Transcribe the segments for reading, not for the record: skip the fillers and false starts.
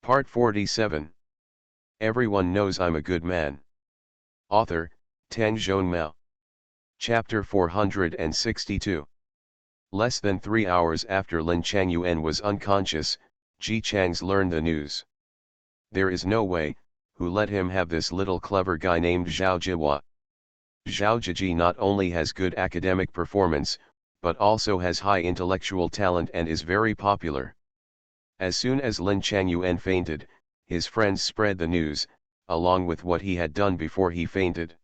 Part 47. Everyone knows I'm a good man. Author, Tang Zhongmao. Chapter 462. Less than 3 hours after Lin Changyuan was unconscious, Ji Chang's learned the news. There is no way, who let him have this little clever guy named Zhao Jihua. Zhao Jiji not only has good academic performance, but also has high intellectual talent and is very popular. As soon as Lin Changyuan fainted, his friends spread the news, along with what he had done before he fainted.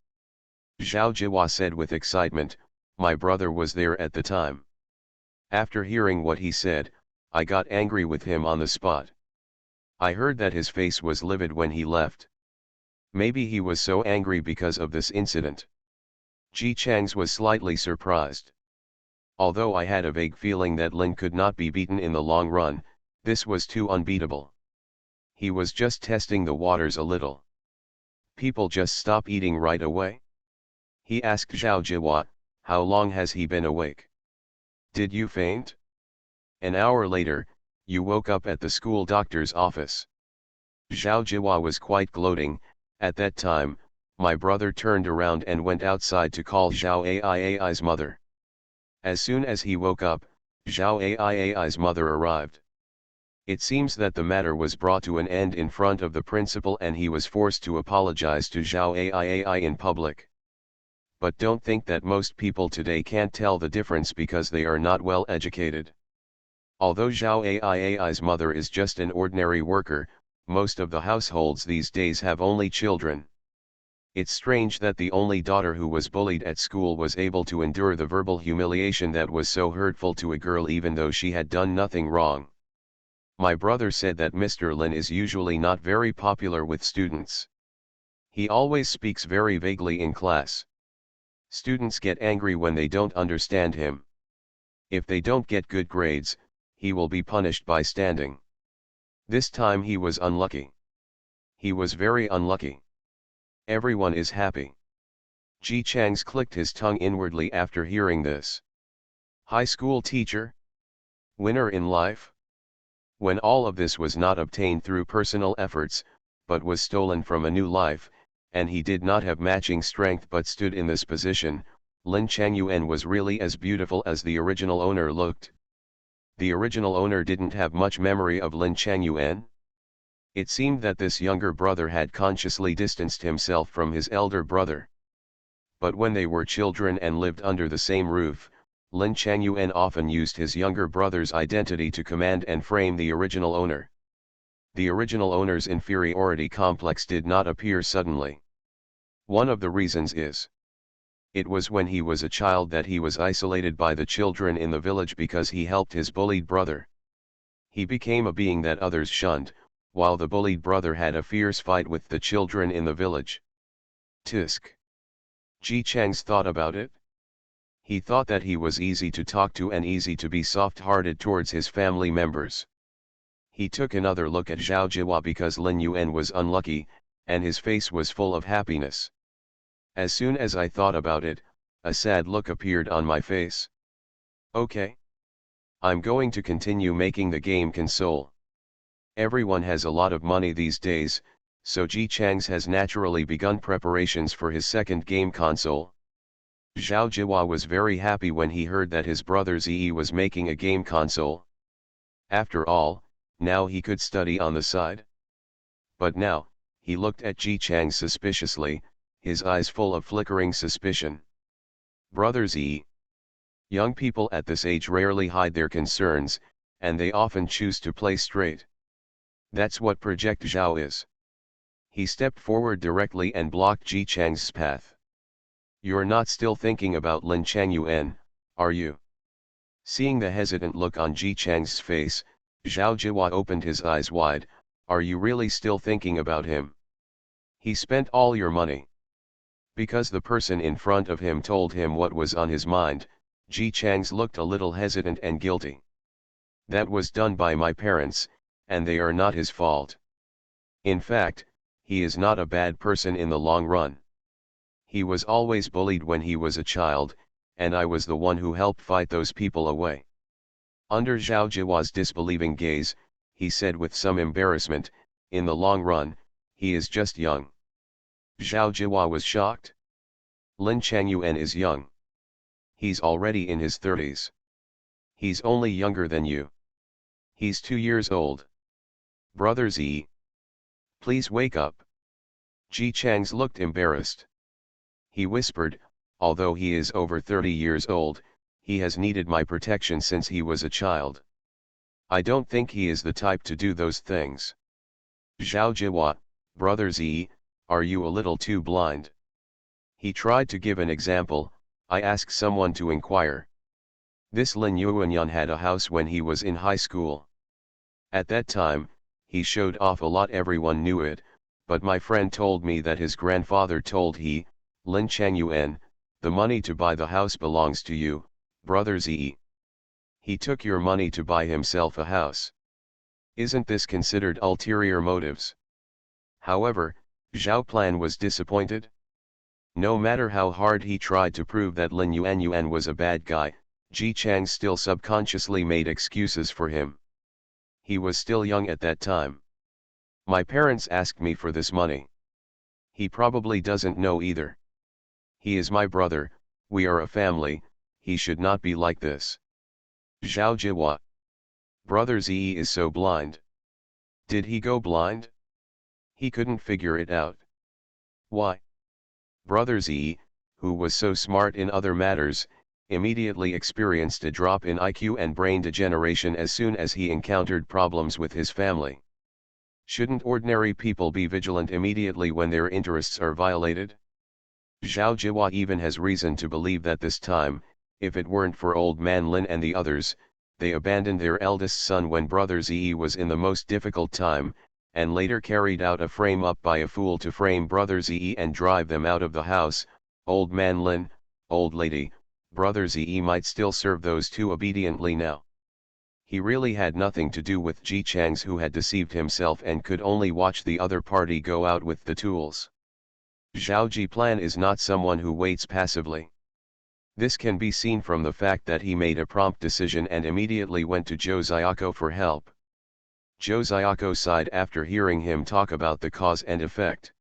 Zhao Jihua said with excitement, "My brother was there at the time. After hearing what he said, I got angry with him on the spot. I heard that his face was livid when he left. Maybe he was so angry because of this incident." Ji Chang's was slightly surprised. Although I had a vague feeling that Lin could not be beaten in the long run, this was too unbeatable. He was just testing the waters a little. People just stop eating right away? He asked Zhao Jihua, "How long has he been awake? Did you faint? An hour later, you woke up at the school doctor's office." Zhao Jihua was quite gloating. "At that time, my brother turned around and went outside to call Zhao Ai's mother. As soon as he woke up, Zhao Ai's mother arrived. It seems that the matter was brought to an end in front of the principal and he was forced to apologize to Zhao Ai in public. But don't think that most people today can't tell the difference because they are not well educated. Although Zhao Ai's mother is just an ordinary worker, most of the households these days have only children. It's strange that the only daughter who was bullied at school was able to endure the verbal humiliation that was so hurtful to a girl even though she had done nothing wrong. My brother said that Mr. Lin is usually not very popular with students. He always speaks very vaguely in class. Students get angry when they don't understand him. If they don't get good grades, he will be punished by standing. This time he was unlucky. He was very unlucky. Everyone is happy." Ji Chang's clicked his tongue inwardly after hearing this. High school teacher? Winner in life? When all of this was not obtained through personal efforts, but was stolen from a new life, and he did not have matching strength but stood in this position, Lin Changyuan was really as beautiful as the original owner looked. The original owner didn't have much memory of Lin Changyuan. It seemed that this younger brother had consciously distanced himself from his elder brother. But when they were children and lived under the same roof, Lin Changyuan often used his younger brother's identity to command and frame the original owner. The original owner's inferiority complex did not appear suddenly. One of the reasons is, it was when he was a child that he was isolated by the children in the village because he helped his bullied brother. He became a being that others shunned, while the bullied brother had a fierce fight with the children in the village. Tisk. Ji Chang's thought about it. He thought that he was easy to talk to and easy to be soft-hearted towards his family members. He took another look at Zhao Jihua because Lin Yuan was unlucky, and his face was full of happiness. As soon as I thought about it, a sad look appeared on my face. Okay. I'm going to continue making the game console. Everyone has a lot of money these days, so Ji Chang's has naturally begun preparations for his second game console. Zhao Jihua was very happy when he heard that his brother Zi was making a game console. After all, now he could study on the side. But now, he looked at Ji Chang suspiciously, his eyes full of flickering suspicion. Brother Zi. Young people at this age rarely hide their concerns, and they often choose to play straight. That's what Project Zhao is. He stepped forward directly and blocked Ji Chang's path. You're not still thinking about Lin Changyuan, are you? Seeing the hesitant look on Ji Chang's face, Zhao Jihua opened his eyes wide. Are you really still thinking about him? He spent all your money. Because the person in front of him told him what was on his mind, Ji Chang's looked a little hesitant and guilty. That was done by my parents, and they are not his fault. In fact, he is not a bad person in the long run. He was always bullied when he was a child, and I was the one who helped fight those people away. Under Zhao Jihua's disbelieving gaze, he said with some embarrassment, In the long run, he is just young. Zhao Jihua was shocked. Lin Changyuan is young. He's already in his 30s. He's only younger than you. He's 2 years old. Brother Zi. Please wake up. Ji Chang's looked embarrassed. He whispered, although he is over 30 years old, he has needed my protection since he was a child. I don't think he is the type to do those things. Zhao Jihua, Brother Zi, are you a little too blind? He tried to give an example. I asked someone to inquire. This Lin Yuanyan had a house when he was in high school. At that time, he showed off a lot, everyone knew it, but my friend told me that his grandfather told he, Lin Changyuan, the money to buy the house belongs to you, Brother Zi. He took your money to buy himself a house. Isn't this considered ulterior motives? However, Zhao Plan was disappointed. No matter how hard he tried to prove that Lin Yuanyuan was a bad guy, Ji Chang still subconsciously made excuses for him. He was still young at that time. My parents asked me for this money. He probably doesn't know either. He is my brother, we are a family, he should not be like this. Zhao Jihua. Brother Zi is so blind. Did he go blind? He couldn't figure it out. Why? Brother Zi, who was so smart in other matters, immediately experienced a drop in IQ and brain degeneration as soon as he encountered problems with his family. Shouldn't ordinary people be vigilant immediately when their interests are violated? Zhao Jihua even has reason to believe that this time, if it weren't for old man Lin and the others, they abandoned their eldest son when Brother Zi was in the most difficult time, and later carried out a frame up by a fool to frame Brother Zi and drive them out of the house. Old man Lin, old lady, Brother Zi might still serve those two obediently now. He really had nothing to do with Ji Chang's, who had deceived himself and could only watch the other party go out with the tools. Zhao Ji Plan is not someone who waits passively. This can be seen from the fact that he made a prompt decision and immediately went to Zhou Xiaoko for help. Zhou Xiaoko sighed after hearing him talk about the cause and effect.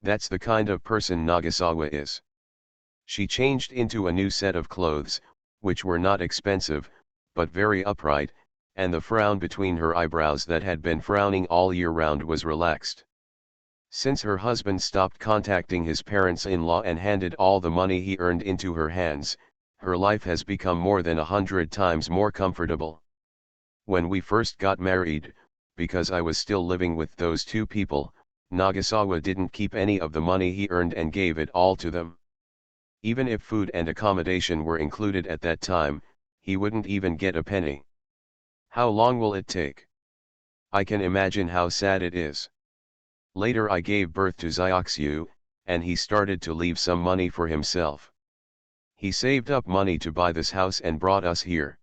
That's the kind of person Nagasawa is. She changed into a new set of clothes, which were not expensive, but very upright, and the frown between her eyebrows that had been frowning all year round was relaxed. Since her husband stopped contacting his parents-in-law and handed all the money he earned into her hands, her life has become more than 100 times more comfortable. When we first got married, because I was still living with those two people, Nagasawa didn't keep any of the money he earned and gave it all to them. Even if food and accommodation were included at that time, he wouldn't even get a penny. How long will it take? I can imagine how sad it is. Later I gave birth to Xiaoxiu, and he started to leave some money for himself. He saved up money to buy this house and brought us here.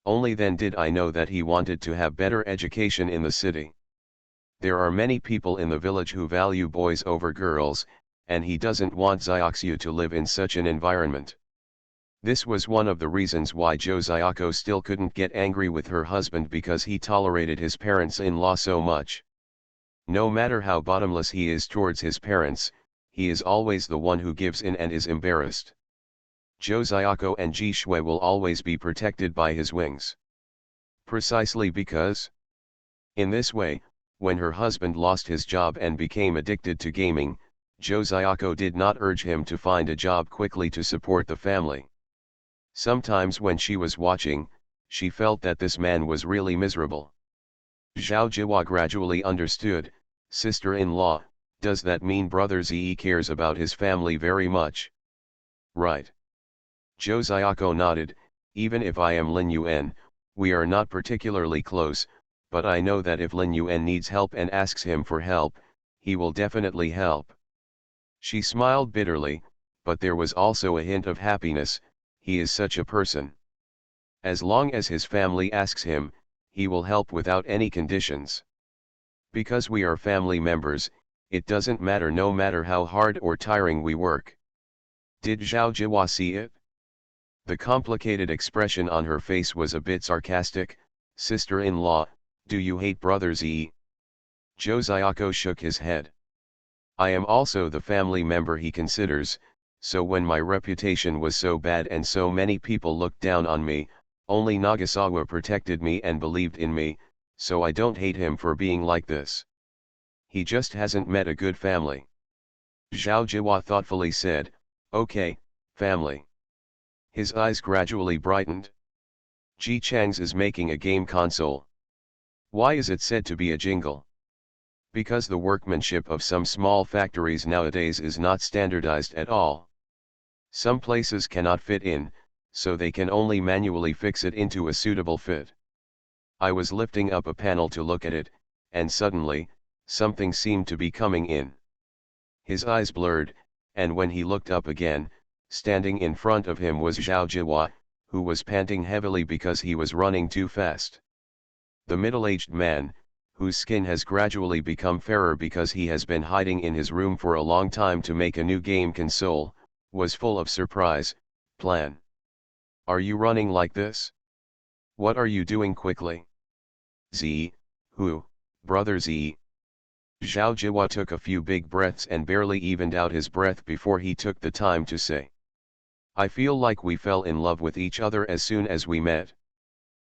Only then did I know that he wanted to have better education in the city. There are many people in the village who value boys over girls, and he doesn't want Xiaoxiu to live in such an environment. This was one of the reasons why Zhou Xiaoko still couldn't get angry with her husband, because he tolerated his parents-in-law so much. No matter how bottomless he is towards his parents, he is always the one who gives in and is embarrassed. Zhou Xiaoko and Ji Shui will always be protected by his wings. Precisely because, in this way, when her husband lost his job and became addicted to gaming, Zhou Xiaoko did not urge him to find a job quickly to support the family. Sometimes when she was watching, she felt that this man was really miserable. Zhao Jihua gradually understood. Sister-in-law, does that mean Brother Zi cares about his family very much? Right. Zhou Xiaoko nodded. Even if I am Lin Yuan, we are not particularly close, but I know that if Lin Yuan needs help and asks him for help, he will definitely help. She smiled bitterly, but there was also a hint of happiness. He is such a person. As long as his family asks him, he will help without any conditions. Because we are family members, it doesn't matter no matter how hard or tiring we work. Did Zhao Jihua see it? The complicated expression on her face was a bit sarcastic. Sister-in-law, do you hate Brother Zi? Josiako shook his head. I am also the family member he considers, so when my reputation was so bad and so many people looked down on me, only Nagasawa protected me and believed in me, so I don't hate him for being like this. He just hasn't met a good family. Zhao Jiwa thoughtfully said, okay, family. His eyes gradually brightened. Ji Chang's is making a game console. Why is it said to be a jingle? Because the workmanship of some small factories nowadays is not standardized at all. Some places cannot fit in, so they can only manually fix it into a suitable fit. I was lifting up a panel to look at it, and suddenly, something seemed to be coming in. His eyes blurred, and when he looked up again, standing in front of him was Zhao Jiwa, who was panting heavily because he was running too fast. The middle-aged man, whose skin has gradually become fairer because he has been hiding in his room for a long time to make a new game console, was full of surprise. Plan. Are you running like this? What are you doing quickly? Z, who, brother Z? Zhao Jiwa took a few big breaths and barely evened out his breath before he took the time to say. I feel like we fell in love with each other as soon as we met.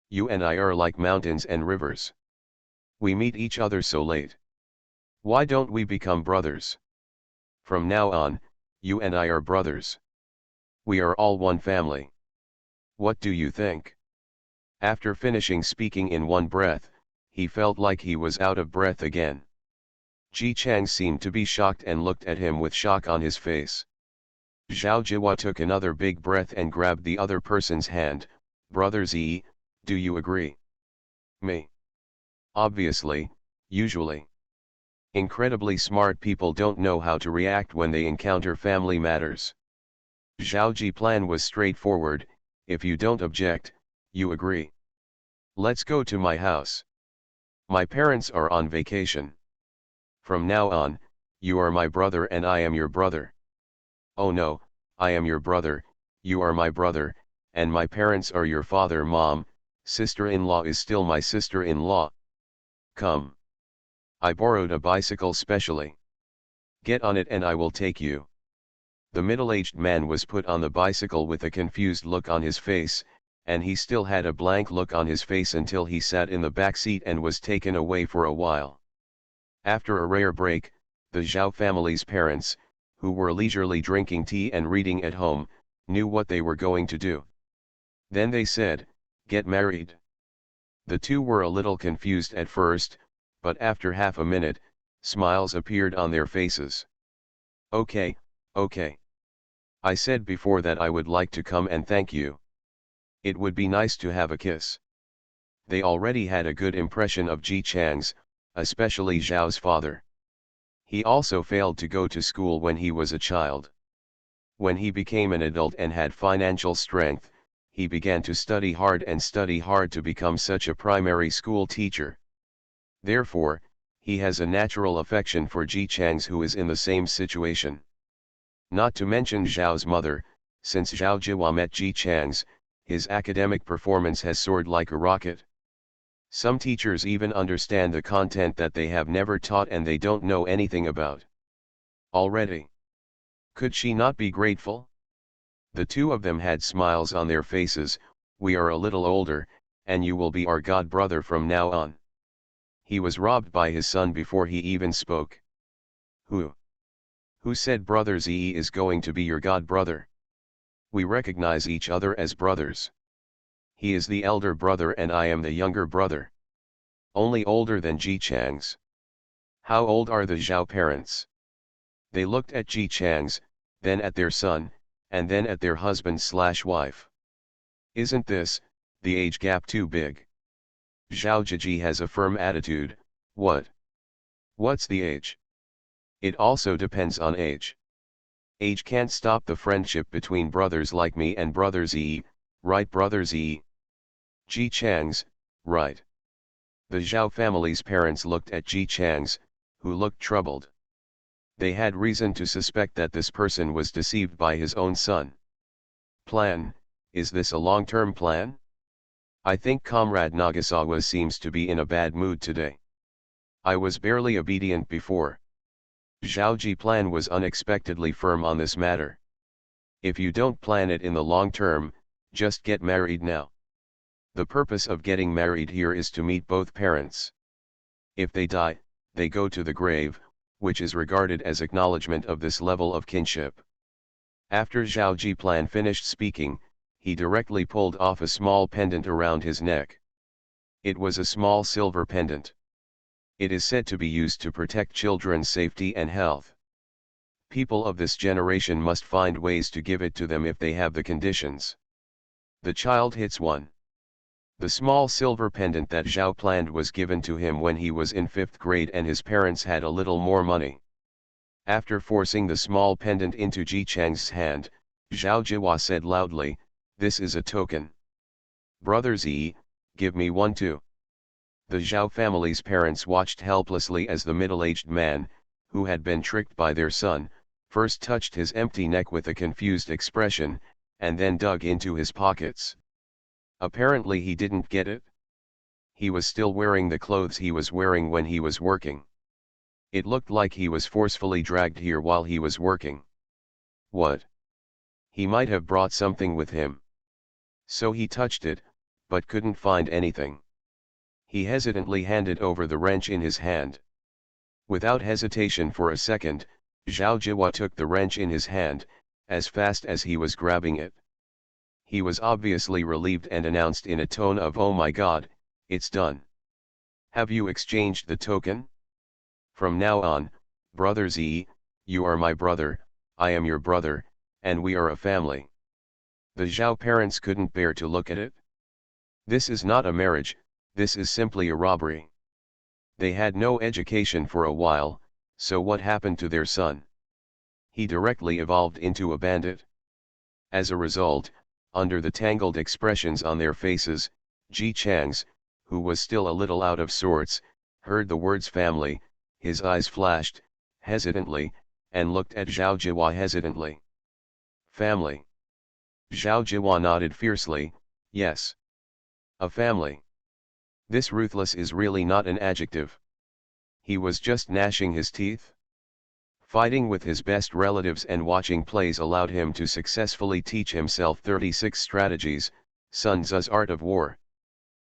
You and I are like mountains and rivers. We meet each other so late. Why don't we become brothers? From now on, you and I are brothers. We are all one family. What do you think? After finishing speaking in one breath, he felt like he was out of breath again. Ji Chang seemed to be shocked and looked at him with shock on his face. Zhao Jiwa took another big breath and grabbed the other person's hand. Brother Z, do you agree? Me. Obviously, usually. Incredibly smart people don't know how to react when they encounter family matters. Zhao Ji's plan was straightforward. If you don't object, you agree. Let's go to my house. My parents are on vacation. From now on, you are my brother and I am your brother. Oh no, I am your brother, you are my brother, and my parents are your father. Mom, sister-in-law is still my sister-in-law. Come. I borrowed a bicycle specially. Get on it and I will take you. The middle-aged man was put on the bicycle with a confused look on his face, and he still had a blank look on his face until he sat in the back seat and was taken away for a while. After a rare break, the Zhao family's parents, who were leisurely drinking tea and reading at home, knew what they were going to do. Then they said, "Get married." The two were a little confused at first, but after half a minute, smiles appeared on their faces. Okay, okay. I said before that I would like to come and thank you. It would be nice to have a kiss. They already had a good impression of Ji Chang's, especially Zhao's father. He also failed to go to school when he was a child. When he became an adult and had financial strength, he began to study hard to become such a primary school teacher. Therefore, he has a natural affection for Ji Chang's, who is in the same situation. Not to mention Zhao's mother, since Zhao Jiwa met Ji Chang's, his academic performance has soared like a rocket. Some teachers even understand the content that they have never taught and they don't know anything about. Already. Could she not be grateful? The two of them had smiles on their faces. We are a little older, and you will be our god brother from now on. He was robbed by his son before he even spoke. Who said brother Z is going to be your god brother? We recognize each other as brothers. He is the elder brother and I am the younger brother. Only older than Ji Chang's. How old are the Zhao parents? They looked at Ji Chang's, then at their son, and then at their husband/wife. Isn't this, the age gap too big? Zhao Jiji has a firm attitude. What's the age? It also depends on age. Age can't stop the friendship between brothers like me and brother Z, right brother Z? Ji Chang's, right. The Zhao family's parents looked at Ji Chang's, who looked troubled. They had reason to suspect that this person was deceived by his own son. Plan, is this a long-term plan? I think Comrade Nagasawa seems to be in a bad mood today. I was barely obedient before. Zhao Plan was unexpectedly firm on this matter. If you don't plan it in the long term, just get married now. The purpose of getting married here is to meet both parents. If they die, they go to the grave, which is regarded as acknowledgement of this level of kinship. After Zhao Plan finished speaking, he directly pulled off a small pendant around his neck. It was a small silver pendant. It is said to be used to protect children's safety and health. People of this generation must find ways to give it to them if they have the conditions. The child hits one. The small silver pendant that Zhao planned was given to him when he was in 5th grade and his parents had a little more money. After forcing the small pendant into Ji Chang's hand, Zhao Jiwa said loudly, "This is a token. Brother Zi, give me one too." The Zhao family's parents watched helplessly as the middle-aged man, who had been tricked by their son, first touched his empty neck with a confused expression, and then dug into his pockets. Apparently he didn't get it. He was still wearing the clothes he was wearing when he was working. It looked like he was forcefully dragged here while he was working. What? He might have brought something with him. So he touched it, but couldn't find anything. He hesitantly handed over the wrench in his hand. Without hesitation for a second, Zhao Jiwa took the wrench in his hand, as fast as he was grabbing it. He was obviously relieved and announced in a tone of "Oh my God, it's done. Have you exchanged the token? From now on, Brother Zi, you are my brother, I am your brother, and we are a family." The Zhao parents couldn't bear to look at it. This is not a marriage, this is simply a robbery. They had no education for a while, so what happened to their son? He directly evolved into a bandit. As a result, under the tangled expressions on their faces, Ji Chang's, who was still a little out of sorts, heard the words family, his eyes flashed, hesitantly, and looked at Zhao Jiwa hesitantly. Family. Zhao Jiwa nodded fiercely, yes. A family. This ruthless is really not an adjective. He was just gnashing his teeth. Fighting with his best relatives and watching plays allowed him to successfully teach himself 36 strategies, Sun Tzu's art of war.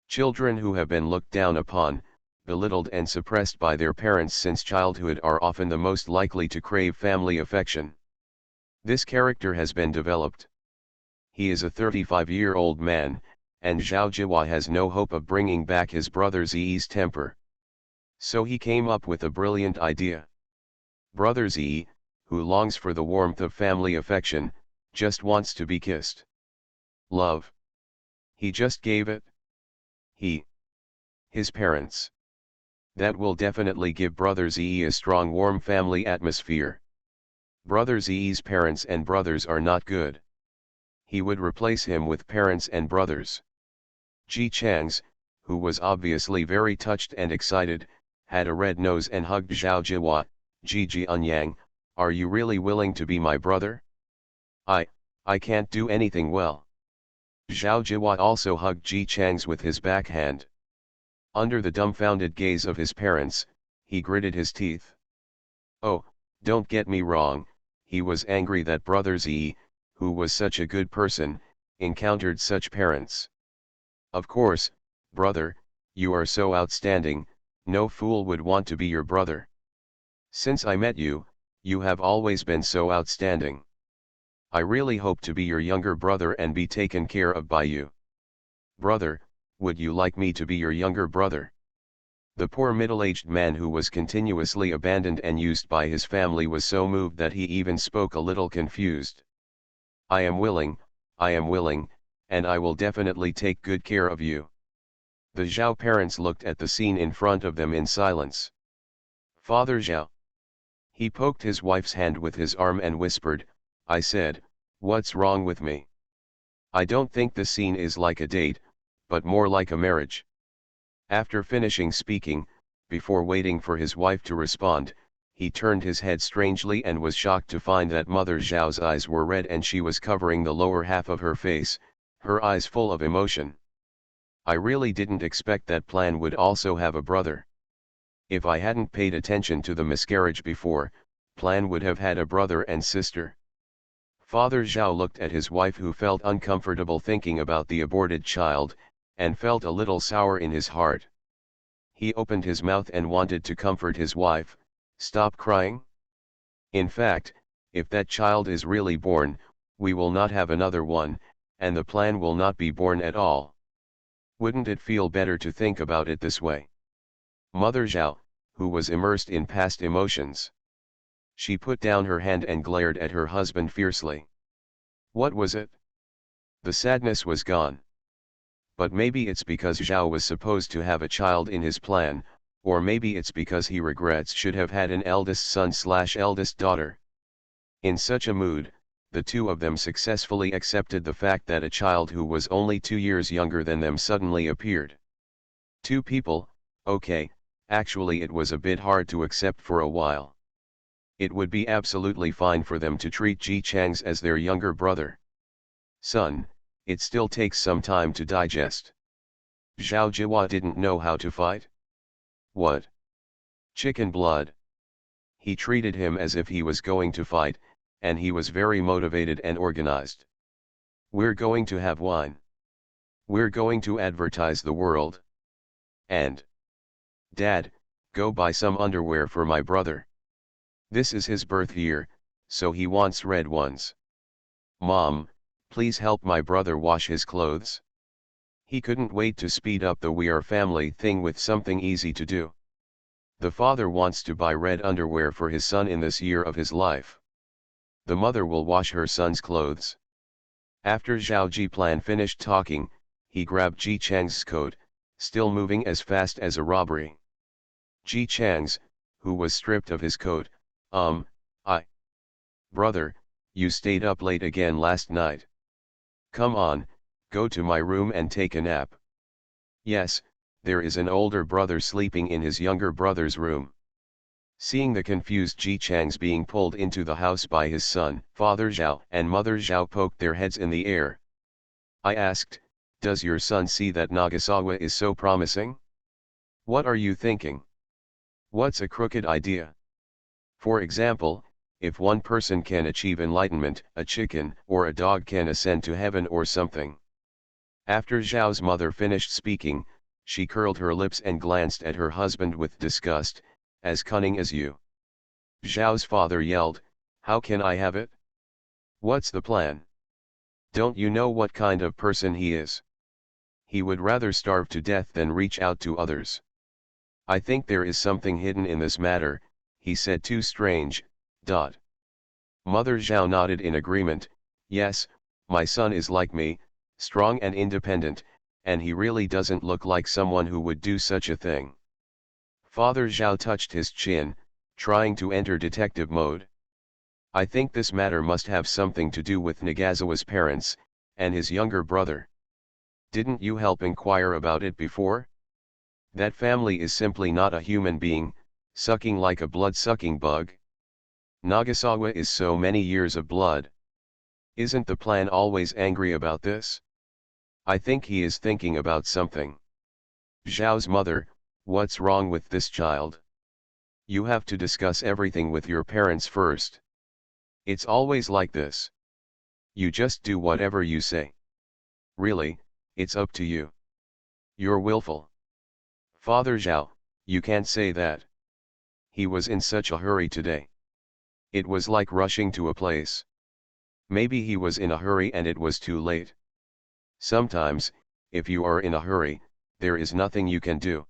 Children who have been looked down upon, belittled and suppressed by their parents since childhood are often the most likely to crave family affection. This character has been developed. He is a 35-year-old man, and Zhao Jiwa has no hope of bringing back his brother Zi's temper. So he came up with a brilliant idea. Brother Zi, who longs for the warmth of family affection, just wants to be kissed. Love. He just gave it. His parents. That will definitely give Brother Zi a strong warm family atmosphere. Brother Zi's parents and brothers are not good. He would replace him with parents and brothers. Ji Chang's, who was obviously very touched and excited, had a red nose and hugged Zhao Jiwa. "Ji Jianyang, are you really willing to be my brother? I can't do anything well." Zhao Jiwa also hugged Ji Chang's with his backhand. Under the dumbfounded gaze of his parents, he gritted his teeth. Oh, don't get me wrong, he was angry that Brother Zi, who was such a good person, encountered such parents. Of course, brother, you are so outstanding, no fool would want to be your brother. Since I met you, you have always been so outstanding. I really hope to be your younger brother and be taken care of by you. Brother, would you like me to be your younger brother? The poor middle-aged man who was continuously abandoned and used by his family was so moved that he even spoke a little confused. I am willing, and I will definitely take good care of you." The Zhao parents looked at the scene in front of them in silence. "Father Zhao." He poked his wife's hand with his arm and whispered, "I said, what's wrong with me? I don't think the scene is like a date, but more like a marriage." After finishing speaking, before waiting for his wife to respond, he turned his head strangely and was shocked to find that Mother Zhao's eyes were red and she was covering the lower half of her face, her eyes full of emotion. "I really didn't expect that plan would also have a brother." If I hadn't paid attention to the miscarriage before, Plan would have had a brother and sister. Father Zhao looked at his wife, who felt uncomfortable thinking about the aborted child, and felt a little sour in his heart. He opened his mouth and wanted to comfort his wife. Stop crying. In fact, if that child is really born, we will not have another one, and the Plan will not be born at all. Wouldn't it feel better to think about it this way? Mother Zhao, who was immersed in past emotions. She put down her hand and glared at her husband fiercely. What was it? The sadness was gone. But maybe it's because Zhao was supposed to have a child in his plan, or maybe it's because he regrets should have had an eldest son/eldest daughter. In such a mood, the two of them successfully accepted the fact that a child who was only 2 years younger than them suddenly appeared. Two people, okay, actually it was a bit hard to accept for a while. It would be absolutely fine for them to treat Ji Chang's as their younger brother. Son, it still takes some time to digest. Zhao Jihua didn't know how to fight? What? Chicken blood. He treated him as if he was going to fight, and he was very motivated and organized. We're going to have wine. We're going to advertise the world. And Dad, go buy some underwear for my brother. This is his birth year, so he wants red ones. Mom, please help my brother wash his clothes. He couldn't wait to speed up the "we are family" thing with something easy to do. The father wants to buy red underwear for his son in this year of his life. The mother will wash her son's clothes. After Zhao Jiplan finished talking, he grabbed Ji Chang's coat, still moving as fast as a robbery. Ji Chang's, who was stripped of his coat, Brother, you stayed up late again last night. Come on, go to my room and take a nap. Yes, there is an older brother sleeping in his younger brother's room. Seeing the confused Ji Chang's being pulled into the house by his son, Father Zhao and Mother Zhao poked their heads in the air. I asked, does your son see that Nagasawa is so promising? What are you thinking? What's a crooked idea? For example, if one person can achieve enlightenment, a chicken or a dog can ascend to heaven or something. After Zhao's mother finished speaking, she curled her lips and glanced at her husband with disgust. As cunning as you. Zhao's father yelled, how can I have it? What's the plan? Don't you know what kind of person he is? He would rather starve to death than reach out to others. I think there is something hidden in this matter, he said. Too strange. Mother Zhao nodded in agreement. Yes, my son is like me, strong and independent, and he really doesn't look like someone who would do such a thing. Father Zhao touched his chin, trying to enter detective mode. I think this matter must have something to do with Nagasawa's parents, and his younger brother. Didn't you help inquire about it before? That family is simply not a human being, sucking like a blood-sucking bug. Nagasawa is so many years of blood. Isn't the Plan always angry about this? I think he is thinking about something. Zhao's mother, what's wrong with this child? You have to discuss everything with your parents first. It's always like this. You just do whatever you say. Really, it's up to you. You're willful. Father Zhao, you can't say that. He was in such a hurry today. It was like rushing to a place. Maybe he was in a hurry and it was too late. Sometimes, if you are in a hurry, there is nothing you can do.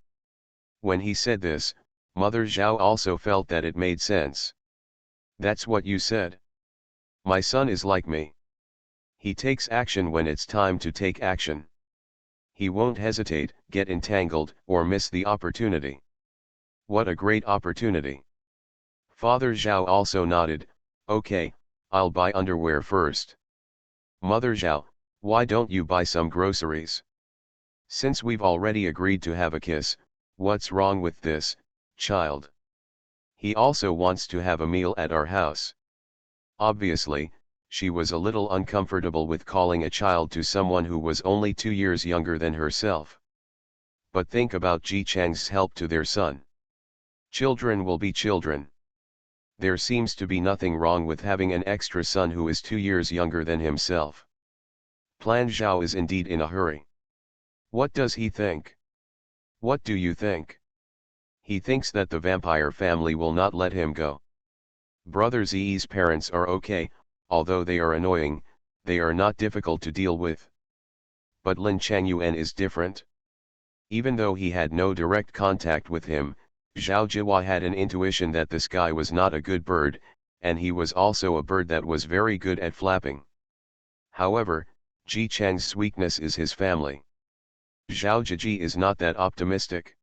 When he said this, Mother Zhao also felt that it made sense. That's what you said. My son is like me. He takes action when it's time to take action. He won't hesitate, get entangled, or miss the opportunity. What a great opportunity. Father Zhao also nodded, okay, I'll buy underwear first. Mother Zhao, why don't you buy some groceries? Since we've already agreed to have a kiss, what's wrong with this, child? He also wants to have a meal at our house. Obviously, she was a little uncomfortable with calling a child to someone who was only 2 years younger than herself. But think about Ji Chang's help to their son. Children will be children. There seems to be nothing wrong with having an extra son who is 2 years younger than himself. Plan Zhao is indeed in a hurry. What does he think? What do you think? He thinks that the vampire family will not let him go. Brother Zi's parents are okay, although they are annoying, they are not difficult to deal with. But Lin Changyuan is different. Even though he had no direct contact with him, Zhao Jihua had an intuition that this guy was not a good bird, and he was also a bird that was very good at flapping. However, Ji Chang's weakness is his family. Zhao Jiji is not that optimistic.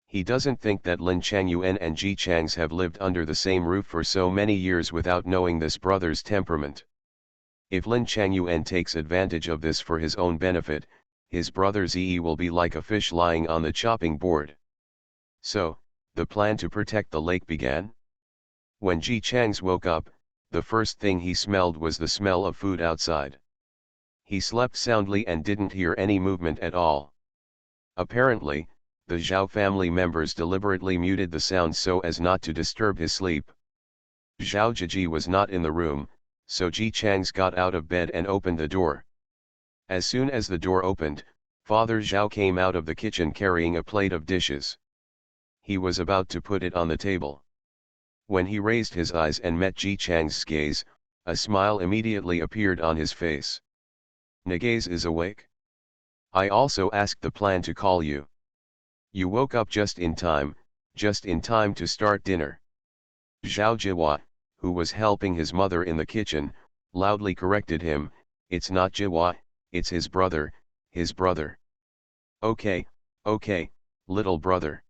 He doesn't think that Lin Changyuan and Ji Chang's have lived under the same roof for so many years without knowing this brother's temperament. If Lin Changyuan takes advantage of this for his own benefit, his brother Zi will be like a fish lying on the chopping board. So, the plan to protect the lake began. When Ji Chang's woke up, the first thing he smelled was the smell of food outside. He slept soundly and didn't hear any movement at all. Apparently, the Zhao family members deliberately muted the sound so as not to disturb his sleep. Zhao Jiji was not in the room, so Ji Chang's got out of bed and opened the door. As soon as the door opened, Father Zhao came out of the kitchen carrying a plate of dishes. He was about to put it on the table. When he raised his eyes and met Ji Chang's gaze, a smile immediately appeared on his face. Nagaze is awake. I also asked the plan to call you. You woke up just in time to start dinner. Zhao Jihua, who was helping his mother in the kitchen, loudly corrected him, it's not Jihua, it's his brother. Okay, little brother.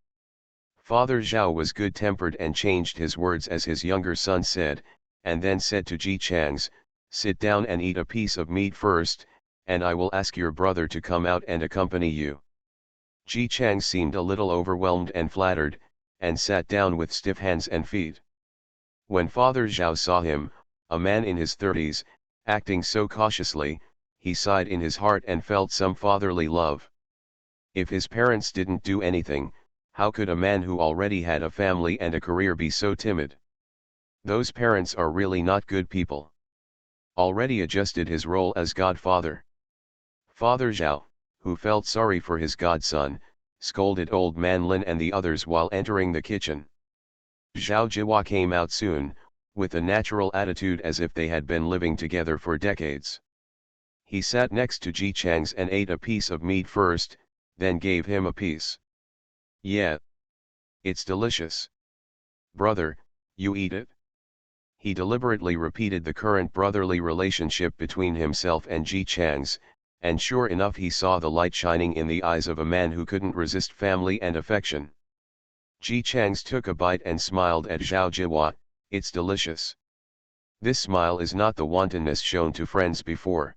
Father Zhao was good-tempered and changed his words as his younger son said, and then said to Ji Chang's, sit down and eat a piece of meat first, and I will ask your brother to come out and accompany you. Ji Chang seemed a little overwhelmed and flattered, and sat down with stiff hands and feet. When Father Zhao saw him, a man in his 30s, acting so cautiously, he sighed in his heart and felt some fatherly love. If his parents didn't do anything, how could a man who already had a family and a career be so timid? Those parents are really not good people. Already adjusted his role as godfather. Father Zhao, who felt sorry for his godson, scolded old man Lin and the others while entering the kitchen. Zhao Jihua came out soon, with a natural attitude as if they had been living together for decades. He sat next to Ji Chang's and ate a piece of meat first, then gave him a piece. Yeah. It's delicious. Brother, you eat it? He deliberately repeated the current brotherly relationship between himself and Ji Chang's, and sure enough he saw the light shining in the eyes of a man who couldn't resist family and affection. Ji Chang's took a bite and smiled at Zhao Jihua, it's delicious. This smile is not the wantonness shown to friends before.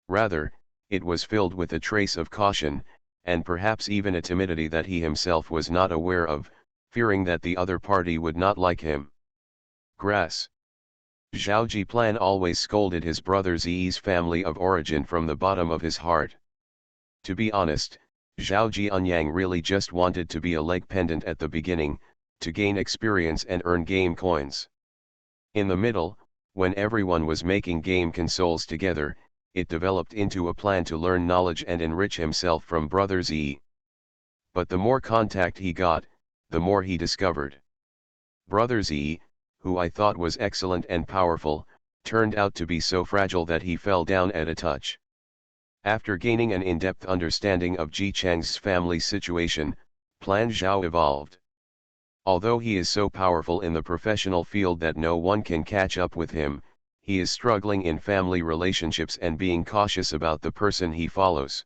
Rather, it was filled with a trace of caution, and perhaps even a timidity that he himself was not aware of, fearing that the other party would not like him. Grass. Zhao Jiplan always scolded his brother Zi's family of origin from the bottom of his heart. To be honest, Zhao Jianyang really just wanted to be a leg pendant at the beginning, to gain experience and earn game coins. In the middle, when everyone was making game consoles together, it developed into a plan to learn knowledge and enrich himself from brother Z. But the more contact he got, the more he discovered. Brother Z, who I thought was excellent and powerful, turned out to be so fragile that he fell down at a touch. After gaining an in-depth understanding of Ji Chang's family situation, Plan Zhao evolved. Although he is so powerful in the professional field that no one can catch up with him, he is struggling in family relationships and being cautious about the person he follows.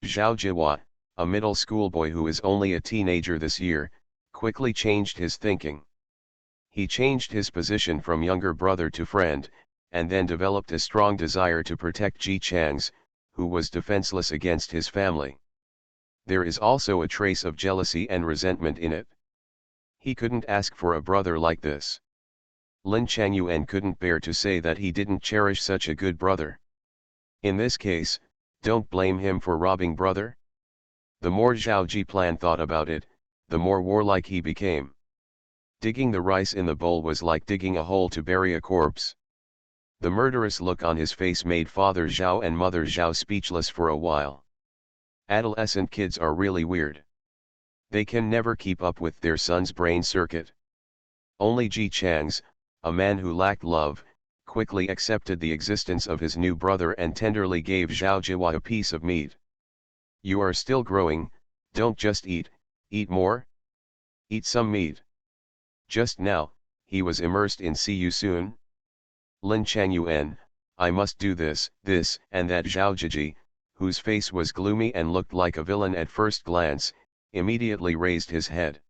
Zhao Jihua, a middle school boy who is only a teenager this year, quickly changed his thinking. He changed his position from younger brother to friend, and then developed a strong desire to protect Ji Chang's, who was defenseless against his family. There is also a trace of jealousy and resentment in it. He couldn't ask for a brother like this. Lin Changyuan couldn't bear to say that he didn't cherish such a good brother. In this case, don't blame him for robbing brother. The more Zhao Jiplan thought about it, the more warlike he became. Digging the rice in the bowl was like digging a hole to bury a corpse. The murderous look on his face made Father Zhao and Mother Zhao speechless for a while. Adolescent kids are really weird. They can never keep up with their son's brain circuit. Only Ji Chang's, a man who lacked love, quickly accepted the existence of his new brother and tenderly gave Zhao Jiwa a piece of meat. "You are still growing, don't just eat, eat more? Eat some meat." Just now, he was immersed in "see you soon? Lin Changyuan, I must do this, and that." Zhao Jiji, whose face was gloomy and looked like a villain at first glance, immediately raised his head.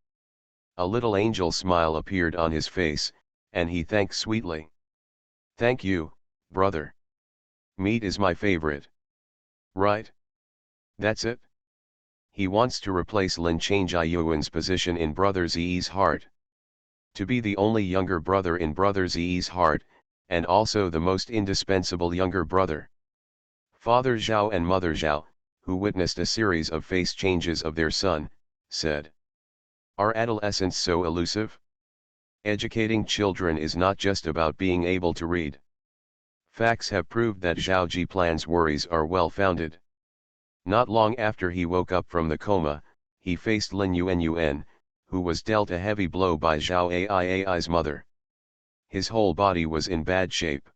A little angel smile appeared on his face, and he thanked sweetly. "Thank you, brother. Meat is my favorite. Right? That's it?" He wants to replace Lin Changyuan's position in Brother Zi's heart. To be the only younger brother in Brother Zi's heart, and also the most indispensable younger brother. Father Zhao and Mother Zhao, who witnessed a series of face changes of their son, said, "Are adolescents so elusive? Educating children is not just about being able to read." Facts have proved that Zhao Jiplan's worries are well founded. Not long after he woke up from the coma, he faced Lin Yuan, who was dealt a heavy blow by Zhao Ai's mother. His whole body was in bad shape.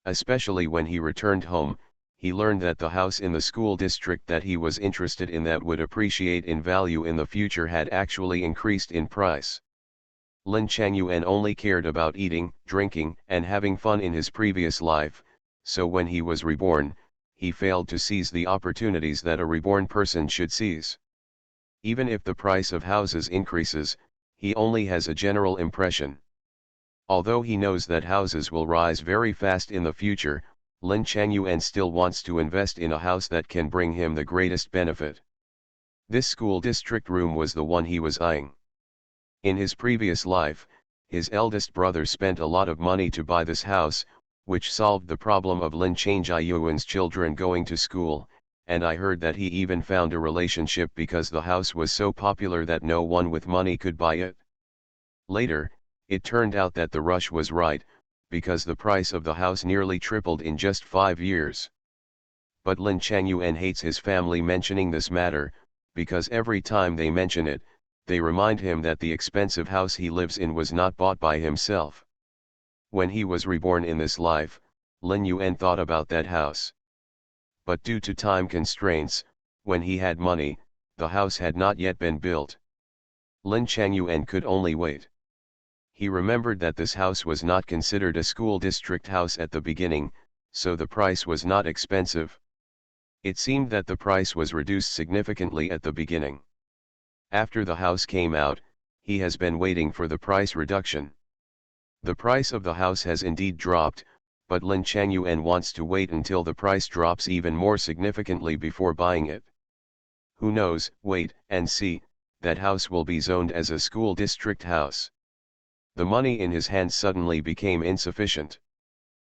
Especially when he returned home, he learned that the house in the school district that he was interested in that would appreciate in value in the future had actually increased in price. Lin Changyuan only cared about eating, drinking, and having fun in his previous life, so when he was reborn, he failed to seize the opportunities that a reborn person should seize. Even if the price of houses increases, he only has a general impression. Although he knows that houses will rise very fast in the future, Lin Changyuan still wants to invest in a house that can bring him the greatest benefit. This school district room was the one he was eyeing. In his previous life, his eldest brother spent a lot of money to buy this house, which solved the problem of Lin Changyuan's children going to school, and I heard that he even found a relationship because the house was so popular that no one with money could buy it. Later, it turned out that the rush was right, because the price of the house nearly tripled in just 5 years. But Lin Changyuan hates his family mentioning this matter, because every time they mention it, they remind him that the expensive house he lives in was not bought by himself. When he was reborn in this life, Lin Yuan thought about that house. But due to time constraints, when he had money, the house had not yet been built. Lin Changyuan could only wait. He remembered that this house was not considered a school district house at the beginning, so the price was not expensive. It seemed that the price was reduced significantly at the beginning. After the house came out, he has been waiting for the price reduction. The price of the house has indeed dropped, but Lin Changyuan wants to wait until the price drops even more significantly before buying it. Who knows, wait and see, that house will be zoned as a school district house. The money in his hands suddenly became insufficient.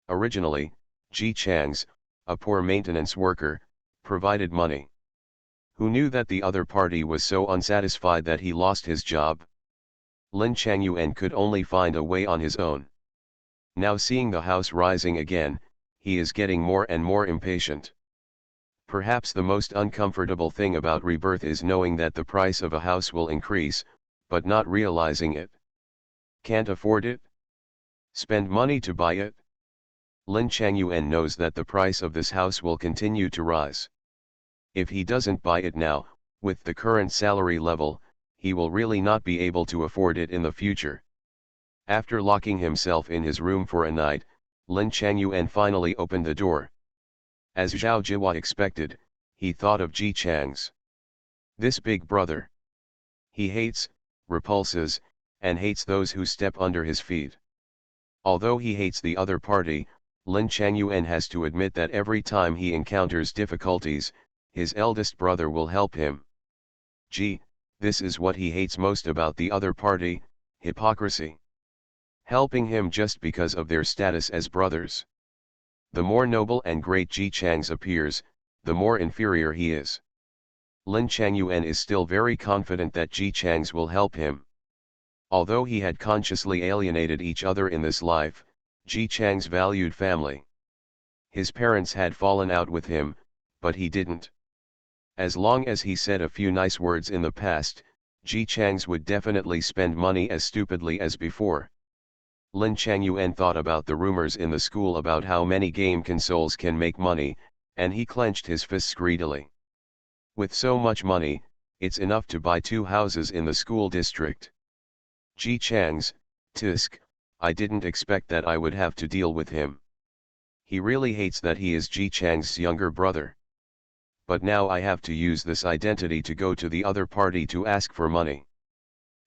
Originally, Ji Chang's, a poor maintenance worker, provided money. Who knew that the other party was so unsatisfied that he lost his job? Lin Changyuan could only find a way on his own. Now seeing the house rising again, he is getting more and more impatient. Perhaps the most uncomfortable thing about rebirth is knowing that the price of a house will increase, but not realizing it. Can't afford it? Spend money to buy it? Lin Changyuan knows that the price of this house will continue to rise. If he doesn't buy it now, with the current salary level, he will really not be able to afford it in the future. After locking himself in his room for a night, Lin Changyuan finally opened the door. As Zhao Jiwa expected, he thought of Ji Chang's. This big brother. He hates, repulses, and hates those who step under his feet. Although he hates the other party, Lin Changyuan has to admit that every time he encounters difficulties, his eldest brother will help him. This is what he hates most about the other party, hypocrisy. Helping him just because of their status as brothers. The more noble and great Ji Chang's appears, the more inferior he is. Lin Changyuan is still very confident that Ji Chang's will help him. Although he had consciously alienated each other in this life, Ji Chang's valued family. His parents had fallen out with him, but he didn't. As long as he said a few nice words in the past, Ji Chang's would definitely spend money as stupidly as before. Lin Changyuan thought about the rumors in the school about how many game consoles can make money, and he clenched his fists greedily. With so much money, it's enough to buy 2 houses in the school district. Ji Chang's, tisk, I didn't expect that I would have to deal with him. He really hates that he is Ji Chang's younger brother. But now I have to use this identity to go to the other party to ask for money.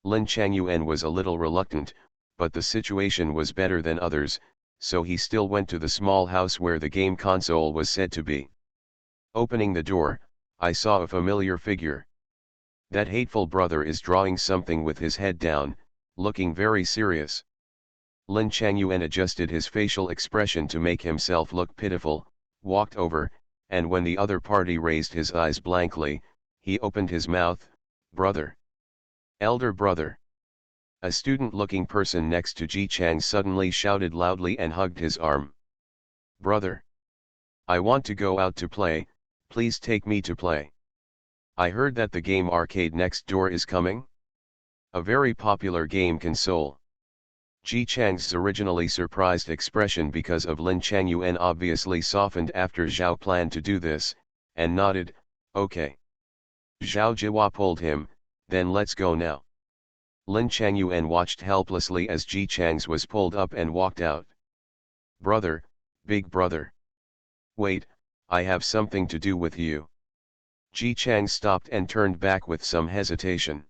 Lin Changyuan was a little reluctant, but the situation was better than others, so he still went to the small house where the game console was said to be. Opening the door, I saw a familiar figure. That hateful brother is drawing something with his head down, looking very serious. Lin Changyuan adjusted his facial expression to make himself look pitiful, walked over, and when the other party raised his eyes blankly, he opened his mouth, brother. Elder brother. A student-looking person next to Ji Chang suddenly shouted loudly and hugged his arm. Brother. I want to go out to play, please take me to play. I heard that the game arcade next door is coming? A very popular game console. Ji Chang's originally surprised expression because of Lin Changyuan obviously softened after Zhao planned to do this, and nodded, okay. Zhao Jiwa pulled him, then let's go now. Lin Changyuan watched helplessly as Ji Chang's was pulled up and walked out. Brother, big brother. Wait, I have something to do with you. Ji Chang stopped and turned back with some hesitation.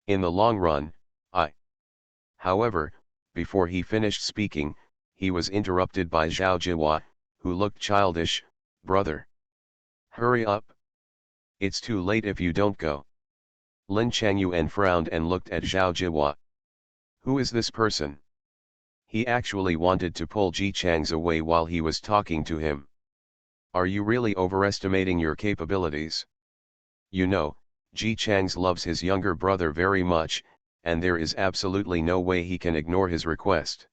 In the long run, However, before he finished speaking, he was interrupted by Zhao Jiwa, who looked childish, brother. Hurry up. It's too late if you don't go. Lin Changyuan frowned and looked at Zhao Jiwa. Who is this person? He actually wanted to pull Ji Chang's away while he was talking to him. Are you really overestimating your capabilities? You know, Ji Chang's loves his younger brother very much, and there is absolutely no way he can ignore his request.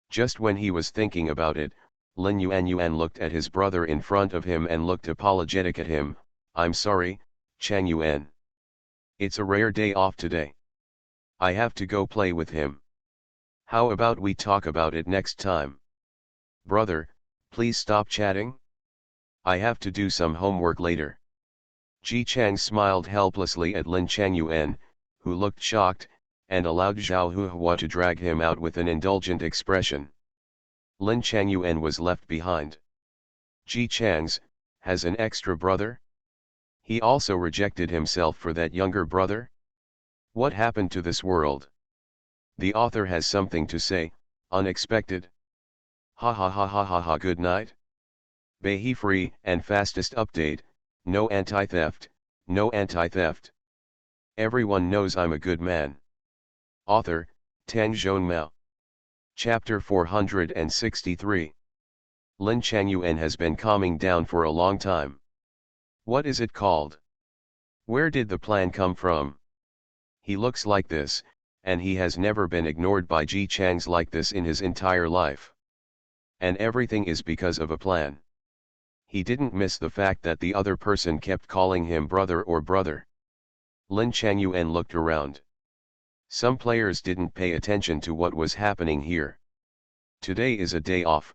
Just when he was thinking about it, Lin Yuan looked at his brother in front of him and looked apologetic at him. I'm sorry, Changyuan. It's a rare day off today. I have to go play with him. How about we talk about it next time? Brother, please stop chatting. I have to do some homework later. Ji Chang smiled helplessly at Lin Changyuan, who looked shocked, and allowed Zhao Huihua to drag him out with an indulgent expression. Lin Changyuan was left behind. Ji Chang's has an extra brother? He also rejected himself for that younger brother? What happened to this world? The author has something to say, unexpected. Ha ha ha ha ha ha. Good night. Be free and fastest update, no anti-theft, no anti-theft. Everyone knows I'm a good man. Author, Tang Zhonmao. Chapter 463. Lin Changyuan has been calming down for a long time. What is it called? Where did the plan come from? He looks like this, and he has never been ignored by Ji Chang's like this in his entire life. And everything is because of a plan. He didn't miss the fact that the other person kept calling him brother or brother. Lin Changyuan looked around. Some players didn't pay attention to what was happening here. Today is a day off.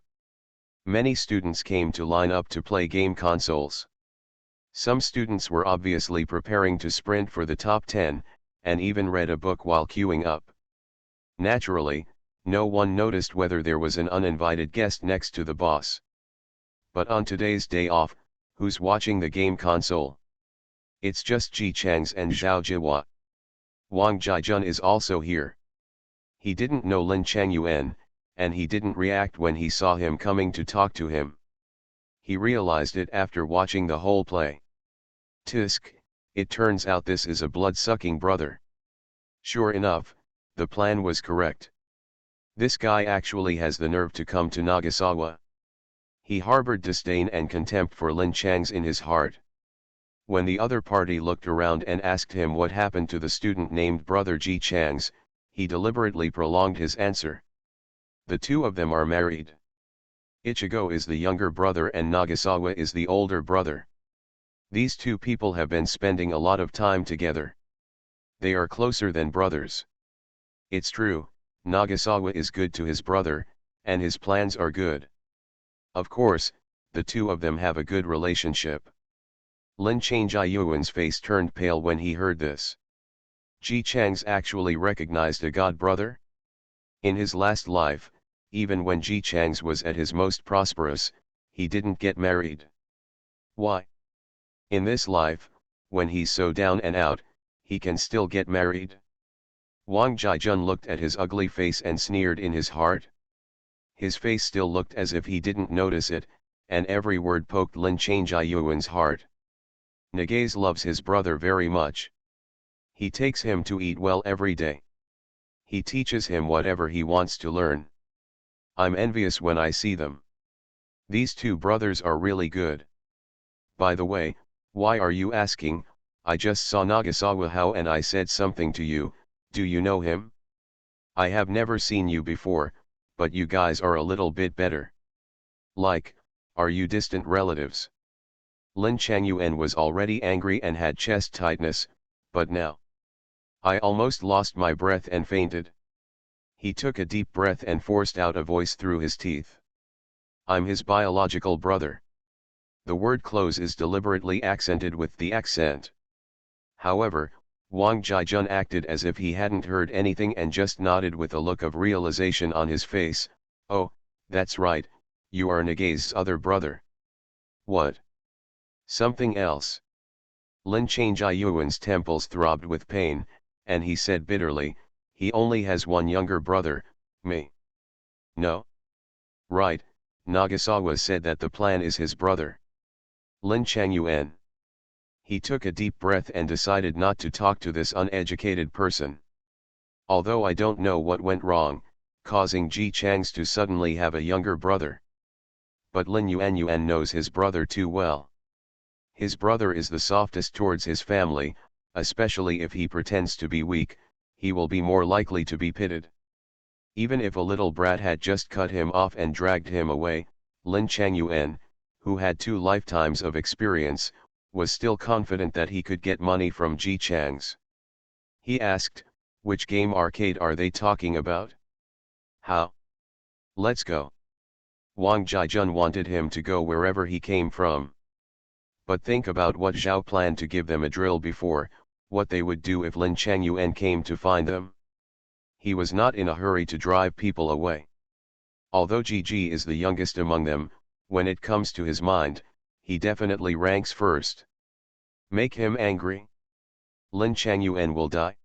Many students came to line up to play game consoles. Some students were obviously preparing to sprint for the top 10, and even read a book while queuing up. Naturally, no one noticed whether there was an uninvited guest next to the boss. But on today's day off, who's watching the game console? It's just Ji Chang's and Zhao Jiwa. Wang Jiajun is also here. He didn't know Lin Changyuan, and he didn't react when he saw him coming to talk to him. He realized it after watching the whole play. Tisk, it turns out this is a blood-sucking brother. Sure enough, the plan was correct. This guy actually has the nerve to come to Nagasawa. He harbored disdain and contempt for Lin Chang's in his heart. When the other party looked around and asked him what happened to the student named Brother Ji Chang's, he deliberately prolonged his answer. The two of them are married. Ichigo is the younger brother and Nagasawa is the older brother. These two people have been spending a lot of time together. They are closer than brothers. It's true, Nagasawa is good to his brother, and his plans are good. Of course, the two of them have a good relationship. Lin Changjiyuan's face turned pale when he heard this. Ji Chang's actually recognized a god brother? In his last life, even when Ji Chang's was at his most prosperous, he didn't get married. Why? In this life, when he's so down and out, he can still get married? Wang Jiajun looked at his ugly face and sneered in his heart. His face still looked as if he didn't notice it, and every word poked Lin Changjiyuan's heart. Nagaze loves his brother very much. He takes him to eat well every day. He teaches him whatever he wants to learn. I'm envious when I see them. These two brothers are really good. By the way, why are you asking? I just saw Nagasawa how and I said something to you. Do you know him? I have never seen you before, but you guys are a little bit better. Like, are you distant relatives? Lin Changyuan was already angry and had chest tightness, but now. I almost lost my breath and fainted. He took a deep breath and forced out a voice through his teeth. I'm his biological brother. The word close is deliberately accented with the accent. However, Wang Jiajun acted as if he hadn't heard anything and just nodded with a look of realization on his face. Oh, that's right, you are Nagase's other brother. What? Something else? Lin Changjiyuan's temples throbbed with pain, and he said bitterly, he only has one younger brother, me. No? Right, Nagasawa said that the plan is his brother. Lin Changyuan. He took a deep breath and decided not to talk to this uneducated person. Although I don't know what went wrong, causing Ji Chang's to suddenly have a younger brother. But Lin Yuan knows his brother too well. His brother is the softest towards his family, especially if he pretends to be weak, he will be more likely to be pitied. Even if a little brat had just cut him off and dragged him away, Lin Changyuan, who had 2 lifetimes of experience, was still confident that he could get money from Ji Chang's. He asked, which game arcade are they talking about? How? Let's go. Wang Jiajun wanted him to go wherever he came from. But think about what Zhao planned to give them a drill before, what they would do if Lin Changyuan came to find them. He was not in a hurry to drive people away. Although Gigi is the youngest among them, when it comes to his mind, he definitely ranks first. Make him angry? Lin Changyuan will die?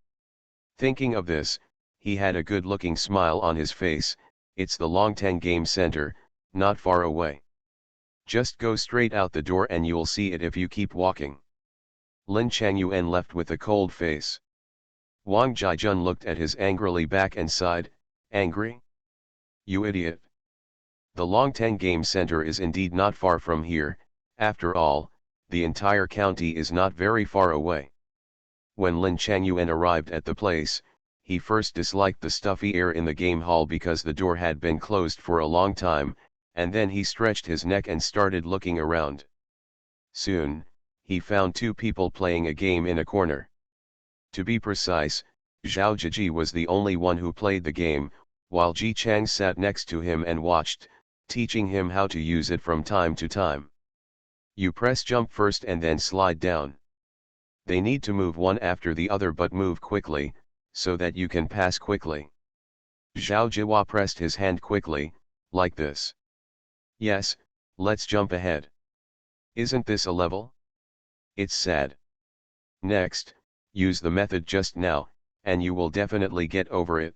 Thinking of this, he had a good-looking smile on his face. It's the Longteng Game Center, not far away. Just go straight out the door and you'll see it if you keep walking. Lin Changyuan left with a cold face. Wang Jiajun looked at his angrily back and sighed, angry? You idiot. The Longteng Game Center is indeed not far from here, after all, the entire county is not very far away. When Lin Changyuan arrived at the place, he first disliked the stuffy air in the game hall because the door had been closed for a long time, and then he stretched his neck and started looking around. Soon, he found 2 people playing a game in a corner. To be precise, Zhao Jiji was the only one who played the game, while Ji Chang sat next to him and watched, teaching him how to use it from time to time. You press jump first and then slide down. They need to move one after the other but move quickly, so that you can pass quickly. Zhao Jiwa pressed his hand quickly, like this. Yes, let's jump ahead. Isn't this a level? It's sad. Next, use the method just now, and you will definitely get over it.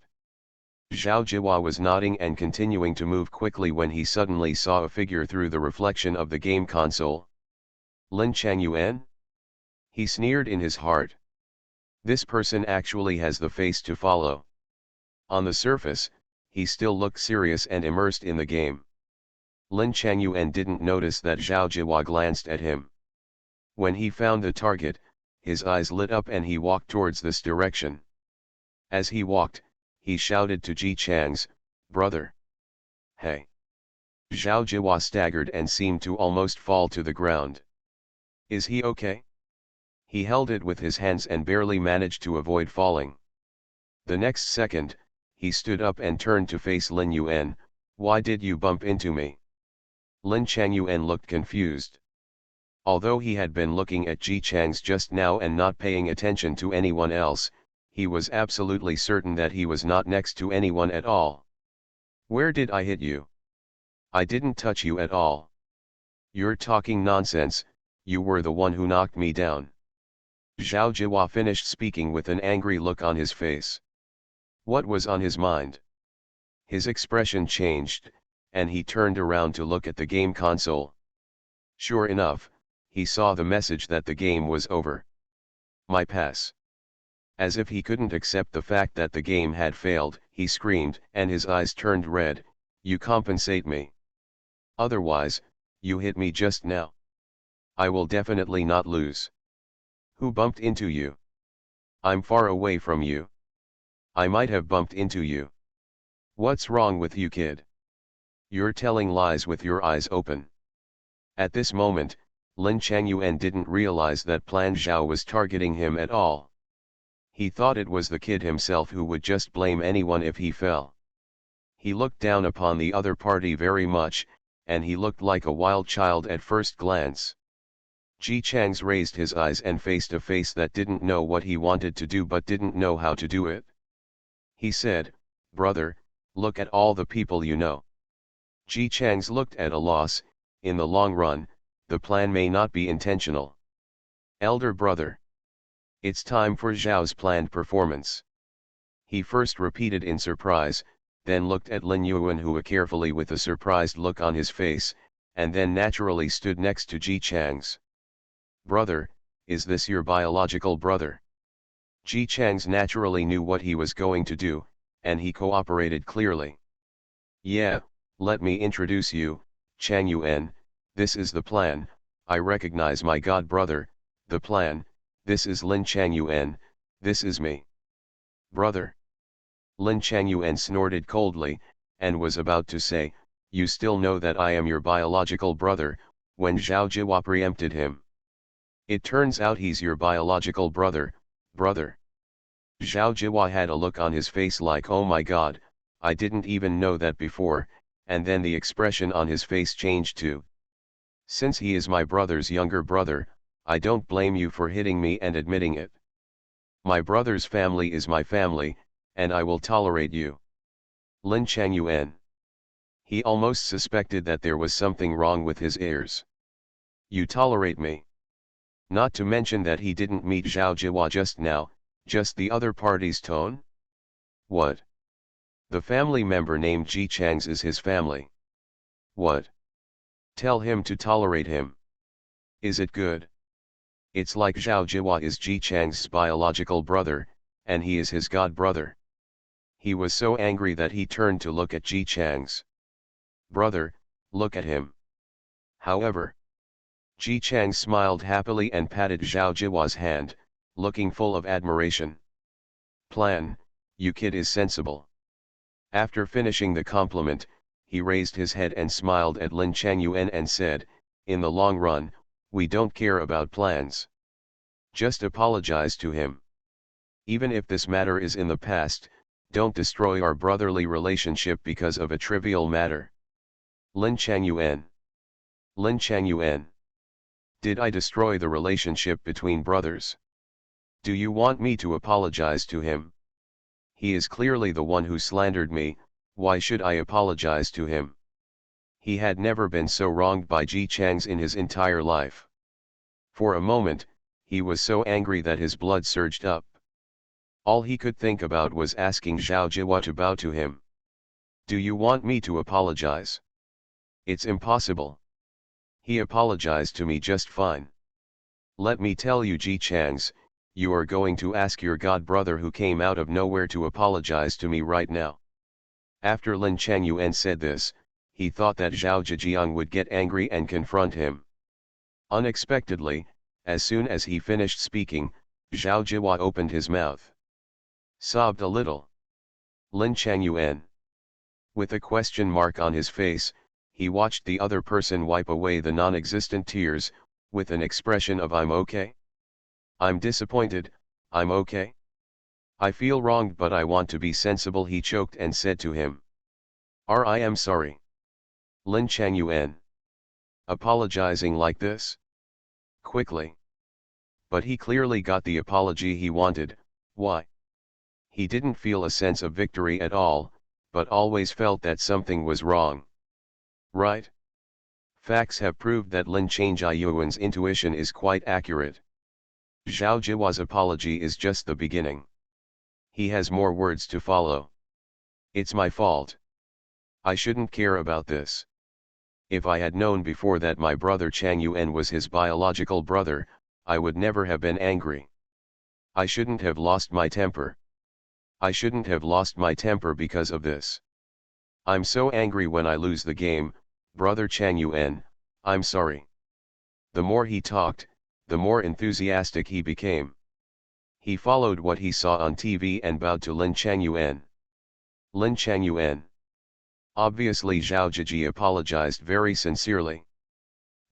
Zhao Jiwa was nodding and continuing to move quickly when he suddenly saw a figure through the reflection of the game console. Lin Changyuan? He sneered in his heart. This person actually has the face to follow. On the surface, he still looked serious and immersed in the game. Lin Changyuan didn't notice that Zhao Jiwa glanced at him. When he found the target, his eyes lit up and he walked towards this direction. As he walked, he shouted to Ji Chang's brother. "Hey!" Zhao Jihua staggered and seemed to almost fall to the ground. "Is he okay?" He held it with his hands and barely managed to avoid falling. The next second, he stood up and turned to face Lin Yuan. "Why did you bump into me?" Lin Changyuan looked confused. Although he had been looking at Ji Chang's just now and not paying attention to anyone else, he was absolutely certain that he was not next to anyone at all. "Where did I hit you? I didn't touch you at all." "You're talking nonsense, you were the one who knocked me down." Zhao Jihua finished speaking with an angry look on his face. What was on his mind? His expression changed, and he turned around to look at the game console. Sure enough, he saw the message that the game was over. "My pass." As if he couldn't accept the fact that the game had failed, he screamed and his eyes turned red. "You compensate me. Otherwise, you hit me just now. I will definitely not lose." "Who bumped into you?" "I'm far away from you." "I might have bumped into you." "What's wrong with you, kid? You're telling lies with your eyes open." At this moment, Lin Changyuan didn't realize that Plan Zhao was targeting him at all. He thought it was the kid himself who would just blame anyone if he fell. He looked down upon the other party very much, and he looked like a wild child at first glance. Ji Chang's raised his eyes and faced a face that didn't know what he wanted to do but didn't know how to do it. He said, "Brother, look at all the people you know." Ji Chang's looked at a loss. In the long run, the plan may not be intentional. "Elder brother. It's time for Zhao's planned performance." He first repeated in surprise, then looked at Lin Yuanhua carefully with a surprised look on his face, and then naturally stood next to Ji Chang's. "Brother, is this your biological brother?" Ji Chang's naturally knew what he was going to do, and he cooperated clearly. "Yeah, let me introduce you, Chang Yuan. This is the plan. I recognize my god brother, the plan. This is Lin Changyuan, this is me." "Brother." Lin Changyuan snorted coldly, and was about to say, "You still know that I am your biological brother," when Zhao Jihua preempted him. "It turns out he's your biological brother, brother." Zhao Jihua had a look on his face like, "Oh my god, I didn't even know that before," and then the expression on his face changed to, "Since he is my brother's younger brother, I don't blame you for hitting me and admitting it. My brother's family is my family, and I will tolerate you." Lin Changyuan. He almost suspected that there was something wrong with his ears. "You tolerate me?" Not to mention that he didn't meet Zhao Jihua just now, just the other party's tone? What? The family member named Ji Chang's is his family. What? Tell him to tolerate him. Is it good? It's like Zhao Jihua is Ji Chang's biological brother, and he is his god brother. He was so angry that he turned to look at Ji Chang's brother. "Look at him." However, Ji Chang smiled happily and patted Zhao Jihua's hand, looking full of admiration. "Plan, you kid is sensible." After finishing the compliment, he raised his head and smiled at Lin Changyuan and said, "In the long run, we don't care about plans. Just apologize to him. Even if this matter is in the past, don't destroy our brotherly relationship because of a trivial matter." Lin Changyuan. Lin Changyuan. Did I destroy the relationship between brothers? Do you want me to apologize to him? He is clearly the one who slandered me, why should I apologize to him? He had never been so wronged by Ji Chang's in his entire life. For a moment, he was so angry that his blood surged up. All he could think about was asking Zhao Jihua to bow to him. "Do you want me to apologize?" "It's impossible. He apologized to me just fine." "Let me tell you, Ji Chang's, you are going to ask your god brother who came out of nowhere to apologize to me right now." After Lin Changyuan said this, he thought that Zhao Zhejiang would get angry and confront him. Unexpectedly, As soon as he finished speaking, Zhao Jihua opened his mouth. Sobbed a little. Lin Changyuan. With a question mark on his face, he watched the other person wipe away the non-existent tears, with an expression of "I'm okay. I'm disappointed, I'm okay. I feel wronged but I want to be sensible," he choked and said to him. "I am sorry." Lin Changyuan. Apologizing like this? Quickly. But he clearly got the apology he wanted. Why? He didn't feel a sense of victory at all, but always felt that something was wrong. Right? Facts have proved that Lin Changyuan's intuition is quite accurate. Zhao Jihua's apology is just the beginning. He has more words to follow. It's my fault. I shouldn't care about this. If I had known before that my brother Changyuan was his biological brother, I would never have been angry. I shouldn't have lost my temper. I shouldn't have lost my temper because of this. I'm so angry when I lose the game, brother Changyuan, I'm sorry. The more he talked, the more enthusiastic he became. He followed what he saw on TV and bowed to Lin Changyuan. Lin Changyuan. Obviously Zhao Jiji apologized very sincerely.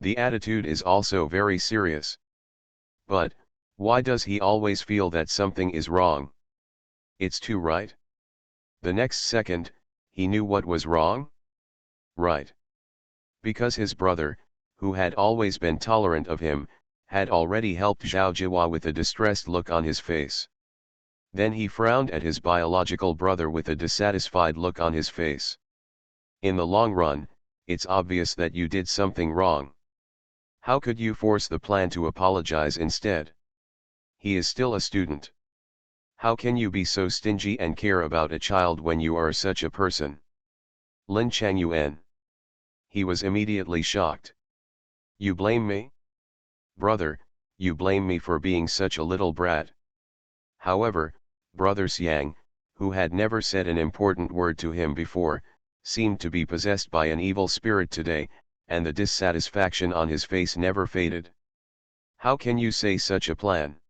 The attitude is also very serious. But, why does he always feel that something is wrong? It's too right? The next second, he knew what was wrong? Right. Because his brother, who had always been tolerant of him, had already helped Zhao Jihua with a distressed look on his face. Then he frowned at his biological brother with a dissatisfied look on his face. In the long run, it's obvious that you did something wrong. How could you force the plan to apologize instead? He is still a student. How can you be so stingy and care about a child when you are such a person? Lin Changyuan. He was immediately shocked. You blame me? Brother, you blame me for being such a little brat? However, Brother Xiang, who had never said an important word to him before, seemed to be possessed by an evil spirit today, and the dissatisfaction on his face never faded. How can you say such a plan?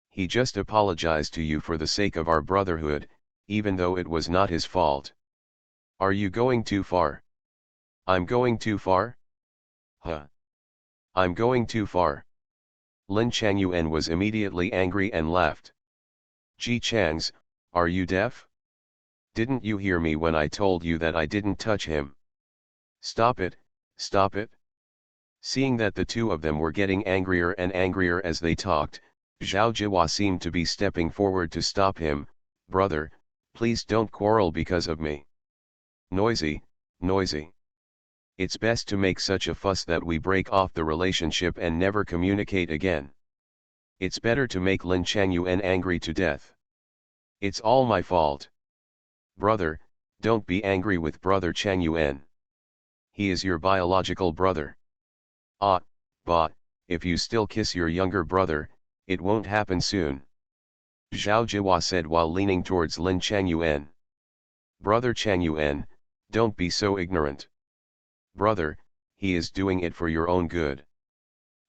He just apologized to you for the sake of our brotherhood, even though it was not his fault. Are you going too far? I'm going too far? Huh? I'm going too far. Lin Changyuan was immediately angry and laughed. Ji Changs, are you deaf? Didn't you hear me when I told you that I didn't touch him? Stop it, stop it. Seeing that the two of them were getting angrier and angrier as they talked, Zhao Jihua seemed to be stepping forward to stop him. Brother, please don't quarrel because of me. Noisy, noisy. It's best to make such a fuss that we break off the relationship and never communicate again. It's better to make Lin Changyuan angry to death. It's all my fault. Brother, don't be angry with brother Changyuan. He is your biological brother. But, if you still kiss your younger brother, it won't happen soon. Zhao Jihua said while leaning towards Lin Changyuan. Brother Changyuan, don't be so ignorant. Brother, he is doing it for your own good.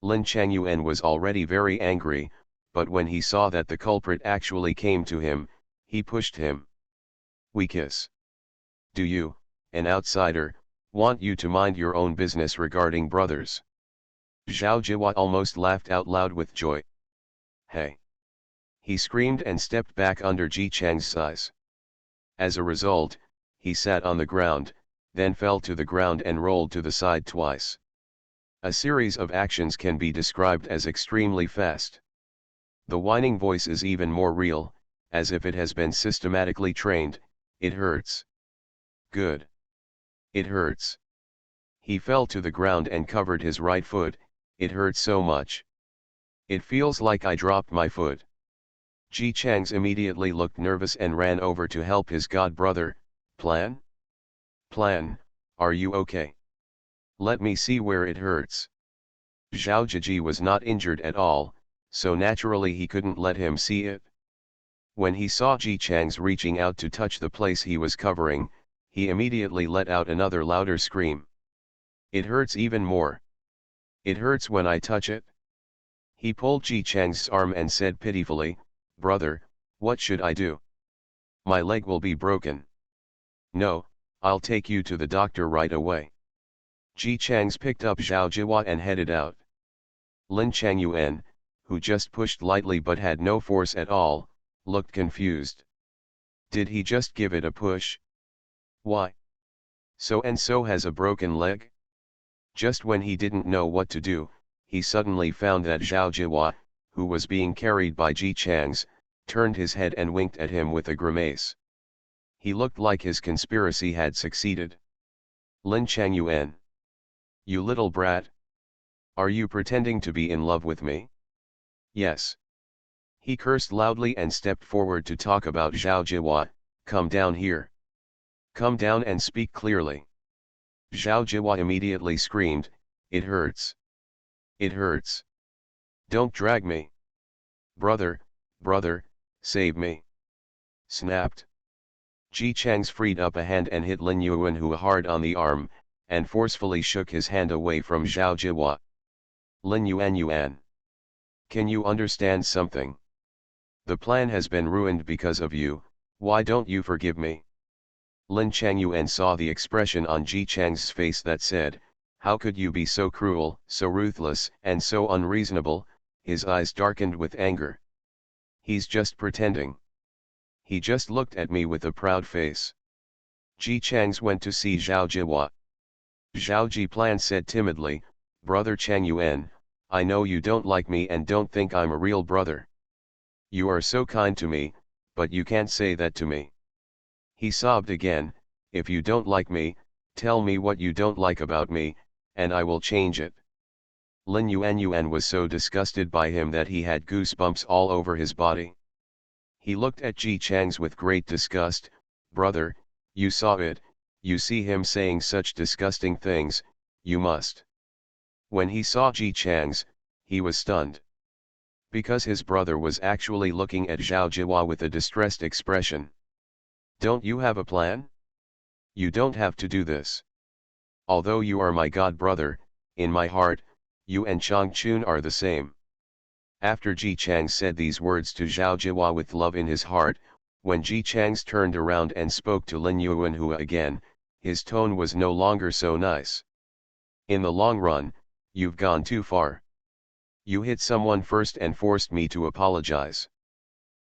Lin Changyuan was already very angry, but when he saw that the culprit actually came to him, he pushed him. We kiss. Do you, an outsider, want you to mind your own business regarding brothers? Zhao Jihua almost laughed out loud with joy. Hey! He screamed and stepped back under Ji Chang's size. As a result, he sat on the ground, then fell to the ground and rolled to the side twice. A series of actions can be described as extremely fast. The whining voice is even more real, as if it has been systematically trained. It hurts. Good. It hurts. He fell to the ground and covered his right foot. It hurts so much. It feels like I dropped my foot. Ji Changs immediately looked nervous and ran over to help his god brother. Plan? Plan, are you okay? Let me see where it hurts. Zhao Jiji was not injured at all, so naturally he couldn't let him see it. When he saw Ji Changs reaching out to touch the place he was covering, he immediately let out another louder scream. It hurts even more. It hurts when I touch it. He pulled Ji Chang's arm and said pitifully, "Brother, what should I do? My leg will be broken." "No, I'll take you to the doctor right away." Ji Chang's picked up Zhao Jihua and headed out. Lin Changyuan, who just pushed lightly but had no force at all, looked confused. Did he just give it a push? Why? So-and-so has a broken leg? Just when he didn't know what to do, he suddenly found that Zhao Jihua, who was being carried by Ji Chang's, turned his head and winked at him with a grimace. He looked like his conspiracy had succeeded. "Lin Changyuan. You little brat. Are you pretending to be in love with me?" "Yes." He cursed loudly and stepped forward to talk about Zhao Jihua. "Come down here. Come down and speak clearly." Zhao Jihua immediately screamed, "It hurts. It hurts. Don't drag me. Brother, brother, save me." Snapped. Ji Chang's freed up a hand and hit Lin Yuanhua hard on the arm, and forcefully shook his hand away from Zhao Jihua. "Lin Yuan. Can you understand something? The plan has been ruined because of you. Why don't you forgive me?" Lin Changyuan saw the expression on Ji Chang's face that said, "How could you be so cruel, so ruthless, and so unreasonable?" His eyes darkened with anger. "He's just pretending. He just looked at me with a proud face." Ji Chang's went to see Zhao Jihua. Zhao Jiplan said timidly, "Brother Changyuan, I know you don't like me and don't think I'm a real brother. You are so kind to me, but you can't say that to me." He sobbed again, "If you don't like me, tell me what you don't like about me, and I will change it." Lin Yuan was so disgusted by him that he had goosebumps all over his body. He looked at Ji Chang's with great disgust. "Brother, you saw it, you see him saying such disgusting things, you must." When he saw Ji Chang's, he was stunned. Because his brother was actually looking at Zhao Jihua with a distressed expression. "Don't you have a plan? You don't have to do this. Although you are my god brother, in my heart, you and Changchun are the same." After Ji Chang said these words to Zhao Jihua with love in his heart, when Ji Chang's turned around and spoke to Lin Yuanhua again, his tone was no longer so nice. "In the long run, you've gone too far. You hit someone first and forced me to apologize.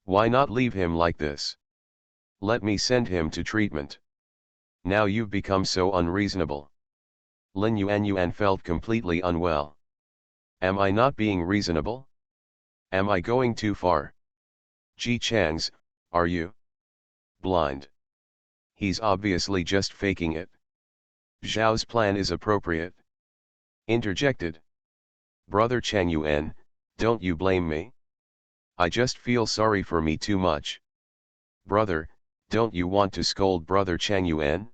Why not leave him like this? Let me send him to treatment. Now you've become so unreasonable." Lin Yuan felt completely unwell. Am I not being reasonable? Am I going too far? Ji Chang's, are you blind? He's obviously just faking it. Zhao's plan is appropriate. Interjected. Brother Changyuan, don't you blame me? I just feel sorry for me too much. Brother, don't you want to scold Brother Changyuan?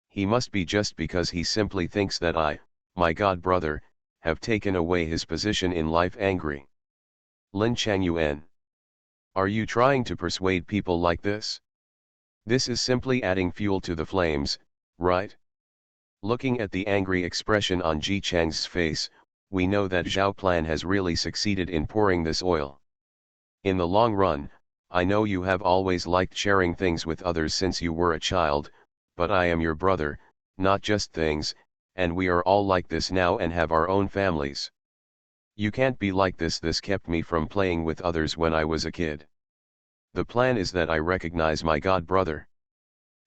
He must be just because he simply thinks that I, my god brother, have taken away his position in life angry. Lin Changyuan. Are you trying to persuade people like this? This is simply adding fuel to the flames, right? Looking at the angry expression on Ji Chang's face, we know that Zhao plan has really succeeded in pouring this oil. In the long run, I know you have always liked sharing things with others since you were a child, but I am your brother, not just things, and we are all like this now and have our own families. You can't be like this. This kept me from playing with others when I was a kid. The plan is that I recognize my god brother.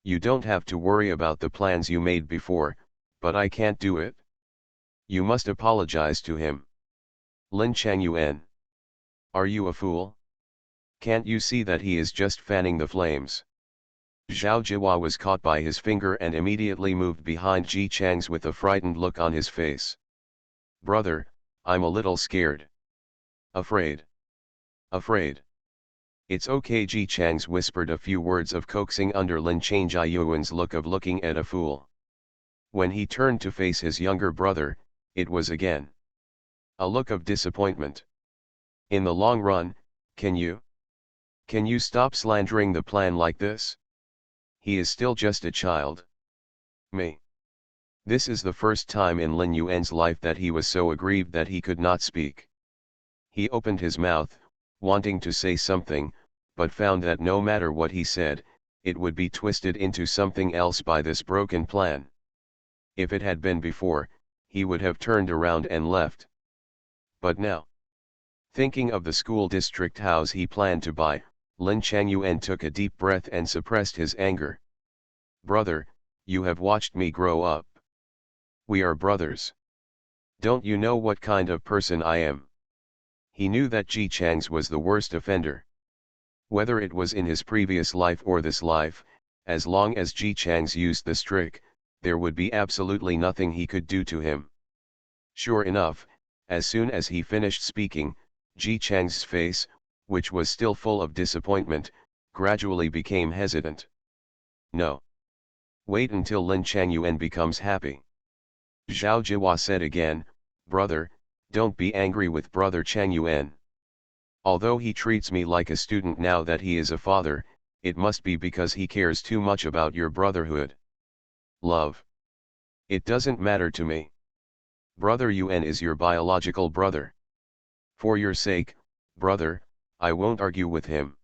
You don't have to worry about the plans you made before, but I can't do it. You must apologize to him. Lin Changyuan. Are you a fool? Can't you see that he is just fanning the flames? Zhao Jihua was caught by his finger and immediately moved behind Ji Chang's with a frightened look on his face. Brother, I'm a little scared. Afraid. Afraid. It's okay. Ji Chang's whispered a few words of coaxing under Lin Changyuan's look of looking at a fool. When he turned to face his younger brother, it was again a look of disappointment. In the long run, can you stop slandering the plan like this? He is still just a child. Me. This is the first time in Lin Yuan's life that he was so aggrieved that he could not speak. He opened his mouth, wanting to say something, but found that no matter what he said, it would be twisted into something else by this broken plan. If it had been before, he would have turned around and left. But now, thinking of the school district house he planned to buy, Lin Changyuan took a deep breath and suppressed his anger. "Brother, you have watched me grow up. We are brothers. Don't you know what kind of person I am?" He knew that Ji Chang's was the worst offender. Whether it was in his previous life or this life, as long as Ji Chang's used this trick, there would be absolutely nothing he could do to him. Sure enough, as soon as he finished speaking, Ji Chang's face, which was still full of disappointment, gradually became hesitant. "No. Wait until Lin Changyuan becomes happy." Zhao Jihua said again, "Brother, don't be angry with brother Changyuan. Although he treats me like a student now that he is a father, it must be because he cares too much about your brotherhood. Love. It doesn't matter to me. Brother Yuan is your biological brother. For your sake, brother, I won't argue with him."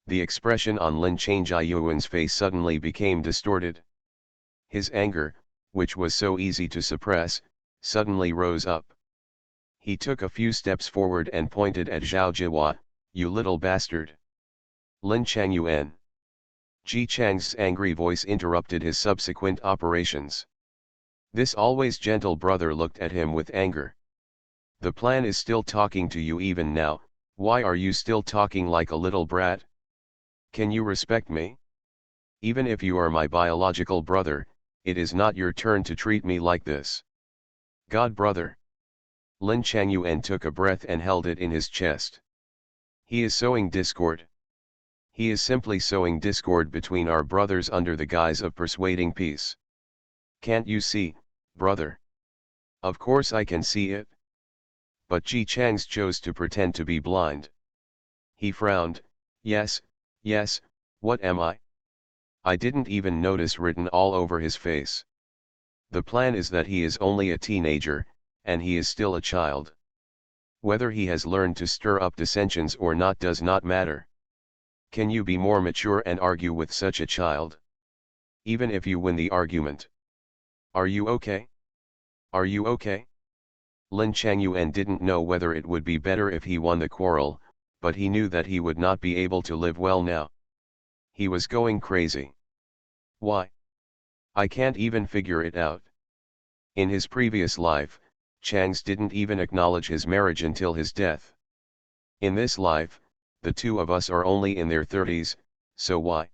The expression on Lin Changyuan's face suddenly became distorted. His anger, which was so easy to suppress, suddenly rose up. He took a few steps forward and pointed at Zhao Jihua, "You little bastard." Lin Changyuan. Ji Chang's angry voice interrupted his subsequent operations. This always gentle brother looked at him with anger. "The plan is still talking to you even now. Why are you still talking like a little brat? Can you respect me? Even if you are my biological brother, it is not your turn to treat me like this." "God brother." Lin Changyuan took a breath and held it in his chest. "He is sowing discord. He is simply sowing discord between our brothers under the guise of persuading peace. Can't you see, brother?" "Of course I can see it." But Ji Chang's chose to pretend to be blind. He frowned. Yes, what am I? I didn't even notice written all over his face. The plan is that he is only a teenager, and he is still a child. Whether he has learned to stir up dissensions or not does not matter. Can you be more mature and argue with such a child? Even if you win the argument. Are you okay? Are you okay? Lin Changyuan didn't know whether it would be better if he won the quarrel, but he knew that he would not be able to live well now. He was going crazy. Why? I can't even figure it out. In his previous life, Chang's didn't even acknowledge his marriage until his death. In this life, the two of us are only in their 30s, so why?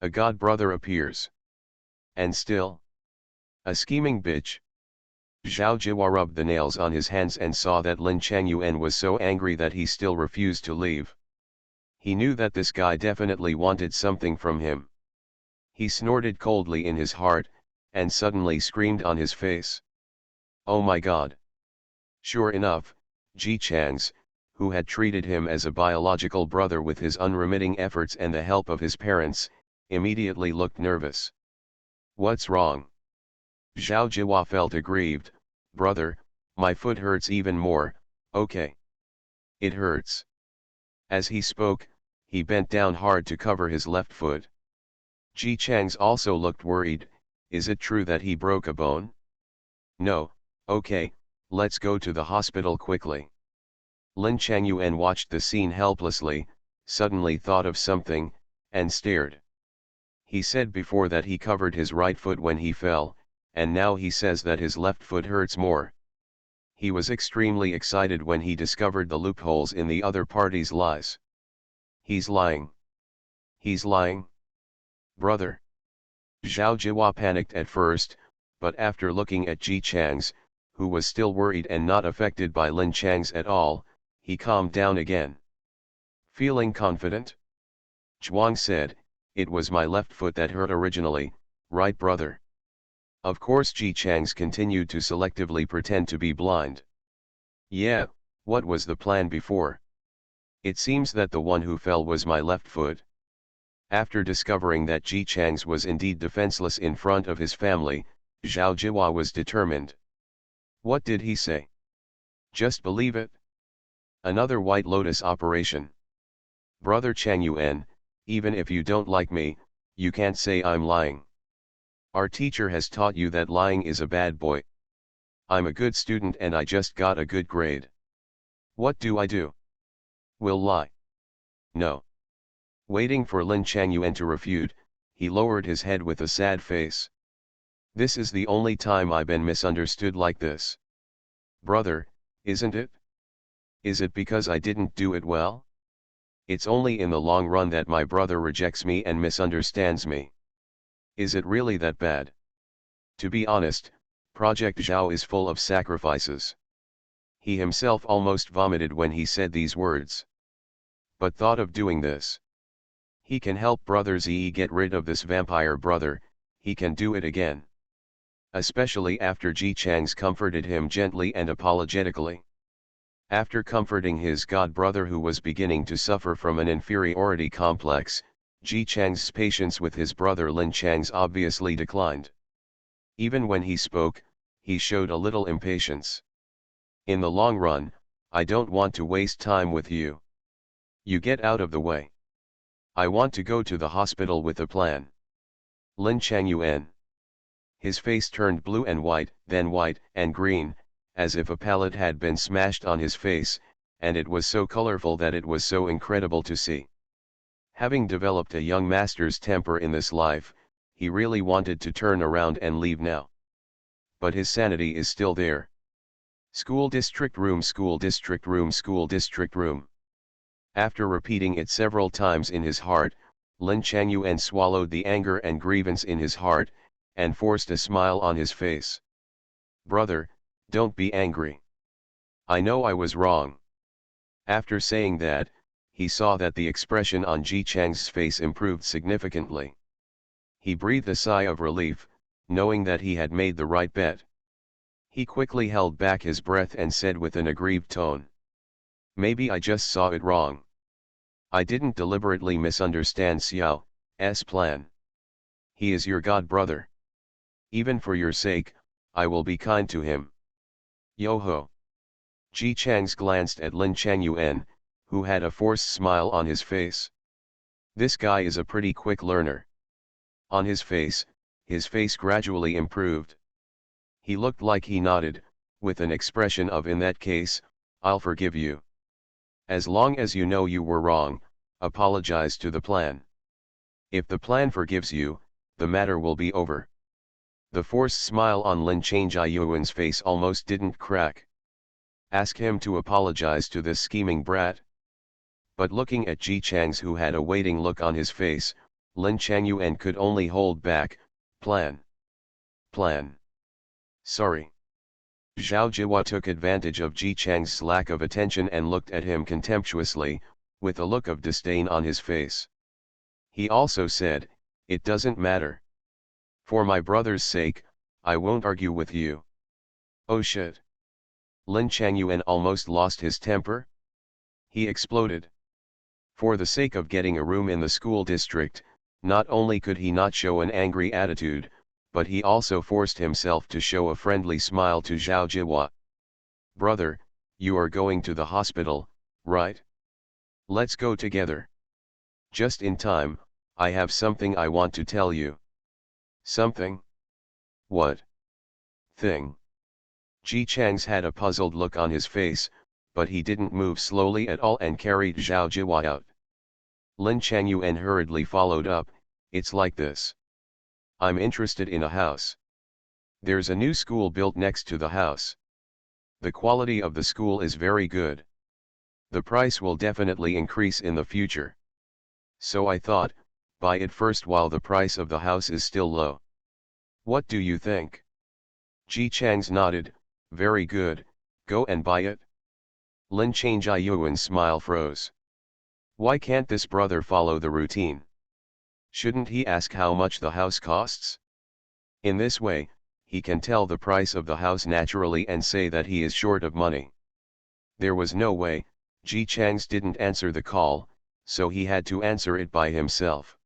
A god brother appears. And still? A scheming bitch. Zhao Jihua rubbed the nails on his hands and saw that Lin Changyuan was so angry that he still refused to leave. He knew that this guy definitely wanted something from him. He snorted coldly in his heart, and suddenly screamed on his face. Oh my god! Sure enough, Ji Chang's, who had treated him as a biological brother with his unremitting efforts and the help of his parents, immediately looked nervous. What's wrong? Zhao Jihua felt aggrieved. Brother, my foot hurts even more, okay? It hurts. As he spoke, he bent down hard to cover his left foot. Ji Chang's also looked worried. Is it true that he broke a bone? No, okay, let's go to the hospital quickly. Lin Changyuan watched the scene helplessly, suddenly thought of something, and stared. He said before that he covered his right foot when he fell, and now he says that his left foot hurts more. He was extremely excited when he discovered the loopholes in the other party's lies. He's lying. He's lying. Brother. Zhao Jihua panicked at first, but after looking at Ji Chang's, who was still worried and not affected by Lin Chang's at all, he calmed down again. Feeling confident? Zhuang said, it was my left foot that hurt originally, right brother? Of course Ji Chang's continued to selectively pretend to be blind. Yeah, what was the plan before? It seems that the one who fell was my left foot. After discovering that Ji Chang's was indeed defenseless in front of his family, Zhao Jihua was determined. What did he say? Just believe it? Another White Lotus operation. Brother Chang Yuan, even if you don't like me, you can't say I'm lying. Our teacher has taught you that lying is a bad boy. I'm a good student and I just got a good grade. What do I do? Will lie? No. Waiting for Lin Changyuan to refute, he lowered his head with a sad face. This is the only time I've been misunderstood like this. Brother, isn't it? Is it because I didn't do it well? It's only in the long run that my brother rejects me and misunderstands me. Is it really that bad? To be honest, Project Zhao is full of sacrifices. He himself almost vomited when he said these words. But thought of doing this. He can help Brother Zi get rid of this vampire brother, he can do it again. Especially after Ji Chang's comforted him gently and apologetically. After comforting his god brother who was beginning to suffer from an inferiority complex, Ji Chang's patience with his brother Lin Chang's obviously declined. Even when he spoke, he showed a little impatience. In the long run, I don't want to waste time with you. You get out of the way. I want to go to the hospital with a plan. Lin Changyuan. His face turned blue and white, then white and green, as if a palette had been smashed on his face, and it was so colorful that it was so incredible to see. Having developed a young master's temper in this life, he really wanted to turn around and leave now. But his sanity is still there. School district room, school district room, school district room. After repeating it several times in his heart, Lin Changyuan swallowed the anger and grievance in his heart, and forced a smile on his face. Brother, don't be angry. I know I was wrong. After saying that, he saw that the expression on Ji Chang's face improved significantly. He breathed a sigh of relief, knowing that he had made the right bet. He quickly held back his breath and said with an aggrieved tone. Maybe I just saw it wrong. I didn't deliberately misunderstand Xiao's plan. He is your god brother. Even for your sake, I will be kind to him. Yo-ho. Ji Chang's glanced at Lin Changyuan, who had a forced smile on his face. This guy is a pretty quick learner. On his face gradually improved. He looked like he nodded, with an expression of in that case, I'll forgive you. As long as you know you were wrong, apologize to the plan. If the plan forgives you, the matter will be over. The forced smile on Lin Changyuan's face almost didn't crack. Ask him to apologize to this scheming brat. But looking at Ji Chang's who had a waiting look on his face, Lin Changyuan could only hold back, plan. Sorry. Zhao Jihua took advantage of Ji Chang's lack of attention and looked at him contemptuously, with a look of disdain on his face. He also said, it doesn't matter. For my brother's sake, I won't argue with you. Oh shit. Lin Changyuan almost lost his temper. He exploded. For the sake of getting a room in the school district, not only could he not show an angry attitude, but he also forced himself to show a friendly smile to Zhao Jihua. Brother, you are going to the hospital, right? Let's go together. Just in time, I have something I want to tell you. Something? What? Thing? Ji Chang's had a puzzled look on his face, but he didn't move slowly at all and carried Zhao Jihua out. Lin Changyuan hurriedly followed up, it's like this. I'm interested in a house. There's a new school built next to the house. The quality of the school is very good. The price will definitely increase in the future. So I thought, buy it first while the price of the house is still low. What do you think? Ji Chang's nodded, very good, go and buy it. Lin Changyuan's smile froze. Why can't this brother follow the routine? Shouldn't he ask how much the house costs? In this way, he can tell the price of the house naturally and say that he is short of money. There was no way, Ji Chang's didn't answer the call, so he had to answer it by himself.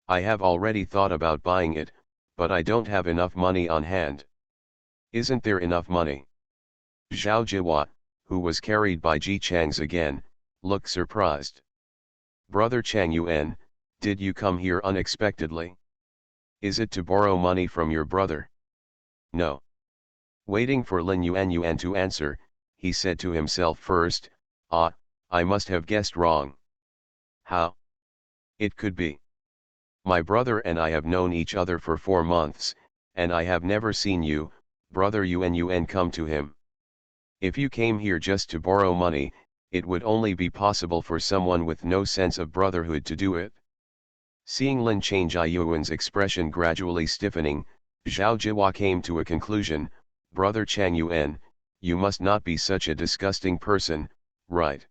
I have already thought about buying it, but I don't have enough money on hand. Isn't there enough money? Zhao Jihua, who was carried by Ji Chang's again, looked surprised. "Brother Chang Yuan, did you come here unexpectedly? Is it to borrow money from your brother?" "No." Waiting for Lin Yuan to answer, he said to himself first, I must have guessed wrong. How? It could be. My brother and I have known each other for 4 months, and I have never seen you, brother Yuan come to him. If you came here just to borrow money, it would only be possible for someone with no sense of brotherhood to do it. Seeing Lin Changyuan's expression gradually stiffening, Zhao Jihua came to a conclusion. "Brother Chang Yuan, you must not be such a disgusting person, right?"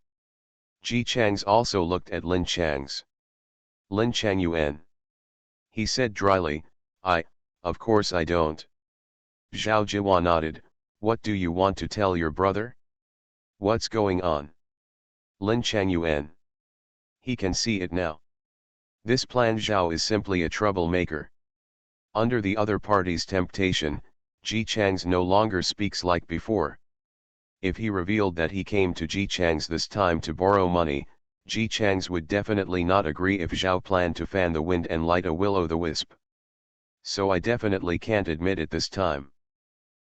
Ji Chang's also looked at Lin Chang's. "Lin Chang Yuan," he said dryly, of course I don't." Zhao Jihua nodded. "What do you want to tell your brother? What's going on?" Lin Chang Yuan. He can see it now. This plan Zhao is simply a troublemaker. Under the other party's temptation, Ji Chang's no longer speaks like before. If he revealed that he came to Ji Chang's this time to borrow money, Ji Chang's would definitely not agree if Zhao planned to fan the wind and light a will-o'-the-wisp. So I definitely can't admit it this time.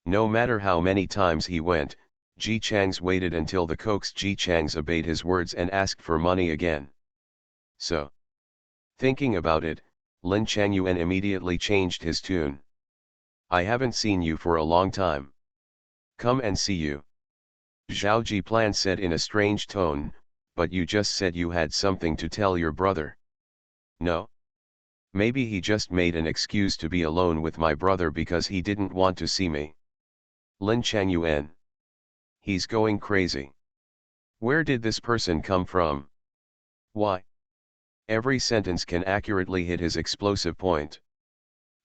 No matter how many times he went, Ji Chang's waited until the coaxed Ji Chang's obeyed his words and asked for money again. So, thinking about it, Lin Changyuan immediately changed his tune. "I haven't seen you for a long time. Come and see you." Zhao Jiplan said in a strange tone, "But you just said you had something to tell your brother." "No? Maybe he just made an excuse to be alone with my brother because he didn't want to see me." Lin Changyuan. He's going crazy. Where did this person come from? Why? Every sentence can accurately hit his explosive point.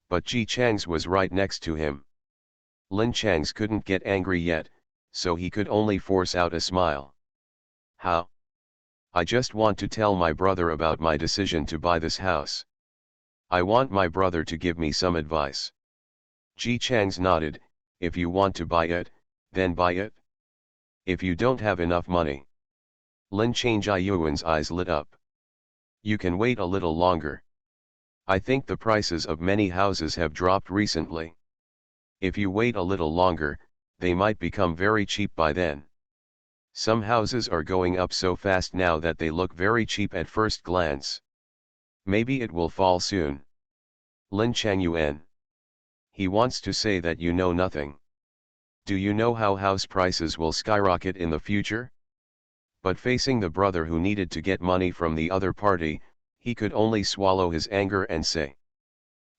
But Ji Chang's was right next to him. Lin Chang's couldn't get angry yet, so he could only force out a smile. "How? I just want to tell my brother about my decision to buy this house. I want my brother to give me some advice." Ji Chang's nodded. "If you want to buy it, then buy it. If you don't have enough money." Lin Changyuan's eyes lit up. "You can wait a little longer. I think the prices of many houses have dropped recently. If you wait a little longer, they might become very cheap by then. Some houses are going up so fast now that they look very cheap at first glance. Maybe it will fall soon." Lin Changyuan. He wants to say that you know nothing. Do you know how house prices will skyrocket in the future? But facing the brother who needed to get money from the other party, he could only swallow his anger and say,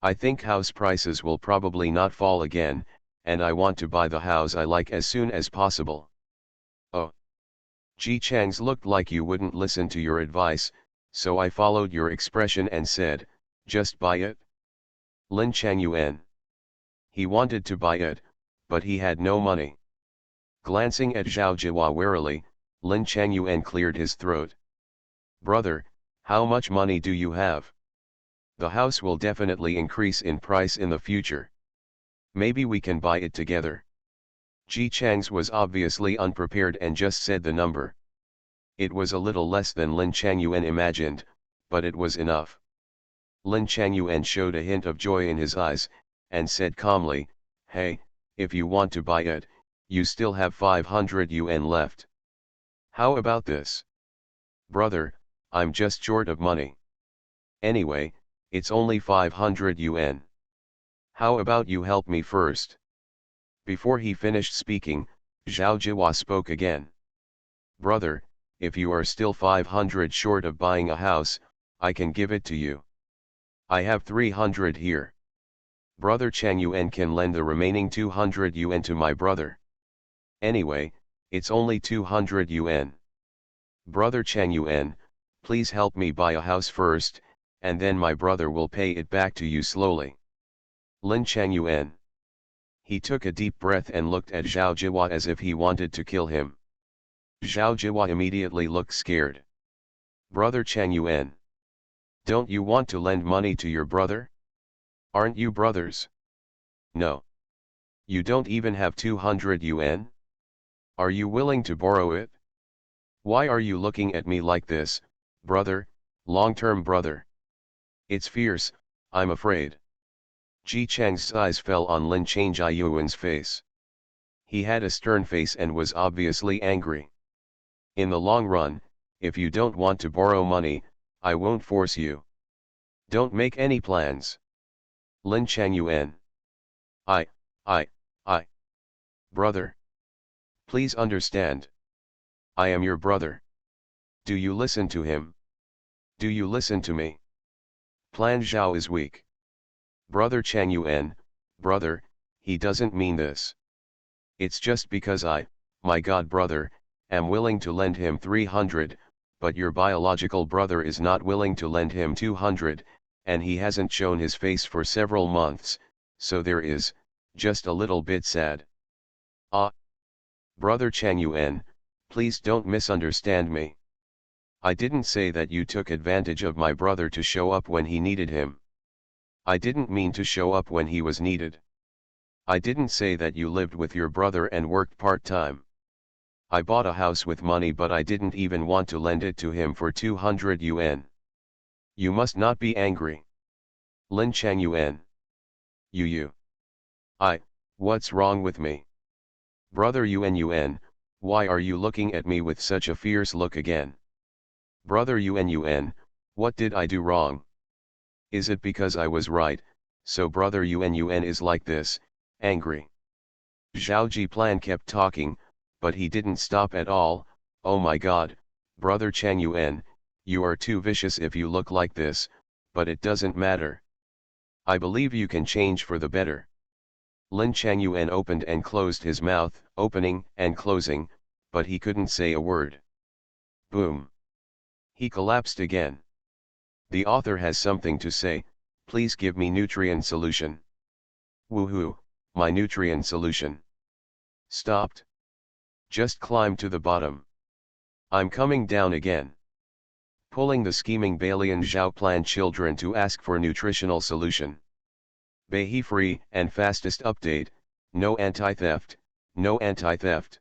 "I think house prices will probably not fall again, and I want to buy the house I like as soon as possible." "Oh. Ji Chang's looked like you wouldn't listen to your advice, so I followed your expression and said, just buy it." Lin Changyuan. He wanted to buy it, but he had no money. Glancing at Zhao Jihua warily, Lin Changyuan cleared his throat. "Brother, how much money do you have? The house will definitely increase in price in the future. Maybe we can buy it together." Ji Chang's was obviously unprepared and just said the number. It was a little less than Lin Changyuan imagined, but it was enough. Lin Changyuan showed a hint of joy in his eyes, and said calmly, "Hey, if you want to buy it, you still have 500 yuan left. How about this?" "Brother, I'm just short of money. Anyway, it's only 500 yuan. How about you help me first?" Before he finished speaking, Zhao Jihua spoke again. "Brother, if you are still 500 short of buying a house, I can give it to you. I have 300 here. Brother Chang Yuan can lend the remaining 200 yuan to my brother. Anyway, it's only 200 yuan. Brother Chang Yuan, please help me buy a house first, and then my brother will pay it back to you slowly." Lin Chang Yuan. He took a deep breath and looked at Zhao Jihua as if he wanted to kill him. Zhao Jihua immediately looked scared. "Brother Chang Yuan, don't you want to lend money to your brother? Aren't you brothers?" "No. You don't even have 200 yuan? Are you willing to borrow it? Why are you looking at me like this, brother, long-term brother? It's fierce, I'm afraid. Ji Chang's eyes fell on Lin Changyuan's face. He had a stern face and was obviously angry. In the long run, if you don't want to borrow money, I won't force you. Don't make any plans. Lin Changyuan. I. Brother. Please understand. I am your brother. Do you listen to him? Do you listen to me? Plan Zhao is weak. Brother Changyuan, brother, he doesn't mean this. It's just because my god brother, am willing to lend him 300, but your biological brother is not willing to lend him 200, and he hasn't shown his face for several months, so there is, just a little bit sad. Brother Changyuan, please don't misunderstand me. I didn't say that you took advantage of my brother to show up when he needed him. I didn't mean to show up when he was needed. I didn't say that you lived with your brother and worked part-time. I bought a house with money, but I didn't even want to lend it to him for 200 yuan. You must not be angry. Lin Changyuan. What's wrong with me? Brother Yuan, why are you looking at me with such a fierce look again? Brother Yuan, what did I do wrong? Is it because I was right, so brother Yuan is like this, angry? Zhao Jiplan kept talking, but he didn't stop at all. Oh my god, brother Changyuan, you are too vicious if you look like this, but it doesn't matter. I believe you can change for the better. Lin Changyuan opened and closed his mouth, opening and closing, but he couldn't say a word. Boom. He collapsed again. The author has something to say, please give me nutrient solution. Woohoo, my nutrient solution. Stopped. Just climb to the bottom. I'm coming down again. Pulling the scheming Balian Zhaoplan children to ask for nutritional solution. Behe free and fastest update, no anti-theft, no anti-theft.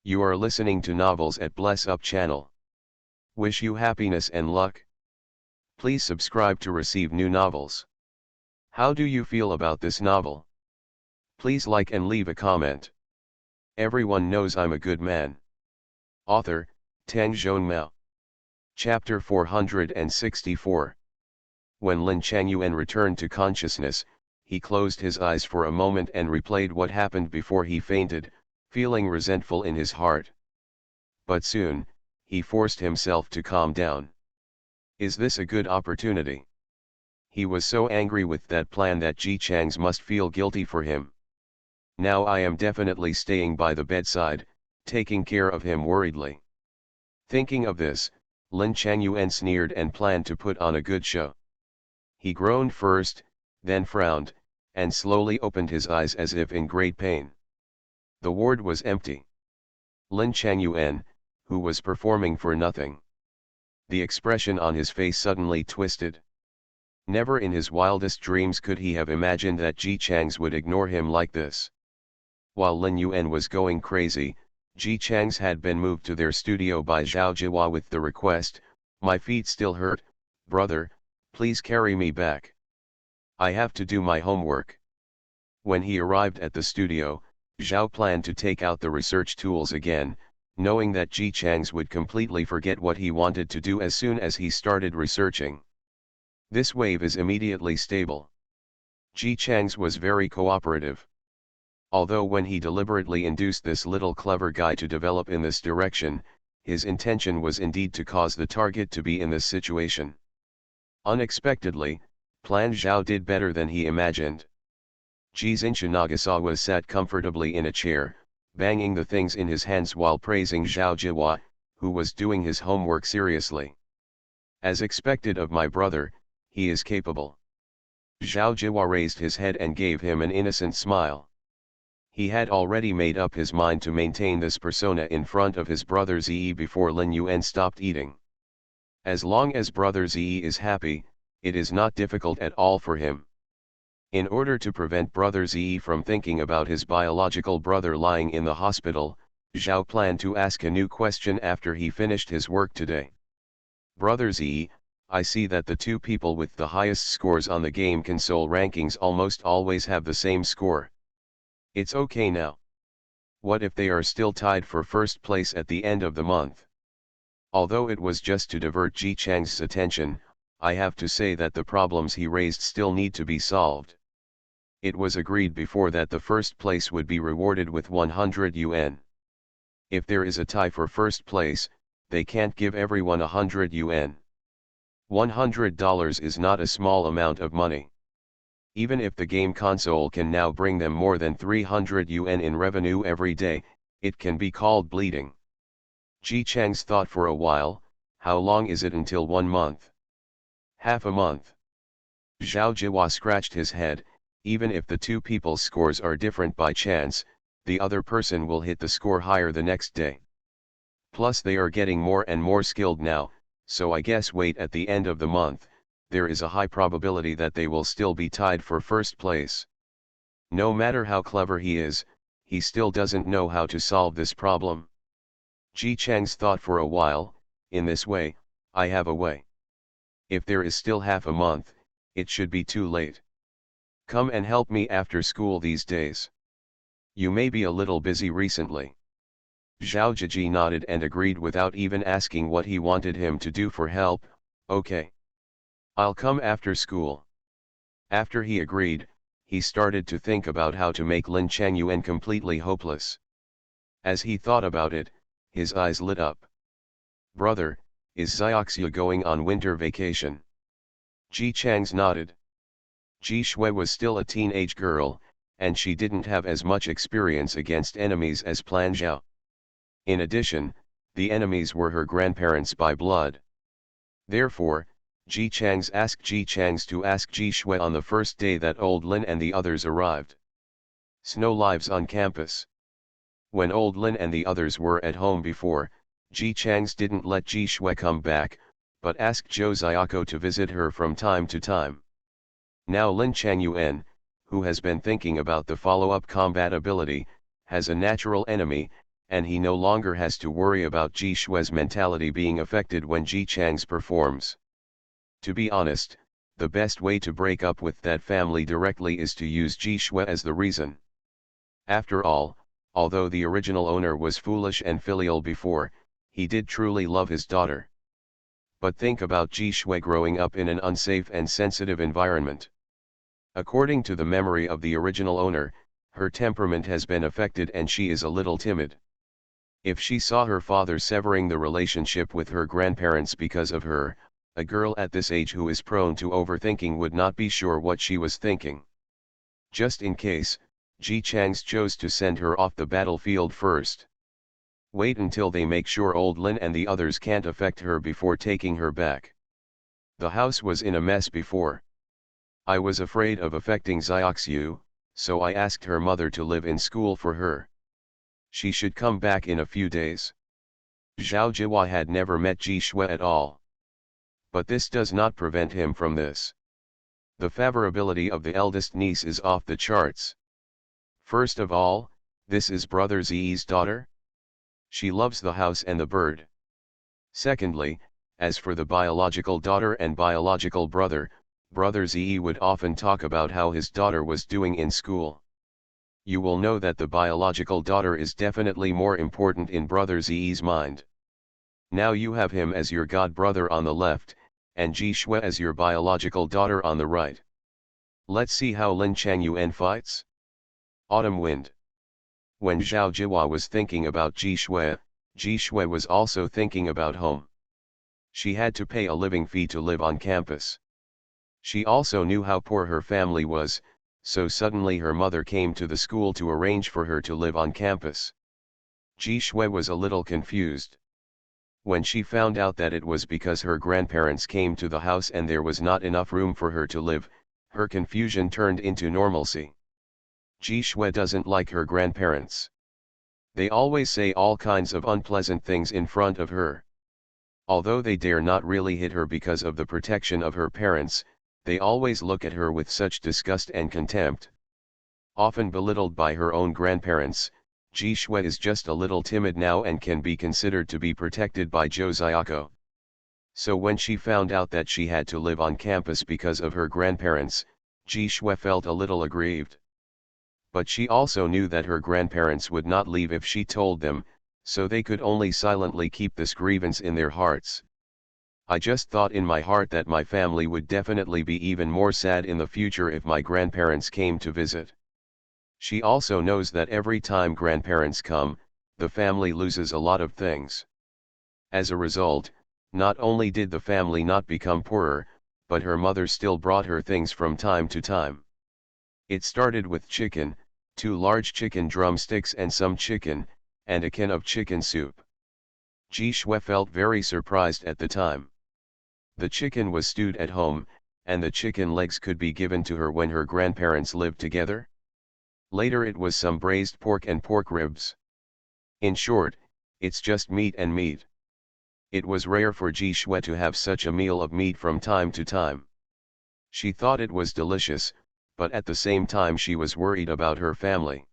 You are listening to novels at Bless Up channel. Wish you happiness and luck. Please subscribe to receive new novels. How do you feel about this novel? Please like and leave a comment. Everyone knows I'm a good man. Author, Tang Zhonmao. Chapter 464. When Lin Changyuan returned to consciousness, he closed his eyes for a moment and replayed what happened before he fainted, feeling resentful in his heart. But soon, he forced himself to calm down. Is this a good opportunity? He was so angry with that plan that Ji Chang's must feel guilty for him. Now I am definitely staying by the bedside, taking care of him worriedly. Thinking of this, Lin Changyuan sneered and planned to put on a good show. He groaned first, then frowned, and slowly opened his eyes as if in great pain. The ward was empty. Lin Changyuan, who was performing for nothing. The expression on his face suddenly twisted. Never in his wildest dreams could he have imagined that Ji Chang's would ignore him like this. While Lin Yuan was going crazy, Ji Chang's had been moved to their studio by Zhao Jiwa with the request, "My feet still hurt, brother, please carry me back. I have to do my homework." When he arrived at the studio, Zhao planned to take out the research tools again, knowing that Ji Chang's would completely forget what he wanted to do as soon as he started researching. This wave is immediately stable. Ji Chang's was very cooperative. Although when he deliberately induced this little clever guy to develop in this direction, his intention was indeed to cause the target to be in this situation. Unexpectedly, Plan Zhao did better than he imagined. Jinshin Nagasawa sat comfortably in a chair, banging the things in his hands while praising Zhao Jiwa, who was doing his homework seriously. As expected of my brother, he is capable. Zhao Jiwa raised his head and gave him an innocent smile. He had already made up his mind to maintain this persona in front of his brother Zi before Lin Yuan stopped eating. As long as brother Zi is happy, it is not difficult at all for him. In order to prevent brother Zi from thinking about his biological brother lying in the hospital, Zhao planned to ask a new question after he finished his work today. Brother Z, I see that the two people with the highest scores on the game console rankings almost always have the same score. It's okay now. What if they are still tied for first place at the end of the month? Although it was just to divert Ji Chang's attention, I have to say that the problems he raised still need to be solved. It was agreed before that the first place would be rewarded with 100 yuan. If there is a tie for first place, they can't give everyone 100 yuan. $100 is not a small amount of money. Even if the game console can now bring them more than 300 yuan in revenue every day, it can be called bleeding. Ji Chang's thought for a while, how long is it until 1 month? Half a month. Zhao Jiwa scratched his head. Even if the two people's scores are different by chance, the other person will hit the score higher the next day. Plus they are getting more and more skilled now, so I guess wait at the end of the month, there is a high probability that they will still be tied for first place. No matter how clever he is, he still doesn't know how to solve this problem. Ji Chang's thought for a while, in this way, I have a way. If there is still half a month, it should be too late. Come and help me after school these days. You may be a little busy recently. Zhao Jiji nodded and agreed without even asking what he wanted him to do for help. Okay. I'll come after school. After he agreed, he started to think about how to make Lin Changyuan completely hopeless. As he thought about it, his eyes lit up. Brother, is Xiaoxia going on winter vacation? Ji Chang's nodded. Ji Shui was still a teenage girl, and she didn't have as much experience against enemies as Plan Zhao. In addition, the enemies were her grandparents by blood. Therefore, Ji Chang's asked Ji Chang's to ask Ji Shui on the first day that Old Lin and the others arrived. Snow lives on campus. When Old Lin and the others were at home before, Ji Chang's didn't let Ji Shui come back, but asked Zhou Xiaoko to visit her from time to time. Now Lin Changyuan, who has been thinking about the follow-up combat ability, has a natural enemy, and he no longer has to worry about Ji Shui's mentality being affected when Ji Chang's performs. To be honest, the best way to break up with that family directly is to use Ji Shui as the reason. After all, although the original owner was foolish and filial before, he did truly love his daughter. But think about Ji Shui growing up in an unsafe and sensitive environment. According to the memory of the original owner, her temperament has been affected and she is a little timid. If she saw her father severing the relationship with her grandparents because of her, a girl at this age who is prone to overthinking would not be sure what she was thinking. Just in case, Ji Chang's chose to send her off the battlefield first. Wait until they make sure Old Lin and the others can't affect her before taking her back. The house was in a mess before. I was afraid of affecting Xiaoxiu, so I asked her mother to live in school for her. She should come back in a few days. Zhao Jiwa had never met Ji Shui at all. But this does not prevent him from this. The favorability of the eldest niece is off the charts. First of all, this is Brother Zi's daughter. She loves the house and the bird. Secondly, as for the biological daughter and biological brother, Brother Zi would often talk about how his daughter was doing in school. You will know that the biological daughter is definitely more important in Brother Zi's mind. Now you have him as your god brother on the left, and Ji Shui as your biological daughter on the right. Let's see how Lin Changyuan fights. Autumn wind. When Zhao Jiwa was thinking about Ji Shui was also thinking about home. She had to pay a living fee to live on campus. She also knew how poor her family was, so suddenly her mother came to the school to arrange for her to live on campus. Ji Shui was a little confused. When she found out that it was because her grandparents came to the house and there was not enough room for her to live, her confusion turned into normalcy. Ji Shui doesn't like her grandparents. They always say all kinds of unpleasant things in front of her. Although they dare not really hit her because of the protection of her parents, they always look at her with such disgust and contempt. Often belittled by her own grandparents, Ji Shui is just a little timid now and can be considered to be protected by Zhou Xiaoko. So when she found out that she had to live on campus because of her grandparents, Ji Shui felt a little aggrieved. But she also knew that her grandparents would not leave if she told them, so they could only silently keep this grievance in their hearts. I just thought in my heart that my family would definitely be even more sad in the future if my grandparents came to visit. She also knows that every time grandparents come, the family loses a lot of things. As a result, not only did the family not become poorer, but her mother still brought her things from time to time. It started with chicken, 2 large chicken drumsticks and some chicken, and a can of chicken soup. Ji Shui felt very surprised at the time. The chicken was stewed at home, and the chicken legs could be given to her when her grandparents lived together. Later it was some braised pork and pork ribs. In short, it's just meat and meat. It was rare for Ji Shui to have such a meal of meat from time to time. She thought it was delicious, but at the same time she was worried about her family.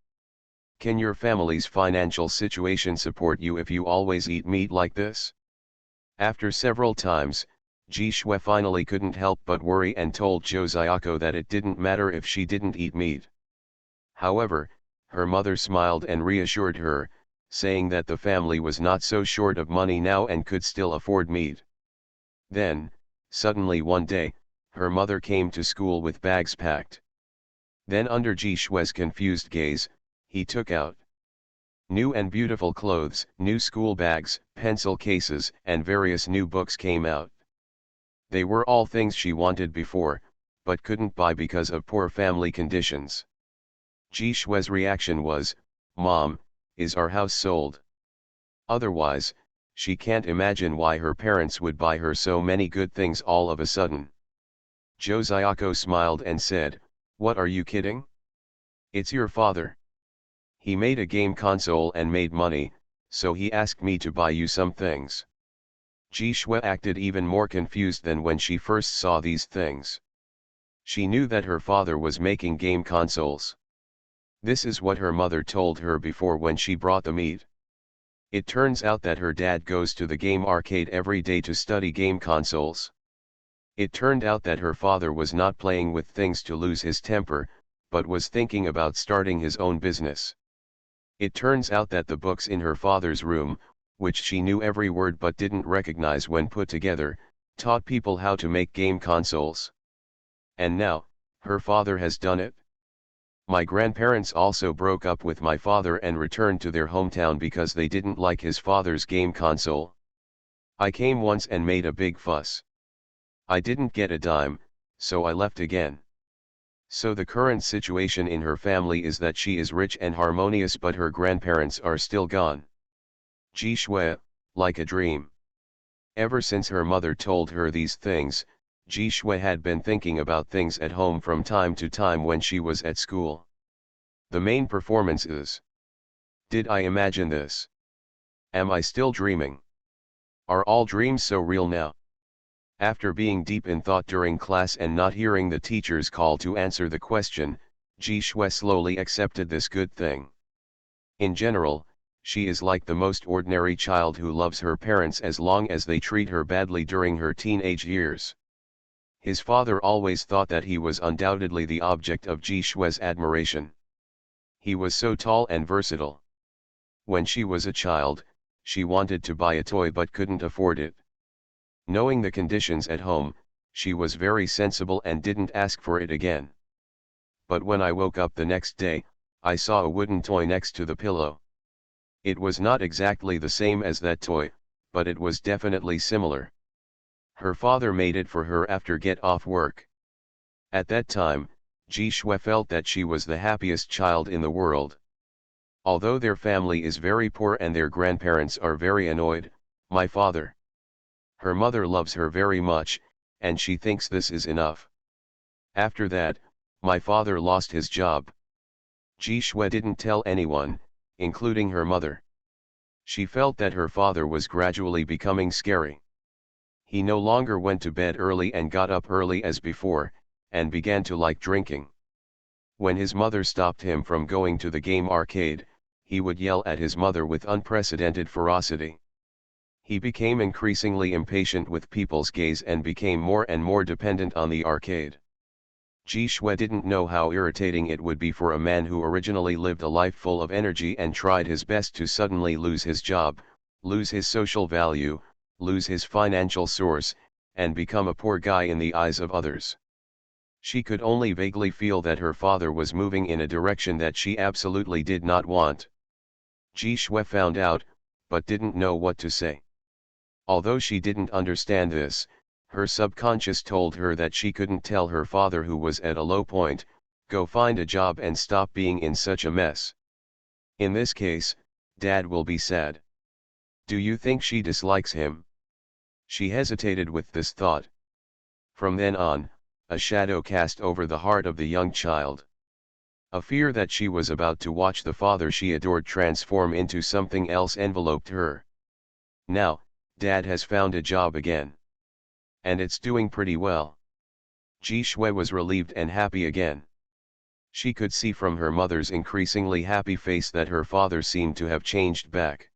Can your family's financial situation support you if you always eat meat like this? After several times, Ji Shui finally couldn't help but worry and told Zhou Xiaoko that it didn't matter if she didn't eat meat. However, her mother smiled and reassured her, saying that the family was not so short of money now and could still afford meat. Then, suddenly one day, her mother came to school with bags packed. Then under Ji Shui's confused gaze, he took out new and beautiful clothes, new school bags, pencil cases, and various new books came out. They were all things she wanted before, but couldn't buy because of poor family conditions. Ji Shui's reaction was, "Mom, is our house sold? Otherwise, she can't imagine why her parents would buy her so many good things all of a sudden." Zhou Xiaoko smiled and said, "What, are you kidding? It's your father. He made a game console and made money, so he asked me to buy you some things." Ji Shui acted even more confused than when she first saw these things. She knew that her father was making game consoles. This is what her mother told her before when she brought the meat. It turns out that her dad goes to the game arcade every day to study game consoles. It turned out that her father was not playing with things to lose his temper, but was thinking about starting his own business. It turns out that the books in her father's room, which she knew every word but didn't recognize when put together, taught people how to make game consoles. And now, her father has done it. My grandparents also broke up with my father and returned to their hometown because they didn't like his father's game console. I came once and made a big fuss. I didn't get a dime, so I left again. So the current situation in her family is that she is rich and harmonious, but her grandparents are still gone. Ji Shui, like a dream. Ever since her mother told her these things, Ji Shui had been thinking about things at home from time to time when she was at school. The main performance is: did I imagine this? Am I still dreaming? Are all dreams so real now? After being deep in thought during class and not hearing the teacher's call to answer the question, Ji Shui slowly accepted this good thing. In general, she is like the most ordinary child who loves her parents as long as they treat her badly during her teenage years. His father always thought that he was undoubtedly the object of Ji Shui's admiration. He was so tall and versatile. When she was a child, she wanted to buy a toy but couldn't afford it. Knowing the conditions at home, she was very sensible and didn't ask for it again. But when I woke up the next day, I saw a wooden toy next to the pillow. It was not exactly the same as that toy, but it was definitely similar. Her father made it for her after get off work. At that time, Ji Shui felt that she was the happiest child in the world. Although their family is very poor and their grandparents are very annoyed, my father. Her mother loves her very much, and she thinks this is enough. After that, my father lost his job. Ji Shui didn't tell anyone, including her mother. She felt that her father was gradually becoming scary. He no longer went to bed early and got up early as before, and began to like drinking. When his mother stopped him from going to the game arcade, he would yell at his mother with unprecedented ferocity. He became increasingly impatient with people's gaze and became more and more dependent on the arcade. Ji Shui didn't know how irritating it would be for a man who originally lived a life full of energy and tried his best to suddenly lose his job, lose his social value, lose his financial source, and become a poor guy in the eyes of others. She could only vaguely feel that her father was moving in a direction that she absolutely did not want. Ji Shui found out, but didn't know what to say. Although she didn't understand this, her subconscious told her that she couldn't tell her father, who was at a low point, go find a job and stop being in such a mess. In this case, Dad will be sad. Do you think she dislikes him? She hesitated with this thought. From then on, a shadow cast over the heart of the young child. A fear that she was about to watch the father she adored transform into something else enveloped her. Now, Dad has found a job again. And it's doing pretty well. Ji Shui was relieved and happy again. She could see from her mother's increasingly happy face that her father seemed to have changed back.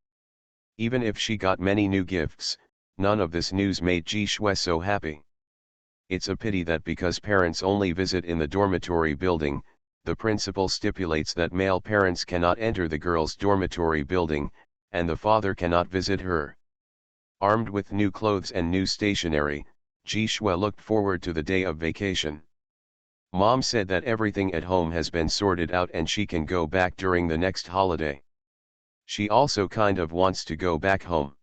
Even if she got many new gifts, none of this news made Ji Shui so happy. It's a pity that because parents only visit in the dormitory building, the principal stipulates that male parents cannot enter the girls' dormitory building, and the father cannot visit her. Armed with new clothes and new stationery, Ji Shui looked forward to the day of vacation. Mom said that everything at home has been sorted out and she can go back during the next holiday. She also kind of wants to go back home.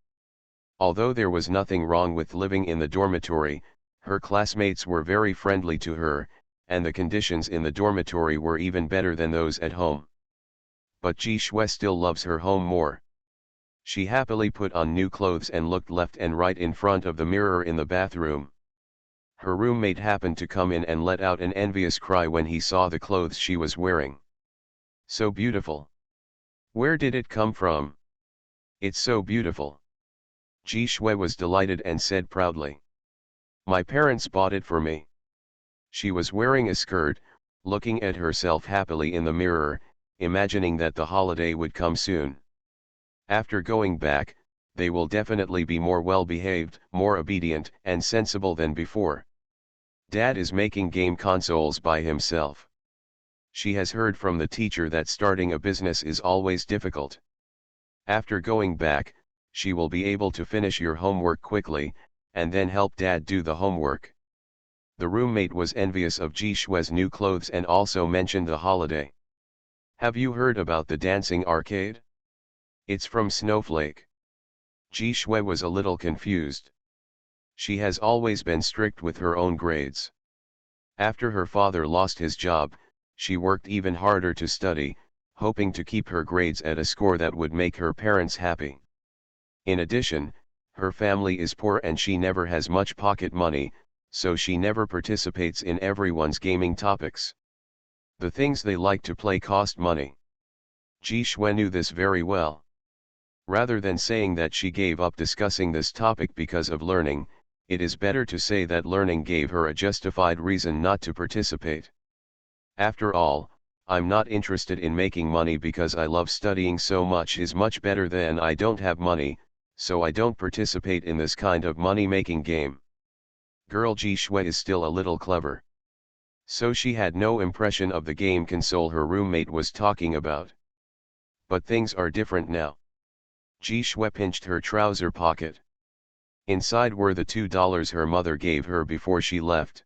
Although there was nothing wrong with living in the dormitory, her classmates were very friendly to her, and the conditions in the dormitory were even better than those at home. But Ji Shui still loves her home more. She happily put on new clothes and looked left and right in front of the mirror in the bathroom. Her roommate happened to come in and let out an envious cry when he saw the clothes she was wearing. So beautiful. Where did it come from? It's so beautiful. Ji Shui was delighted and said proudly. My parents bought it for me. She was wearing a skirt, looking at herself happily in the mirror, imagining that the holiday would come soon. After going back, they will definitely be more well-behaved, more obedient and sensible than before. Dad is making game consoles by himself. She has heard from the teacher that starting a business is always difficult. After going back, she will be able to finish your homework quickly, and then help Dad do the homework. The roommate was envious of Ji Shui's new clothes and also mentioned the holiday. Have you heard about the dancing arcade? It's from Snowflake. Ji Shui was a little confused. She has always been strict with her own grades. After her father lost his job, she worked even harder to study, hoping to keep her grades at a score that would make her parents happy. In addition, her family is poor and she never has much pocket money, so she never participates in everyone's gaming topics. The things they like to play cost money. Ji Shui knew this very well. Rather than saying that she gave up discussing this topic because of learning, it is better to say that learning gave her a justified reason not to participate. After all, I'm not interested in making money because I love studying so much is much better than I don't have money, so I don't participate in this kind of money-making game. Girl Ji Shui is still a little clever. So she had no impression of the game console her roommate was talking about. But things are different now. Ji Shui pinched her trouser pocket. Inside were the $2 her mother gave her before she left.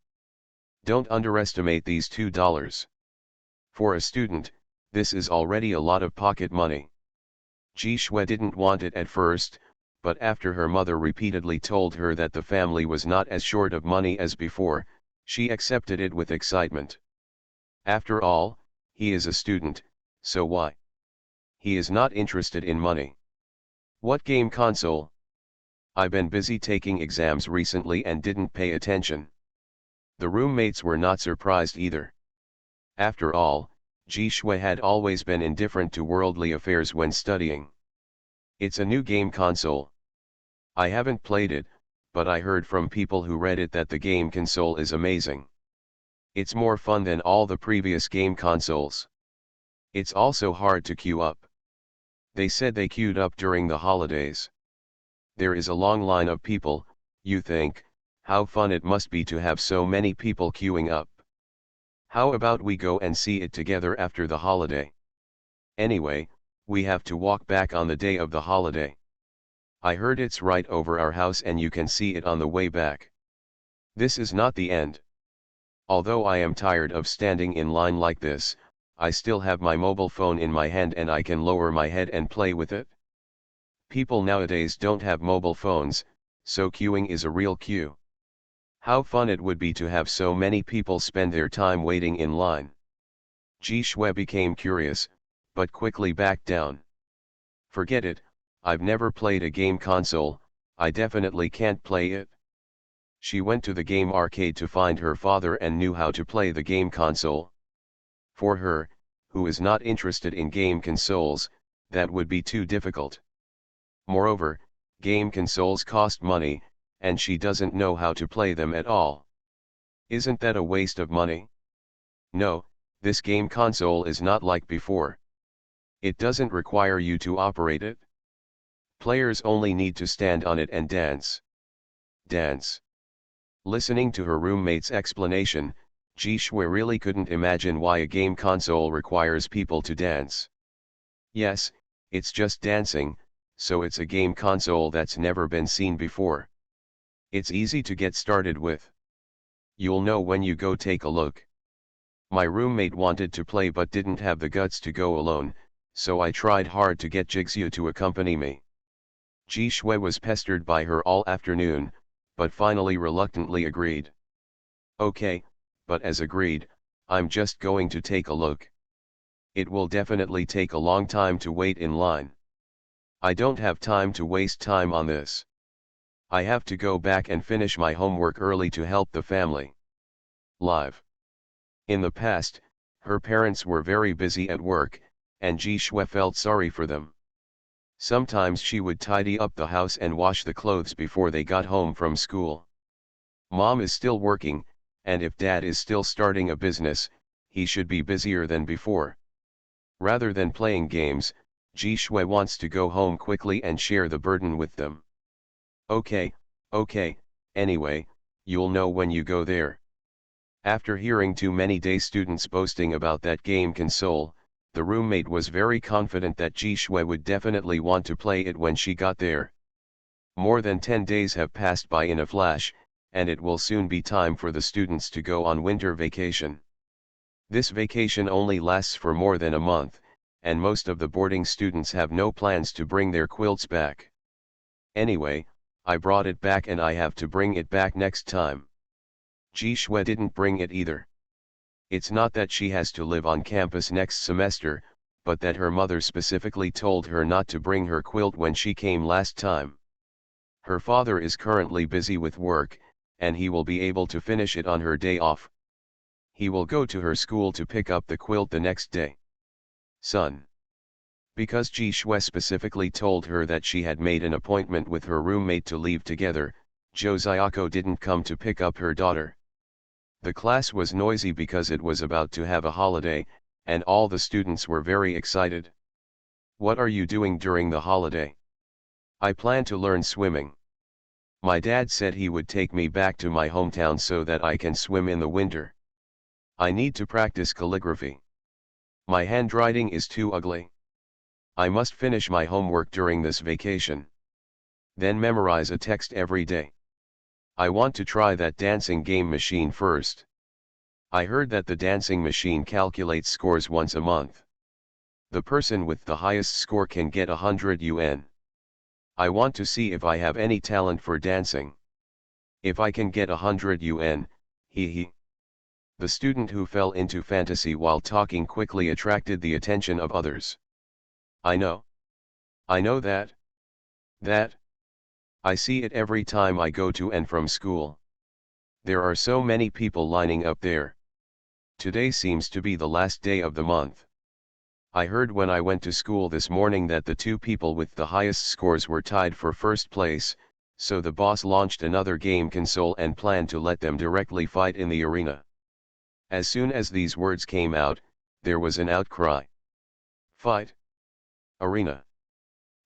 Don't underestimate these $2. For a student, this is already a lot of pocket money. Ji Shui didn't want it at first, but after her mother repeatedly told her that the family was not as short of money as before, she accepted it with excitement. After all, he is a student, so why? He is not interested in money. What game console? I've been busy taking exams recently and didn't pay attention. The roommates were not surprised either. After all, Ji Shui had always been indifferent to worldly affairs when studying. It's a new game console. I haven't played it, but I heard from people who read it that the game console is amazing. It's more fun than all the previous game consoles. It's also hard to queue up. They said they queued up during the holidays. There is a long line of people. You think, how fun it must be to have so many people queuing up. How about we go and see it together after the holiday? Anyway, we have to walk back on the day of the holiday. I heard it's right over our house and you can see it on the way back. This is not the end. Although I am tired of standing in line like this, I still have my mobile phone in my hand and I can lower my head and play with it. People nowadays don't have mobile phones, so queuing is a real queue. How fun it would be to have so many people spend their time waiting in line. Ji Shui became curious, but quickly backed down. Forget it, I've never played a game console, I definitely can't play it. She went to the game arcade to find her father and knew how to play the game console. For her, who is not interested in game consoles, that would be too difficult. Moreover, game consoles cost money, and she doesn't know how to play them at all. Isn't that a waste of money? No, this game console is not like before. It doesn't require you to operate it. Players only need to stand on it and dance. Dance. Listening to her roommate's explanation, Ji Shui really couldn't imagine why a game console requires people to dance. Yes, it's just dancing, so it's a game console that's never been seen before. It's easy to get started with. You'll know when you go take a look. My roommate wanted to play but didn't have the guts to go alone, so I tried hard to get Jixia to accompany me. Ji Shui was pestered by her all afternoon, but finally reluctantly agreed. Okay, but as agreed, I'm just going to take a look. It will definitely take a long time to wait in line. I don't have time to waste time on this. I have to go back and finish my homework early to help the family. Live. In the past, her parents were very busy at work, and Ji Shui felt sorry for them. Sometimes she would tidy up the house and wash the clothes before they got home from school. Mom is still working, and if dad is still starting a business, he should be busier than before. Rather than playing games, Ji Shui wants to go home quickly and share the burden with them. Okay, anyway, you'll know when you go there. After hearing too many day students boasting about that game console, the roommate was very confident that Ji Shui would definitely want to play it when she got there. More than 10 days have passed by in a flash, and it will soon be time for the students to go on winter vacation. This vacation only lasts for more than a month, and most of the boarding students have no plans to bring their quilts back. Anyway, I brought it back and I have to bring it back next time. Ji Shui didn't bring it either. It's not that she has to live on campus next semester, but that her mother specifically told her not to bring her quilt when she came last time. Her father is currently busy with work, and he will be able to finish it on her day off. He will go to her school to pick up the quilt the next day. Son. Because Ji Shui specifically told her that she had made an appointment with her roommate to leave together, Jo Xiaoko didn't come to pick up her daughter. The class was noisy because it was about to have a holiday, and all the students were very excited. What are you doing during the holiday? I plan to learn swimming. My dad said he would take me back to my hometown so that I can swim in the winter. I need to practice calligraphy. My handwriting is too ugly. I must finish my homework during this vacation. Then memorize a text every day. I want to try that dancing game machine first. I heard that the dancing machine calculates scores once a month. The person with the highest score can get 100 yuan. I want to see if I have any talent for dancing. If I can get 100 yuan, hee. The student who fell into fantasy while talking quickly attracted the attention of others. I know that. I see it every time I go to and from school. There are so many people lining up there. Today seems to be the last day of the month. I heard when I went to school this morning that the two people with the highest scores were tied for first place, so the boss launched another game console and planned to let them directly fight in the arena. As soon as these words came out, there was an outcry. Fight. Arena.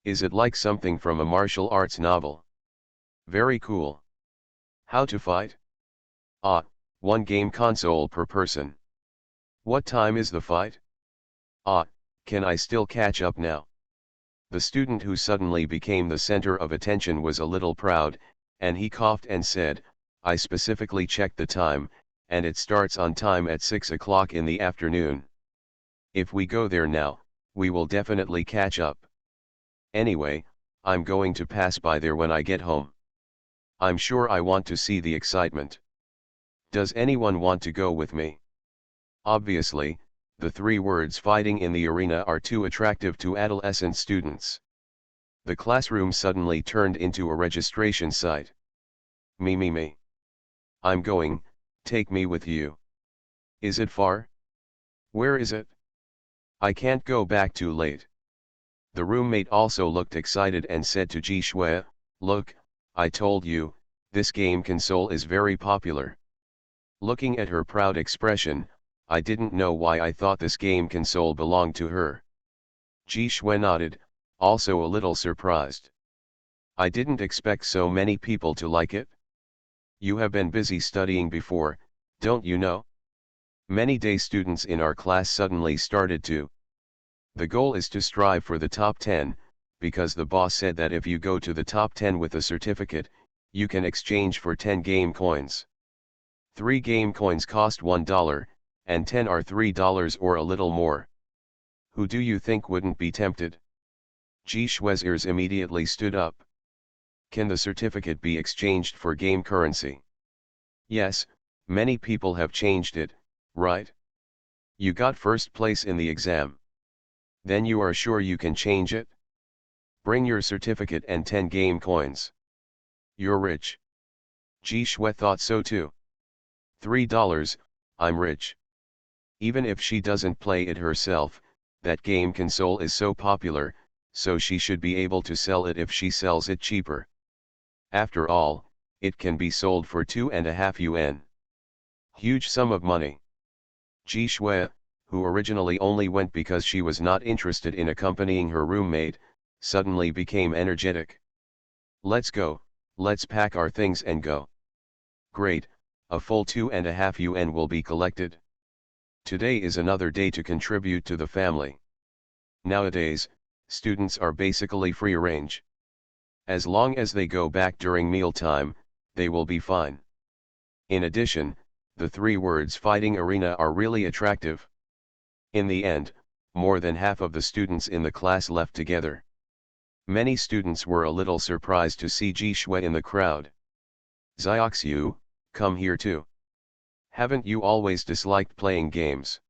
Is it like something from a martial arts novel? Very cool. How to fight? Ah, one game console per person. What time is the fight? Ah, can I still catch up now? The student who suddenly became the center of attention was a little proud, and he coughed and said, I specifically checked the time, and it starts on time at 6 o'clock in the afternoon. If we go there now, we will definitely catch up. Anyway, I'm going to pass by there when I get home. I'm sure I want to see the excitement. Does anyone want to go with me? Obviously, the three words fighting in the arena are too attractive to adolescent students. The classroom suddenly turned into a registration site. Me. I'm going, take me with you. Is it far? Where is it? I can't go back too late. The roommate also looked excited and said to Ji Shui, look, I told you, this game console is very popular. Looking at her proud expression, I didn't know why I thought this game console belonged to her. Ji Shui nodded, also a little surprised. I didn't expect so many people to like it. You have been busy studying before, don't you know? Many day students in our class suddenly started to. The goal is to strive for the top 10, because the boss said that if you go to the top 10 with a certificate, you can exchange for 10 game coins. 3 game coins cost $1, and 10 are $3 or a little more. Who do you think wouldn't be tempted? Ji Shui's ears immediately stood up. Can the certificate be exchanged for game currency? Yes, many people have changed it, right? You got first place in the exam. Then you are sure you can change it? Bring your certificate and 10 game coins. You're rich. Ji Shui thought so too. $3, I'm rich. Even if she doesn't play it herself, that game console is so popular, so she should be able to sell it if she sells it cheaper. After all, it can be sold for 2.5 yuan. Huge sum of money. Ji Shui, who originally only went because she was not interested in accompanying her roommate, suddenly became energetic. Let's go, let's pack our things and go. Great, a full 2.5 yuan will be collected. Today is another day to contribute to the family. Nowadays, students are basically free range. As long as they go back during mealtime, they will be fine. In addition, the three words fighting arena are really attractive. In the end, more than half of the students in the class left together. Many students were a little surprised to see Ji Shui in the crowd. Xiaoxiu, come here too. Haven't you always disliked playing games?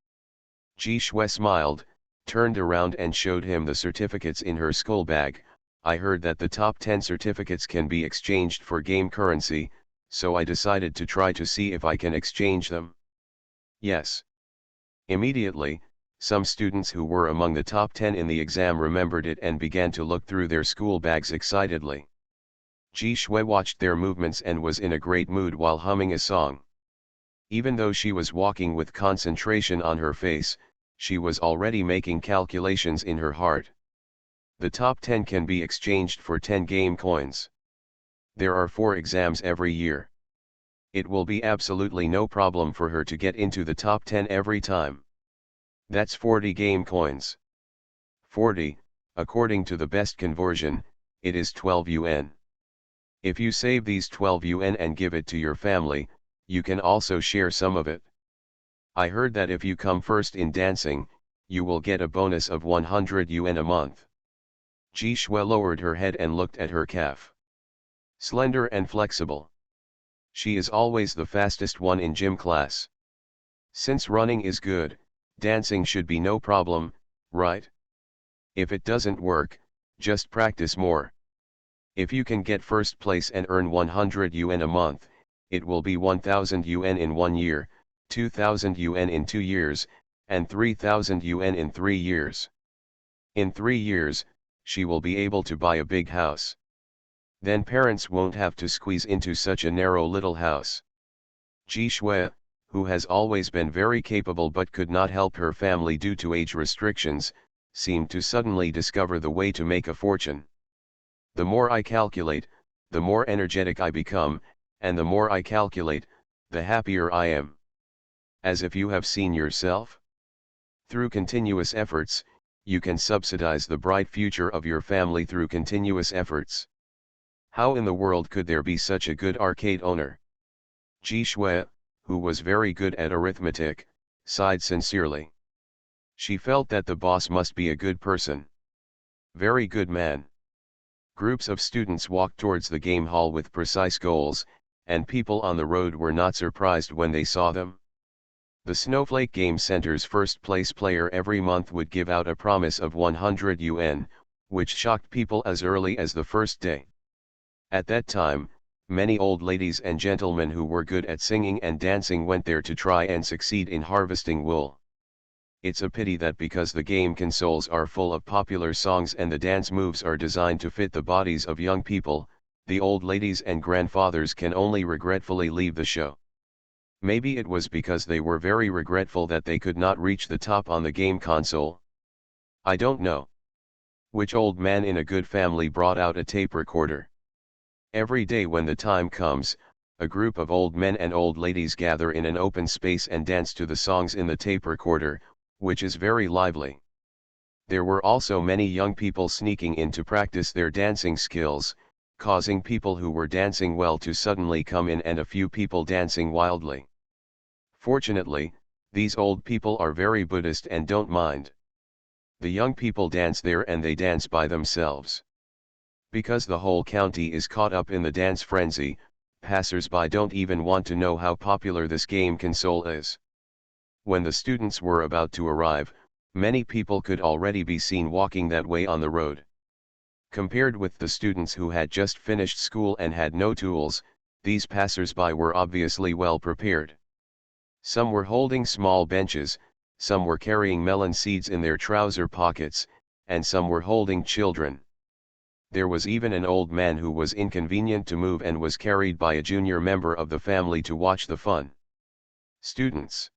Ji Shui smiled, turned around and showed him the certificates in her school bag. I heard that the top 10 certificates can be exchanged for game currency, so I decided to try to see if I can exchange them. Yes. Immediately, some students who were among the top 10 in the exam remembered it and began to look through their school bags excitedly. Ji Shui watched their movements and was in a great mood while humming a song. Even though she was walking with concentration on her face, she was already making calculations in her heart. The top 10 can be exchanged for 10 game coins. There are 4 exams every year. It will be absolutely no problem for her to get into the top 10 every time. That's 40 game coins. 40, according to the best conversion, it is 12 yuan. If you save these 12 yuan and give it to your family, you can also share some of it. I heard that if you come first in dancing, you will get a bonus of 100 yuan a month. Ji Shui lowered her head and looked at her calf. Slender and flexible. She is always the fastest one in gym class. Since running is good, dancing should be no problem, right? If it doesn't work, just practice more. If you can get first place and earn 100 yuan a month, it will be 1000 yuan in 1 year, 2000 yuan in 2 years, and 3000 yuan in 3 years. In 3 years, she will be able to buy a big house. Then parents won't have to squeeze into such a narrow little house. Ji Shui, who has always been very capable but could not help her family due to age restrictions, seemed to suddenly discover the way to make a fortune. The more I calculate, the more energetic I become, and the more I calculate, the happier I am. As if you have seen yourself? Through continuous efforts, you can subsidize the bright future of your family through continuous efforts. How in the world could there be such a good arcade owner? Ji Shui, who was very good at arithmetic, sighed sincerely. She felt that the boss must be a good person. Very good man. Groups of students walked towards the game hall with precise goals, and people on the road were not surprised when they saw them. The Snowflake Game Center's first place player every month would give out a promise of 100 yuan, which shocked people as early as the first day. At that time, many old ladies and gentlemen who were good at singing and dancing went there to try and succeed in harvesting wool. It's a pity that because the game consoles are full of popular songs and the dance moves are designed to fit the bodies of young people, the old ladies and grandfathers can only regretfully leave the show. Maybe it was because they were very regretful that they could not reach the top on the game console. I don't know. Which old man in a good family brought out a tape recorder? Every day when the time comes, a group of old men and old ladies gather in an open space and dance to the songs in the tape recorder, which is very lively. There were also many young people sneaking in to practice their dancing skills, causing people who were dancing well to suddenly come in and a few people dancing wildly. Fortunately, these old people are very Buddhist and don't mind. The young people dance there and they dance by themselves. Because the whole county is caught up in the dance frenzy, passers-by don't even want to know how popular this game console is. When the students were about to arrive, many people could already be seen walking that way on the road. Compared with the students who had just finished school and had no tools, these passers-by were obviously well prepared. Some were holding small benches, some were carrying melon seeds in their trouser pockets, and some were holding children. There was even an old man who was inconvenient to move and was carried by a junior member of the family to watch the fun. Students.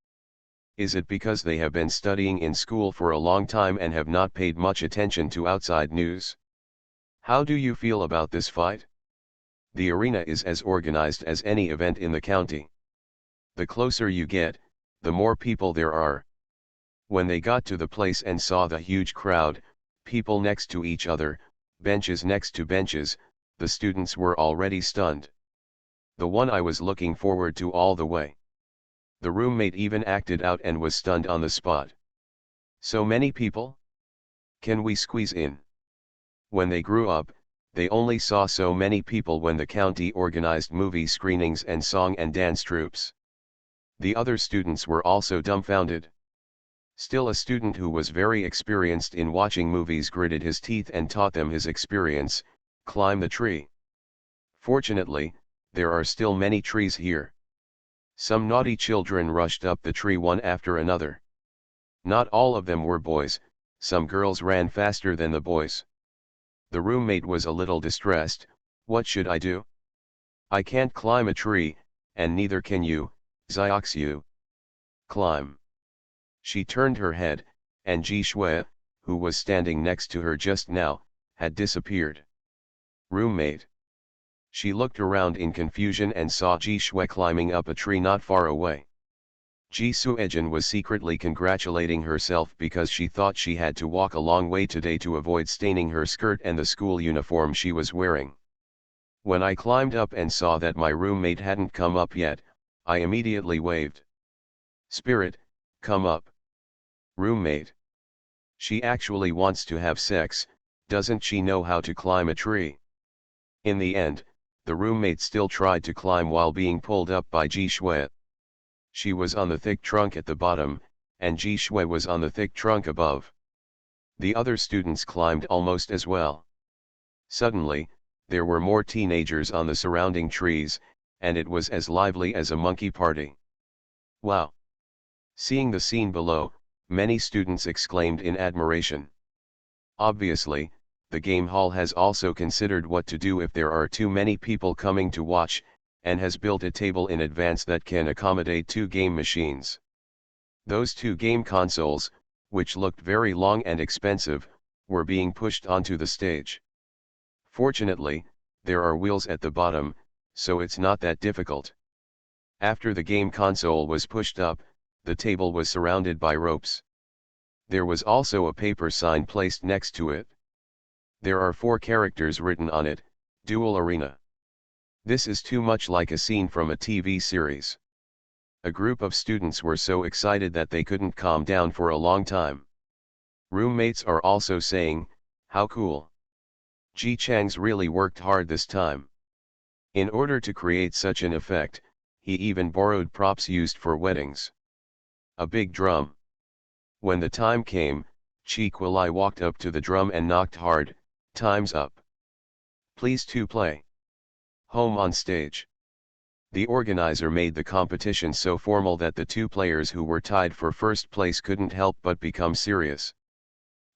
Is it because they have been studying in school for a long time and have not paid much attention to outside news? How do you feel about this fight? The arena is as organized as any event in the county. The closer you get, the more people there are. When they got to the place and saw the huge crowd, people next to each other, benches next to benches, the students were already stunned. The one I was looking forward to all the way. The roommate even acted out and was stunned on the spot. So many people? Can we squeeze in? When they grew up, they only saw so many people when the county organized movie screenings and song and dance troupes. The other students were also dumbfounded. Still, a student who was very experienced in watching movies gritted his teeth and taught them his experience: climb the tree. Fortunately, there are still many trees here. Some naughty children rushed up the tree one after another. Not all of them were boys, some girls ran faster than the boys. The roommate was a little distressed. What should I do? I can't climb a tree, and neither can you, Xiaoxiu. Climb. She turned her head, and Ji Shui, who was standing next to her just now, had disappeared. Roommate. She looked around in confusion and saw Ji Shui climbing up a tree not far away. Ji Suejin was secretly congratulating herself because she thought she had to walk a long way today to avoid staining her skirt and the school uniform she was wearing. When I climbed up and saw that my roommate hadn't come up yet, I immediately waved. Spirit, come up. Roommate. She actually wants to have sex, doesn't she know how to climb a tree? In the end, the roommate still tried to climb while being pulled up by Ji Shui. She was on the thick trunk at the bottom, and Ji Shui was on the thick trunk above. The other students climbed almost as well. Suddenly, there were more teenagers on the surrounding trees, and it was as lively as a monkey party. Wow! Seeing the scene below, many students exclaimed in admiration. Obviously, the game hall has also considered what to do if there are too many people coming to watch, and has built a table in advance that can accommodate 2 game machines. Those 2 game consoles, which looked very long and expensive, were being pushed onto the stage. Fortunately, there are wheels at the bottom, so it's not that difficult. After the game console was pushed up, the table was surrounded by ropes. There was also a paper sign placed next to it. There are 4 characters written on it: Dual Arena. This is too much like a scene from a TV series. A group of students were so excited that they couldn't calm down for a long time. Roommates are also saying, "How cool. Ji Chang's really worked hard this time." In order to create such an effect, he even borrowed props used for weddings. A big drum. When the time came, Chi Kwai walked up to the drum and knocked hard. "Time's up. Please to play. Home on stage." The organizer made the competition so formal that the 2 players who were tied for first place couldn't help but become serious.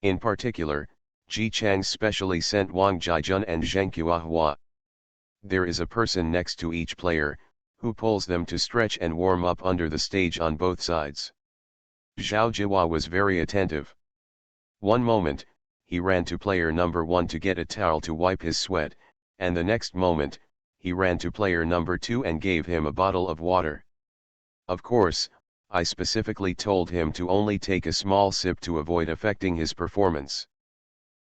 In particular, Ji Chang specially sent Wang Jiajun and Zheng Qiahua. There is a person next to each player, who pulls them to stretch and warm up under the stage on both sides. Zhao Jiahua was very attentive. One moment, he ran to player number 1 to get a towel to wipe his sweat, and the next moment, he ran to player number 2 and gave him a bottle of water. Of course, I specifically told him to only take a small sip to avoid affecting his performance.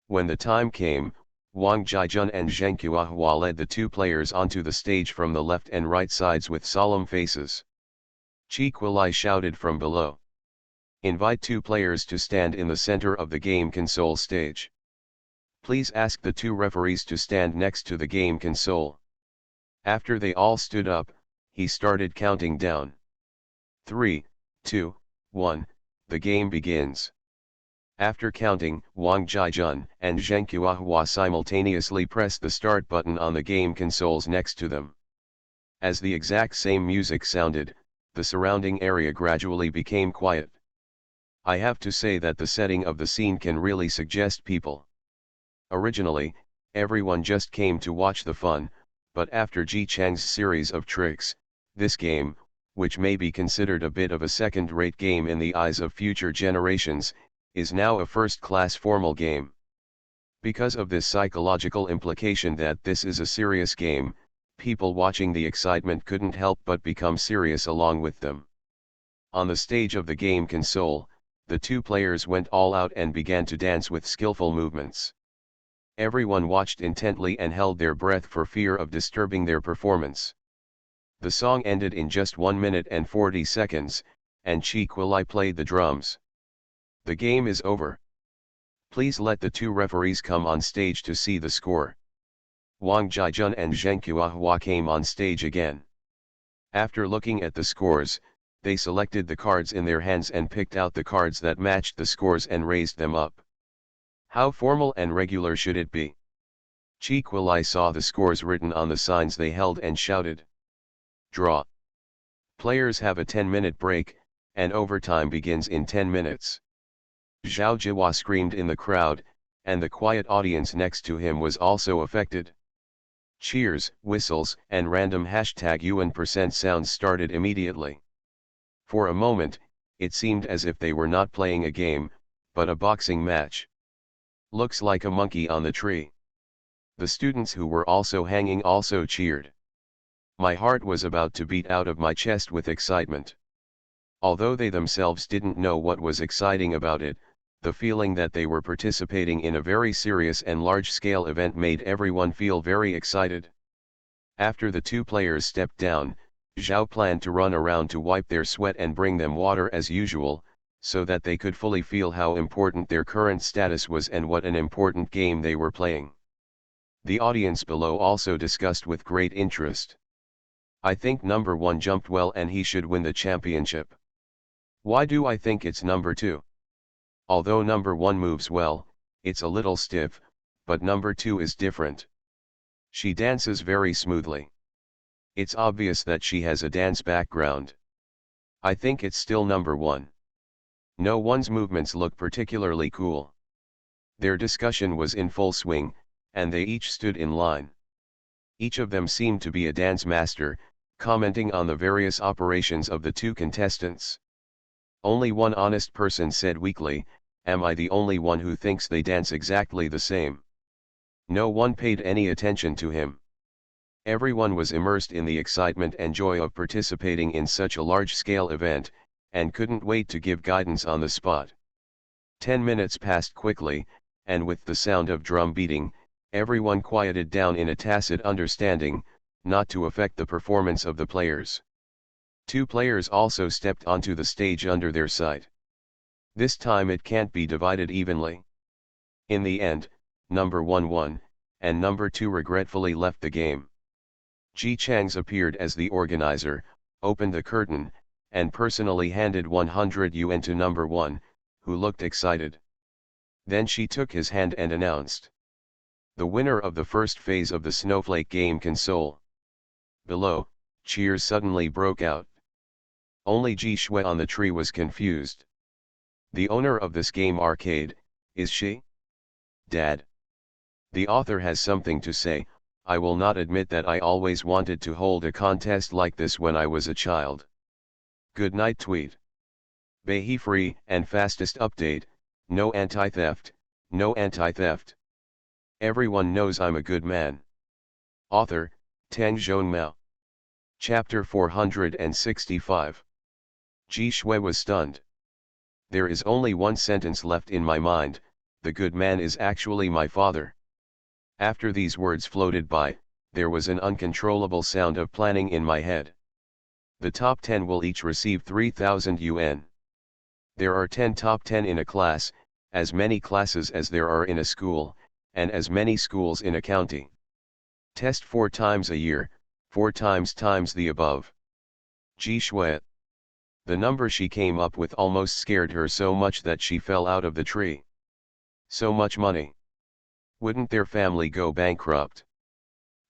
When the time came, Wang Jiajun and Zheng Qiahua led the 2 players onto the stage from the left and right sides with solemn faces. Chi Kwai shouted from below, "Invite 2 players to stand in the center of the game console stage. Please ask the 2 referees to stand next to the game console." After they all stood up, he started counting down. 3, 2, 1, the game begins. After counting, Wang Jiajun and Zheng Qiahua simultaneously pressed the start button on the game consoles next to them. As the exact same music sounded, the surrounding area gradually became quiet. I have to say that the setting of the scene can really suggest people. Originally, everyone just came to watch the fun, but after Ji Chang's series of tricks, this game, which may be considered a bit of a second-rate game in the eyes of future generations, is now a first-class formal game. Because of this psychological implication that this is a serious game, people watching the excitement couldn't help but become serious along with them. On the stage of the game console, the 2 players went all out and began to dance with skillful movements. Everyone watched intently and held their breath for fear of disturbing their performance. The song ended in just 1 minute and 40 seconds, and Chi Kwai played the drums. The game is over. Please let the 2 referees come on stage to see the score. Wang Jiajun and Zheng Qiahua came on stage again. After looking at the scores, they selected the cards in their hands and picked out the cards that matched the scores and raised them up. How formal and regular should it be? Chi Kwai saw the scores written on the signs they held and shouted, "Draw. Players have a 10-minute break, and overtime begins in 10 minutes. Zhao Jiahua screamed in the crowd, and the quiet audience next to him was also affected. Cheers, whistles, and random #UN% sounds started immediately. For a moment, it seemed as if they were not playing a game, but a boxing match. Looks like a monkey on the tree. The students who were also hanging also cheered. My heart was about to beat out of my chest with excitement. Although they themselves didn't know what was exciting about it, the feeling that they were participating in a very serious and large-scale event made everyone feel very excited. After the 2 players stepped down, Zhao planned to run around to wipe their sweat and bring them water as usual, so that they could fully feel how important their current status was and what an important game they were playing. The audience below also discussed with great interest. I think number 1 jumped well and he should win the championship. Why do I think it's number 2? Although number 1 moves well, it's a little stiff, but number 2 is different. She dances very smoothly. It's obvious that she has a dance background. I think it's still number 1. No one's movements look particularly cool. Their discussion was in full swing, and they each stood in line. Each of them seemed to be a dance master, commenting on the various operations of the 2 contestants. Only one honest person said weakly, am I the only one who thinks they dance exactly the same? No one paid any attention to him. Everyone was immersed in the excitement and joy of participating in such a large-scale event, and couldn't wait to give guidance on the spot. 10 minutes passed quickly, and with the sound of drum beating, everyone quieted down in a tacit understanding, not to affect the performance of the players. 2 players also stepped onto the stage under their sight. This time it can't be divided evenly. In the end, number 1 won, and number 2 regretfully left the game. Ji Chang's appeared as the organizer, opened the curtain, and personally handed 100 yuan to number 1, who looked excited. Then she took his hand and announced the winner of the first phase of the Snowflake game console. Below, cheers suddenly broke out. Only Ji Shui on the tree was confused. The owner of this game arcade, is she? Dad. The author has something to say. I will not admit that I always wanted to hold a contest like this when I was a child. Good night tweet. Behi free and fastest update, no anti-theft, no anti-theft. Everyone knows I'm a good man. Author, Tang Zhonmao. Chapter 465. Ji Shui was stunned. There is only one sentence left in my mind, the good man is actually my father. After these words floated by, there was an uncontrollable sound of planning in my head. The top 10 will each receive 3,000 yuan. There are 10 top 10 in a class, as many classes as there are in a school, and as many schools in a county. Test 4 times a year, 4 times the above. Ji Shui. The number she came up with almost scared her so much that she fell out of the tree. So much money. Wouldn't their family go bankrupt?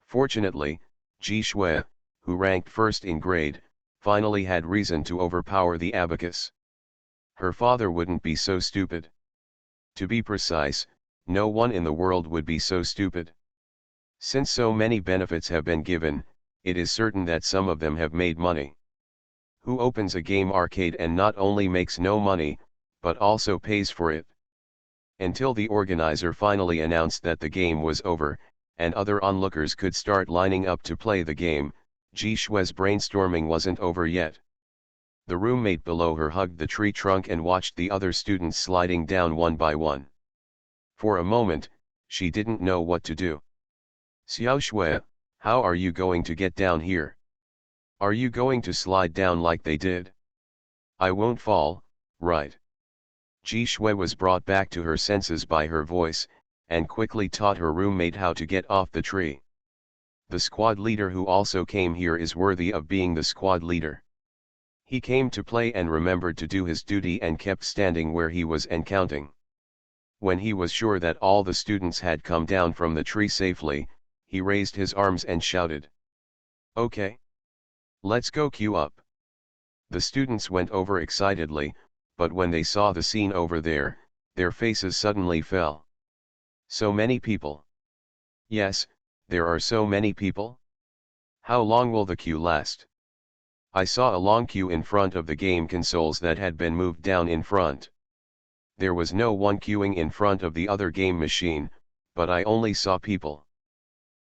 Fortunately, Ji Shui, who ranked first in grade, finally had reason to overpower the abacus. Her father wouldn't be so stupid. To be precise, no one in the world would be so stupid. Since so many benefits have been given, it is certain that some of them have made money. Who opens a game arcade and not only makes no money, but also pays for it? Until the organizer finally announced that the game was over, and other onlookers could start lining up to play the game, Ji Shui's brainstorming wasn't over yet. The roommate below her hugged the tree trunk and watched the other students sliding down one by one. For a moment, she didn't know what to do. Xiao Shui, how are you going to get down here? Are you going to slide down like they did? I won't fall, right? Ji Shui was brought back to her senses by her voice, and quickly taught her roommate how to get off the tree. The squad leader who also came here is worthy of being the squad leader. He came to play and remembered to do his duty and kept standing where he was and counting. When he was sure that all the students had come down from the tree safely, he raised his arms and shouted. Okay. Let's go queue up. The students went over excitedly, but when they saw the scene over there, their faces suddenly fell. So many people. Yes, there are so many people. How long will the queue last? I saw a long queue in front of the game consoles that had been moved down in front. There was no one queuing in front of the other game machine, but I only saw people.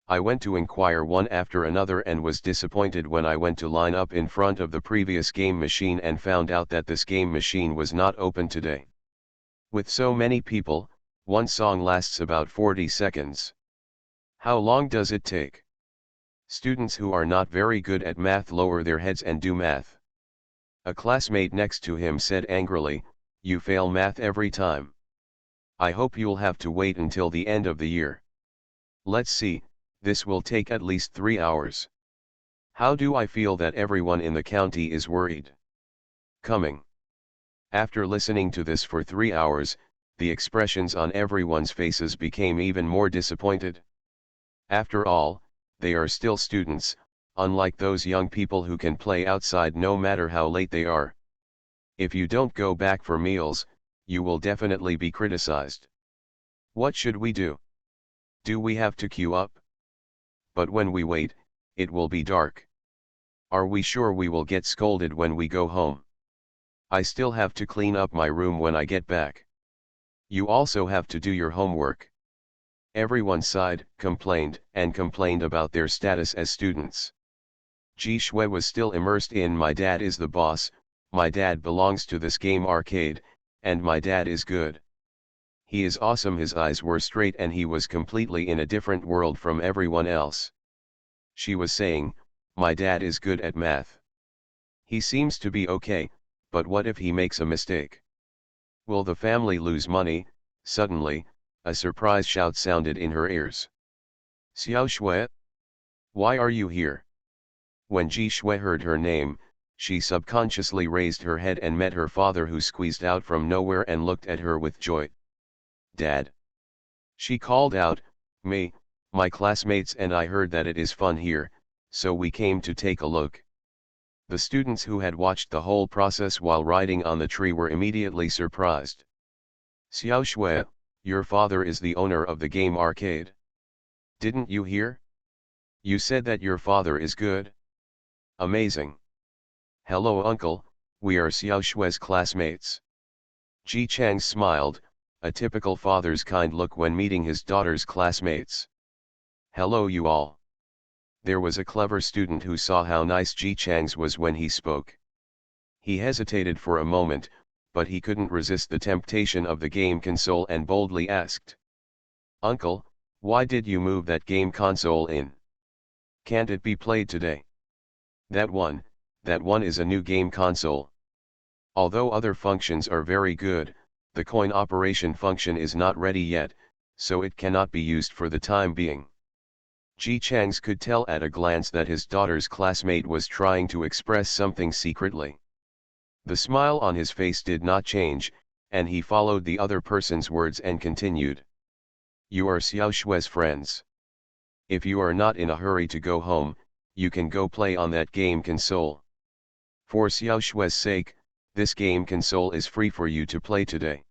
I went to inquire one after another and was disappointed when I went to line up in front of the previous game machine and found out that this game machine was not open today. With so many people, one song lasts about 40 seconds. How long does it take? Students who are not very good at math lower their heads and do math. A classmate next to him said angrily, "You fail math every time. I hope you'll have to wait until the end of the year. Let's see. This will take at least 3 hours. How do I feel that everyone in the county is worried? Coming." After listening to this for 3 hours, the expressions on everyone's faces became even more disappointed. After all, they are still students, unlike those young people who can play outside no matter how late they are. If you don't go back for meals, you will definitely be criticized. What should we do? Do we have to queue up? But when we wait, it will be dark. Are we sure we will get scolded when we go home? I still have to clean up my room when I get back. You also have to do your homework. Everyone sighed, complained, and complained about their status as students. Ji Shui was still immersed in "my dad is the boss, my dad belongs to this game arcade, and my dad is good. He is awesome." His eyes were straight and he was completely in a different world from everyone else. She was saying, "My dad is good at math. He seems to be okay, but what if he makes a mistake? Will the family lose money?" Suddenly, a surprise shout sounded in her ears. "Xiao Shui? Why are you here?" When Ji Shui heard her name, she subconsciously raised her head and met her father, who squeezed out from nowhere and looked at her with joy. "Dad!" She called out, "Me, my classmates and I heard that it is fun here, so we came to take a look." The students who had watched the whole process while riding on the tree were immediately surprised. "Xiao Shui, your father is the owner of the game arcade. Didn't you hear? You said that your father is good. Amazing. Hello uncle, we are Xiao Shui's classmates." Ji Chang smiled, a typical father's kind look when meeting his daughter's classmates. "Hello you all." There was a clever student who saw how nice Ji Chang's was when he spoke. He hesitated for a moment, but he couldn't resist the temptation of the game console and boldly asked, "Uncle, why did you move that game console in? Can't it be played today?" That one is a new game console. Although other functions are very good, the coin operation function is not ready yet, so it cannot be used for the time being." Ji Chang's could tell at a glance that his daughter's classmate was trying to express something secretly. The smile on his face did not change, and he followed the other person's words and continued. "You are Xiao Shui's friends. If you are not in a hurry to go home, you can go play on that game console. For Xiao Shui's sake, this game console is free for you to play today."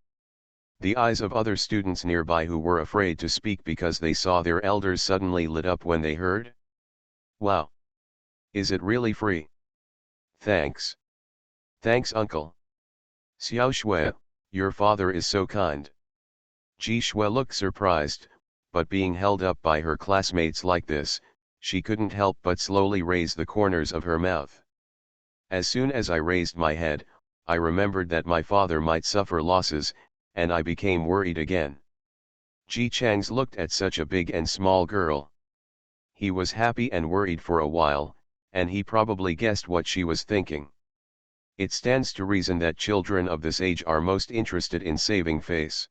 The eyes of other students nearby who were afraid to speak because they saw their elders suddenly lit up when they heard. "Wow! Is it really free? Thanks. Thanks uncle. Xiao Shui, your father is so kind." Ji Shui looked surprised, but being held up by her classmates like this, she couldn't help but slowly raise the corners of her mouth. "As soon as I raised my head, I remembered that my father might suffer losses, and I became worried again." Ji Chang's looked at such a big and small girl. He was happy and worried for a while, and he probably guessed what she was thinking. It stands to reason that children of this age are most interested in saving face.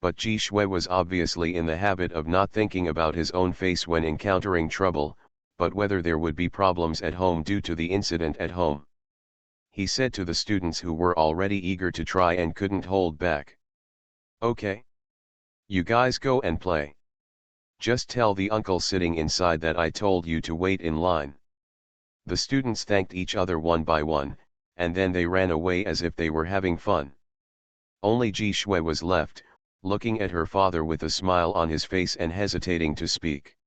But Ji Shui was obviously in the habit of not thinking about his own face when encountering trouble, but whether there would be problems at home due to the incident at home. He said to the students who were already eager to try and couldn't hold back, "Okay. You guys go and play. Just tell the uncle sitting inside that I told you to wait in line." The students thanked each other one by one, and then they ran away as if they were having fun. Only Ji Shui was left, looking at her father with a smile on his face and hesitating to speak.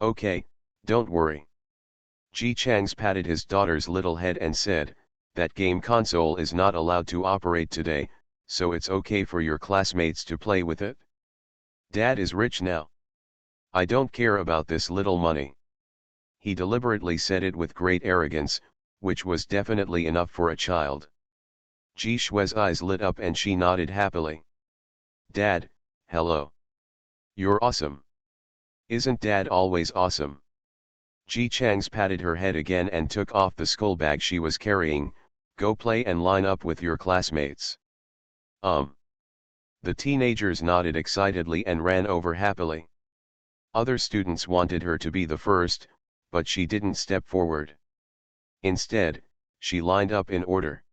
"Okay, don't worry." Ji Chang's patted his daughter's little head and said, "That game console is not allowed to operate today, so it's okay for your classmates to play with it. Dad is rich now. I don't care about this little money." He deliberately said it with great arrogance, which was definitely enough for a child. Ji Shui's eyes lit up and she nodded happily. "Dad, hello. You're awesome. Isn't Dad always awesome?" Ji Chang's patted her head again and took off the school bag she was carrying. "Go play and line up with your classmates." The teenagers nodded excitedly and ran over happily. Other students wanted her to be the first, but she didn't step forward. Instead, she lined up in order.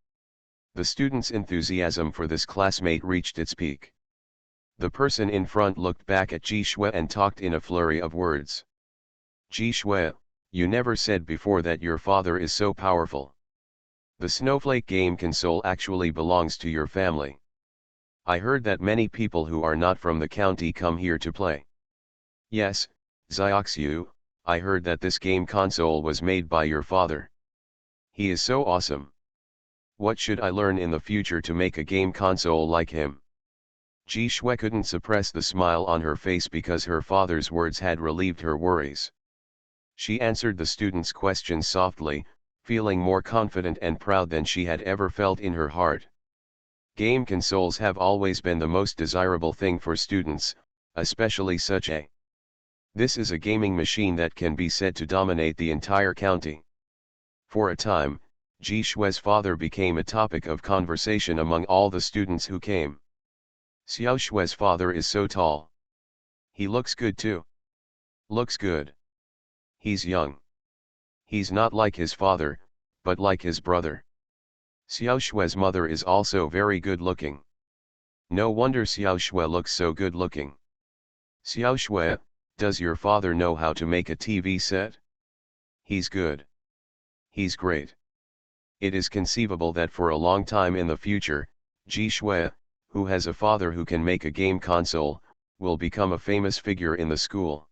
The students' enthusiasm for this classmate reached its peak. The person in front looked back at Ji Shui and talked in a flurry of words. "Ji Shui, you never said before that your father is so powerful. The Snowflake game console actually belongs to your family. I heard that many people who are not from the county come here to play." "Yes, Xiaoxiu, I heard that this game console was made by your father. He is so awesome. What should I learn in the future to make a game console like him?" Ji Shui couldn't suppress the smile on her face because her father's words had relieved her worries. She answered the student's questions softly, feeling more confident and proud than she had ever felt in her heart. Game consoles have always been the most desirable thing for students, especially such a. This is a gaming machine that can be said to dominate the entire county. For a time, Ji Shui's father became a topic of conversation among all the students who came. Xiao Shui's father is so tall. He looks good too. Looks good. He's young. He's not like his father, but like his brother. Xiao Shui's mother is also very good looking. No wonder Xiao Shui looks so good looking. Xiao Shui, does your father know how to make a TV set? He's good. He's great. It is conceivable that for a long time in the future, Ji Shui, who has a father who can make a game console, will become a famous figure in the school.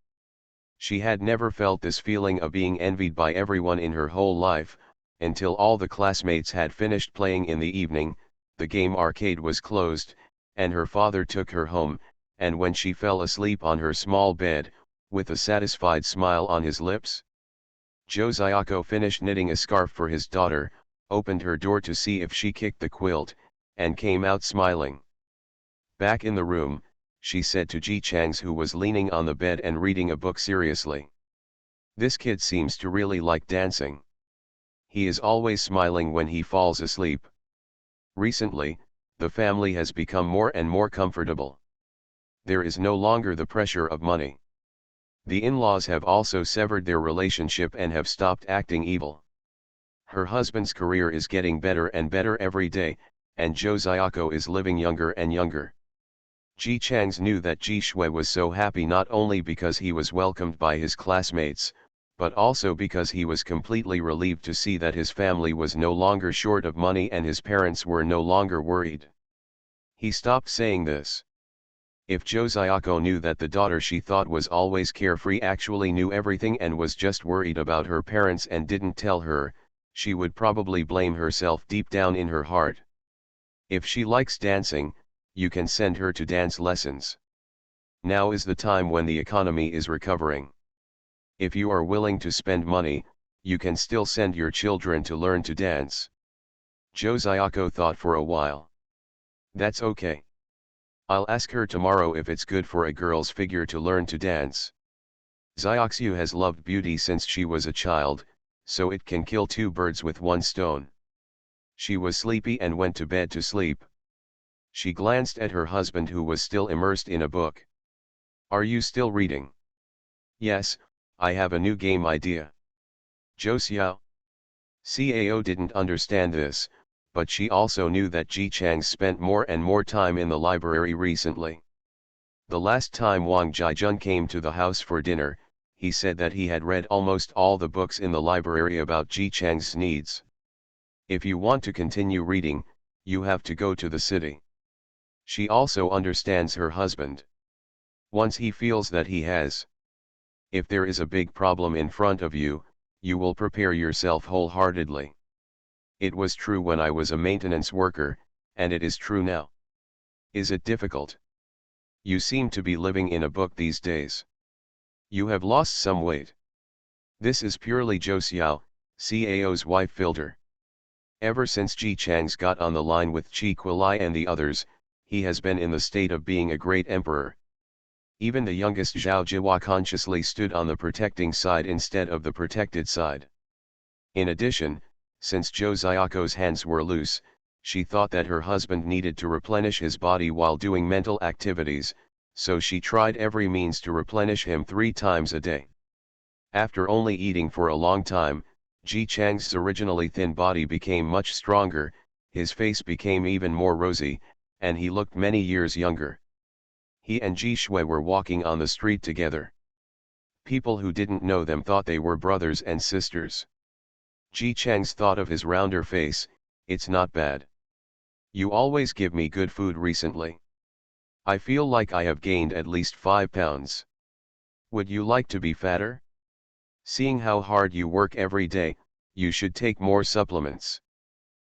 She had never felt this feeling of being envied by everyone in her whole life, until all the classmates had finished playing in the evening, the game arcade was closed, and her father took her home, and when she fell asleep on her small bed, with a satisfied smile on his lips. Joe Zayako finished knitting a scarf for his daughter, opened her door to see if she kicked the quilt, and came out smiling. Back in the room, she said to Ji Changs, who was leaning on the bed and reading a book seriously. This kid seems to really like dancing. He is always smiling when he falls asleep. Recently, the family has become more and more comfortable. There is no longer the pressure of money. The in-laws have also severed their relationship and have stopped acting evil. Her husband's career is getting better and better every day, and Joe Zayako is living younger and younger. Ji Changs knew that Ji Shui was so happy not only because he was welcomed by his classmates, but also because he was completely relieved to see that his family was no longer short of money and his parents were no longer worried. He stopped saying this. If Joe Zayako knew that the daughter she thought was always carefree actually knew everything and was just worried about her parents and didn't tell her, she would probably blame herself deep down in her heart. If she likes dancing, you can send her to dance lessons. Now is the time when the economy is recovering. If you are willing to spend money, you can still send your children to learn to dance. Joe Zayako thought for a while. That's okay. I'll ask her tomorrow if it's good for a girl's figure to learn to dance. Zayaksu has loved beauty since she was a child, so it can kill two birds with one stone. She was sleepy and went to bed to sleep. She glanced at her husband, who was still immersed in a book. Are you still reading? Yes, I have a new game idea. Zhou Xiao. Cao didn't understand this, but she also knew that Ji Chang spent more and more time in the library recently. The last time Wang Jiajun came to the house for dinner, he said that he had read almost all the books in the library about Ji Chang's needs. If you want to continue reading, you have to go to the city. She also understands her husband. Once he feels that he has. If there is a big problem in front of you, you will prepare yourself wholeheartedly. It was true when I was a maintenance worker, and it is true now. Is it difficult? You seem to be living in a book these days. You have lost some weight. This is purely Zhou Xiao, Cao's wife filter. Ever since Ji Chang's got on the line with Chi Quilai and the others, he has been in the state of being a great emperor. Even the youngest Zhao Jiwa consciously stood on the protecting side instead of the protected side. In addition, since Zhou Xiaoko's hands were loose, she thought that her husband needed to replenish his body while doing mental activities, so she tried every means to replenish him 3 times a day. After only eating for a long time, Ji Chang's originally thin body became much stronger, his face became even more rosy, and he looked many years younger. He and Ji Shui were walking on the street together. People who didn't know them thought they were brothers and sisters. Ji Chang's thought of his rounder face, it's not bad. You always give me good food recently. I feel like I have gained at least 5 pounds. Would you like to be fatter? Seeing how hard you work every day, you should take more supplements.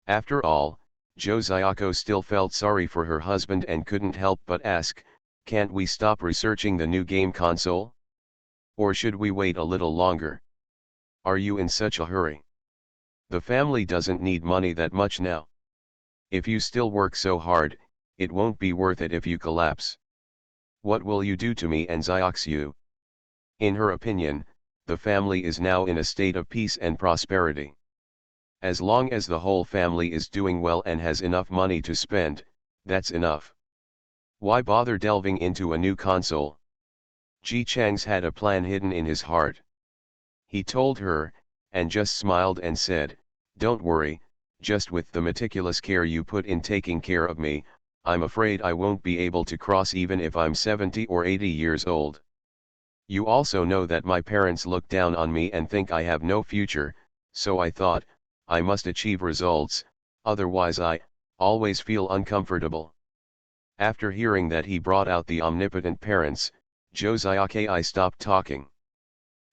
After all, Zhou Xiaoko still felt sorry for her husband and couldn't help but ask, "Can't we stop researching the new game console? Or should we wait a little longer? Are you in such a hurry? The family doesn't need money that much now. If you still work so hard, it won't be worth it if you collapse. What will you do to me and Xiaoxiu?" In her opinion, the family is now in a state of peace and prosperity. As long as the whole family is doing well and has enough money to spend, that's enough. Why bother delving into a new console? Ji Chang's had a plan hidden in his heart. He told her, and just smiled and said, "Don't worry, just with the meticulous care you put in taking care of me, I'm afraid I won't be able to cross even if I'm 70 or 80 years old. You also know that my parents look down on me and think I have no future, so I thought, I must achieve results, otherwise I always feel uncomfortable." After hearing that he brought out the omnipotent parents, Zhou Xiaokai stopped talking.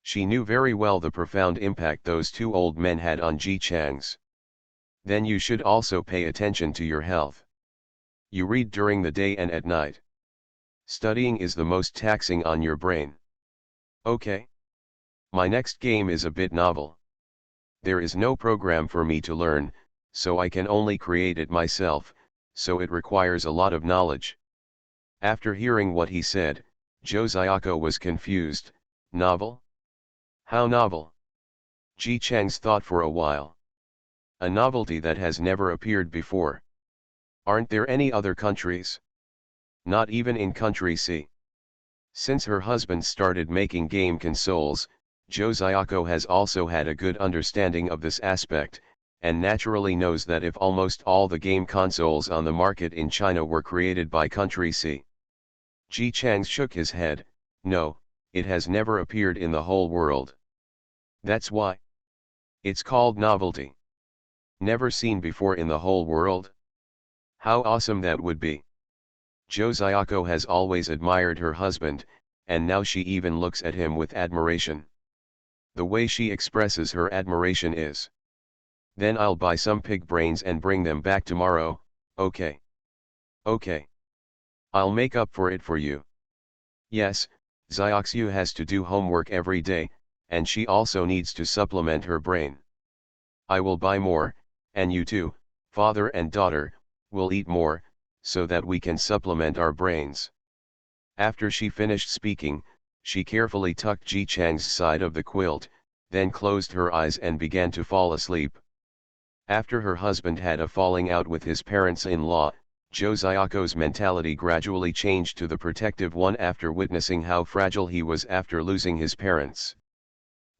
She knew very well the profound impact those two old men had on Ji Chang's. "Then you should also pay attention to your health. You read during the day and at night. Studying is the most taxing on your brain." "Okay. My next game is a bit novel. There is no program for me to learn, so I can only create it myself, so it requires a lot of knowledge." After hearing what he said, Zhou Xiaoko was confused. "Novel? How novel?" Ji Chang's thought for a while. "A novelty that has never appeared before. Aren't there any other countries? Not even in country C?" Since her husband started making game consoles, Zhou Xiaoko has also had a good understanding of this aspect, and naturally knows that if almost all the game consoles on the market in China were created by country C. Ji Chang shook his head. "No, it has never appeared in the whole world. That's why. It's called novelty. Never seen before in the whole world? How awesome that would be." Zhou Xiaoko has always admired her husband, and now she even looks at him with admiration. The way she expresses her admiration is, "Then I'll buy some pig brains and bring them back tomorrow, okay? Okay. I'll make up for it for you." Yes, Xiaoxiu has to do homework every day, and she also needs to supplement her brain. "I will buy more, and you too, father and daughter, will eat more, so that we can supplement our brains." After she finished speaking, she carefully tucked Ji Chang's side of the quilt, then closed her eyes and began to fall asleep. After her husband had a falling out with his parents-in-law, Zhou Xiaoko's mentality gradually changed to the protective one after witnessing how fragile he was after losing his parents.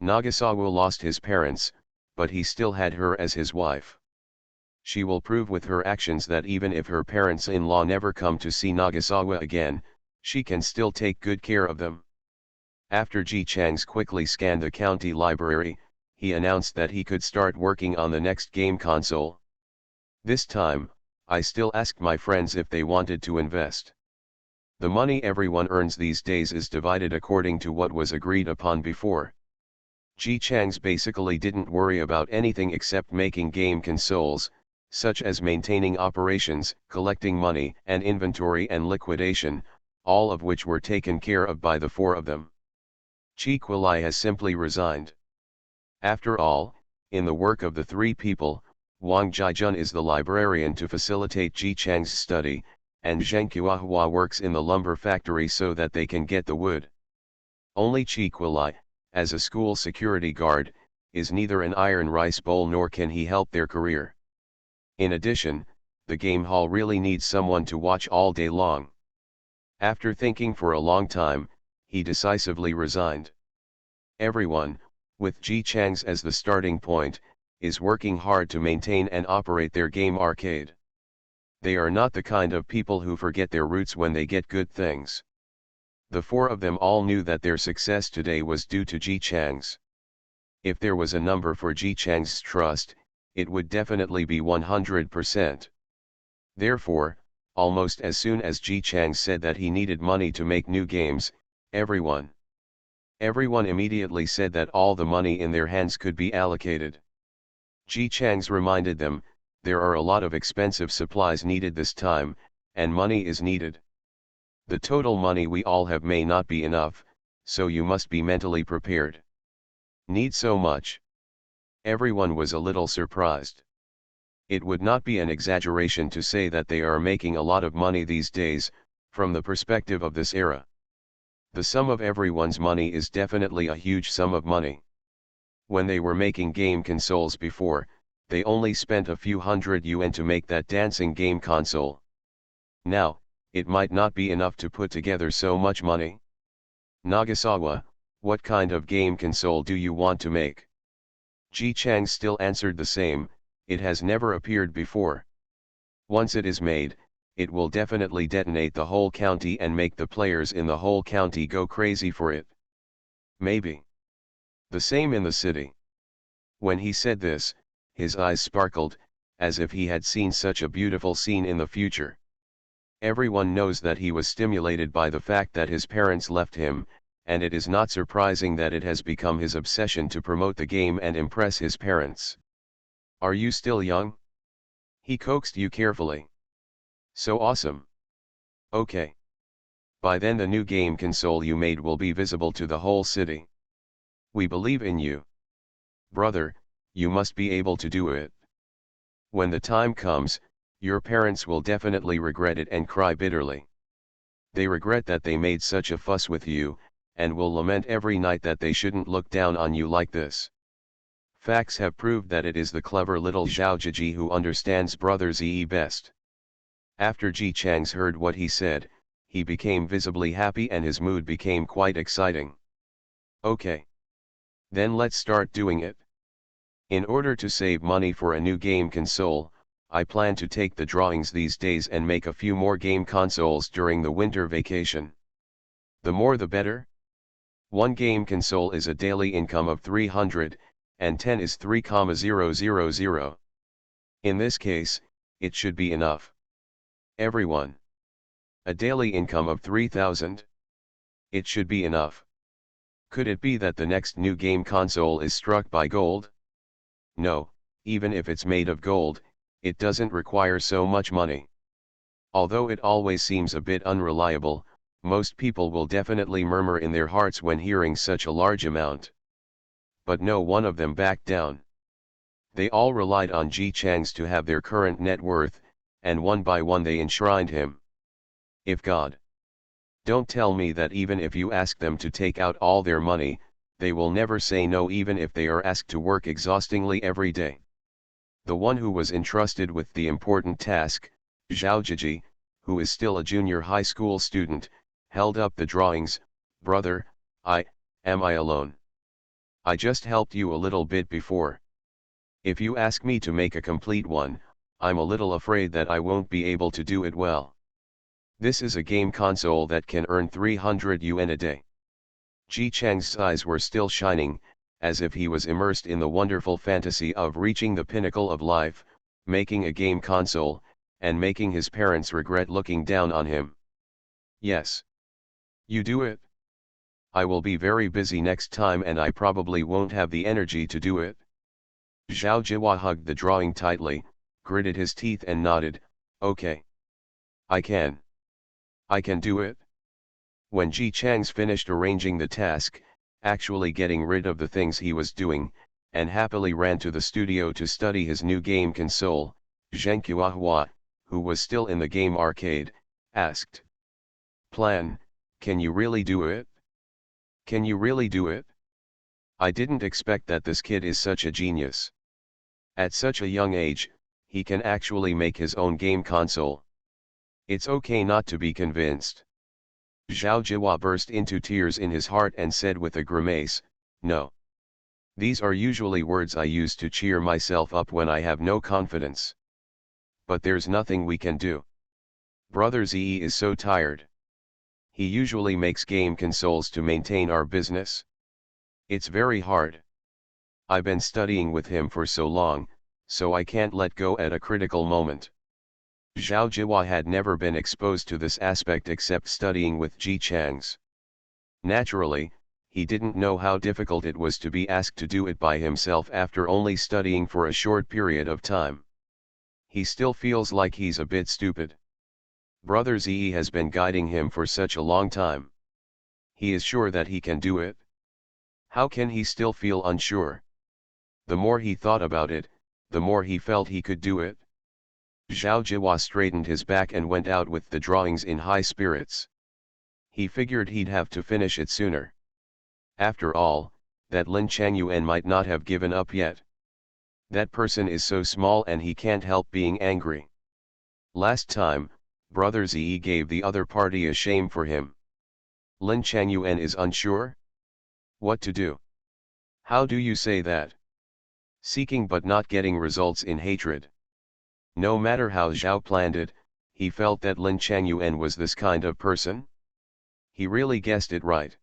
Nagasawa lost his parents, but he still had her as his wife. She will prove with her actions that even if her parents-in-law never come to see Nagasawa again, she can still take good care of them. After Ji Chang's quickly scanned the county library, he announced that he could start working on the next game console. "This time, I still asked my friends if they wanted to invest. The money everyone earns these days is divided according to what was agreed upon before." Ji Chang's basically didn't worry about anything except making game consoles, such as maintaining operations, collecting money and inventory and liquidation, all of which were taken care of by the four of them. Chi Quilai has simply resigned. After all, in the work of the three people, Wang Jiajun is the librarian to facilitate Ji Chang's study, and Zheng Qiahua works in the lumber factory so that they can get the wood. Only Chi Quilai, as a school security guard, is neither an iron rice bowl nor can he help their career. In addition, the game hall really needs someone to watch all day long. After thinking for a long time, he decisively resigned. Everyone, with Ji Chang's as the starting point, is working hard to maintain and operate their game arcade. They are not the kind of people who forget their roots when they get good things. The four of them all knew that their success today was due to Ji Chang's. If there was a number for Ji Chang's trust, it would definitely be 100%. Therefore, almost as soon as Ji Chang said that he needed money to make new games, everyone immediately said that all the money in their hands could be allocated. Ji Chang's reminded them, There are a lot of expensive supplies needed this time, and money is needed. The total money we all have may not be enough, so you must be mentally prepared. Need so much? Everyone was a little surprised. It would not be an exaggeration to say that they are making a lot of money these days, from the perspective of this era. The sum of everyone's money is definitely a huge sum of money. When they were making game consoles before, they only spent a few hundred yuan to make that dancing game console. Now, it might not be enough to put together so much money. Nagasawa, what kind of game console do you want to make? Ji Chang still answered the same, it has never appeared before. Once it is made, it will definitely detonate the whole county and make the players in the whole county go crazy for it. Maybe. The same in the city. When he said this, his eyes sparkled, as if he had seen such a beautiful scene in the future. Everyone knows that he was stimulated by the fact that his parents left him, and it is not surprising that it has become his obsession to promote the game and impress his parents. Are you still young? He coaxed you carefully. So awesome. Okay. By then the new game console you made will be visible to the whole city. We believe in you. Brother, you must be able to do it. When the time comes, your parents will definitely regret it and cry bitterly. They regret that they made such a fuss with you, and will lament every night that they shouldn't look down on you like this. Facts have proved that it is the clever little Zhao Jiji who understands Brother Zi best. After Ji Chang's heard what he said, he became visibly happy and his mood became quite exciting. Okay. Then let's start doing it. In order to save money for a new game console, I plan to take the drawings these days and make a few more game consoles during the winter vacation. The more the better. One game console is a daily income of 300, and 10 is 3,000. In this case, it should be enough. Everyone. A daily income of 3,000. It should be enough. Could it be that the next new game console is struck by gold? No, even if it's made of gold, it doesn't require so much money. Although it always seems a bit unreliable, most people will definitely murmur in their hearts when hearing such a large amount. But no one of them backed down. They all relied on Ji Chang's to have their current net worth, and one by one they enshrined him. If God. Don't tell me that even if you ask them to take out all their money, they will never say no even if they are asked to work exhaustingly every day. The one who was entrusted with the important task, Zhao Jiji, who is still a junior high school student, held up the drawings. Brother, am I alone? I just helped you a little bit before. If you ask me to make a complete one, I'm a little afraid that I won't be able to do it well. This is a game console that can earn 300 yuan a day. Ji Chang's eyes were still shining, as if he was immersed in the wonderful fantasy of reaching the pinnacle of life, making a game console, and making his parents regret looking down on him. Yes. You do it. I will be very busy next time and I probably won't have the energy to do it. Zhao Jiwa hugged the drawing tightly, gritted his teeth and nodded, okay. I can do it. When Ji Chang's finished arranging the task, actually getting rid of the things he was doing, and happily ran to the studio to study his new game console, Zheng Qiahua, who was still in the game arcade, asked. Plan, can you really do it? Can you really do it? I didn't expect that this kid is such a genius. At such a young age, he can actually make his own game console. It's okay not to be convinced. Zhao Jiwa burst into tears in his heart and said with a grimace, no. These are usually words I use to cheer myself up when I have no confidence. But there's nothing we can do. Brother Zi is so tired. He usually makes game consoles to maintain our business. It's very hard. I've been studying with him for so long, so I can't let go at a critical moment. Zhao Jiwa had never been exposed to this aspect except studying with Ji Chang's. Naturally, he didn't know how difficult it was to be asked to do it by himself after only studying for a short period of time. He still feels like he's a bit stupid. Brother Ze has been guiding him for such a long time. He is sure that he can do it. How can he still feel unsure? The more he thought about it, the more he felt he could do it. Zhao Jihua straightened his back and went out with the drawings in high spirits. He figured he'd have to finish it sooner. After all, that Lin Changyuan might not have given up yet. That person is so small and he can't help being angry. Last time, Brother Ze gave the other party a shame for him. Lin Changyuan is unsure? What to do? How do you say that? Seeking but not getting results in hatred. No matter how Zhao planned it, he felt that Lin Changyuan was this kind of person. He really guessed it right.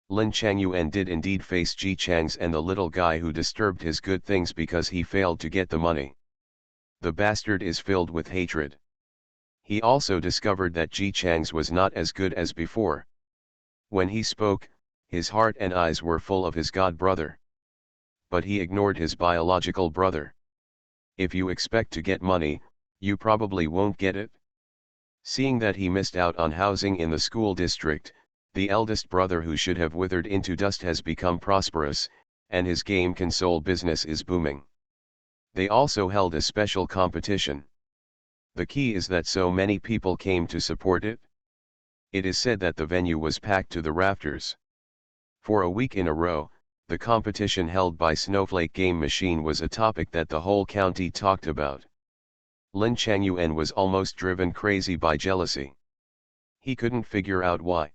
Lin Changyuan did indeed face Ji Chang's and the little guy who disturbed his good things because he failed to get the money. The bastard is filled with hatred. He also discovered that Ji Chang's was not as good as before. When he spoke, his heart and eyes were full of his god brother. But he ignored his biological brother. If you expect to get money, you probably won't get it. Seeing that he missed out on housing in the school district, the eldest brother who should have withered into dust has become prosperous, and his game console business is booming. They also held a special competition. The key is that so many people came to support it. It is said that the venue was packed to the rafters. For a week in a row, the competition held by Snowflake Game Machine was a topic that the whole county talked about. Lin Changyuan was almost driven crazy by jealousy. He couldn't figure out why.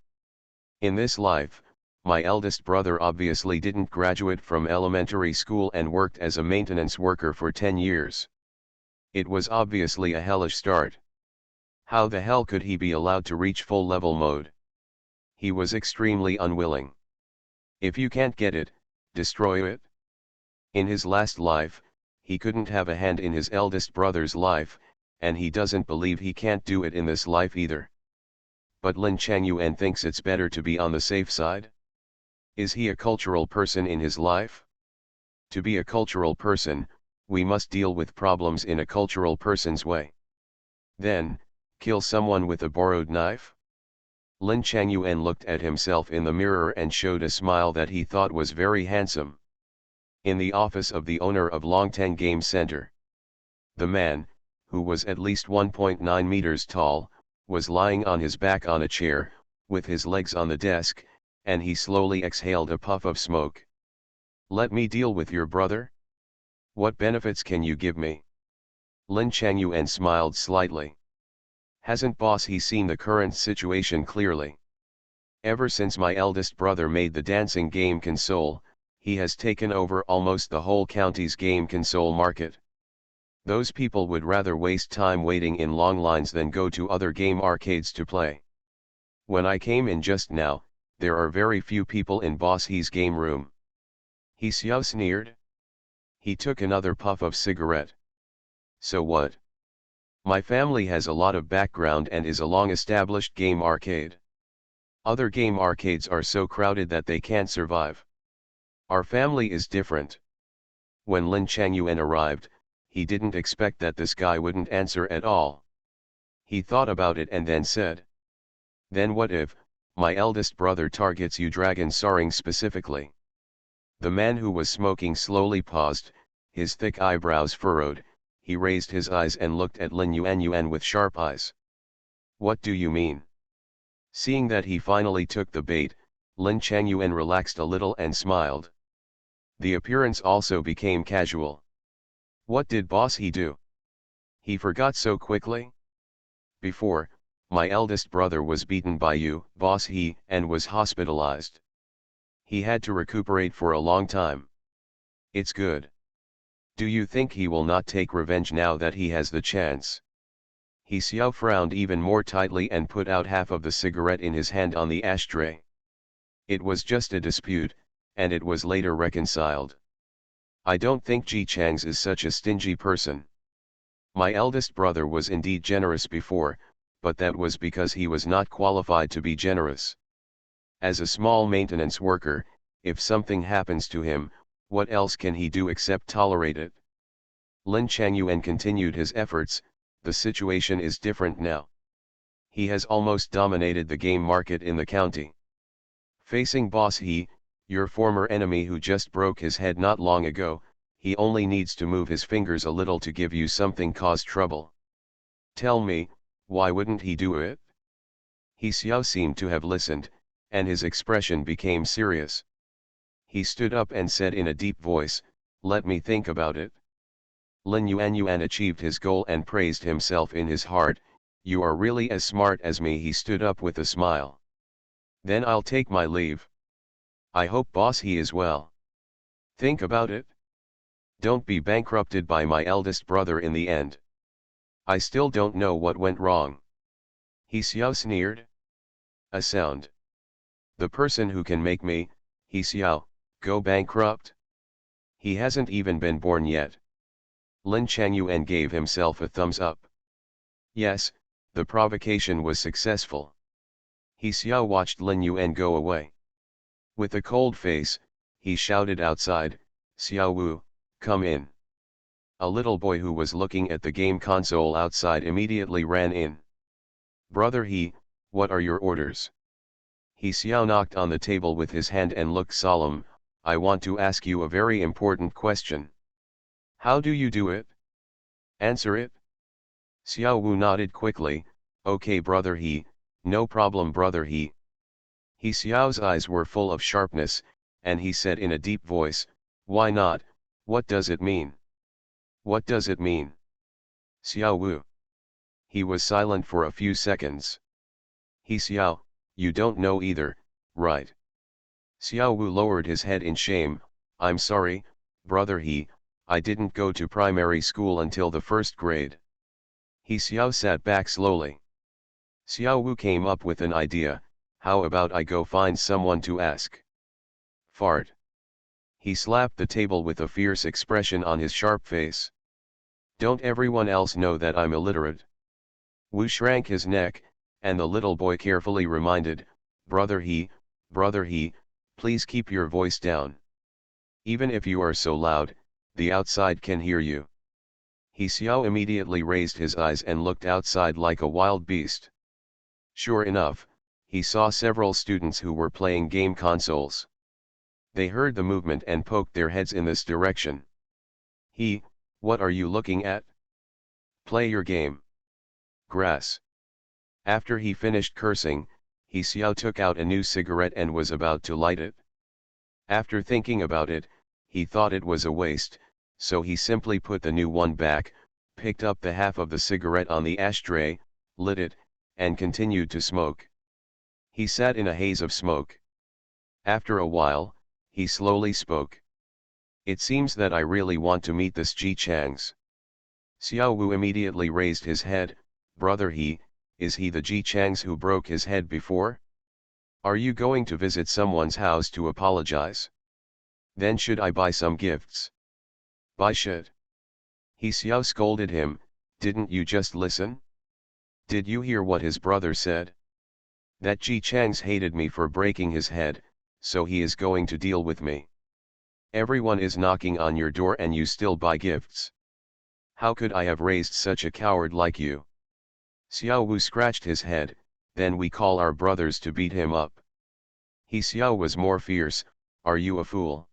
In this life, my eldest brother obviously didn't graduate from elementary school and worked as a maintenance worker for 10 years. It was obviously a hellish start. How the hell could he be allowed to reach full level mode? He was extremely unwilling. If you can't get it, destroy it. In his last life, he couldn't have a hand in his eldest brother's life, and he doesn't believe he can't do it in this life either. But Lin Changyuan thinks it's better to be on the safe side? Is he a cultural person in his life? To be a cultural person, we must deal with problems in a cultural person's way. Then, kill someone with a borrowed knife? Lin Changyuan looked at himself in the mirror and showed a smile that he thought was very handsome. In the office of the owner of Longteng Game Center, the man, who was at least 1.9 meters tall, was lying on his back on a chair, with his legs on the desk, and he slowly exhaled a puff of smoke. Let me deal with your brother? What benefits can you give me? Lin Changyuan smiled slightly. Hasn't boss he seen the current situation clearly? Ever since my eldest brother made the dancing game console, he has taken over almost the whole county's game console market. Those people would rather waste time waiting in long lines than go to other game arcades to play. When I came in just now, there are very few people in Boss He's game room. He Xiao sneered. He took another puff of cigarette. So what? My family has a lot of background and is a long-established game arcade. Other game arcades are so crowded that they can't survive. Our family is different. When Lin Changyuan arrived, he didn't expect that this guy wouldn't answer at all. He thought about it and then said, then what if, my eldest brother targets you Dragon Saring specifically? The man who was smoking slowly paused, his thick eyebrows furrowed, he raised his eyes and looked at Lin Yuanyuan with sharp eyes. What do you mean? Seeing that he finally took the bait, Lin Changyuan relaxed a little and smiled. The appearance also became casual. What did boss he do? He forgot so quickly? Before, my eldest brother was beaten by you, boss he, and was hospitalized. He had to recuperate for a long time. It's good. Do you think he will not take revenge now that he has the chance? He Xiao frowned even more tightly and put out half of the cigarette in his hand on the ashtray. It was just a dispute, and it was later reconciled. I don't think Ji Chang's is such a stingy person. My eldest brother was indeed generous before, but that was because he was not qualified to be generous. As a small maintenance worker, if something happens to him, what else can he do except tolerate it? Lin Changyuan continued his efforts. The situation is different now. He has almost dominated the game market in the county. Facing Boss He, your former enemy who just broke his head not long ago, he only needs to move his fingers a little to give you something cause trouble. Tell me, why wouldn't he do it? He Xiao seemed to have listened, and his expression became serious. He stood up and said in a deep voice, "Let me think about it." Lin Yuan achieved his goal and praised himself in his heart. "You are really as smart as me." He stood up with a smile. "Then I'll take my leave. I hope Boss He is well. Think about it. Don't be bankrupted by my eldest brother in the end. I still don't know what went wrong." He Xiao sneered. "A sound. The person who can make me, He Xiao, go bankrupt? He hasn't even been born yet." Lin Changyuan gave himself a thumbs up. Yes, the provocation was successful. He Xiao watched Lin Yuan go away. With a cold face, he shouted outside, "Xiao Wu, come in." A little boy who was looking at the game console outside immediately ran in. "Brother He, what are your orders?" He Xiao knocked on the table with his hand and looked solemn. "I want to ask you a very important question." "How do you do it?" "Answer it." Xiao Wu nodded quickly. "Okay brother He, no problem brother He." He Xiao's eyes were full of sharpness, and he said in a deep voice, "Why not? What does it mean?" "What does it mean?" Xiao Wu. He was silent for a few seconds. He Xiao, you don't know either, right? Xiao Wu lowered his head in shame. "I'm sorry, brother He, I didn't go to primary school until the first grade." He Xiao sat back slowly. Xiao Wu came up with an idea. "How about I go find someone to ask?" Fart. He slapped the table with a fierce expression on his sharp face. "Don't everyone else know that I'm illiterate?" Wu shrank his neck, and the little boy carefully reminded, brother He, please keep your voice down. Even if you are so loud, the outside can hear you." He Xiao immediately raised his eyes and looked outside like a wild beast. Sure enough, he saw several students who were playing game consoles. They heard the movement and poked their heads in this direction. "He, what are you looking at? Play your game." Grass. After he finished cursing, He Xiao took out a new cigarette and was about to light it. After thinking about it, he thought it was a waste, so he simply put the new one back, picked up the half of the cigarette on the ashtray, lit it, and continued to smoke. He sat in a haze of smoke. After a while, he slowly spoke. "It seems that I really want to meet this Ji Changs." Xiao Wu immediately raised his head. "Brother He, is he the Ji Changs who broke his head before? Are you going to visit someone's house to apologize? Then should I buy some gifts?" "Buy shit." He Xiao scolded him. "Didn't you just listen? Did you hear what his brother said? That Ji Changs hated me for breaking his head, so he is going to deal with me. Everyone is knocking on your door and you still buy gifts. How could I have raised such a coward like you?" Xiao Wu scratched his head. "Then we call our brothers to beat him up." He Xiao was more fierce. "Are you a fool?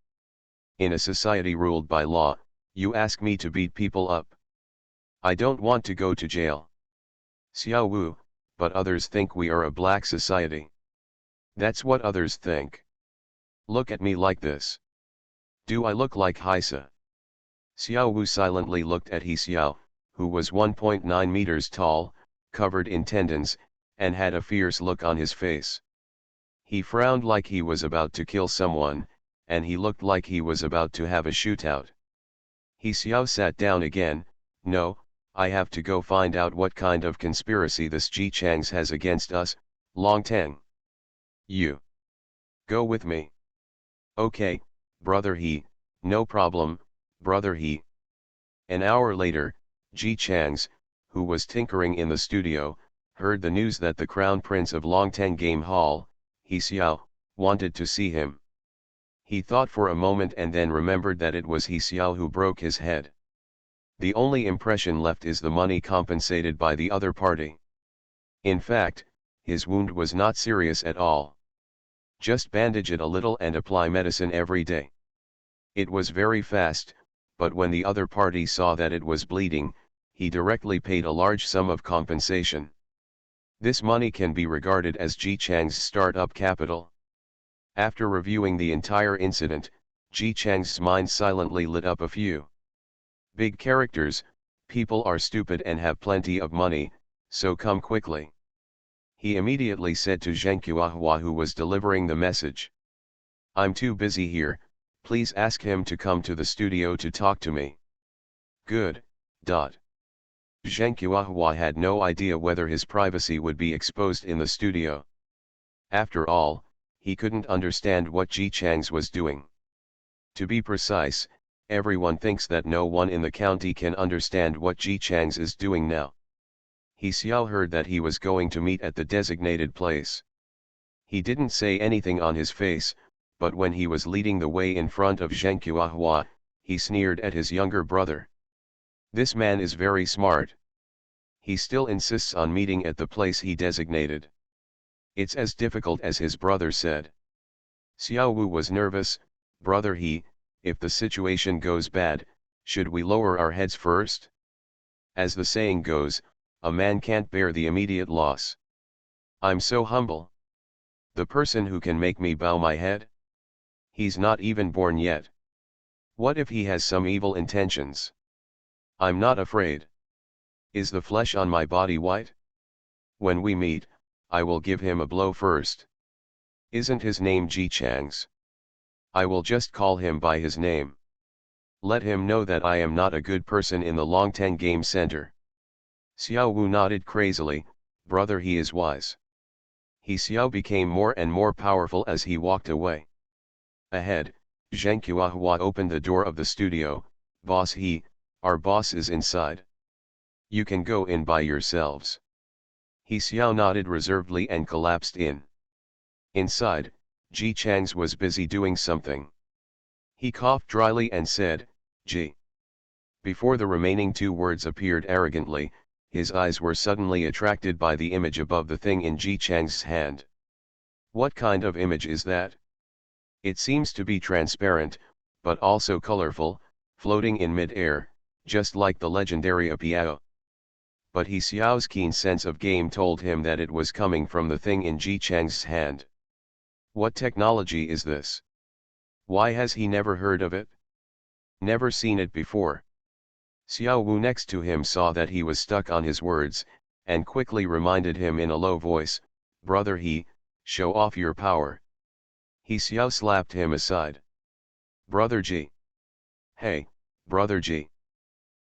In a society ruled by law, you ask me to beat people up? I don't want to go to jail." Xiao Wu, "But others think we are a black society." "That's what others think. Look at me like this. Do I look like Haisa?" Xiao Wu silently looked at He Xiao, who was 1.9 meters tall, covered in tendons, and had a fierce look on his face. He frowned like he was about to kill someone, and he looked like he was about to have a shootout. He Xiao sat down again. "No, I have to go find out what kind of conspiracy this Ji Changs has against us, Long Teng. You go with me." "Okay, brother He, no problem, brother He." An hour later, Ji Changs, who was tinkering in the studio, heard the news that the Crown Prince of Longteng Game Hall, He Xiao, wanted to see him. He thought for a moment and then remembered that it was He Xiao who broke his head. The only impression left is the money compensated by the other party. In fact, his wound was not serious at all. Just bandage it a little and apply medicine every day. It was very fast, but when the other party saw that it was bleeding, he directly paid a large sum of compensation. This money can be regarded as Ji Chang's startup capital. After reviewing the entire incident, Ji Chang's mind silently lit up a few big characters. People are stupid and have plenty of money, so come quickly. He immediately said to Zheng Qiuhua, who was delivering the message, "I'm too busy here, please ask him to come to the studio to talk to me." Good. Zheng Qiuhua had no idea whether his privacy would be exposed in the studio. After all, he couldn't understand what Ji Chang's was doing. To be precise, everyone thinks that no one in the county can understand what Ji Chang's is doing now. He Xiao heard that he was going to meet at the designated place. He didn't say anything on his face, but when he was leading the way in front of Zheng Qiuhua, he sneered at his younger brother. This man is very smart. He still insists on meeting at the place he designated. It's as difficult as his brother said. Xiao Wu was nervous. Brother he, if the situation goes bad, should we lower our heads first? As the saying goes, a man can't bear the immediate loss. I'm so humble. The person who can make me bow my head? He's not even born yet. What if he has some evil intentions? I'm not afraid. Is the flesh on my body white? When we meet, I will give him a blow first. Isn't his name Ji Chang's? I will just call him by his name. Let him know that I am not a good person in the Longteng Game Center. Xiao Wu nodded crazily. Brother he is wise. He Xiao became more and more powerful as he walked away. Ahead, Zheng Qiuhua opened the door of the studio. Boss our boss is inside. You can go in by yourselves. He Xiao nodded reservedly and collapsed in. Inside, Ji Chang's was busy doing something. He coughed dryly and said, "Ji." Before the remaining two words appeared arrogantly, his eyes were suddenly attracted by the image above the thing in Ji Chang's hand. What kind of image is that? It seems to be transparent, but also colorful, floating in mid-air, just like the legendary Apiao. But He Xiao's keen sense of game told him that it was coming from the thing in Ji Chang's hand. What technology is this? Why has he never heard of it? Never seen it before. Xiao Wu next to him saw that he was stuck on his words, and quickly reminded him in a low voice, "Brother he, show off your power." He Xiao slapped him aside. "Brother Ji. Hey, Brother Ji.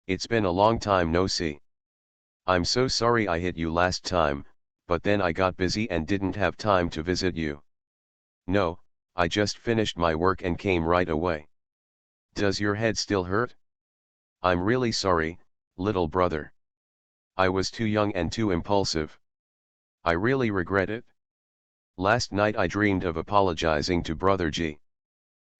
It's been a long time no see. I'm so sorry I hit you last time, but then I got busy and didn't have time to visit you. No, I just finished my work and came right away. Does your head still hurt? I'm really sorry, little brother. I was too young and too impulsive. I really regret it. Last night I dreamed of apologizing to Brother Ji."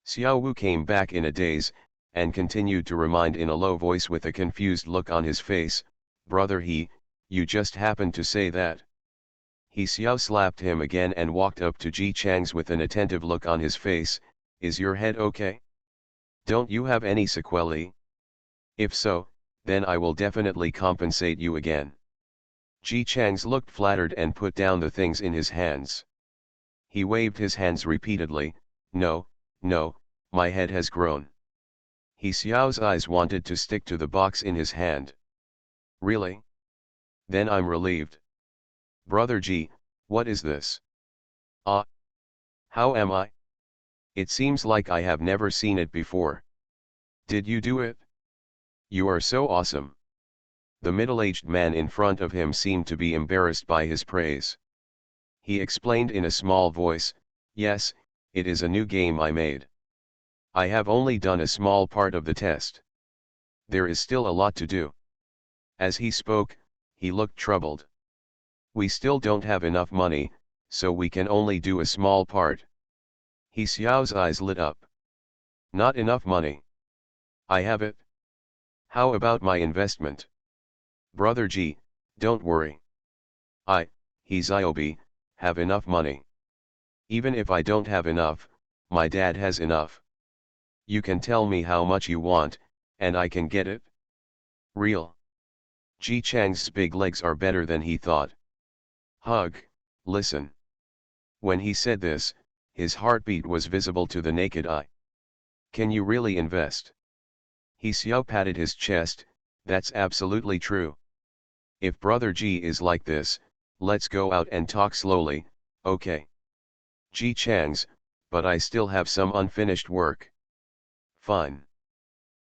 Xiao Wu came back in a daze, and continued to remind in a low voice with a confused look on his face, "Brother he, you just happened to say that." He Xiao slapped him again and walked up to Ji Chang's with an attentive look on his face. "Is your head okay? Don't you have any sequelae? If so, then I will definitely compensate you again." Ji Chang's looked flattered and put down the things in his hands. He waved his hands repeatedly. No, my head has grown." He Xiao's eyes wanted to stick to the box in his hand. "Really? Then I'm relieved. Brother Ji, what is this? Ah. How am I? It seems like I have never seen it before. Did you do it? You are so awesome." The middle-aged man in front of him seemed to be embarrassed by his praise. He explained in a small voice, "Yes, it is a new game I made. I have only done a small part of the test. There is still a lot to do." As he spoke, he looked troubled. "We still don't have enough money, so we can only do a small part." He Xiao's eyes lit up. "Not enough money? I have it. How about my investment? Brother G, don't worry. He's IOB, have enough money. Even if I don't have enough, my dad has enough. You can tell me how much you want, and I can get it. Real. Ji Chang's big legs are better than he thought. Hug, listen. When he said this, his heartbeat was visible to the naked eye. Can you really invest? He Xiao patted his chest, that's absolutely true. If Brother G is like this, let's go out and talk slowly, okay? Ji Chang's, but I still have some unfinished work. Fine.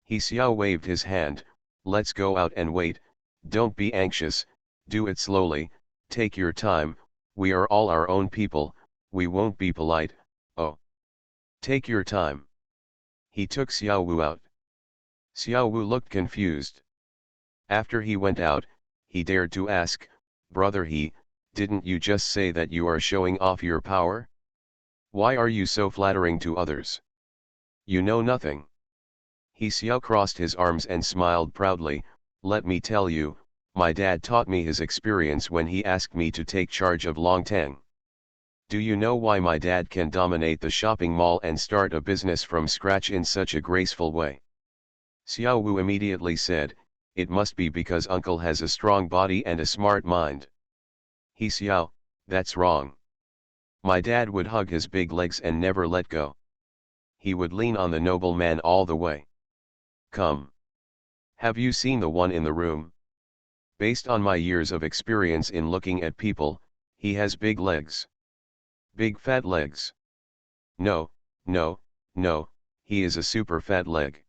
He Xiao waved his hand, let's go out and wait, don't be anxious, do it slowly, take your time, we are all our own people, we won't be polite, oh. Take your time. He took Xiao Wu out. Xiao Wu looked confused. After he went out, he dared to ask, Brother He, didn't you just say that you are showing off your power? Why are you so flattering to others? You know nothing. He Xiao crossed his arms and smiled proudly, let me tell you, my dad taught me his experience when he asked me to take charge of Longteng. Do you know why my dad can dominate the shopping mall and start a business from scratch in such a graceful way? Xiao Wu immediately said, it must be because uncle has a strong body and a smart mind. He Xiao, that's wrong. My dad would hug his big legs and never let go. He would lean on the nobleman all the way. Come. Have you seen the one in the room? Based on my years of experience in looking at people, he has big legs. Big fat legs. No, no, no, he is a super fat leg.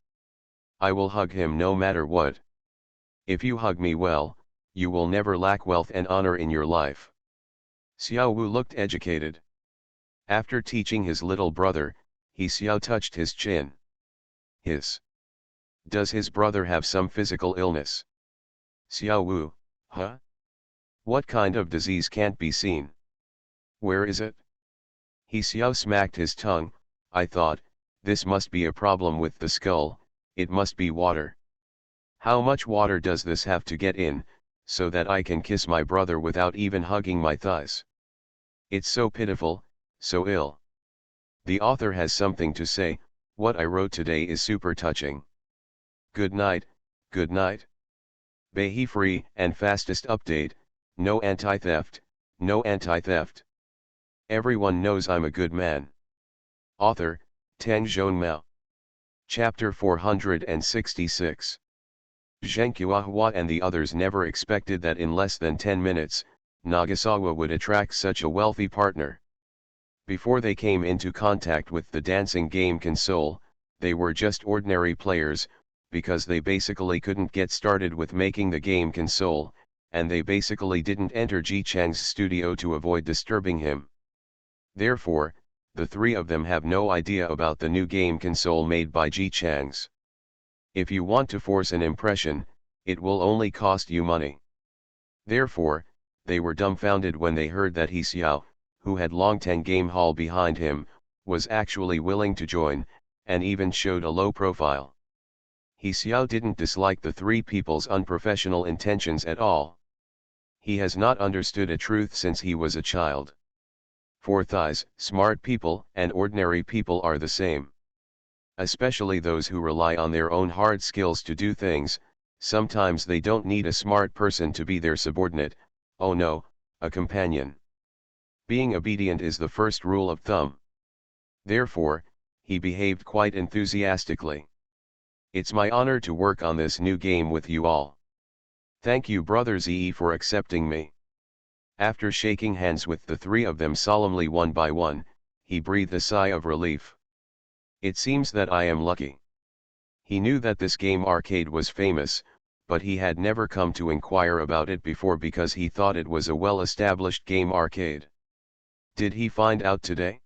I will hug him no matter what. If you hug me well, you will never lack wealth and honor in your life. Xiao Wu looked educated. After teaching his little brother, he Xiao touched his chin. Does his brother have some physical illness? Xiao Wu, huh? What kind of disease can't be seen? Where is it? He Xiao smacked his tongue, I thought, this must be a problem with the skull, it must be water. How much water does this have to get in, so that I can kiss my brother without even hugging my thighs? It's so pitiful, so ill. The author has something to say, what I wrote today is super touching. Good night, good night. Behe free and fastest update, no anti-theft, no anti-theft. Everyone knows I'm a good man. Author, Tang Zhonmao. Chapter 466. Zheng Qiuhua and the others never expected that in less than 10 minutes, Nagasawa would attract such a wealthy partner. Before they came into contact with the dancing game console, they were just ordinary players, because they basically couldn't get started with making the game console, and they basically didn't enter Ji Chang's studio to avoid disturbing him. Therefore, the three of them have no idea about the new game console made by Ji Chang's. If you want to force an impression, it will only cost you money. Therefore, they were dumbfounded when they heard that He Xiao, who had Longteng Game Hall behind him, was actually willing to join, and even showed a low profile. He Xiao didn't dislike the three people's unprofessional intentions at all. He has not understood a truth since he was a child. For thighs, smart people and ordinary people are the same. Especially those who rely on their own hard skills to do things, sometimes they don't need a smart person to be their subordinate, oh no, a companion. Being obedient is the first rule of thumb. Therefore, he behaved quite enthusiastically. It's my honor to work on this new game with you all. Thank you Brother Ze for accepting me. After shaking hands with the three of them solemnly one by one, he breathed a sigh of relief. It seems that I am lucky. He knew that this game arcade was famous, but he had never come to inquire about it before because he thought it was a well-established game arcade. Did he find out today?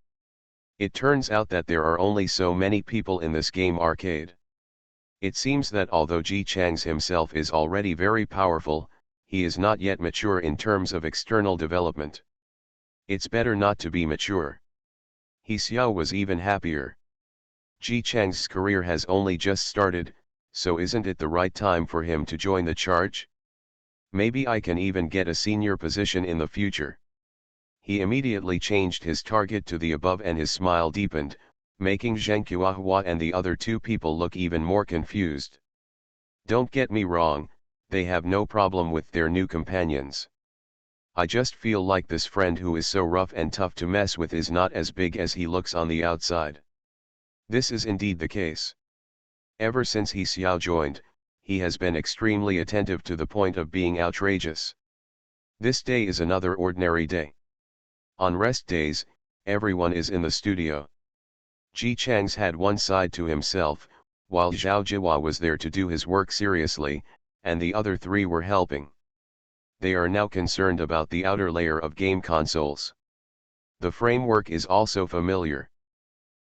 It turns out that there are only so many people in this game arcade. It seems that although Ji Chang's himself is already very powerful, he is not yet mature in terms of external development. It's better not to be mature. He Xiao was even happier. Ji Chang's career has only just started, so isn't it the right time for him to join the charge? Maybe I can even get a senior position in the future. He immediately changed his target to the above and his smile deepened, making Zheng Qiuhua and the other two people look even more confused. Don't get me wrong, they have no problem with their new companions. I just feel like this friend who is so rough and tough to mess with is not as big as he looks on the outside. This is indeed the case. Ever since He Xiao joined, he has been extremely attentive to the point of being outrageous. This day is another ordinary day. On rest days, everyone is in the studio. Ji Chang's had one side to himself, while Zhao Jihua was there to do his work seriously, and the other three were helping. They are now concerned about the outer layer of game consoles. The framework is also familiar.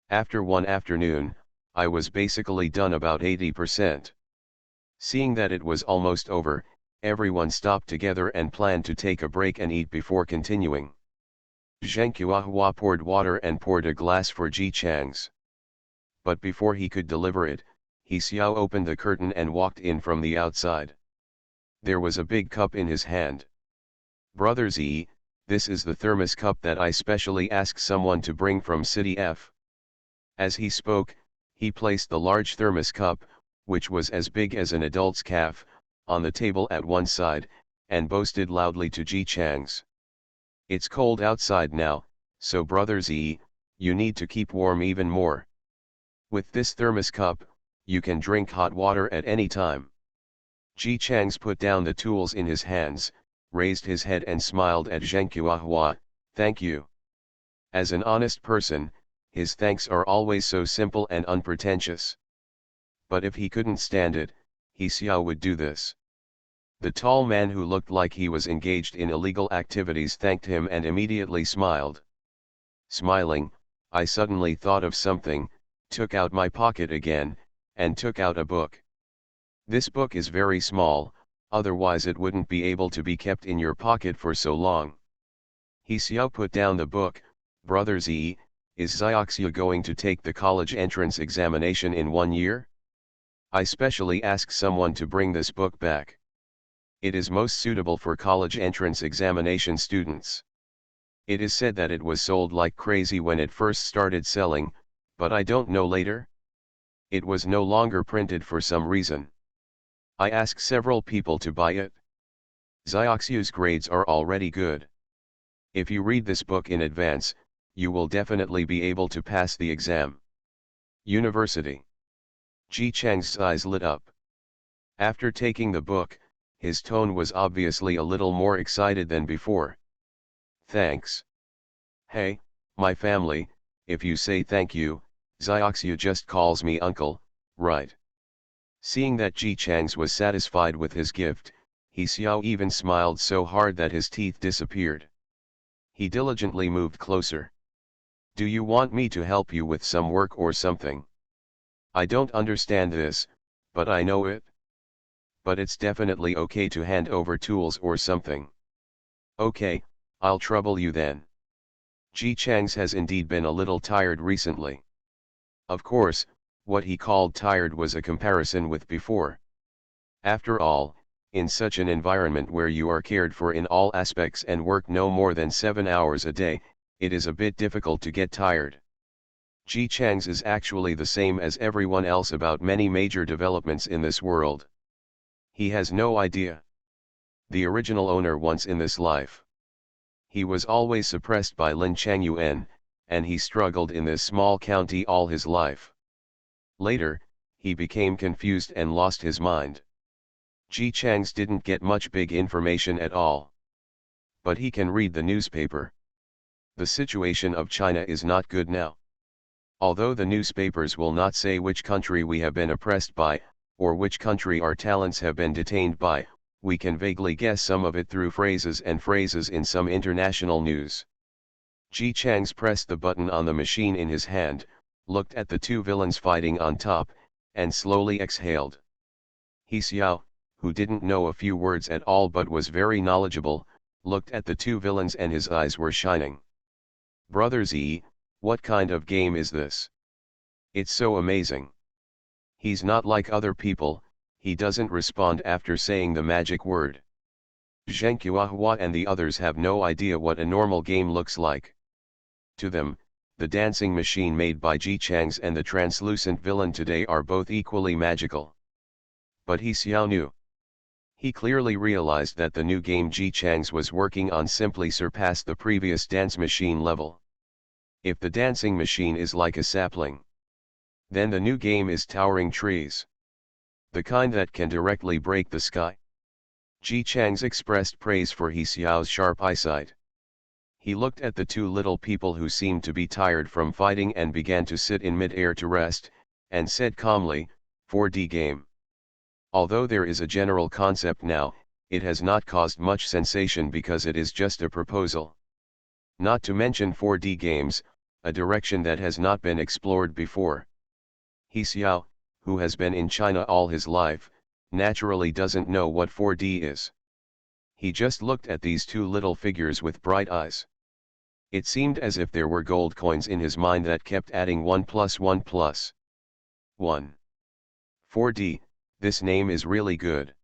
After one afternoon, I was basically done about 80%. Seeing that it was almost over, everyone stopped together and planned to take a break and eat before continuing. Zheng Qiuhua poured water and poured a glass for Ji Chang's. But before he could deliver it, He Xiao opened the curtain and walked in from the outside. There was a big cup in his hand. Brother Z, this is the thermos cup that I specially asked someone to bring from City F. As he spoke, he placed the large thermos cup, which was as big as an adult's calf, on the table at one side, and boasted loudly to Ji Chang's. It's cold outside now, so Brother Z, you need to keep warm even more. With this thermos cup, you can drink hot water at any time. Ji Chang's put down the tools in his hands, raised his head and smiled at Zheng Qiuhua, thank you. As an honest person, his thanks are always so simple and unpretentious. But if he couldn't stand it, He Xiao would do this. The tall man who looked like he was engaged in illegal activities thanked him and immediately smiled. Smiling, I suddenly thought of something, took out my pocket again, and took out a book. This book is very small, otherwise it wouldn't be able to be kept in your pocket for so long. He Xiao put down the book. Brother Z, is Xiaoxia going to take the college entrance examination in 1 year? I specially asked someone to bring this book back. It is most suitable for college entrance examination students. It is said that it was sold like crazy when it first started selling, but I don't know later. It was no longer printed for some reason. I asked several people to buy it. Xiaoxia's grades are already good. If you read this book in advance, you will definitely be able to pass the exam. University. Ji Chang's eyes lit up. After taking the book, his tone was obviously a little more excited than before. Thanks. Hey, my family, if you say thank you, Xiaoxia just calls me uncle, right? Seeing that Ji Chang's was satisfied with his gift, He Xiao even smiled so hard that his teeth disappeared. He diligently moved closer. Do you want me to help you with some work or something? I don't understand this, but I know it. But it's definitely okay to hand over tools or something. Okay, I'll trouble you then. Ji Chang's has indeed been a little tired recently. Of course, what he called tired was a comparison with before. After all, in such an environment where you are cared for in all aspects and work no more than 7 hours a day, it is a bit difficult to get tired. Ji Chang's is actually the same as everyone else about many major developments in this world. He has no idea. The original owner once in this life. He was always suppressed by Lin Changyuan, and he struggled in this small county all his life. Later, he became confused and lost his mind. Ji Chang's didn't get much big information at all. But he can read the newspaper. The situation of China is not good now. Although the newspapers will not say which country we have been oppressed by, or which country our talents have been detained by, we can vaguely guess some of it through phrases in some international news. Ji Chang's pressed the button on the machine in his hand, looked at the two villains fighting on top, and slowly exhaled. He Xiao, who didn't know a few words at all but was very knowledgeable, looked at the two villains and his eyes were shining. Brother Z, what kind of game is this? It's so amazing. He's not like other people, he doesn't respond after saying the magic word. Zheng Qiahua and the others have no idea what a normal game looks like. To them, the dancing machine made by Ji Chang's and the translucent villain today are both equally magical. But He Xiao knew. He clearly realized that the new game Ji Chang's was working on simply surpassed the previous dance machine level. If the dancing machine is like a sapling, then the new game is towering trees. The kind that can directly break the sky. Ji Chang's expressed praise for He Xiao's sharp eyesight. He looked at the two little people who seemed to be tired from fighting and began to sit in mid-air to rest, and said calmly, 4D game. Although there is a general concept now, it has not caused much sensation because it is just a proposal. Not to mention 4D games, a direction that has not been explored before. He Xiao, who has been in China all his life, naturally doesn't know what 4D is. He just looked at these two little figures with bright eyes. It seemed as if there were gold coins in his mind that kept adding 1 plus 1 plus 1. 4D, this name is really good.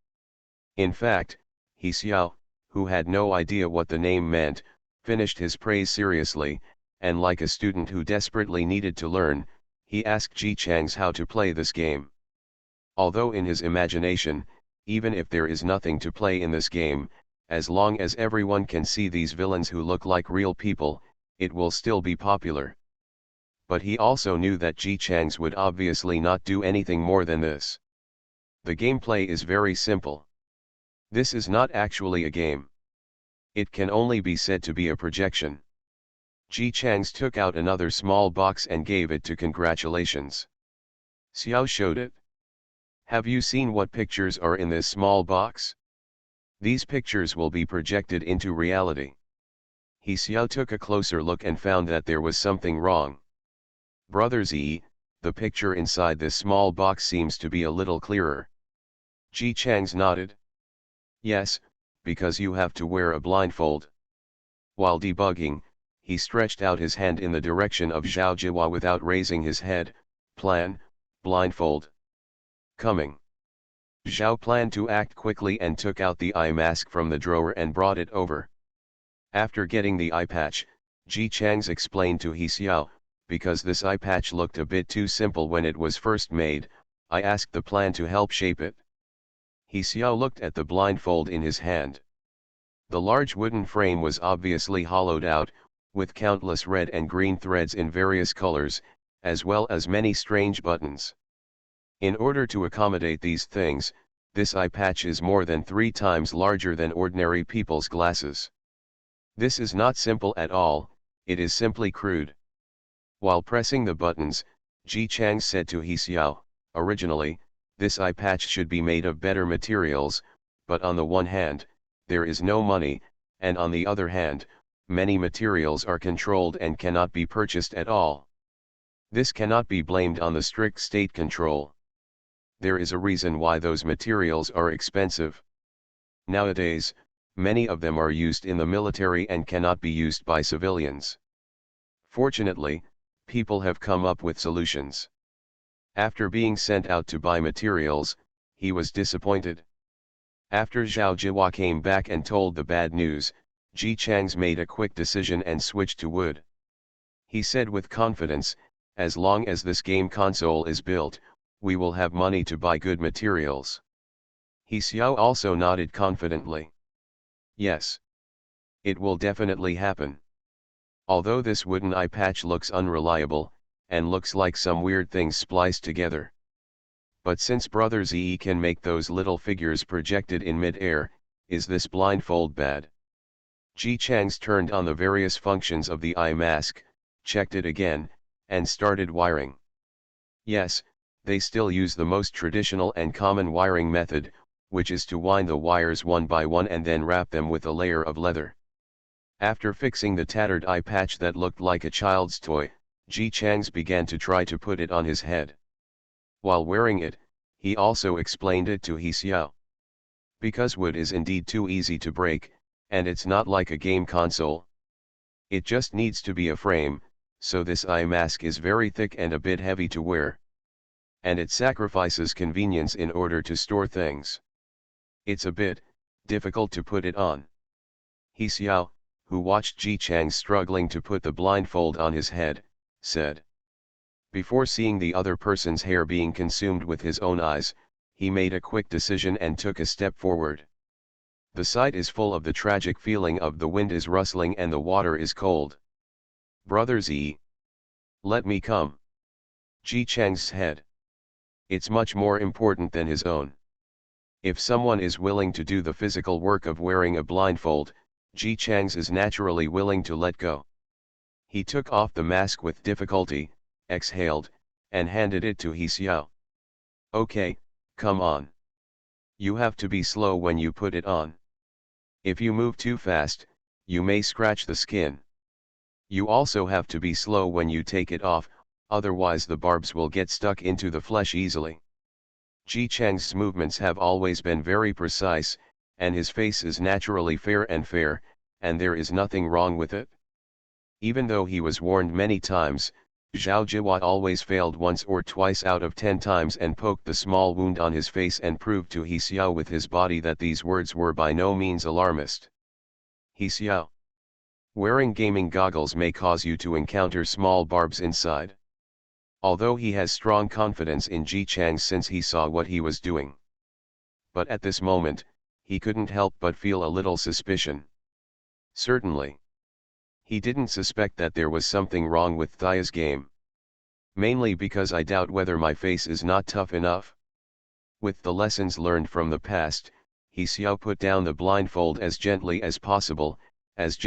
In fact, He Xiao, who had no idea what the name meant, finished his praise seriously, and like a student who desperately needed to learn, he asked Ji Chang's how to play this game. Although in his imagination, even if there is nothing to play in this game, as long as everyone can see these villains who look like real people, it will still be popular. But he also knew that Ji Chang's would obviously not do anything more than this. The gameplay is very simple. This is not actually a game. It can only be said to be a projection. Ji Chang's took out another small box and gave it to congratulations. Xiao showed it. Have you seen what pictures are in this small box? These pictures will be projected into reality. He Xiao took a closer look and found that there was something wrong. Brother Zi, the picture inside this small box seems to be a little clearer. Ji Chang's nodded. Yes, because you have to wear a blindfold. While debugging, he stretched out his hand in the direction of Zhao Jihua without raising his head. Plan, blindfold. Coming. Zhao planned to act quickly and took out the eye mask from the drawer and brought it over. After getting the eye patch, Ji Chang's explained to He Xiao, because this eye patch looked a bit too simple when it was first made, I asked the plan to help shape it. He Xiao looked at the blindfold in his hand. The large wooden frame was obviously hollowed out, with countless red and green threads in various colors, as well as many strange buttons. In order to accommodate these things, this eye patch is more than 3 times larger than ordinary people's glasses. This is not simple at all, it is simply crude. While pressing the buttons, Ji Chang said to He Xiao, originally, this eye patch should be made of better materials, but on the one hand, there is no money, and on the other hand, many materials are controlled and cannot be purchased at all. This cannot be blamed on the strict state control. There is a reason why those materials are expensive. Nowadays, many of them are used in the military and cannot be used by civilians. Fortunately, people have come up with solutions. After being sent out to buy materials, he was disappointed. After Zhao Jihua came back and told the bad news, Ji Chang's made a quick decision and switched to wood. He said with confidence, as long as this game console is built, we will have money to buy good materials. He Xiao also nodded confidently. Yes. It will definitely happen. Although this wooden eye patch looks unreliable, and looks like some weird things spliced together. But since Brother Zi can make those little figures projected in mid-air, is this blindfold bad? Ji Chang's turned on the various functions of the eye mask, checked it again, and started wiring. Yes, they still use the most traditional and common wiring method, which is to wind the wires one by one and then wrap them with a layer of leather. After fixing the tattered eye patch that looked like a child's toy, Ji Chang's began to try to put it on his head. While wearing it, he also explained it to He Xiao. Because wood is indeed too easy to break, and it's not like a game console. It just needs to be a frame, so this eye mask is very thick and a bit heavy to wear. and it sacrifices convenience in order to store things. It's a bit difficult to put it on. He Xiao, who watched Ji Chang struggling to put the blindfold on his head, said. Before seeing the other person's hair being consumed with his own eyes, he made a quick decision and took a step forward. The sight is full of the tragic feeling of the wind is rustling and the water is cold. Brother Z. Let me come. Ji Chang's head. It's much more important than his own. If someone is willing to do the physical work of wearing a blindfold, Ji Chang's is naturally willing to let go. He took off the mask with difficulty, exhaled, and handed it to He Xiao. Okay, come on. You have to be slow when you put it on. If you move too fast, you may scratch the skin. You also have to be slow when you take it off, otherwise the barbs will get stuck into the flesh easily. Ji Chang's movements have always been very precise, and his face is naturally fair, and there is nothing wrong with it. Even though he was warned many times, Zhao Jiwa always failed once or twice out of 10 times and poked the small wound on his face and proved to He Xiao with his body that these words were by no means alarmist. He Xiao. Wearing gaming goggles may cause you to encounter small barbs inside. Although he has strong confidence in Ji Chang since he saw what he was doing. But at this moment, he couldn't help but feel a little suspicion. Certainly. He didn't suspect that there was something wrong with Thia's game. Mainly because I doubt whether my face is not tough enough. With the lessons learned from the past, He Xiao put down the blindfold as gently as possible, and as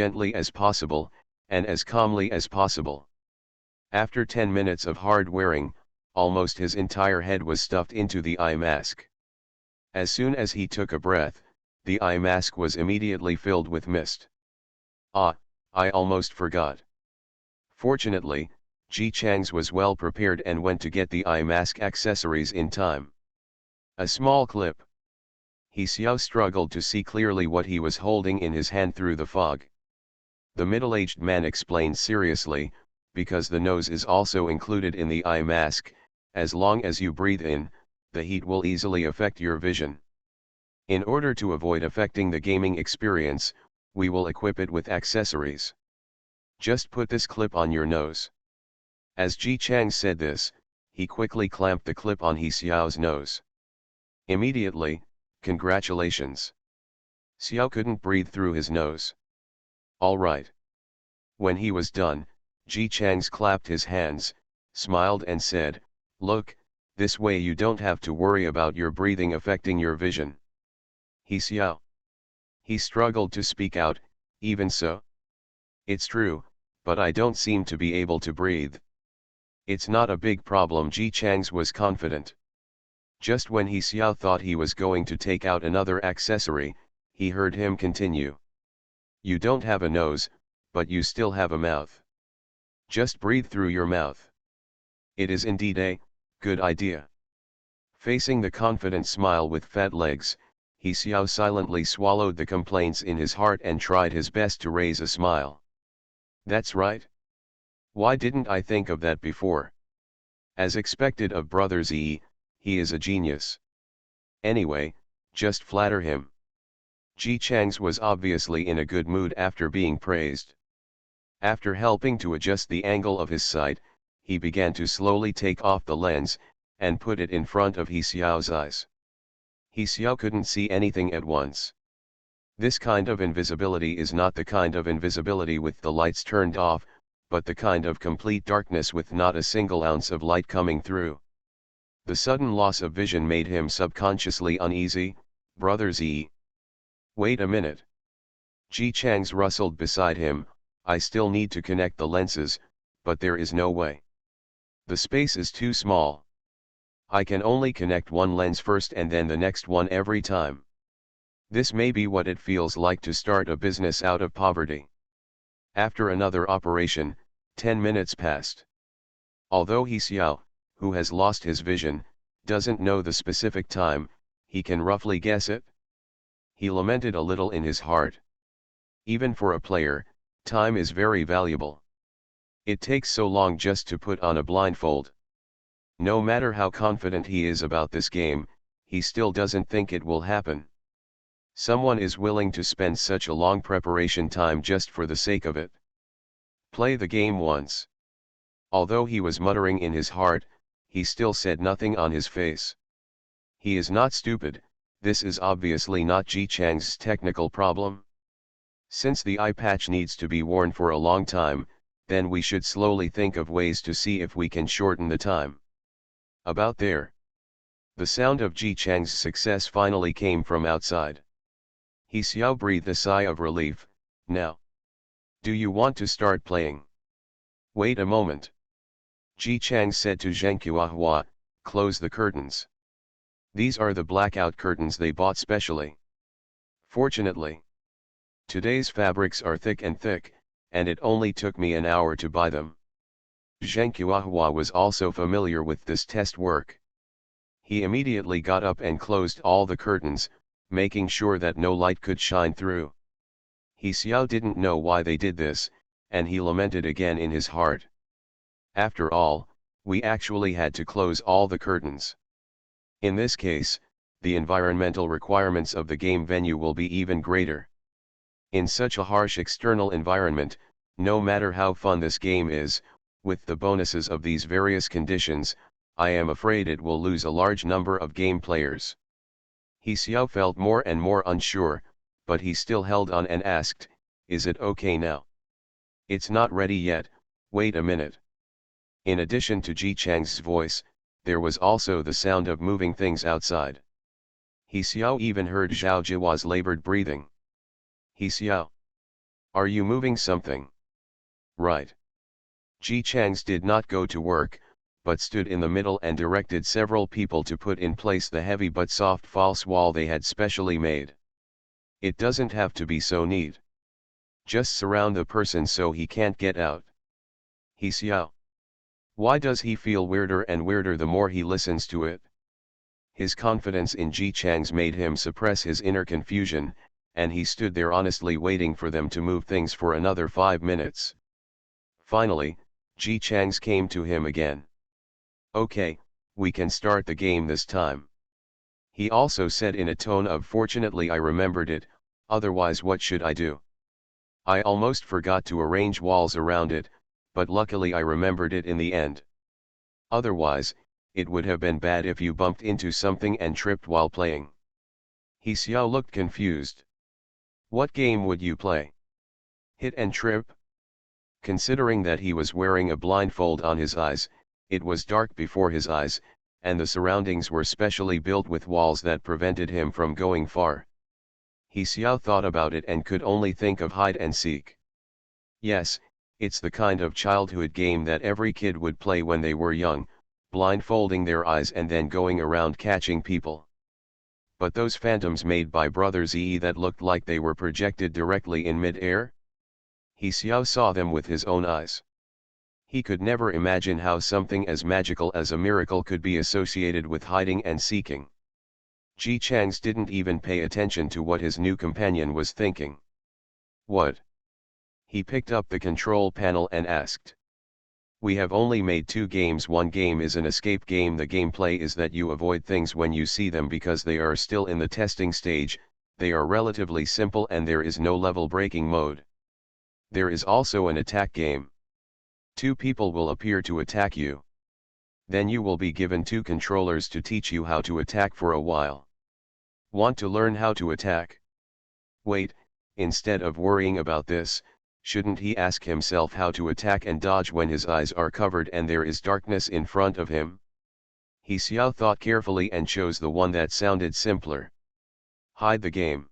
calmly as possible. After 10 minutes of hard wearing, almost his entire head was stuffed into the eye mask. As soon as he took a breath, the eye mask was immediately filled with mist. Ah, I almost forgot. Fortunately, Ji Chang's was well prepared and went to get the eye mask accessories in time. A small clip. He Xiao struggled to see clearly what he was holding in his hand through the fog. The middle-aged man explained seriously, because the nose is also included in the eye mask, as long as you breathe in, the heat will easily affect your vision. In order to avoid affecting the gaming experience, we will equip it with accessories. Just put this clip on your nose. As Ji Chang said this, he quickly clamped the clip on He Xiao's nose. Immediately, congratulations. Xiao couldn't breathe through his nose. All right. When he was done, Ji Chang's clapped his hands, smiled and said, look, this way you don't have to worry about your breathing affecting your vision. He Xiao. He struggled to speak out, even so. It's true, but I don't seem to be able to breathe. It's not a big problem, Ji Chang's was confident. Just when He Xiao thought he was going to take out another accessory, he heard him continue. You don't have a nose, but you still have a mouth. Just breathe through your mouth. It is indeed a good idea. Facing the confident smile with fat legs, He Xiao silently swallowed the complaints in his heart and tried his best to raise a smile. That's right. Why didn't I think of that before? As expected of Brother Z, he is a genius. Anyway, just flatter him. Ji Chang's was obviously in a good mood after being praised. After helping to adjust the angle of his sight, he began to slowly take off the lens, and put it in front of He Xiao's eyes. He Xiao couldn't see anything at once. This kind of invisibility is not the kind of invisibility with the lights turned off, but the kind of complete darkness with not a single ounce of light coming through. The sudden loss of vision made him subconsciously uneasy. Brother Z. Wait a minute. Ji Chang's rustled beside him. I still need to connect the lenses, but there is no way. The space is too small. I can only connect one lens first and then the next one every time. This may be what it feels like to start a business out of poverty. After another operation, 10 minutes passed. Although He Xiao, who has lost his vision, doesn't know the specific time, he can roughly guess it. He lamented a little in his heart. Even for a player, time is very valuable. It takes so long just to put on a blindfold. No matter how confident he is about this game, he still doesn't think it will happen. Someone is willing to spend such a long preparation time just for the sake of it. Play the game once. Although he was muttering in his heart, he still said nothing on his face. He is not stupid, this is obviously not Ji Chang's technical problem. Since the eye patch needs to be worn for a long time, then we should slowly think of ways to see if we can shorten the time. About there. The sound of Ji Chang's success finally came from outside. He Xiao breathed a sigh of relief. Now. Do you want to start playing? Wait a moment. Ji Chang said to Zheng Qiahua, close the curtains. These are the blackout curtains they bought specially. Fortunately. Today's fabrics are thick, and it only took me an hour to buy them. Zheng Qiahua was also familiar with this test work. He immediately got up and closed all the curtains, making sure that no light could shine through. He Xiao didn't know why they did this, and he lamented again in his heart. After all, we actually had to close all the curtains. In this case, the environmental requirements of the game venue will be even greater. In such a harsh external environment, no matter how fun this game is, with the bonuses of these various conditions, I am afraid it will lose a large number of game players. He Xiao felt more and more unsure, but he still held on and asked, is it okay now? It's not ready yet, wait a minute. In addition to Ji Chang's voice, there was also the sound of moving things outside. He Xiao even heard Zhao Jihua's labored breathing. He Xiao. Are you moving something? Right. Ji Chang's did not go to work, but stood in the middle and directed several people to put in place the heavy but soft false wall they had specially made. It doesn't have to be so neat. Just surround the person so he can't get out. He Xiao. Why does he feel weirder and weirder the more he listens to it? His confidence in Ji Chang's made him suppress his inner confusion, and he stood there honestly waiting for them to move things for another 5 minutes. Finally, Ji Chang's came to him again. Okay, we can start the game this time. He also said in a tone of fortunately I remembered it, otherwise what should I do? I almost forgot to arrange walls around it, but luckily I remembered it in the end. Otherwise, it would have been bad if you bumped into something and tripped while playing. He Xiao looked confused. What game would you play? Hit and trip? Considering that he was wearing a blindfold on his eyes, it was dark before his eyes, and the surroundings were specially built with walls that prevented him from going far. He Xiao thought about it and could only think of hide and seek. Yes, it's the kind of childhood game that every kid would play when they were young, blindfolding their eyes and then going around catching people. But those phantoms made by Brother Zi that looked like they were projected directly in mid-air? He Xiao saw them with his own eyes. He could never imagine how something as magical as a miracle could be associated with hiding and seeking. Ji Chang's didn't even pay attention to what his new companion was thinking. What? He picked up the control panel and asked. We have only made 2 games. One game is an escape game. The gameplay is that you avoid things when you see them because they are still in the testing stage, they are relatively simple and there is no level breaking mode. There is also an attack game. 2 people will appear to attack you. Then you will be given 2 controllers to teach you how to attack for a while. Want to learn how to attack? Wait, instead of worrying about this, shouldn't he ask himself how to attack and dodge when his eyes are covered and there is darkness in front of him? He Xiao thought carefully and chose the one that sounded simpler. Hide the game.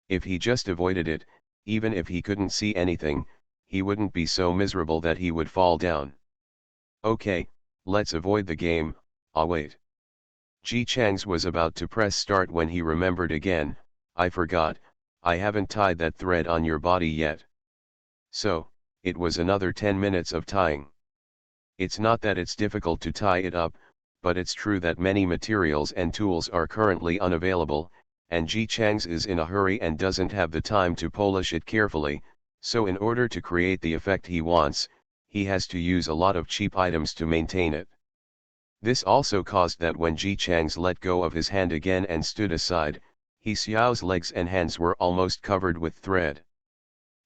If he just avoided it, even if he couldn't see anything, he wouldn't be so miserable that he would fall down. Okay, let's avoid the game. Wait. Ji Chang's was about to press start when he remembered again, I forgot, I haven't tied that thread on your body yet. So, it was another 10 minutes of tying. It's not that it's difficult to tie it up, but it's true that many materials and tools are currently unavailable, and Ji Chang's is in a hurry and doesn't have the time to polish it carefully, so in order to create the effect he wants, he has to use a lot of cheap items to maintain it. This also caused that when Ji Chang's let go of his hand again and stood aside, He Xiao's legs and hands were almost covered with thread.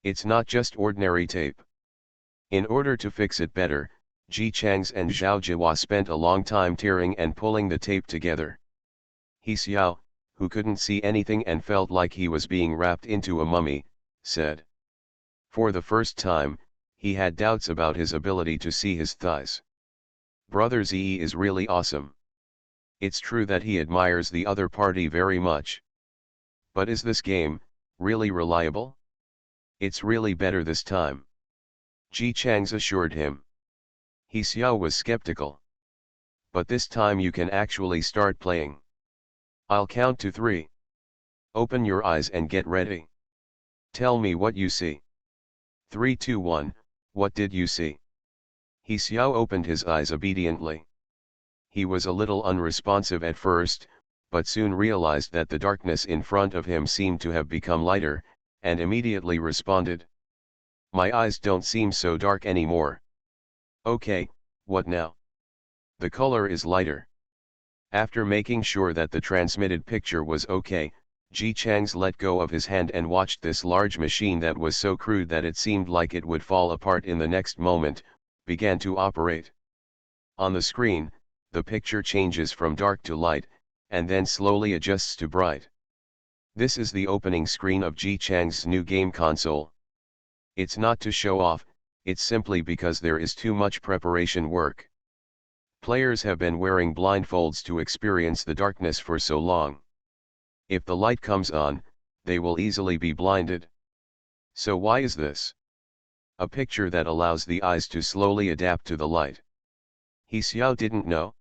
It's not just ordinary tape. In order to fix it better, Ji Chang's and Zhao Jihua spent a long time tearing and pulling the tape together. He Xiao, who couldn't see anything and felt like he was being wrapped into a mummy, said. For the first time, he had doubts about his ability to see his thighs. Brother Zi is really awesome. It's true that he admires the other party very much. But is this game really reliable? It's really better this time. Ji Chang's assured him. He Xiao was skeptical. But this time you can actually start playing. I'll count to 3. Open your eyes and get ready. Tell me what you see. 3, 2, 1, what did you see? He Xiao opened his eyes obediently. He was a little unresponsive at first, but soon realized that the darkness in front of him seemed to have become lighter, and immediately responded. My eyes don't seem so dark anymore. Okay, what now? The color is lighter. After making sure that the transmitted picture was okay, Ji Chang's let go of his hand and watched this large machine that was so crude that it seemed like it would fall apart in the next moment, began to operate. On the screen, the picture changes from dark to light, and then slowly adjusts to bright. This is the opening screen of Ji Chang's new game console. It's not to show off, it's simply because there is too much preparation work. Players have been wearing blindfolds to experience the darkness for so long. If the light comes on, they will easily be blinded. So why is this? A picture that allows the eyes to slowly adapt to the light. He Xiao didn't know.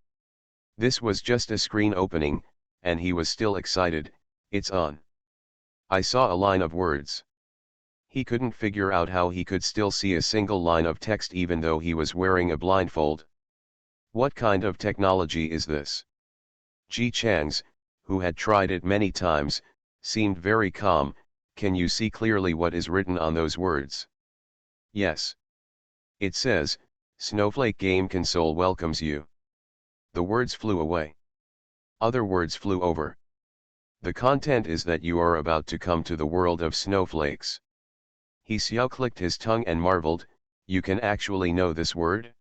This was just a screen opening, and he was still excited. It's on. I saw a line of words. He couldn't figure out how he could still see a single line of text even though he was wearing a blindfold. What kind of technology is this? Ji Chang's, who had tried it many times, seemed very calm. Can you see clearly what is written on those words? Yes. It says, Snowflake Game Console welcomes you. The words flew away. Other words flew over. The content is that you are about to come to the world of snowflakes. He Xiao clicked his tongue and marveled, you can actually know this word?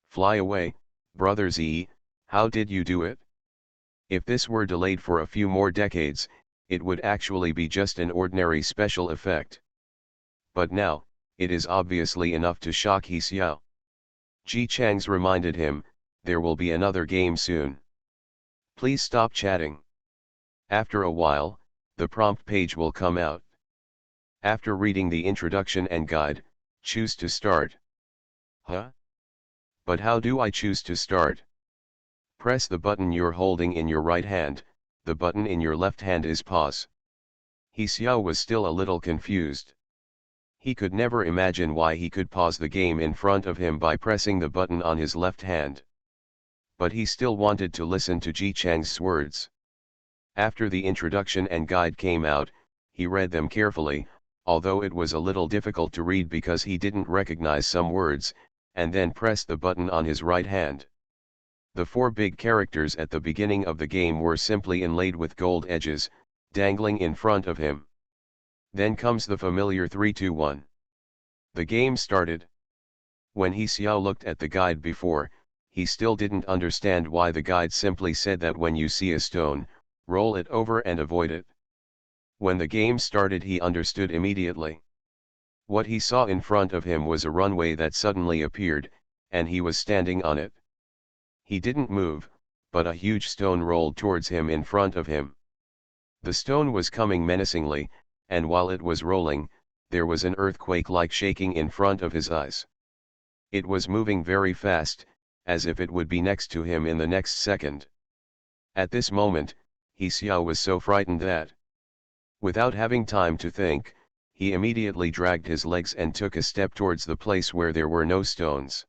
Fly away, Brother Zi, how did you do it? If this were delayed for a few more decades, it would actually be just an ordinary special effect. But now, it is obviously enough to shock He Xiao. Ji Chang's reminded him, there will be another game soon. Please stop chatting. After a while, the prompt page will come out. After reading the introduction and guide, choose to start. Huh? But how do I choose to start? Press the button you're holding in your right hand, the button in your left hand is pause. He Xiao was still a little confused. He could never imagine why he could pause the game in front of him by pressing the button on his left hand. But he still wanted to listen to Ji Chang's words. After the introduction and guide came out, he read them carefully, although it was a little difficult to read because he didn't recognize some words, and then pressed the button on his right hand. The 4 big characters at the beginning of the game were simply inlaid with gold edges, dangling in front of him. Then comes the familiar 3, 2, 1. The game started. When He Xiao looked at the guide before, he still didn't understand why the guide simply said that when you see a stone, roll it over and avoid it. When the game started he understood immediately. What he saw in front of him was a runway that suddenly appeared, and he was standing on it. He didn't move, but a huge stone rolled towards him in front of him. The stone was coming menacingly, and while it was rolling, there was an earthquake-like shaking in front of his eyes. It was moving very fast, as if it would be next to him in the next second. At this moment, He Xiao was so frightened that, without having time to think, he immediately dragged his legs and took a step towards the place where there were no stones.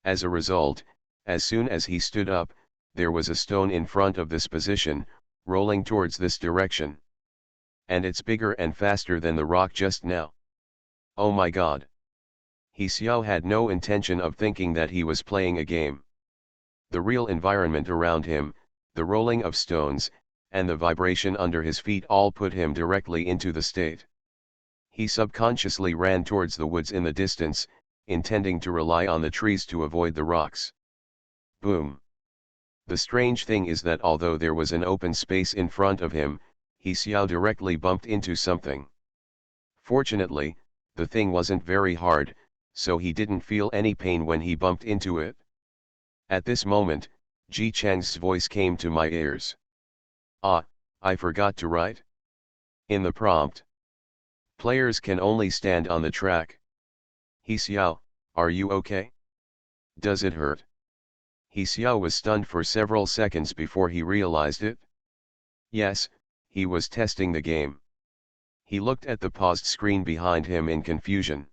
As a result, as soon as he stood up, there was a stone in front of this position, rolling towards this direction. And it's bigger and faster than the rock just now. Oh my god. He Xiao had no intention of thinking that he was playing a game. The real environment around him, the rolling of stones, and the vibration under his feet all put him directly into the state. He subconsciously ran towards the woods in the distance, intending to rely on the trees to avoid the rocks. Boom! The strange thing is that although there was an open space in front of him, he Xiao directly bumped into something. Fortunately, the thing wasn't very hard, so he didn't feel any pain when he bumped into it. At this moment, Ji Chang's voice came to my ears. Ah, I forgot to write. In the prompt, players can only stand on the track. He Xiao, are you okay? Does it hurt? He Xiao was stunned for several seconds before he realized it. Yes, he was testing the game. He looked at the paused screen behind him in confusion.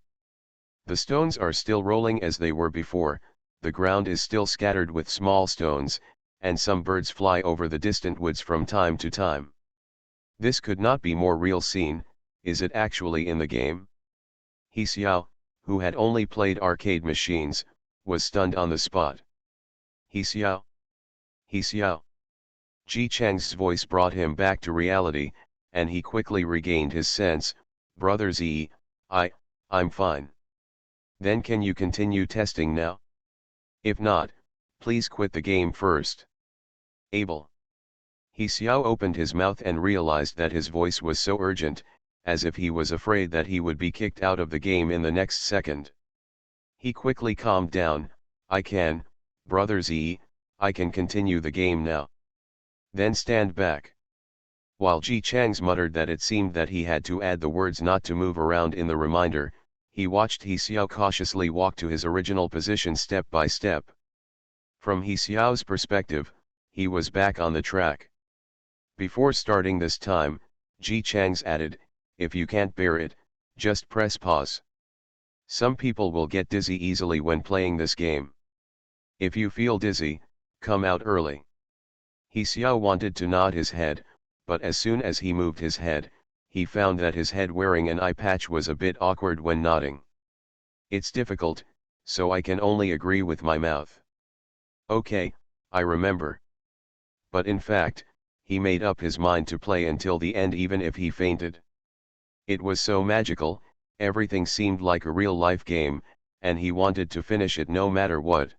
The stones are still rolling as they were before, the ground is still scattered with small stones, and some birds fly over the distant woods from time to time. This could not be more real scene. Is it actually in the game? He Xiao, who had only played arcade machines, was stunned on the spot. He Xiao. He Xiao. Ji Chang's voice brought him back to reality, and he quickly regained his sense. Brother Zi, I'm fine. Then can you continue testing now? If not, please quit the game first. Able. He Xiao opened his mouth and realized that his voice was so urgent, as if he was afraid that he would be kicked out of the game in the next second. He quickly calmed down. I can, Brother Zi, I can continue the game now. Then stand back. While Ji Chang's muttered that it seemed that he had to add the words not to move around in the reminder, he watched He Xiao cautiously walk to his original position step by step. From He Xiao's perspective, he was back on the track. Before starting this time, Ji Chang's added, if you can't bear it, just press pause. Some people will get dizzy easily when playing this game. If you feel dizzy, come out early. He Xiao wanted to nod his head, but as soon as he moved his head, he found that his head wearing an eye patch was a bit awkward when nodding. It's difficult, so I can only agree with my mouth. Okay, I remember. But in fact, he made up his mind to play until the end even if he fainted. It was so magical, everything seemed like a real-life game, and he wanted to finish it no matter what.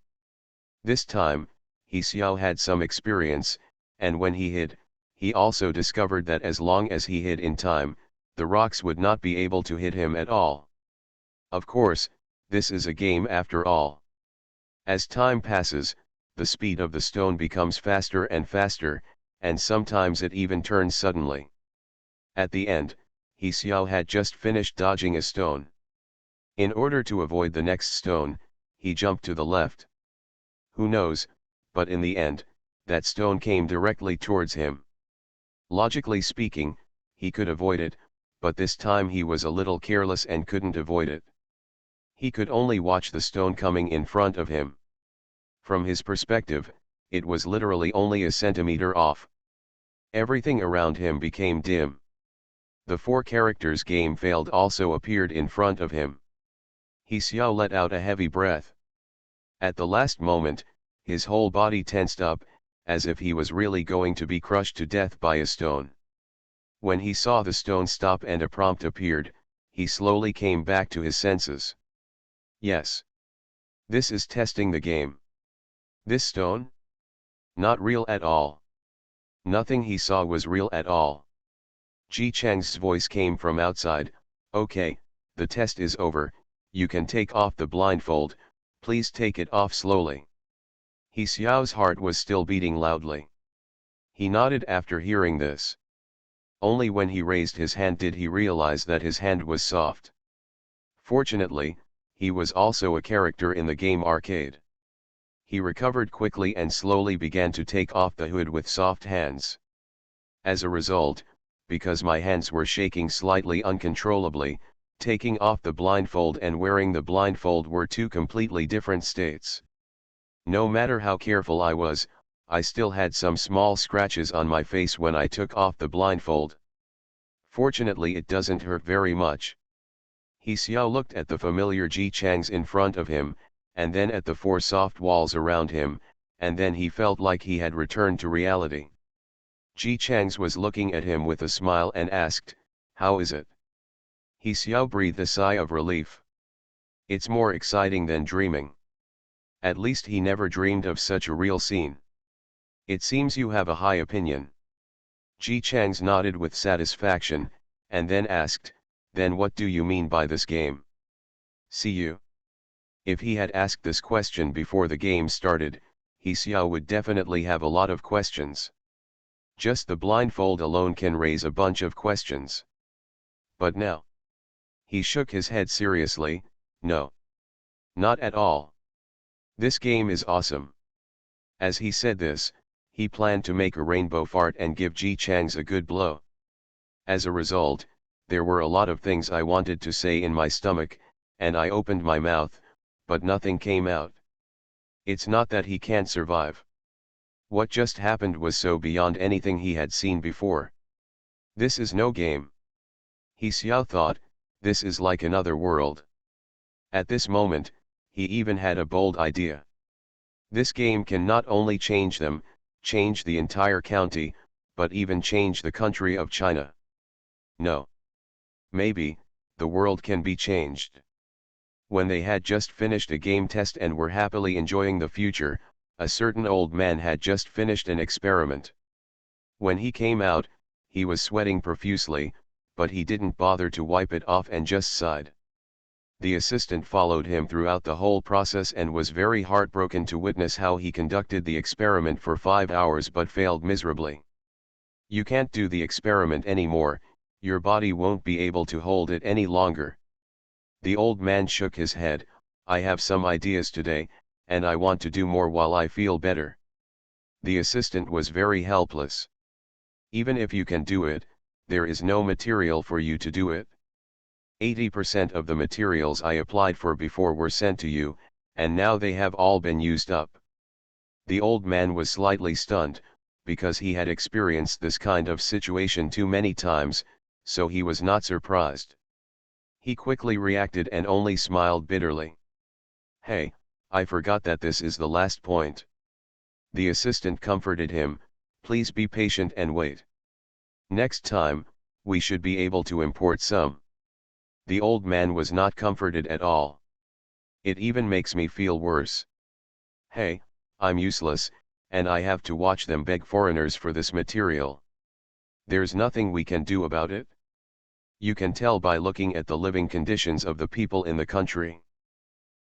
This time, He Xiao had some experience, and when he hid, he also discovered that as long as he hid in time, the rocks would not be able to hit him at all. Of course, this is a game after all. As time passes, the speed of the stone becomes faster and faster, and sometimes it even turns suddenly. At the end, He Xiao had just finished dodging a stone. In order to avoid the next stone, he jumped to the left. Who knows, but in the end, that stone came directly towards him. Logically speaking, he could avoid it, but this time he was a little careless and couldn't avoid it. He could only watch the stone coming in front of him. From his perspective, it was literally only a centimeter off. Everything around him became dim. The 4 characters game failed also appeared in front of him. He Xiao let out a heavy breath. At the last moment, his whole body tensed up, as if he was really going to be crushed to death by a stone. When he saw the stone stop and a prompt appeared, he slowly came back to his senses. Yes. This is testing the game. This stone? Not real at all. Nothing he saw was real at all. Ji Chang's voice came from outside. Okay, the test is over, you can take off the blindfold, please take it off slowly. He Xiao's heart was still beating loudly. He nodded after hearing this. Only when he raised his hand did he realize that his hand was soft. Fortunately, he was also a character in the game arcade. He recovered quickly and slowly began to take off the hood with soft hands. As a result, because my hands were shaking slightly uncontrollably, taking off the blindfold and wearing the blindfold were 2 completely different states. No matter how careful I was, I still had some small scratches on my face when I took off the blindfold. Fortunately it doesn't hurt very much. He Xiao looked at the familiar Ji Changs in front of him, and then at the 4 soft walls around him, and then he felt like he had returned to reality. Ji Chang's was looking at him with a smile and asked, "How is it?" He Xiao breathed a sigh of relief. "It's more exciting than dreaming. At least he never dreamed of such a real scene. It seems you have a high opinion." Ji Chang's nodded with satisfaction, and then asked, "Then what do you mean by this game?" "See you." If he had asked this question before the game started, he Xiao would definitely have a lot of questions. Just the blindfold alone can raise a bunch of questions. But now, he shook his head seriously, "No. Not at all. This game is awesome." As he said this, he planned to make a rainbow fart and give Ji Chang's a good blow. As a result, there were a lot of things I wanted to say in my stomach, and I opened my mouth, but nothing came out. It's not that he can't survive. What just happened was so beyond anything he had seen before. This is no game. He Xiao thought, this is like another world. At this moment, he even had a bold idea. This game can not only change them, change the entire county, but even change the country of China. No. Maybe, the world can be changed. When they had just finished a game test and were happily enjoying the future, a certain old man had just finished an experiment. When he came out, he was sweating profusely, but he didn't bother to wipe it off and just sighed. The assistant followed him throughout the whole process and was very heartbroken to witness how he conducted the experiment for 5 hours but failed miserably. "You can't do the experiment anymore, your body won't be able to hold it any longer." The old man shook his head, "I have some ideas today, and I want to do more while I feel better." The assistant was very helpless. "Even if you can do it, there is no material for you to do it. 80% of the materials I applied for before were sent to you, and now they have all been used up." The old man was slightly stunned, because he had experienced this kind of situation too many times, so he was not surprised. He quickly reacted and only smiled bitterly. "Hey, I forgot that this is the last point." The assistant comforted him, "Please be patient and wait. Next time, we should be able to import some." The old man was not comforted at all. "It even makes me feel worse. Hey, I'm useless, and I have to watch them beg foreigners for this material. There's nothing we can do about it. You can tell by looking at the living conditions of the people in the country.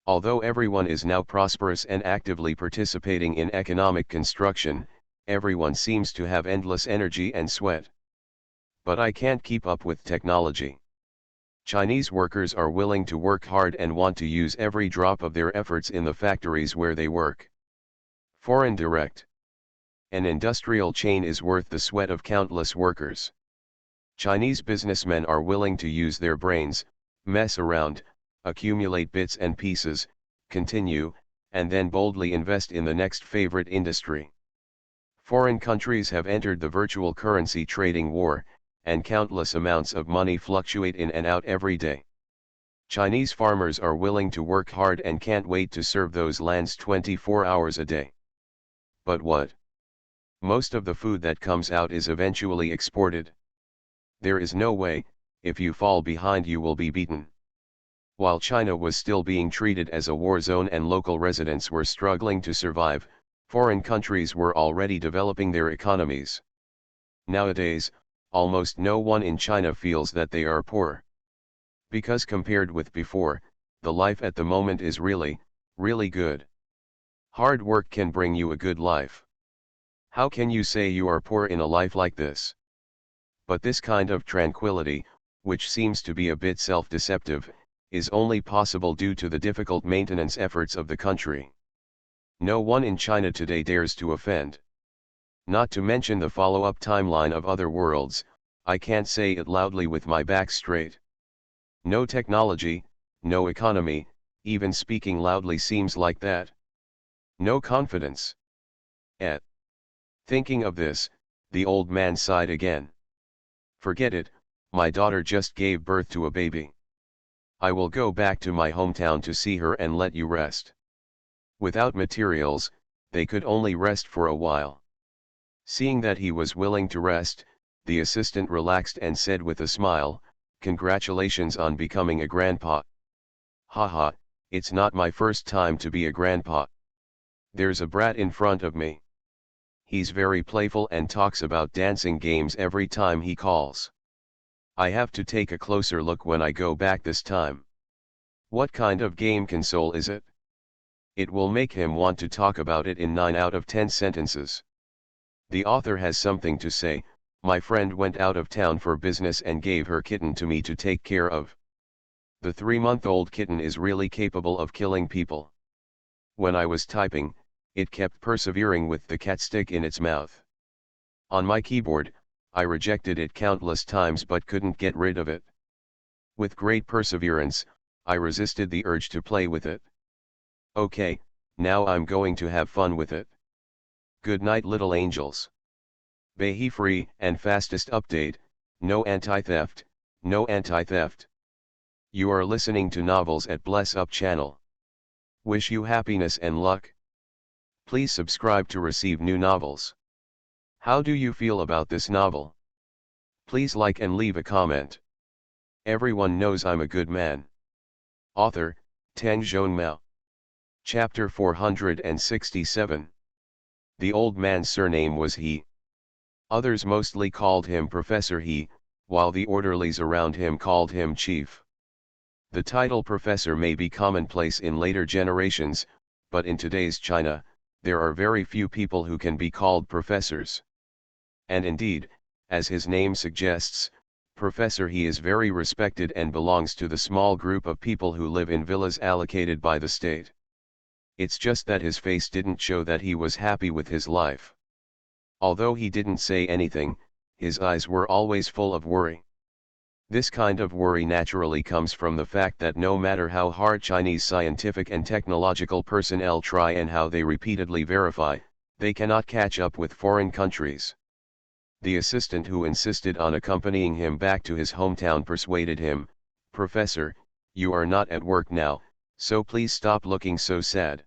Although everyone is now prosperous and actively participating in economic construction, everyone seems to have endless energy and sweat. But I can't keep up with technology. Chinese workers are willing to work hard and want to use every drop of their efforts in the factories where they work. Foreign direct. An industrial chain is worth the sweat of countless workers. Chinese businessmen are willing to use their brains, mess around, accumulate bits and pieces, continue, and then boldly invest in the next favorite industry. Foreign countries have entered the virtual currency trading war, and countless amounts of money fluctuate in and out every day. Chinese farmers are willing to work hard and can't wait to serve those lands 24 hours a day. But what? Most of the food that comes out is eventually exported. There is no way, if you fall behind you will be beaten. While China was still being treated as a war zone and local residents were struggling to survive, foreign countries were already developing their economies. Nowadays, almost no one in China feels that they are poor. Because compared with before, the life at the moment is really, really good. Hard work can bring you a good life. How can you say you are poor in a life like this? But this kind of tranquility, which seems to be a bit self-deceptive, is only possible due to the difficult maintenance efforts of the country. No one in China today dares to offend. Not to mention the follow-up timeline of other worlds, I can't say it loudly with my back straight. No technology, no economy, even speaking loudly seems like that. No confidence. Thinking of this, the old man sighed again. Forget it, my daughter just gave birth to a baby. I will go back to my hometown to see her and let you rest. Without materials, they could only rest for a while. Seeing that he was willing to rest, the assistant relaxed and said with a smile, "Congratulations on becoming a grandpa." "Haha, it's not my first time to be a grandpa. There's a brat in front of me. He's very playful and talks about dancing games every time he calls. I have to take a closer look when I go back this time. What kind of game console is it?" It will make him want to talk about it in 9 out of 10 sentences. The author has something to say. "My friend went out of town for business and gave her kitten to me to take care of. The 3-month-old kitten is really capable of killing people. When I was typing, it kept persevering with the cat stick in its mouth. On my keyboard, I rejected it countless times but couldn't get rid of it. With great perseverance, I resisted the urge to play with it. Okay, now I'm going to have fun with it. Good night, little angels. Bahi free and fastest update, no anti-theft, no anti-theft. You are listening to Novels at Bless Up channel. Wish you happiness and luck. Please subscribe to receive new novels. How do you feel about this novel? Please like and leave a comment. Everyone knows I'm a good man. Author, Tang Zhonmao. Chapter 467. The old man's surname was He. Others mostly called him Professor He, while the orderlies around him called him Chief. The title professor may be commonplace in later generations, but in today's China, there are very few people who can be called professors. And indeed, as his name suggests, Professor He is very respected and belongs to the small group of people who live in villas allocated by the state. It's just that his face didn't show that he was happy with his life. Although he didn't say anything, his eyes were always full of worry. This kind of worry naturally comes from the fact that no matter how hard Chinese scientific and technological personnel try and how they repeatedly verify, they cannot catch up with foreign countries. The assistant who insisted on accompanying him back to his hometown persuaded him, "Professor, you are not at work now, so please stop looking so sad.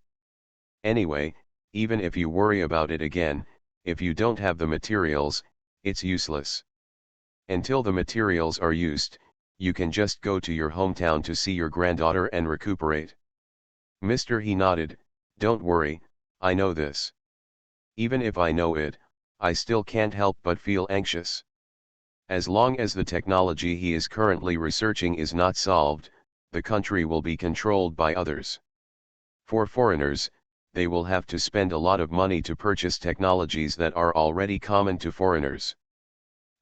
Anyway, even if you worry about it again, if you don't have the materials, it's useless. Until the materials are used, you can just go to your hometown to see your granddaughter and recuperate." Mr. He nodded, "Don't worry, I know this. Even if I know it, I still can't help but feel anxious. As long as the technology he is currently researching is not solved, the country will be controlled by others. For foreigners, they will have to spend a lot of money to purchase technologies that are already common to foreigners.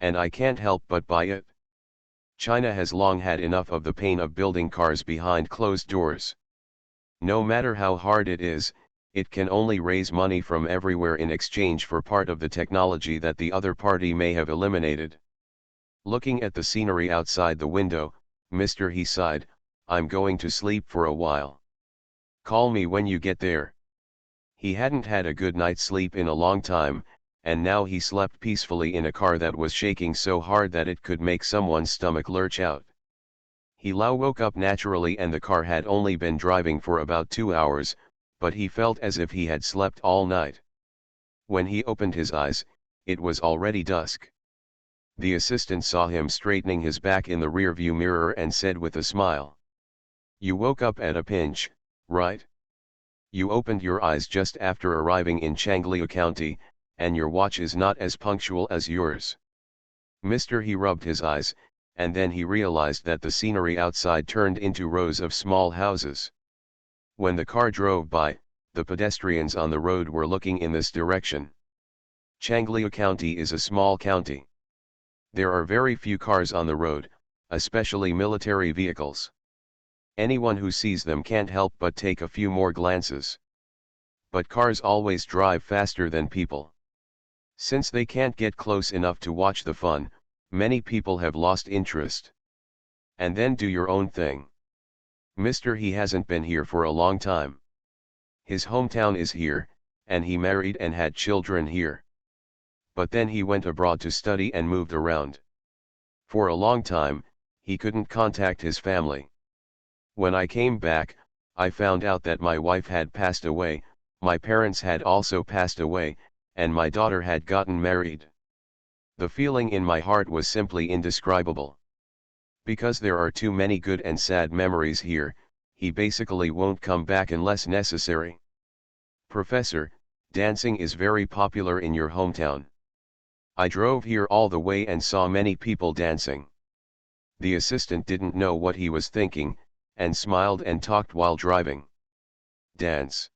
And I can't help but buy it. China has long had enough of the pain of building cars behind closed doors. No matter how hard it is, it can only raise money from everywhere in exchange for part of the technology that the other party may have eliminated." Looking at the scenery outside the window, Mr. He sighed, "I'm going to sleep for a while. Call me when you get there." He hadn't had a good night's sleep in a long time, and now he slept peacefully in a car that was shaking so hard that it could make someone's stomach lurch out. He Lao woke up naturally and the car had only been driving for about 2 hours, but he felt as if he had slept all night. When he opened his eyes, it was already dusk. The assistant saw him straightening his back in the rearview mirror and said with a smile, "You woke up at a pinch, right? You opened your eyes just after arriving in Changliu County, and your watch is not as punctual as yours." Mr. He rubbed his eyes, and then he realized that the scenery outside turned into rows of small houses. When the car drove by, the pedestrians on the road were looking in this direction. Changliu County is a small county. There are very few cars on the road, especially military vehicles. Anyone who sees them can't help but take a few more glances. But cars always drive faster than people. Since they can't get close enough to watch the fun, many people have lost interest. And then do your own thing. Mr. He hasn't been here for a long time. His hometown is here, and he married and had children here. But then he went abroad to study and moved around. For a long time, he couldn't contact his family. When I came back, I found out that my wife had passed away, My parents had also passed away, and my daughter had gotten married. The feeling in my heart was simply indescribable. Because there are too many good and sad memories here, he basically won't come back unless necessary. Professor, dancing is very popular in your hometown. I drove here all the way and saw many people dancing. The assistant didn't know what he was thinking, and smiled and talked while driving. Dance.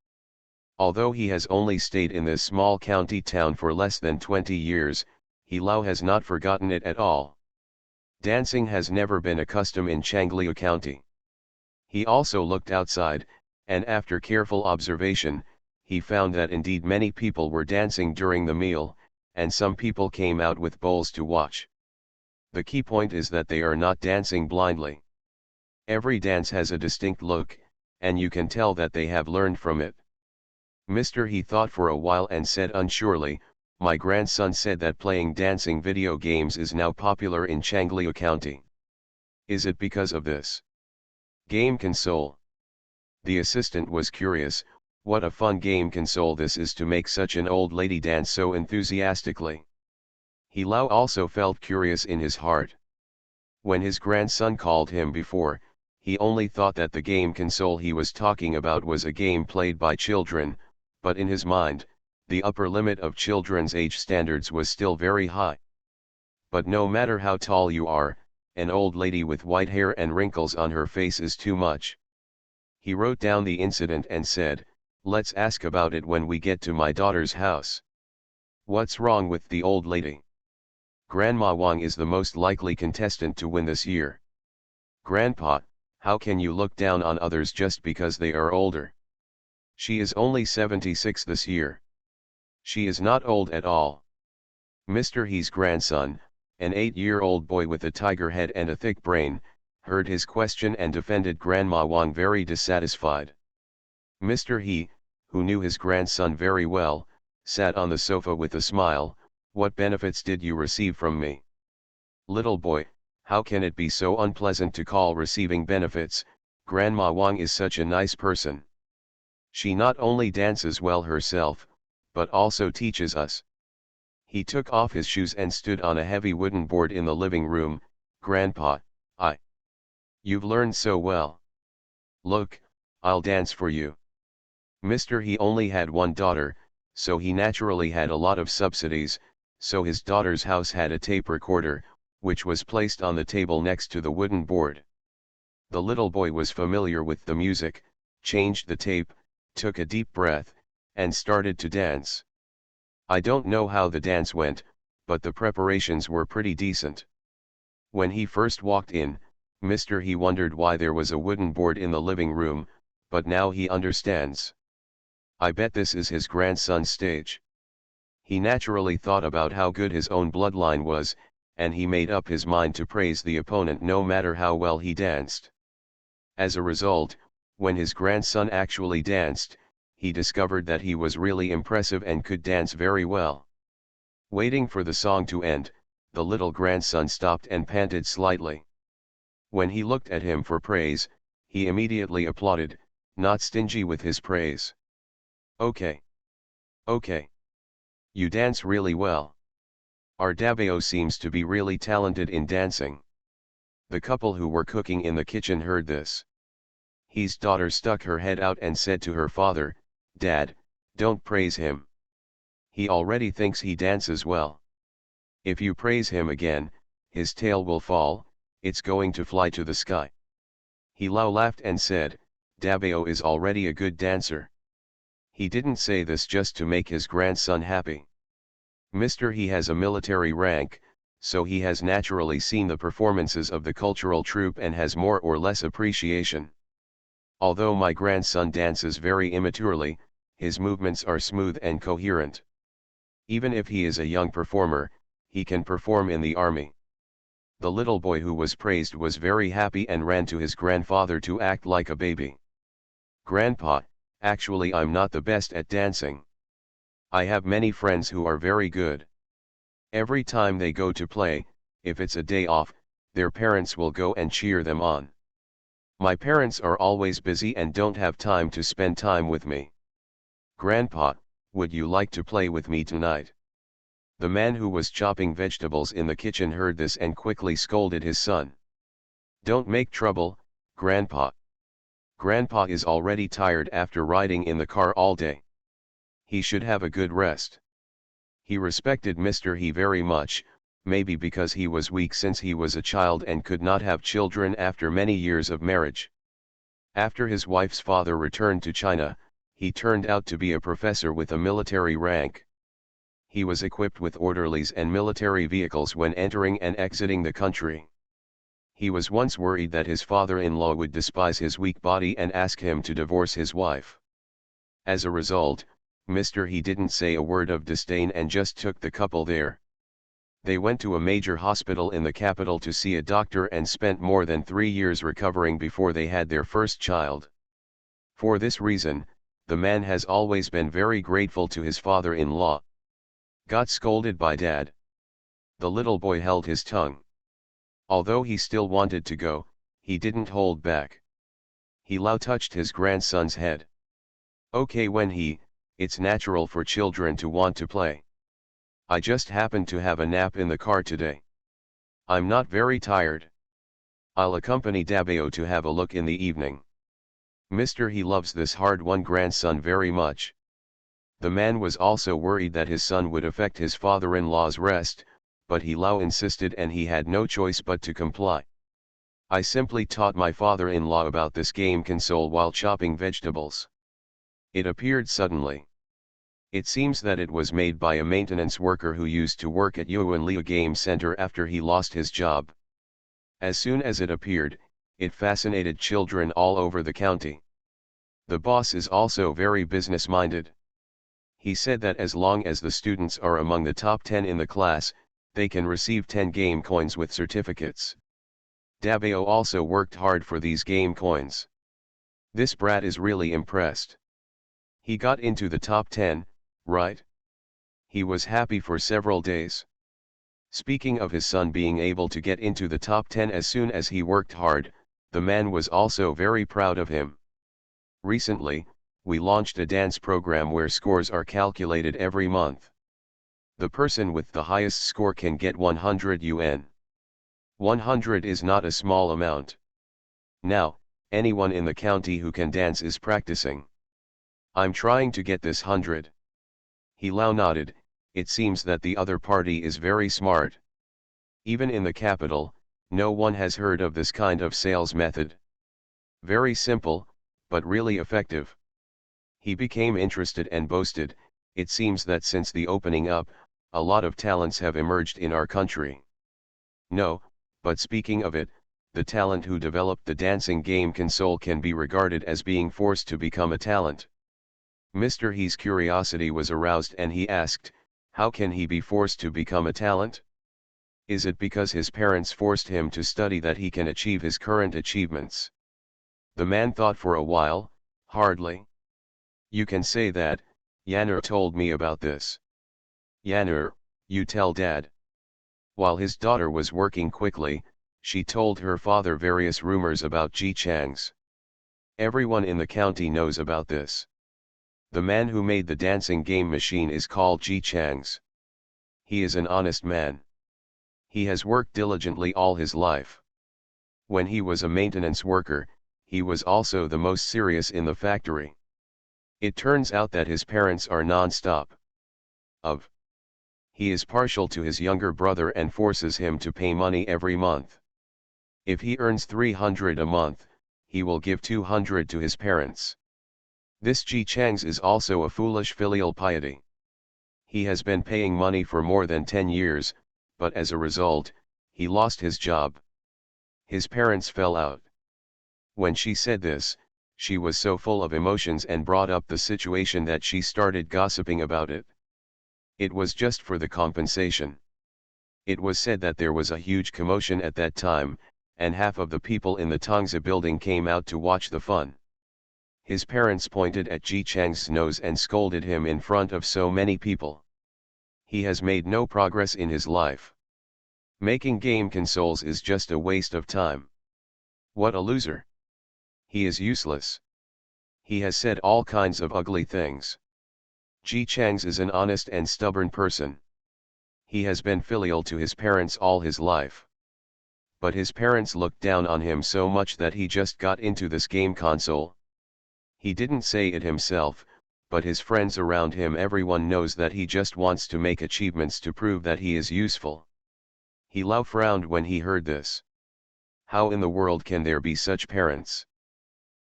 Although he has only stayed in this small county town for less than 20 years, Lao has not forgotten it at all. Dancing has never been a custom in Changliu County. He also looked outside, and after careful observation, he found that indeed many people were dancing during the meal, and some people came out with bowls to watch. The key point is that they are not dancing blindly. Every dance has a distinct look, and you can tell that they have learned from it. He thought for a while and said unsurely, my grandson said that playing dancing video games is now popular in Changliu County. Is it because of this game console? The assistant was curious, what a fun game console this is to make such an old lady dance so enthusiastically. Lao also felt curious in his heart. When his grandson called him before, he only thought that the game console he was talking about was a game played by children, but in his mind, the upper limit of children's age standards was still very high. But no matter how tall you are, an old lady with white hair and wrinkles on her face is too much. He wrote down the incident and said, let's ask about it when we get to my daughter's house. What's wrong with the old lady? Grandma Wang is the most likely contestant to win this year. Grandpa, how can you look down on others just because they are older? She is only 76 this year. She is not old at all. He's grandson, an 8-year-old boy with a tiger head and a thick brain, heard his question and defended Grandma Wang very dissatisfied. He, who knew his grandson very well, sat on the sofa with a smile. What benefits did you receive from me? Little boy, how can it be so unpleasant to call receiving benefits? Grandma Wang is such a nice person. She not only dances well herself, but also teaches us. He took off his shoes and stood on a heavy wooden board in the living room. Grandpa, you've learned so well. Look, I'll dance for you. He only had one daughter, so he naturally had a lot of subsidies, so his daughter's house had a tape recorder, which was placed on the table next to the wooden board. The little boy was familiar with the music, changed the tape, took a deep breath, and started to dance. I don't know how the dance went, but the preparations were pretty decent. When he first walked in, he wondered why there was a wooden board in the living room, but now he understands. I bet this is his grandson's stage. He naturally thought about how good his own bloodline was, and he made up his mind to praise the opponent no matter how well he danced. As a result, when his grandson actually danced, he discovered that he was really impressive and could dance very well. Waiting for the song to end, the little grandson stopped and panted slightly. When he looked at him for praise, he immediately applauded, not stingy with his praise. Okay. You dance really well. Our Dabeo seems to be really talented in dancing. The couple who were cooking in the kitchen heard this. His daughter stuck her head out and said to her father, Dad, don't praise him. He already thinks he dances well. If you praise him again, his tail will fall, it's going to fly to the sky. Lao laughed and said, Dabeo is already a good dancer. He didn't say this just to make his grandson happy. He has a military rank, so he has naturally seen the performances of the cultural troupe and has more or less appreciation. Although my grandson dances very immaturely, his movements are smooth and coherent. Even if he is a young performer, he can perform in the army. The little boy who was praised was very happy and ran to his grandfather to act like a baby. Grandpa, actually I'm not the best at dancing. I have many friends who are very good. Every time they go to play, if it's a day off, their parents will go and cheer them on. My parents are always busy and don't have time to spend time with me. "Grandpa, would you like to play with me tonight?" The man who was chopping vegetables in the kitchen heard this and quickly scolded his son. "Don't make trouble, Grandpa. Grandpa is already tired after riding in the car all day. He should have a good rest." He respected Mr. He very much, maybe because he was weak since he was a child and could not have children after many years of marriage. After his wife's father returned to China, he turned out to be a professor with a military rank. He was equipped with orderlies and military vehicles when entering and exiting the country. He was once worried that his father-in-law would despise his weak body and ask him to divorce his wife. As a result, Mr. He didn't say a word of disdain and just took the couple there. They went to a major hospital in the capital to see a doctor and spent more than 3 years recovering before they had their first child. For this reason, the man has always been very grateful to his father-in-law. Got scolded by Dad. The little boy held his tongue. Although he still wanted to go, he didn't hold back. He touched his grandson's head. "Okay, it's natural for children to want to play. I just happened to have a nap in the car today. I'm not very tired. I'll accompany Dabeo to have a look in the evening." Mr. He loves this hard-won grandson very much. The man was also worried that his son would affect his father-in-law's rest, but He insisted and he had no choice but to comply. "I simply taught my father-in-law about this game console while chopping vegetables. It appeared suddenly. It seems that it was made by a maintenance worker who used to work at Yuanliu Game Center after he lost his job. As soon as it appeared, it fascinated children all over the county. The boss is also very business-minded. He said that as long as the students are among the top 10 in the class, they can receive 10 game coins with certificates. Dabeo also worked hard for these game coins. This brat is really impressed. He got into the top 10, right? He was happy for several days." Speaking of his son being able to get into the top 10 as soon as he worked hard, the man was also very proud of him. "Recently, we launched a dance program where scores are calculated every month. The person with the highest score can get 100 yuan. 100 is not a small amount. Now, anyone in the county who can dance is practicing. I'm trying to get this 100. He nodded. It seems that the other party is very smart. Even in the capital, no one has heard of this kind of sales method. Very simple, but really effective. He became interested and boasted, "It seems that since the opening up, a lot of talents have emerged in our country." No, but speaking of it, the talent who developed the dancing game console can be regarded as being forced to become a talent. Mr. He's curiosity was aroused and he asked, how can he be forced to become a talent? Is it because his parents forced him to study that he can achieve his current achievements? The man thought for a while, hardly. "You can say that, Yanner told me about this." "Yanner, you tell Dad." While his daughter was working quickly, she told her father various rumors about Ji Chang's. Everyone in the county knows about this. The man who made the dancing game machine is called Ji Chang's. He is an honest man. He has worked diligently all his life. When he was a maintenance worker, he was also the most serious in the factory. It turns out that his parents are non-stop. He is partial to his younger brother and forces him to pay money every month. If he earns 300 a month, he will give 200 to his parents. This Ji Chang's is also a foolish filial piety. He has been paying money for more than 10 years, but as a result, he lost his job. His parents fell out. When she said this, she was so full of emotions and brought up the situation that she started gossiping about it. It was just for the compensation. It was said that there was a huge commotion at that time, and half of the people in the Tongzi building came out to watch the fun. His parents pointed at Ji Chang's nose and scolded him in front of so many people. He has made no progress in his life. Making game consoles is just a waste of time. What a loser. He is useless. He has said all kinds of ugly things. Ji Chang's is an honest and stubborn person. He has been filial to his parents all his life. But his parents looked down on him so much that he just got into this game console. He didn't say it himself, but his friends around him, everyone knows that he just wants to make achievements to prove that he is useful. He Lao frowned when he heard this. How in the world can there be such parents?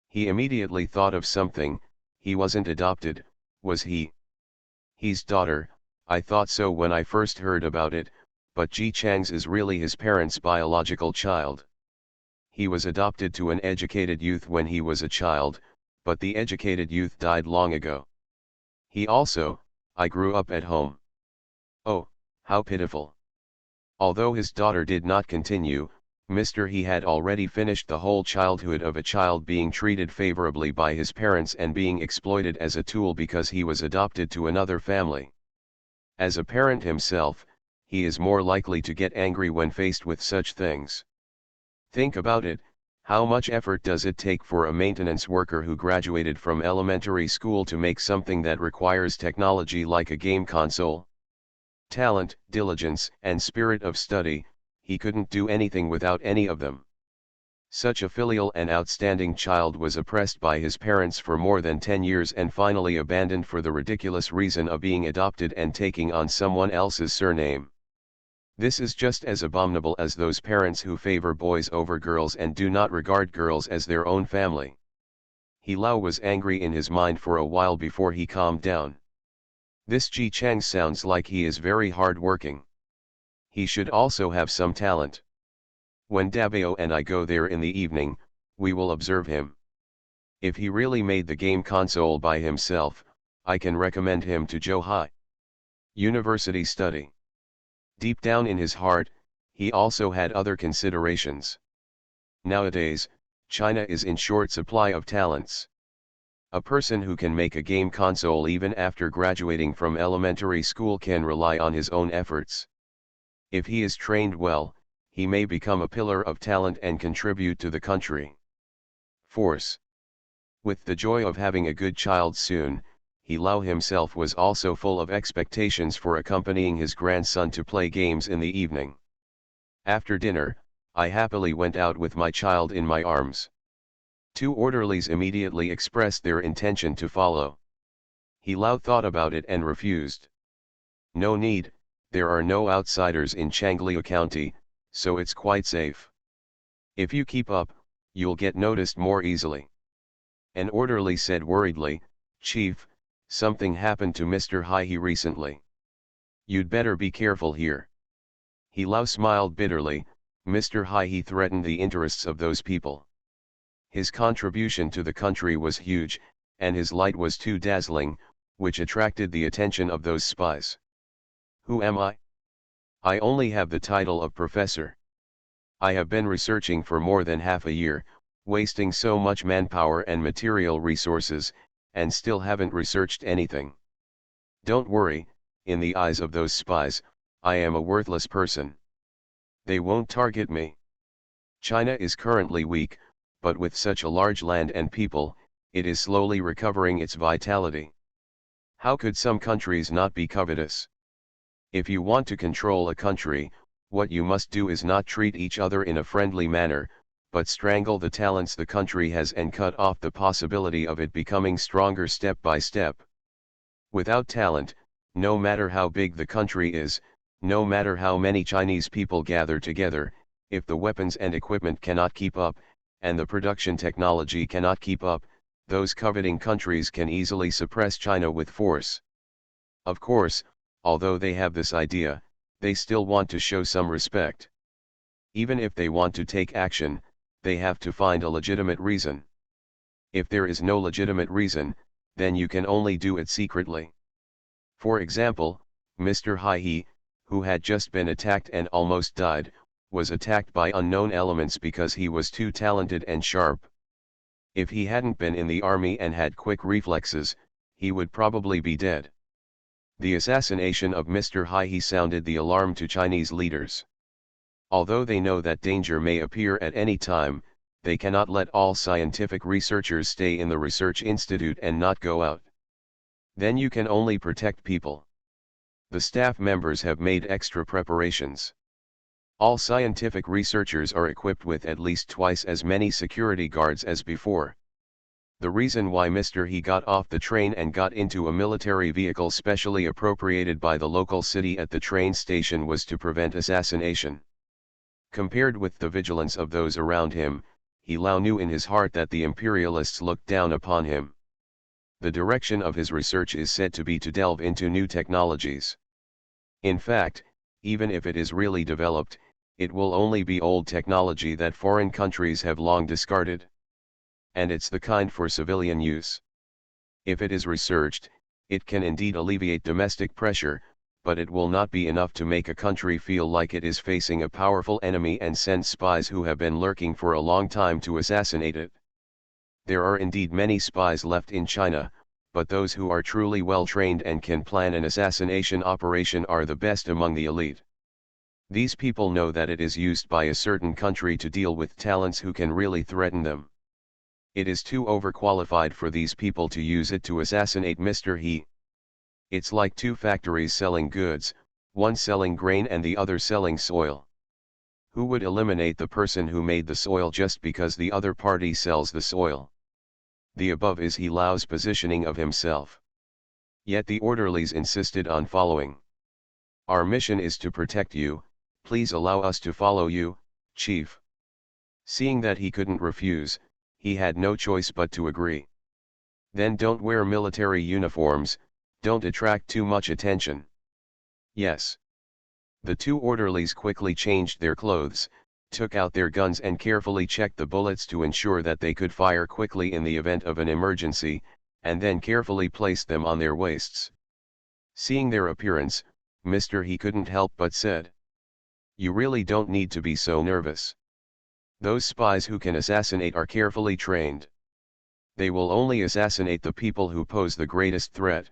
He immediately thought of something. He wasn't adopted, was he? He's daughter. I thought so when I first heard about it, but Ji Chang's is really his parents' biological child. He was adopted to an educated youth when he was a child, but the educated youth died long ago. He also, I grew up at home. Oh, how pitiful. Although his daughter did not continue, Mr. He had already finished the whole childhood of a child being treated favorably by his parents and being exploited as a tool because he was adopted to another family. As a parent himself, he is more likely to get angry when faced with such things. Think about it, how much effort does it take for a maintenance worker who graduated from elementary school to make something that requires technology like a game console? Talent, diligence, and spirit of study, he couldn't do anything without any of them. Such a filial and outstanding child was oppressed by his parents for more than 10 years and finally abandoned for the ridiculous reason of being adopted and taking on someone else's surname. This is just as abominable as those parents who favor boys over girls and do not regard girls as their own family. He Lao was angry in his mind for a while before he calmed down. This Ji Chang sounds like he is very hard-working. He should also have some talent. When Dabao and I go there in the evening, we will observe him. If he really made the game console by himself, I can recommend him to Zhou University study. Deep down in his heart, he also had other considerations. Nowadays, China is in short supply of talents. A person who can make a game console even after graduating from elementary school can rely on his own efforts. If he is trained well, he may become a pillar of talent and contribute to the country. Force. With the joy of having a good child soon, He Lao himself was also full of expectations for accompanying his grandson to play games in the evening. After dinner, I happily went out with my child in my arms. 2 orderlies immediately expressed their intention to follow. He Lao thought about it and refused. No need, there are no outsiders in Changliu County, so it's quite safe. If you keep up, you'll get noticed more easily. An orderly said worriedly, Chief, something happened to Mr. He recently. You'd better be careful here. He Lao smiled bitterly. Mr. He threatened the interests of those people. His contribution to the country was huge, and his light was too dazzling, which attracted the attention of those spies. Who am I? I only have the title of professor. I have been researching for more than half a year, wasting so much manpower and material resources, and still haven't researched anything. Don't worry, in the eyes of those spies, I am a worthless person. They won't target me. China is currently weak, but with such a large land and people, it is slowly recovering its vitality. How could some countries not be covetous? If you want to control a country, what you must do is not treat each other in a friendly manner, but strangle the talents the country has and cut off the possibility of it becoming stronger step by step. Without talent, no matter how big the country is, no matter how many Chinese people gather together, if the weapons and equipment cannot keep up, and the production technology cannot keep up, those coveting countries can easily suppress China with force. Of course, although they have this idea, they still want to show some respect. Even if they want to take action, they have to find a legitimate reason. If there is no legitimate reason, then you can only do it secretly. For example, Mr. He, who had just been attacked and almost died, was attacked by unknown elements because he was too talented and sharp. If he hadn't been in the army and had quick reflexes, he would probably be dead. The assassination of Mr. He sounded the alarm to Chinese leaders. Although they know that danger may appear at any time, they cannot let all scientific researchers stay in the research institute and not go out. Then you can only protect people. The staff members have made extra preparations. All scientific researchers are equipped with at least twice as many security guards as before. The reason why Mr. He got off the train and got into a military vehicle specially appropriated by the local city at the train station was to prevent assassination. Compared with the vigilance of those around him, He Lao knew in his heart that the imperialists looked down upon him. The direction of his research is said to be to delve into new technologies. In fact, even if it is really developed, it will only be old technology that foreign countries have long discarded. And it's the kind for civilian use. If it is researched, it can indeed alleviate domestic pressure, but it will not be enough to make a country feel like it is facing a powerful enemy and send spies who have been lurking for a long time to assassinate it. There are indeed many spies left in China, but those who are truly well trained and can plan an assassination operation are the best among the elite. These people know that it is used by a certain country to deal with talents who can really threaten them. It is too overqualified for these people to use it to assassinate Mr. He. It's like two factories selling goods, one selling grain and the other selling soil. Who would eliminate the person who made the soil just because the other party sells the soil? The above is He Lao's positioning of himself. Yet the orderlies insisted on following. Our mission is to protect you, please allow us to follow you, Chief. Seeing that he couldn't refuse, he had no choice but to agree. Then don't wear military uniforms, don't attract too much attention. Yes. The two orderlies quickly changed their clothes, took out their guns and carefully checked the bullets to ensure that they could fire quickly in the event of an emergency, and then carefully placed them on their waists. Seeing their appearance, Mr. He couldn't help but said, "You really don't need to be so nervous. Those spies who can assassinate are carefully trained. They will only assassinate the people who pose the greatest threat.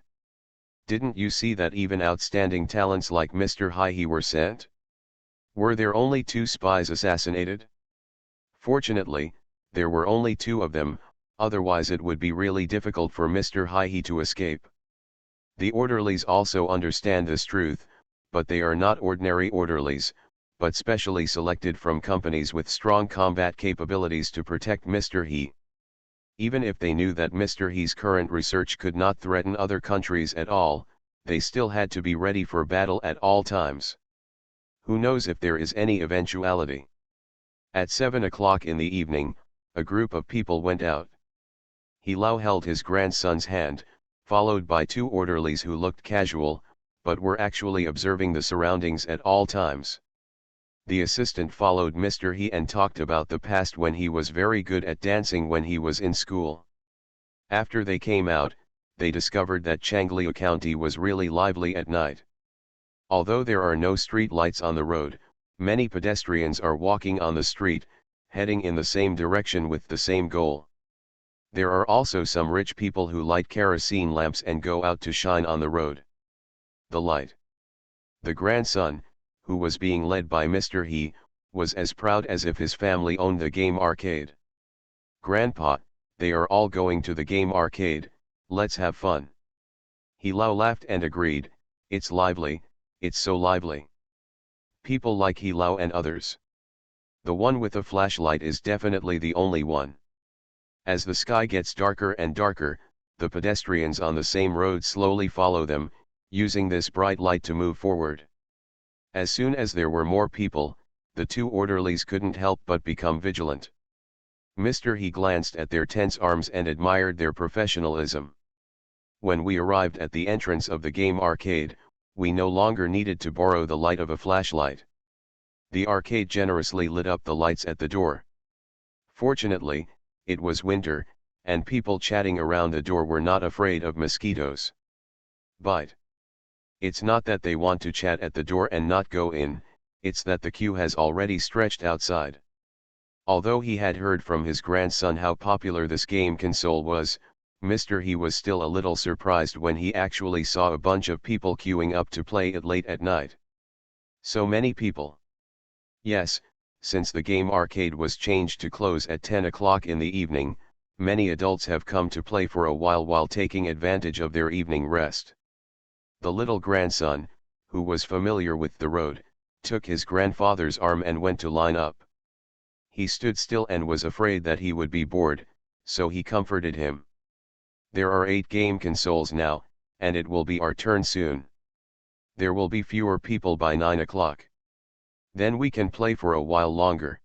Didn't you see that even outstanding talents like Mr. He were sent? Were there only 2 spies assassinated? Fortunately, there were only 2 of them, otherwise it would be really difficult for Mr. He to escape." The orderlies also understand this truth, but they are not ordinary orderlies, but specially selected from companies with strong combat capabilities to protect Mr. He. Even if they knew that Mr. He's current research could not threaten other countries at all, they still had to be ready for battle at all times. Who knows if there is any eventuality? At 7 o'clock in the evening, a group of people went out. He Lao held his grandson's hand, followed by 2 orderlies who looked casual, but were actually observing the surroundings at all times. The assistant followed Mr. He and talked about the past when he was very good at dancing when he was in school. After they came out, they discovered that Changliu County was really lively at night. Although there are no street lights on the road, many pedestrians are walking on the street, heading in the same direction with the same goal. There are also some rich people who light kerosene lamps and go out to shine on the road. The light. The grandson, who was being led by Mr. He, was as proud as if his family owned the game arcade. "Grandpa, they are all going to the game arcade, let's have fun." He Lao laughed and agreed, "It's lively, it's so lively. People like He Lao and others. The one with a flashlight is definitely the only one." As the sky gets darker and darker, the pedestrians on the same road slowly follow them, using this bright light to move forward. As soon as there were more people, the 2 orderlies couldn't help but become vigilant. Mr. He glanced at their tense arms and admired their professionalism. When we arrived at the entrance of the game arcade, we no longer needed to borrow the light of a flashlight. The arcade generously lit up the lights at the door. Fortunately, it was winter, and people chatting around the door were not afraid of mosquitoes. Bite. It's not that they want to chat at the door and not go in, it's that the queue has already stretched outside. Although he had heard from his grandson how popular this game console was, Mr. He was still a little surprised when he actually saw a bunch of people queuing up to play it late at night. So many people. Yes, since the game arcade was changed to close at 10 o'clock in the evening, Many adults have come to play for a while taking advantage of their evening rest. The little grandson, who was familiar with the road, took his grandfather's arm and went to line up. He stood still and was afraid that he would be bored, so he comforted him. There are 8 game consoles now, and it will be our turn soon. There will be fewer people by 9 o'clock. Then we can play for a while longer.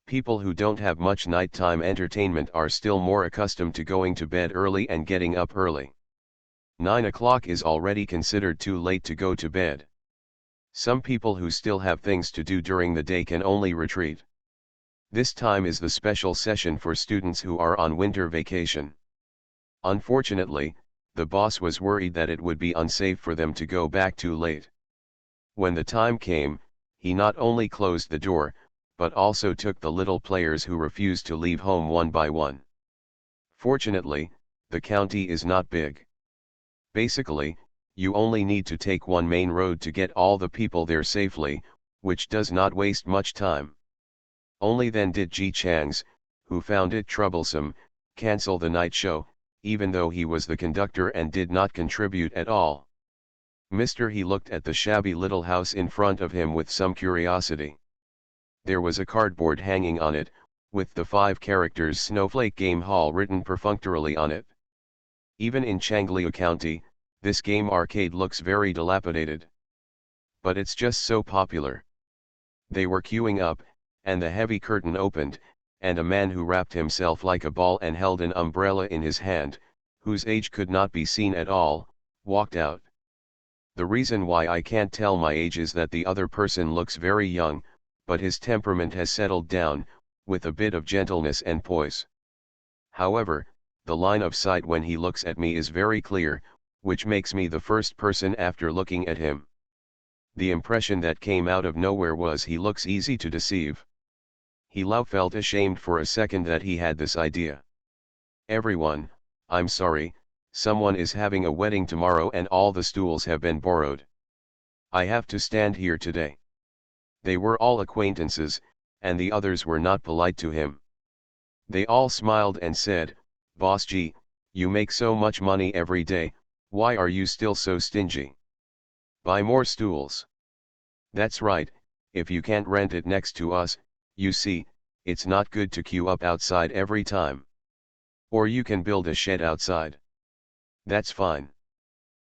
People who don't have much nighttime entertainment are still more accustomed to going to bed early and getting up early. 9 o'clock is already considered too late to go to bed. Some people who still have things to do during the day can only retreat. This time is the special session for students who are on winter vacation. Unfortunately, the boss was worried that it would be unsafe for them to go back too late. When the time came, he not only closed the door, but also took the little players who refused to leave home one by one. Fortunately, the county is not big. Basically, you only need to take one main road to get all the people there safely, which does not waste much time. Only then did Ji Chang's, who found it troublesome, cancel the night show, even though he was the conductor and did not contribute at all. He looked at the shabby little house in front of him with some curiosity. There was a cardboard hanging on it, with the 5 characters Snowflake Game Hall written perfunctorily on it. Even in Changliu County, this game arcade looks very dilapidated. But it's just so popular. They were queuing up, and the heavy curtain opened, and a man who wrapped himself like a ball and held an umbrella in his hand, whose age could not be seen at all, walked out. The reason why I can't tell my age is that the other person looks very young, but his temperament has settled down, with a bit of gentleness and poise. However, the line of sight when he looks at me is very clear, which makes me the first person after looking at him. The impression that came out of nowhere was he looks easy to deceive. He felt ashamed for a second that he had this idea. Everyone, I'm sorry, someone is having a wedding tomorrow and all the stools have been borrowed. I have to stand here today. They were all acquaintances, and the others were not polite to him. They all smiled and said, "Boss G, you make so much money every day, why are you still so stingy? Buy more stools." That's right, if you can't rent it next to us, you see, it's not good to queue up outside every time. Or you can build a shed outside. That's fine.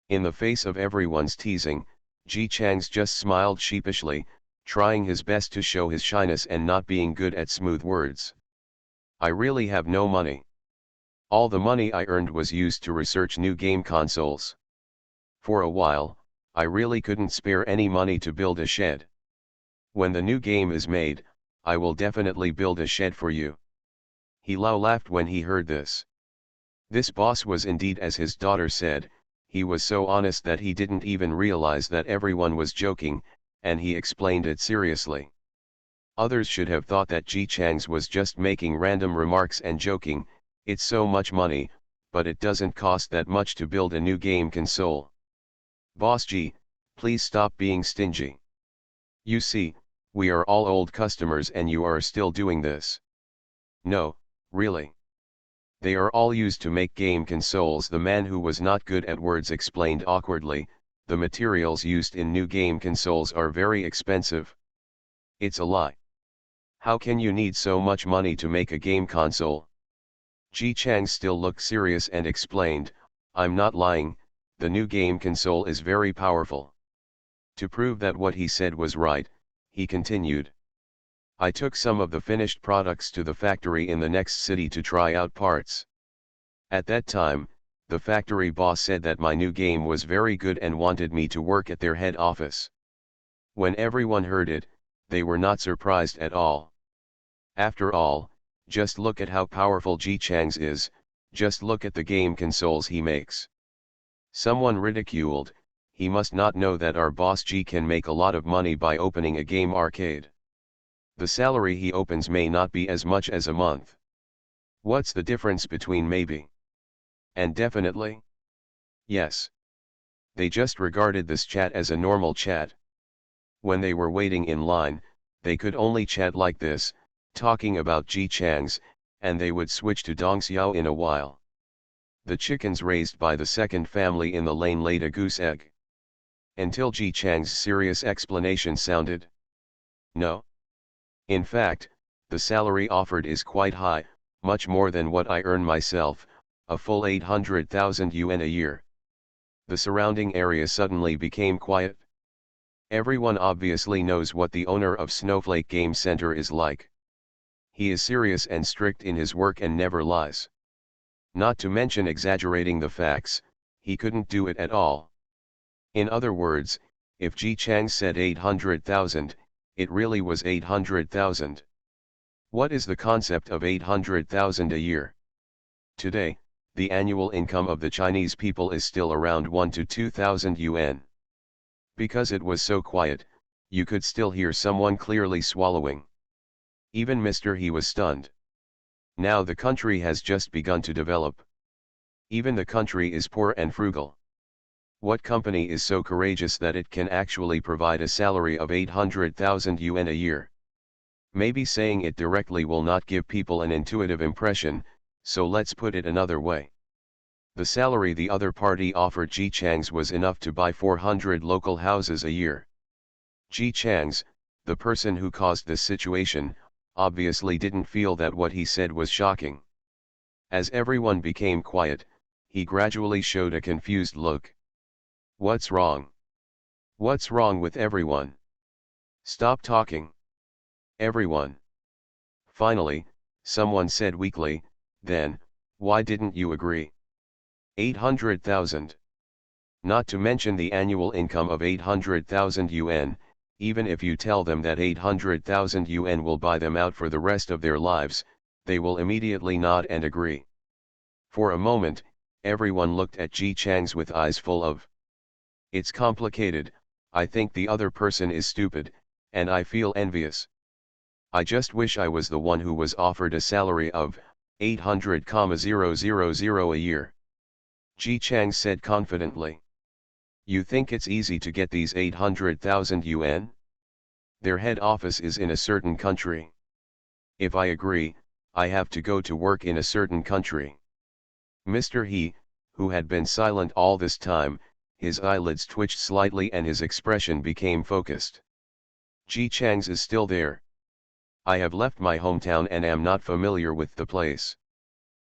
In the face of everyone's teasing, Ji Chang's just smiled sheepishly, trying his best to show his shyness and not being good at smooth words. I really have no money. All the money I earned was used to research new game consoles. For a while, I really couldn't spare any money to build a shed. When the new game is made, I will definitely build a shed for you. He laughed when he heard this. This boss was indeed as his daughter said, he was so honest that he didn't even realize that everyone was joking, and he explained it seriously. Others should have thought that Ji Chang's was just making random remarks and joking, it's so much money, but it doesn't cost that much to build a new game console. Boss G, please stop being stingy. You see, we are all old customers and you are still doing this. No, really. They are all used to make game consoles. The man who was not good at words explained awkwardly, the materials used in new game consoles are very expensive. It's a lie. How can you need so much money to make a game console? Ji Chang still looked serious and explained, I'm not lying, the new game console is very powerful. To prove that what he said was right, he continued. I took some of the finished products to the factory in the next city to try out parts. At that time, the factory boss said that my new game was very good and wanted me to work at their head office. When everyone heard it, they were not surprised at all. After all, just look at how powerful Ji Chang's is, just look at the game consoles he makes. Someone ridiculed, he must not know that our boss Ji can make a lot of money by opening a game arcade. The salary he opens may not be as much as a month. What's the difference between maybe and definitely? Yes. They just regarded this chat as a normal chat. When they were waiting in line, they could only chat like this, talking about Ji Chang's, and they would switch to Dongxiao in a while. The chickens raised by the second family in the lane laid a goose egg. Until Ji Chang's serious explanation sounded. No. In fact, the salary offered is quite high, much more than what I earn myself, a full 800,000 yuan a year. The surrounding area suddenly became quiet. Everyone obviously knows what the owner of Snowflake Game Center is like. He is serious and strict in his work and never lies. Not to mention exaggerating the facts, he couldn't do it at all. In other words, if Ji Chang said 800,000, it really was 800,000. What is the concept of 800,000 a year? Today, the annual income of the Chinese people is still around 1 to 2,000 yuan. Because it was so quiet, you could still hear someone clearly swallowing. Even Mr. He was stunned. Now the country has just begun to develop. Even the country is poor and frugal. What company is so courageous that it can actually provide a salary of 800,000 yuan a year? Maybe saying it directly will not give people an intuitive impression, so let's put it another way. The salary the other party offered Ji Chang's was enough to buy 400 local houses a year. Ji Chang's, the person who caused this situation, obviously didn't feel that what he said was shocking. As everyone became quiet, he gradually showed a confused look. What's wrong? What's wrong with everyone? Stop talking. Everyone. Finally, someone said weakly, then, why didn't you agree? 800,000. Not to mention the annual income of 800,000 yuan, even if you tell them that 800,000 yuan will buy them out for the rest of their lives, they will immediately nod and agree. For a moment, everyone looked at Ji Chang's with eyes full of. It's complicated, I think the other person is stupid, and I feel envious. I just wish I was the one who was offered a salary of 800,000 a year. Ji Chang said confidently. You think it's easy to get these 800,000 yuan? Their head office is in a certain country. If I agree, I have to go to work in a certain country. Mr. He, who had been silent all this time, his eyelids twitched slightly and his expression became focused. Ji Chang's is still there. I have left my hometown and am not familiar with the place.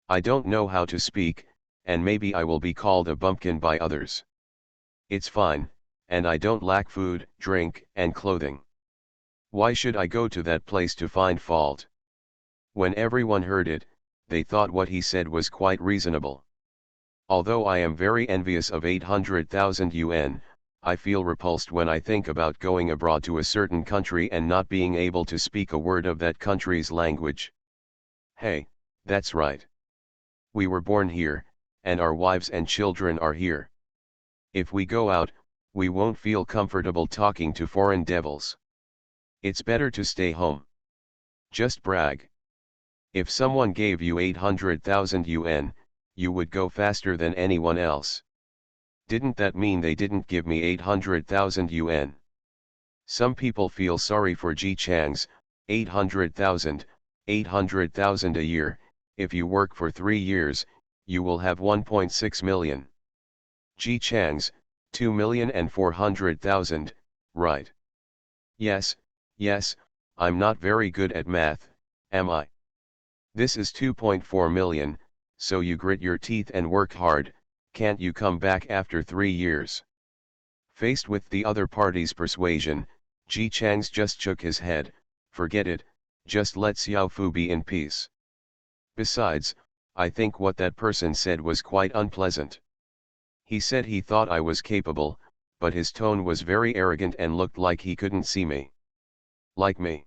I don't know how to speak, and maybe I will be called a bumpkin by others. It's fine, and I don't lack food, drink, and clothing. Why should I go to that place to find fault? When everyone heard it, they thought what he said was quite reasonable. Although I am very envious of 800,000 yuan, I feel repulsed when I think about going abroad to a certain country and not being able to speak a word of that country's language. Hey, that's right. We were born here, and our wives and children are here. If we go out, we won't feel comfortable talking to foreign devils. It's better to stay home. Just brag. If someone gave you 800,000 yuan, you would go faster than anyone else. Didn't that mean they didn't give me 800,000 yuan? Some people feel sorry for Ji Chang's, 800,000 a year. If you work for 3 years, you will have 1.6 million. Ji Chang's, 2,400,000, right? Yes, I'm not very good at math, am I? This is 2.4 million, so you grit your teeth and work hard, can't you come back after 3 years? Faced with the other party's persuasion, Ji Chang's just shook his head, forget it, just let Xiao Fu be in peace. Besides, I think what that person said was quite unpleasant. He said he thought I was capable, but his tone was very arrogant and looked like he couldn't see me. Like me.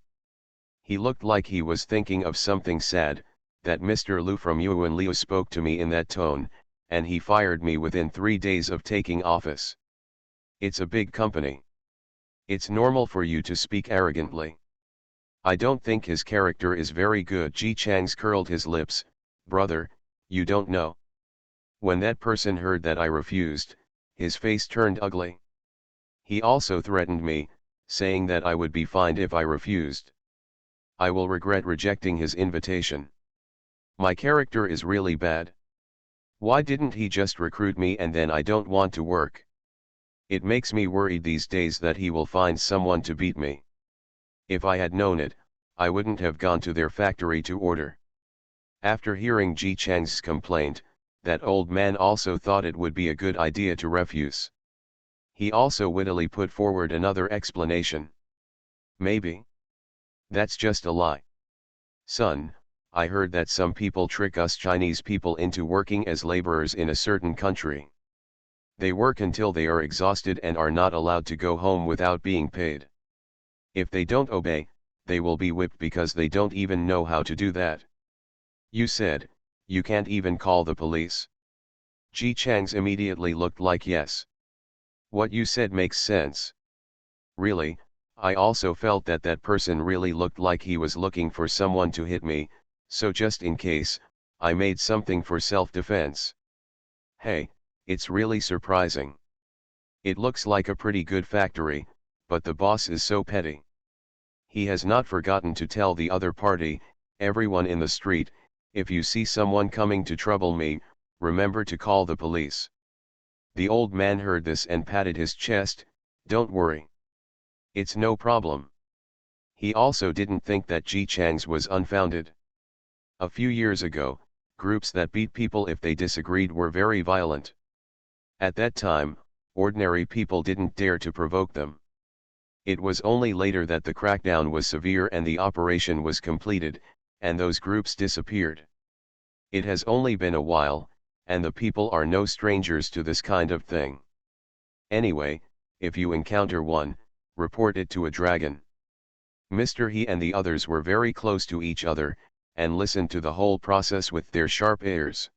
He looked like he was thinking of something sad, that Mr. Liu from Yuan Liu spoke to me in that tone, and he fired me within 3 days of taking office. It's a big company. It's normal for you to speak arrogantly. I don't think his character is very good. Ji Chang's curled his lips, brother, you don't know. When that person heard that I refused, his face turned ugly. He also threatened me, saying that I would be fined if I refused. I will regret rejecting his invitation. My character is really bad. Why didn't he just recruit me and then I don't want to work? It makes me worried these days that he will find someone to beat me. If I had known it, I wouldn't have gone to their factory to order. After hearing Ji Chang's complaint, that old man also thought it would be a good idea to refuse. He also wittily put forward another explanation. Maybe. That's just a lie. Son, I heard that some people trick us Chinese people into working as laborers in a certain country. They work until they are exhausted and are not allowed to go home without being paid. If they don't obey, they will be whipped because they don't even know how to do that. You said, you can't even call the police. Ji Chang's immediately looked like yes. What you said makes sense. Really, I also felt that that person really looked like he was looking for someone to hit me, so just in case, I made something for self-defense. Hey, it's really surprising. It looks like a pretty good factory, but the boss is so petty. He has not forgotten to tell the other party, everyone in the street, if you see someone coming to trouble me, remember to call the police. The old man heard this and patted his chest. Don't worry. It's no problem. He also didn't think that Ji Chang's was unfounded. A few years ago, groups that beat people if they disagreed were very violent. At that time, ordinary people didn't dare to provoke them. It was only later that the crackdown was severe and the operation was completed, and those groups disappeared. It has only been a while, and the people are no strangers to this kind of thing. Anyway, if you encounter one, report it to a dragon. Mr. He and the others were very close to each other, and listened to the whole process with their sharp ears.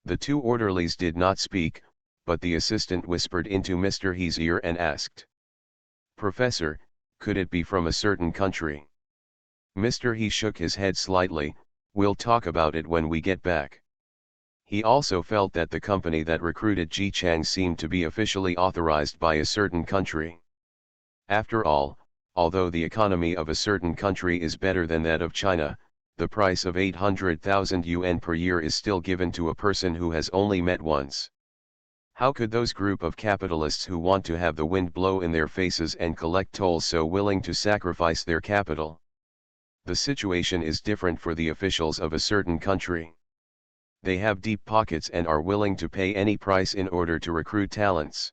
The two orderlies did not speak, but the assistant whispered into Mr. He's ear and asked, "Professor, could it be from a certain country?" Mr. He shook his head slightly. "We'll talk about it when we get back." He also felt that the company that recruited Ji Chang seemed to be officially authorized by a certain country. After all, although the economy of a certain country is better than that of China, the price of 800,000 yuan per year is still given to a person who has only met once. How could those group of capitalists who want to have the wind blow in their faces and collect tolls so willing to sacrifice their capital? The situation is different for the officials of a certain country. They have deep pockets and are willing to pay any price in order to recruit talents.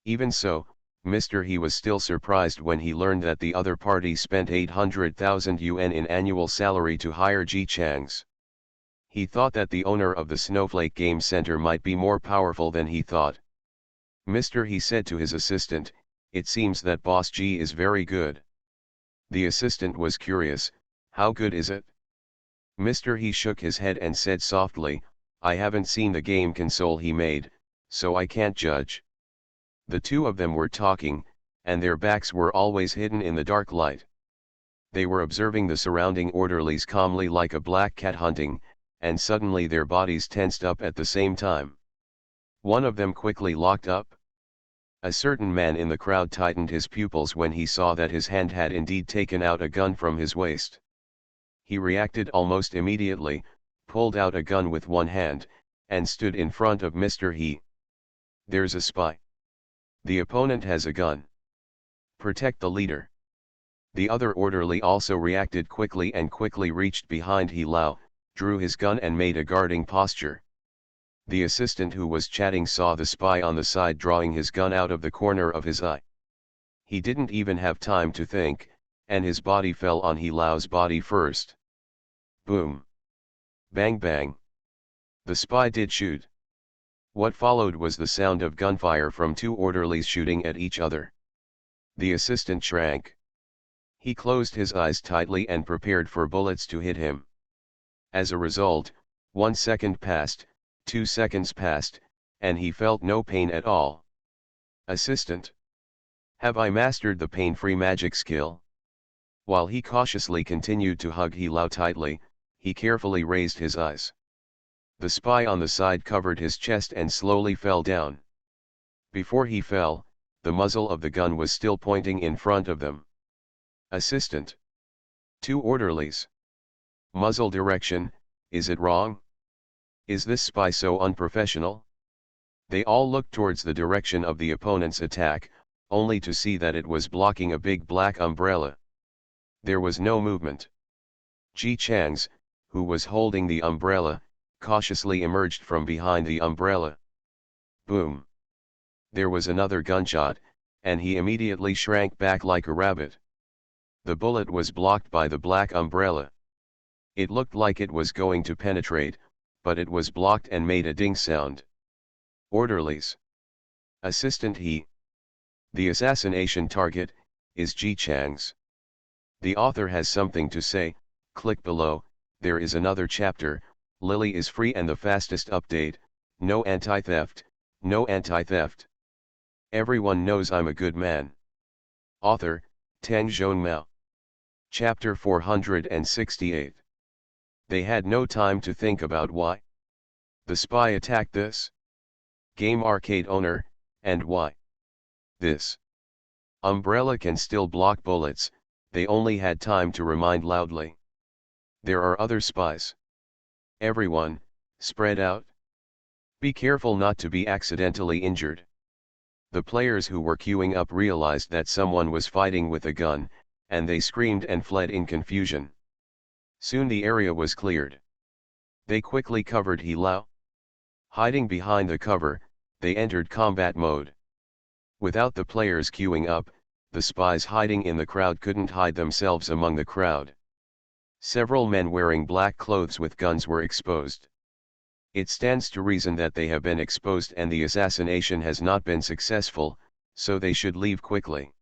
Even so, Mr. He was still surprised when he learned that the other party spent 800,000 yuan in annual salary to hire Ji Chang's. He thought that the owner of the Snowflake Game Center might be more powerful than he thought. Mr. He said to his assistant, "It seems that Boss Ji is very good." The assistant was curious, "How good is it?" Mr. He shook his head and said softly, "I haven't seen the game console he made, so I can't judge." The two of them were talking, and their backs were always hidden in the dark light. They were observing the surrounding orderlies calmly like a black cat hunting, and suddenly their bodies tensed up at the same time. One of them quickly locked up. A certain man in the crowd tightened his pupils when he saw that his hand had indeed taken out a gun from his waist. He reacted almost immediately, pulled out a gun with one hand, and stood in front of Mr. He. "There's a spy. The opponent has a gun. Protect the leader." The other orderly also reacted quickly and quickly reached behind He Lao, drew his gun and made a guarding posture. The assistant who was chatting saw the spy on the side drawing his gun out of the corner of his eye. He didn't even have time to think, and his body fell on He Lao's body first. Boom. Bang bang. The spy did shoot. What followed was the sound of gunfire from two orderlies shooting at each other. The assistant shrank. He closed his eyes tightly and prepared for bullets to hit him. As a result, 1 second passed, 2 seconds passed, and he felt no pain at all. "Assistant. Have I mastered the pain-free magic skill?" While he cautiously continued to hug He Lao tightly, he carefully raised his eyes. The spy on the side covered his chest and slowly fell down. Before he fell, the muzzle of the gun was still pointing in front of them. "Assistant. 2 orderlies. Muzzle direction, Is it wrong? Is this spy so unprofessional? They all looked towards the direction of the opponent's attack, only to see that it was blocking a big black umbrella. There was no movement. Ji Chang's, who was holding the umbrella, cautiously emerged from behind the umbrella. Boom! There was another gunshot, and he immediately shrank back like a rabbit. The bullet was blocked by the black umbrella. It looked like it was going to penetrate, but it was blocked and made a ding sound. Orderlies. Assistant he. The assassination target is Ji Chang's. The author has something to say. Click below. There is another chapter. Lily is free and the fastest update. No anti-theft, no anti-theft. Everyone knows I'm a good man. Author, Tang Zhonmao. Chapter 468. They had no time to think about why the spy attacked this game arcade owner, and why this umbrella can still block bullets. They only had time to remind loudly. There are other spies. Everyone, spread out. Be careful not to be accidentally injured. The players who were queuing up realized that someone was fighting with a gun, and they screamed and fled in confusion. Soon the area was cleared. They quickly covered He Lao. Hiding behind the cover, they entered combat mode. Without the players queuing up, the spies hiding in the crowd couldn't hide themselves among the crowd. Several men wearing black clothes with guns were exposed. It stands to reason that they have been exposed and the assassination has not been successful, so they should leave quickly.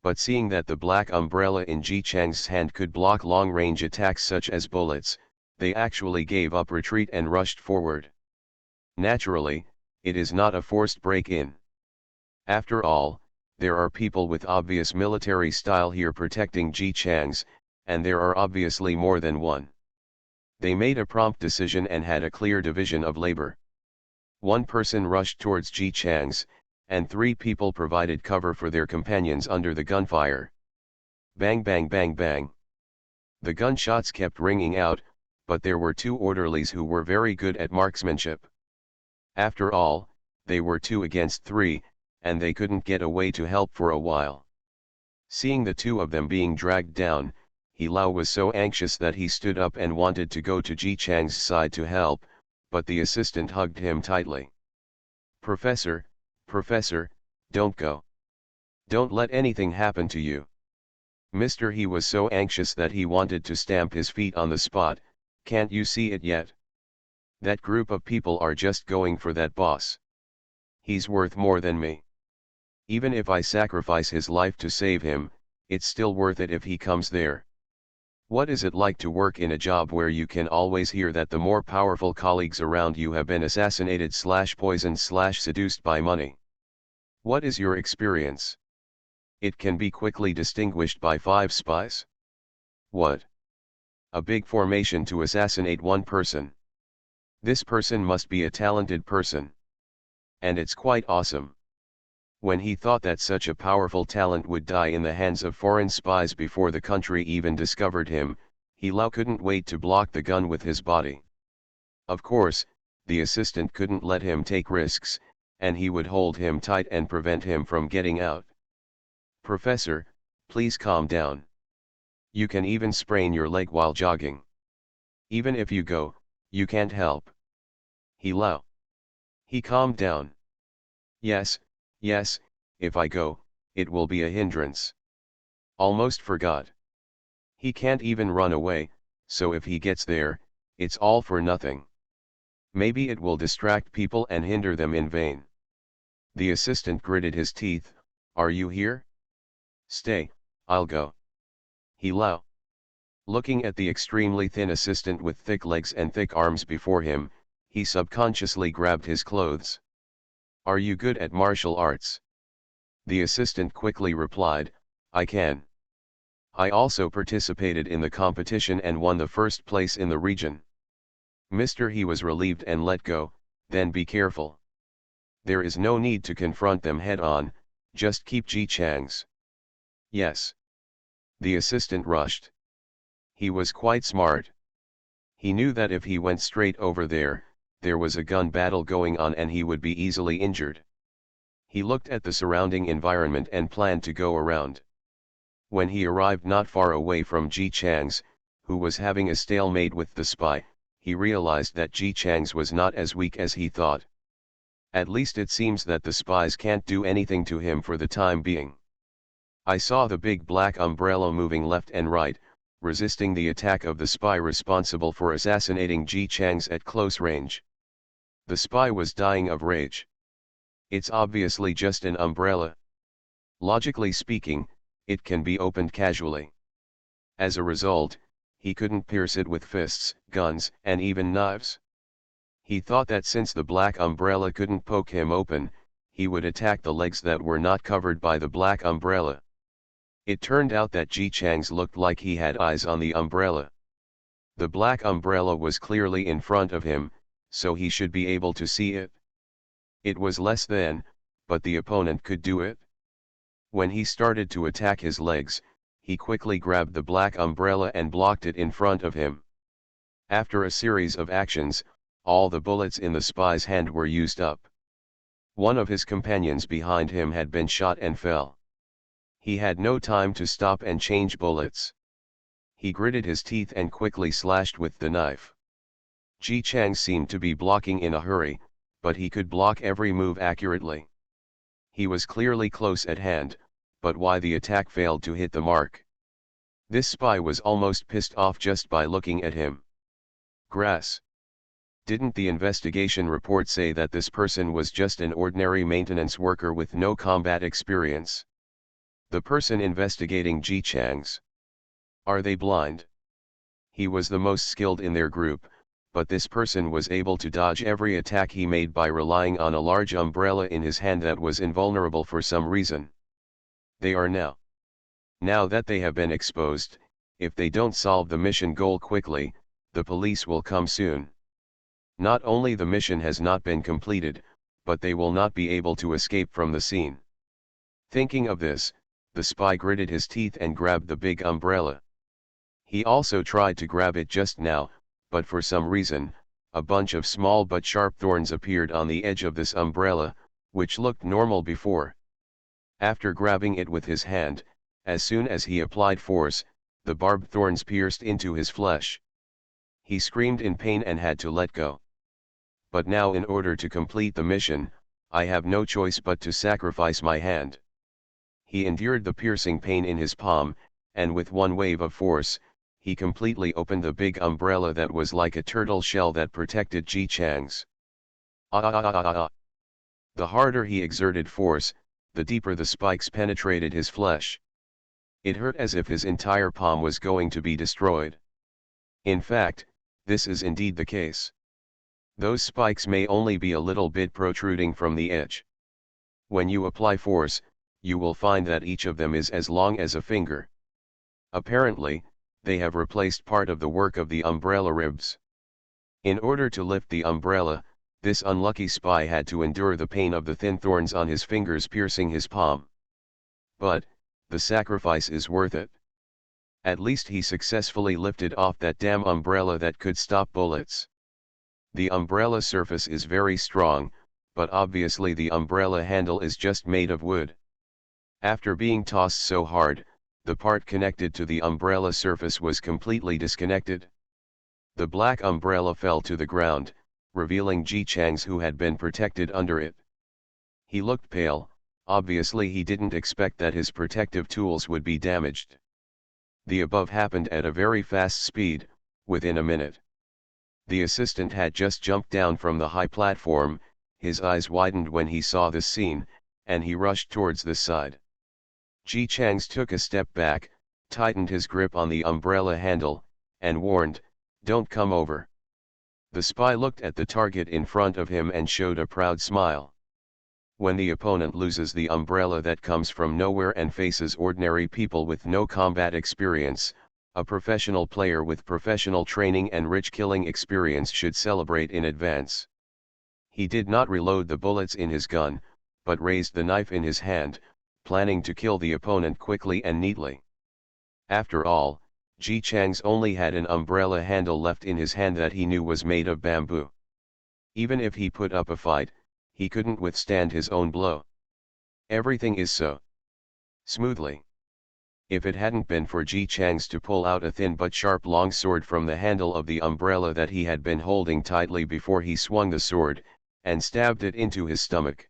But seeing that the black umbrella in Ji Chang's hand could block long-range attacks such as bullets, they actually gave up retreat and rushed forward. Naturally, it is not a forced break-in. After all, there are people with obvious military style here protecting Ji Chang's, and there are obviously more than one. They made a prompt decision and had a clear division of labor. One person rushed towards Ji Chang's, and 3 people provided cover for their companions under the gunfire. Bang bang bang bang. The gunshots kept ringing out, but there were 2 orderlies who were very good at marksmanship. After all, they were 2 against 3, and they couldn't get away to help for a while. Seeing the 2 of them being dragged down, He Lao was so anxious that he stood up and wanted to go to Ji Chang's side to help, but the assistant hugged him tightly. Professor, Professor, don't go. Don't let anything happen to you. Mister, he was so anxious that he wanted to stamp his feet on the spot. Can't you see it yet? That group of people are just going for that boss. He's worth more than me. Even if I sacrifice his life to save him, it's still worth it if he comes there. What is it like to work in a job where you can always hear that the more powerful colleagues around you have been assassinated / poisoned / seduced by money? What is your experience? It can be quickly distinguished by 5 spies. What? A big formation to assassinate one person. This person must be a talented person. And it's quite awesome. When he thought that such a powerful talent would die in the hands of foreign spies before the country even discovered him, He Lao couldn't wait to block the gun with his body. Of course, the assistant couldn't let him take risks, and he would hold him tight and prevent him from getting out. Professor, please calm down. You can even sprain your leg while jogging. Even if you go, you can't help. He Lao. He calmed down. Yes, if I go, it will be a hindrance. Almost forgot. He can't even run away, so if he gets there, it's all for nothing. Maybe it will distract people and hinder them in vain. The assistant gritted his teeth. Are you here? Stay, I'll go. He Lao. Looking at the extremely thin assistant with thick legs and thick arms before him, he subconsciously grabbed his clothes. Are you good at martial arts? The assistant quickly replied, I can. I also participated in the competition and won the first place in the region. Mister, he was relieved and let go. Then be careful. There is no need to confront them head on, just keep Ji Chang's. Yes. The assistant rushed. He was quite smart. He knew that if he went straight over there, there was a gun battle going on and he would be easily injured. He looked at the surrounding environment and planned to go around. When he arrived not far away from Ji Chang's, who was having a stalemate with the spy, he realized that Ji Chang's was not as weak as he thought. At least it seems that the spies can't do anything to him for the time being. I saw the big black umbrella moving left and right, resisting the attack of the spy responsible for assassinating Ji Chang's at close range. The spy was dying of rage. It's obviously just an umbrella. Logically speaking, it can be opened casually. As a result, he couldn't pierce it with fists, guns, and even knives. He thought that since the black umbrella couldn't poke him open, he would attack the legs that were not covered by the black umbrella. It turned out that Ji Chang's looked like he had eyes on the umbrella. The black umbrella was clearly in front of him, so he should be able to see it. It was less than, but the opponent could do it. When he started to attack his legs, he quickly grabbed the black umbrella and blocked it in front of him. After a series of actions, all the bullets in the spy's hand were used up. One of his companions behind him had been shot and fell. He had no time to stop and change bullets. He gritted his teeth and quickly slashed with the knife. Ji Chang seemed to be blocking in a hurry, but he could block every move accurately. He was clearly close at hand, but why the attack failed to hit the mark? This spy was almost pissed off just by looking at him. Grass. Didn't the investigation report say that this person was just an ordinary maintenance worker with no combat experience? The person investigating Ji Chang's. Are they blind? He was the most skilled in their group, but this person was able to dodge every attack he made by relying on a large umbrella in his hand that was invulnerable for some reason. They are now. Now that they have been exposed, if they don't solve the mission goal quickly, the police will come soon. Not only the mission has not been completed, but they will not be able to escape from the scene. Thinking of this, the spy gritted his teeth and grabbed the big umbrella. He also tried to grab it just now, but for some reason, a bunch of small but sharp thorns appeared on the edge of this umbrella, which looked normal before. After grabbing it with his hand, as soon as he applied force, the barbed thorns pierced into his flesh. He screamed in pain and had to let go. But now in order to complete the mission, I have no choice but to sacrifice my hand. He endured the piercing pain in his palm, and with one wave of force, he completely opened the big umbrella that was like a turtle shell that protected Ji Chang's. The harder he exerted force, the deeper the spikes penetrated his flesh. It hurt as if his entire palm was going to be destroyed. In fact, this is indeed the case. Those spikes may only be a little bit protruding from the edge. When you apply force, you will find that each of them is as long as a finger. Apparently, they have replaced part of the work of the umbrella ribs. In order to lift the umbrella, this unlucky spy had to endure the pain of the thin thorns on his fingers piercing his palm. But, the sacrifice is worth it. At least he successfully lifted off that damn umbrella that could stop bullets. The umbrella surface is very strong, but obviously the umbrella handle is just made of wood. After being tossed so hard, the part connected to the umbrella surface was completely disconnected. The black umbrella fell to the ground, revealing Ji Chang's who had been protected under it. He looked pale, obviously he didn't expect that his protective tools would be damaged. The above happened at a very fast speed, within a minute. The assistant had just jumped down from the high platform, his eyes widened when he saw this scene, and he rushed towards the side. Ji Chang's took a step back, tightened his grip on the umbrella handle, and warned, "Don't come over." The spy looked at the target in front of him and showed a proud smile. When the opponent loses the umbrella that comes from nowhere and faces ordinary people with no combat experience, a professional player with professional training and rich killing experience should celebrate in advance. He did not reload the bullets in his gun, but raised the knife in his hand, planning to kill the opponent quickly and neatly. After all, Ji Chang's only had an umbrella handle left in his hand that he knew was made of bamboo. Even if he put up a fight, he couldn't withstand his own blow. Everything is so smoothly. If it hadn't been for Ji Chang's to pull out a thin but sharp long sword from the handle of the umbrella that he had been holding tightly before he swung the sword, and stabbed it into his stomach.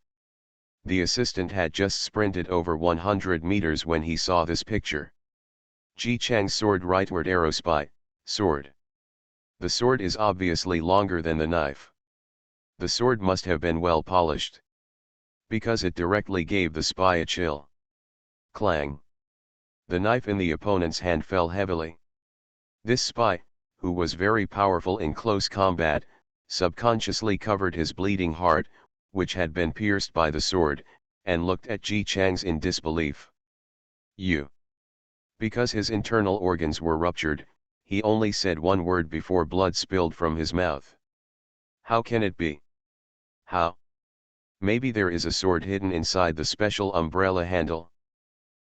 The assistant had just sprinted over 100 meters when he saw this picture. Ji Chang's sword rightward arrow spy, sword. The sword is obviously longer than the knife. The sword must have been well polished, because it directly gave the spy a chill. Clang. The knife in the opponent's hand fell heavily. This spy, who was very powerful in close combat, subconsciously covered his bleeding heart, which had been pierced by the sword, and looked at Ji Chang's in disbelief. You. Because his internal organs were ruptured, he only said one word before blood spilled from his mouth. How can it be? How? Maybe there is a sword hidden inside the special umbrella handle.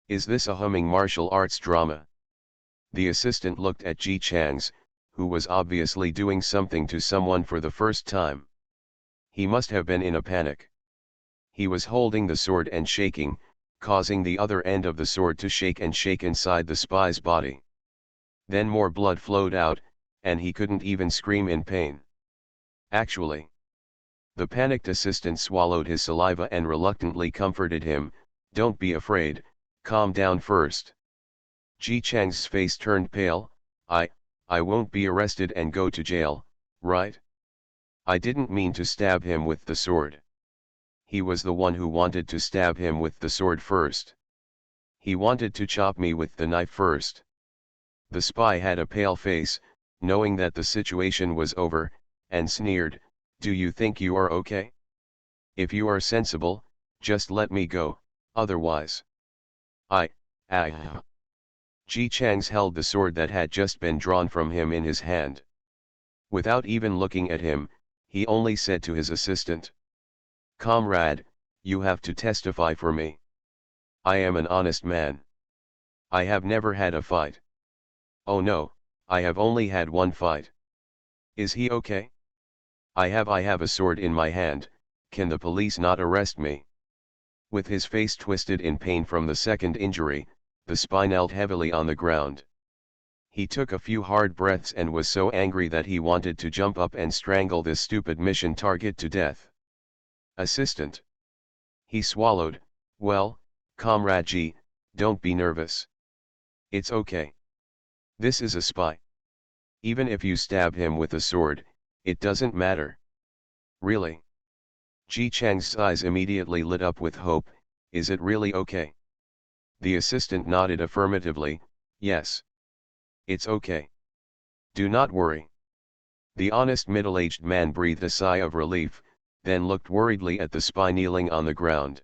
Is this a humming martial arts drama? The assistant looked at Ji Chang's, who was obviously doing something to someone for the first time. He must have been in a panic. He was holding the sword and shaking, causing the other end of the sword to shake and shake inside the spy's body. Then more blood flowed out, and he couldn't even scream in pain. Actually, the panicked assistant swallowed his saliva and reluctantly comforted him, "Don't be afraid, calm down first." Ji Chang's face turned pale. I won't be arrested and go to jail, right? I didn't mean to stab him with the sword. He was the one who wanted to stab him with the sword first. He wanted to chop me with the knife first. The spy had a pale face, knowing that the situation was over, and sneered, "Do you think you are okay? If you are sensible, just let me go, otherwise." Ji Chang's held the sword that had just been drawn from him in his hand. Without even looking at him, he only said to his assistant, "Comrade, you have to testify for me. I am an honest man. I have never had a fight. Oh no, I have only had one fight. Is he okay? I have a sword in my hand, can the police not arrest me?" With his face twisted in pain from the second injury, the spy knelt heavily on the ground. He took a few hard breaths and was so angry that he wanted to jump up and strangle this stupid mission target to death. "Assistant." He swallowed, "Well, Comrade G, don't be nervous. It's okay. This is a spy. Even if you stab him with a sword, it doesn't matter." "Really?" Ji Chang's eyes immediately lit up with hope. "Is it really okay?" The assistant nodded affirmatively. "Yes. It's okay. Do not worry." The honest middle-aged man breathed a sigh of relief, then looked worriedly at the spy kneeling on the ground.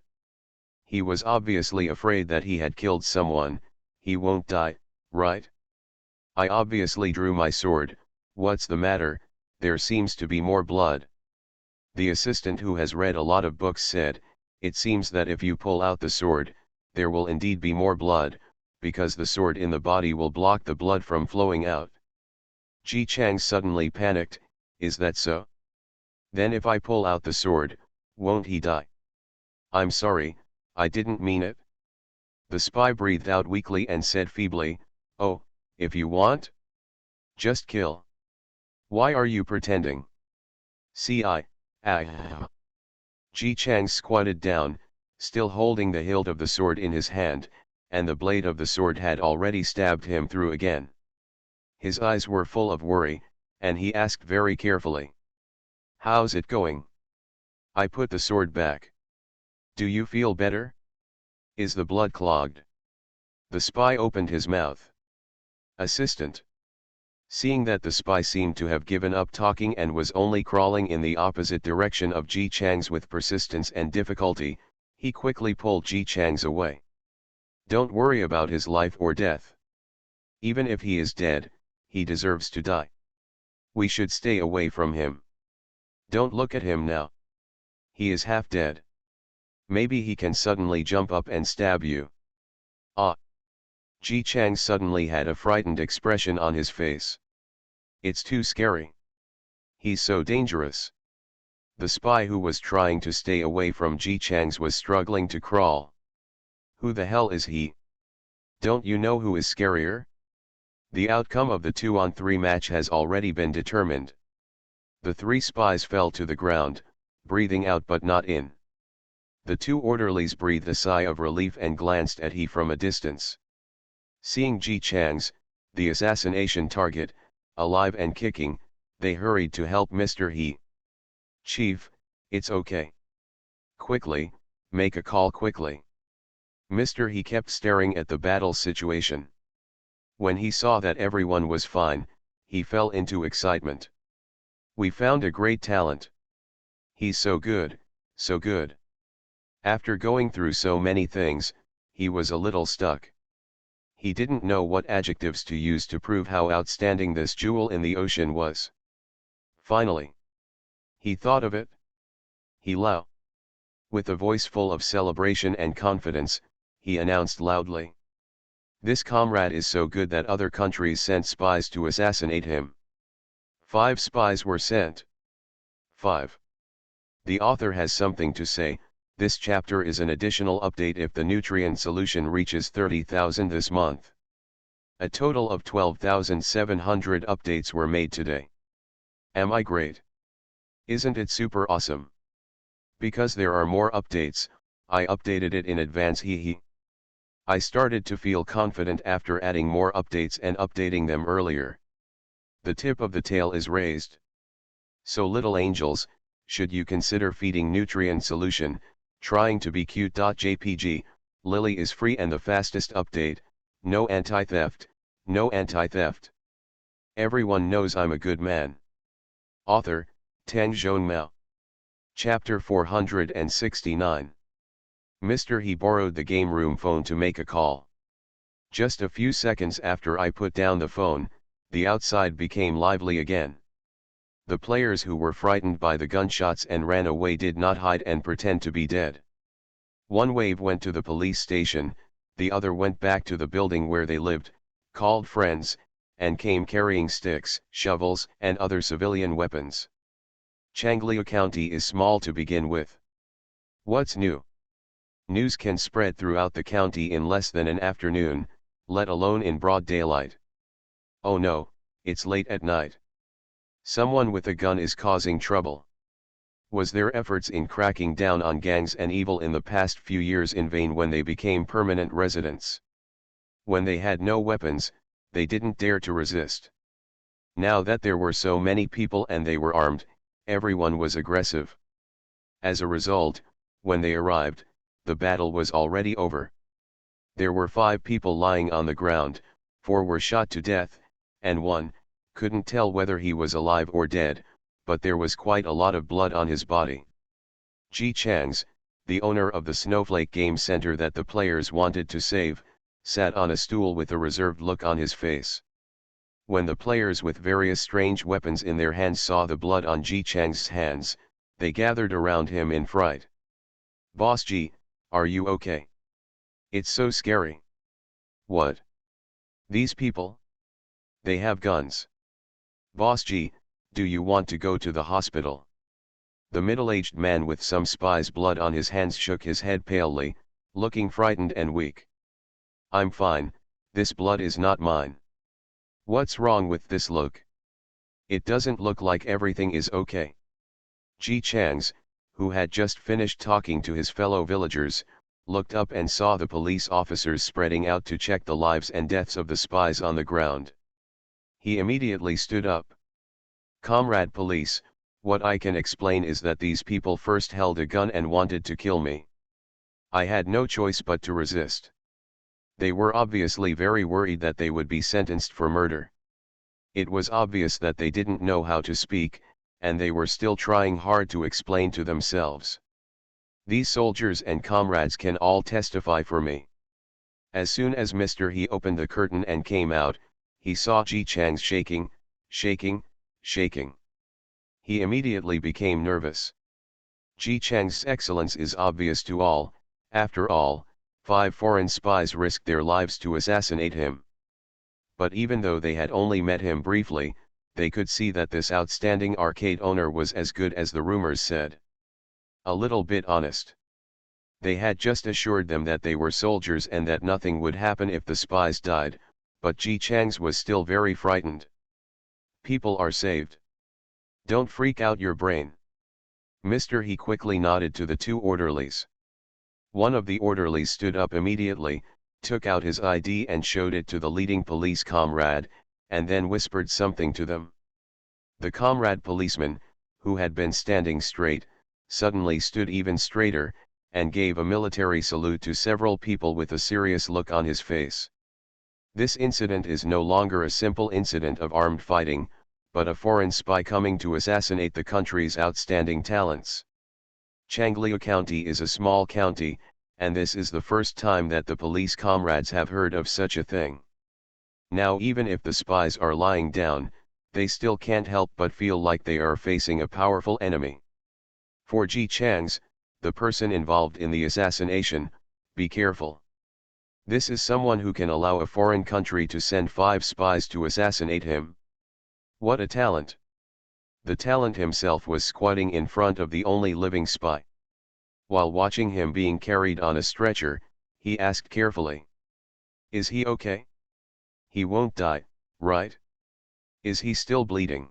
He was obviously afraid that he had killed someone. "He won't die, right? I obviously drew my sword. What's the matter? There seems to be more blood." The assistant, who has read a lot of books, said, "It seems that if you pull out the sword, there will indeed be more blood, because the sword in the body will block the blood from flowing out." Ji Chang suddenly panicked. "Is that so? Then if I pull out the sword, won't he die?" "I'm sorry, I didn't mean it." The spy breathed out weakly and said feebly, "Oh, if you want? Just kill. Why are you pretending?" Ji Chang squatted down, still holding the hilt of the sword in his hand, and the blade of the sword had already stabbed him through again. His eyes were full of worry, and he asked very carefully, "How's it going?" "I put the sword back. Do you feel better? Is the blood clogged?" The spy opened his mouth. "Assistant." Seeing that the spy seemed to have given up talking and was only crawling in the opposite direction of Ji Chang's with persistence and difficulty, he quickly pulled Ji Chang's away. "Don't worry about his life or death. Even if he is dead, he deserves to die. We should stay away from him. Don't look at him now. He is half dead. Maybe he can suddenly jump up and stab you." "Ah!" Ji Chang suddenly had a frightened expression on his face. It's too scary. He's so dangerous. The spy who was trying to stay away from Ji Chang's was struggling to crawl. Who the hell is he? Don't you know who is scarier? The outcome of the 2-on-3 match has already been determined. The 3 spies fell to the ground, breathing out but not in. The 2 orderlies breathed a sigh of relief and glanced at he from a distance. Seeing Ji Chang's, the assassination target, alive and kicking, they hurried to help Mr. He. Chief, it's okay. Quickly, make a call quickly. Mr. He kept staring at the battle situation. When he saw that everyone was fine, he fell into excitement. We found a great talent. He's so good, so good. After going through so many things, he was a little stuck. He didn't know what adjectives to use to prove how outstanding this jewel in the ocean was. Finally, he thought of it. He Lao. With a voice full of celebration and confidence, he announced loudly. This comrade is so good that other countries sent spies to assassinate him. 5 spies were sent. 5. The author has something to say. This chapter is an additional update if the nutrient solution reaches 30,000 this month. A total of 12,700 updates were made today. Am I great? Isn't it super awesome? Because there are more updates, I updated it in advance. Hee. I started to feel confident after adding more updates and updating them earlier. The tip of the tail is raised. So little angels, should you consider feeding nutrient solution, trying to be cute.jpg, Lily is free and the fastest update, no anti-theft, no anti-theft. Everyone knows I'm a good man. Author, Tan Zhong Mao. Chapter 469. Mr. He borrowed the game room phone to make a call. Just a few seconds after I put down the phone, the outside became lively again. The players who were frightened by the gunshots and ran away did not hide and pretend to be dead. One wave went to the police station, the other went back to the building where they lived, called friends, and came carrying sticks, shovels, and other civilian weapons. Changliu County is small to begin with. What's new? News can spread throughout the county in less than an afternoon, let alone in broad daylight. Oh no, it's late at night. Someone with a gun is causing trouble. Was their efforts in cracking down on gangs and evil in the past few years in vain when they became permanent residents? When they had no weapons, they didn't dare to resist. Now that there were so many people and they were armed, everyone was aggressive. As a result, when they arrived, the battle was already over. There were 5 people lying on the ground, 4 were shot to death, and 1 couldn't tell whether he was alive or dead, but there was quite a lot of blood on his body. Ji Chang's, the owner of the Snowflake Game Center that the players wanted to save, sat on a stool with a reserved look on his face. When the players with various strange weapons in their hands saw the blood on Ji Chang's hands, they gathered around him in fright. Boss Ji, are you okay? It's so scary. What? These people? They have guns. Boss Ji, do you want to go to the hospital? The middle-aged man with some spy's blood on his hands shook his head palely, looking frightened and weak. I'm fine, this blood is not mine. What's wrong with this look? It doesn't look like everything is okay. Ji Chang's, who had just finished talking to his fellow villagers, looked up and saw the police officers spreading out to check the lives and deaths of the spies on the ground. He immediately stood up. Comrade police, what I can explain is that these people first held a gun and wanted to kill me. I had no choice but to resist. They were obviously very worried that they would be sentenced for murder. It was obvious that they didn't know how to speak, and they were still trying hard to explain to themselves. These soldiers and comrades can all testify for me. As soon as Mr. He opened the curtain and came out, he saw Ji Chang's shaking. He immediately became nervous. Ji Chang's excellence is obvious to all, after all, 5 foreign spies risked their lives to assassinate him. But even though they had only met him briefly, they could see that this outstanding arcade owner was as good as the rumors said. A little bit honest. They had just assured them that they were soldiers and that nothing would happen if the spies died, but Ji Chang's was still very frightened. People are saved. Don't freak out your brain. Mr. He quickly nodded to the 2 orderlies. One of the orderlies stood up immediately, took out his ID and showed it to the leading police comrade, and then whispered something to them. The comrade policeman, who had been standing straight, suddenly stood even straighter, and gave a military salute to several people with a serious look on his face. This incident is no longer a simple incident of armed fighting, but a foreign spy coming to assassinate the country's outstanding talents. Changliu County is a small county, and this is the first time that the police comrades have heard of such a thing. Now even if the spies are lying down, they still can't help but feel like they are facing a powerful enemy. For Ji Chang's, the person involved in the assassination, be careful. This is someone who can allow a foreign country to send 5 spies to assassinate him. What a talent! The talent himself was squatting in front of the only living spy. While watching him being carried on a stretcher, he asked carefully. Is he okay? He won't die, right? Is he still bleeding?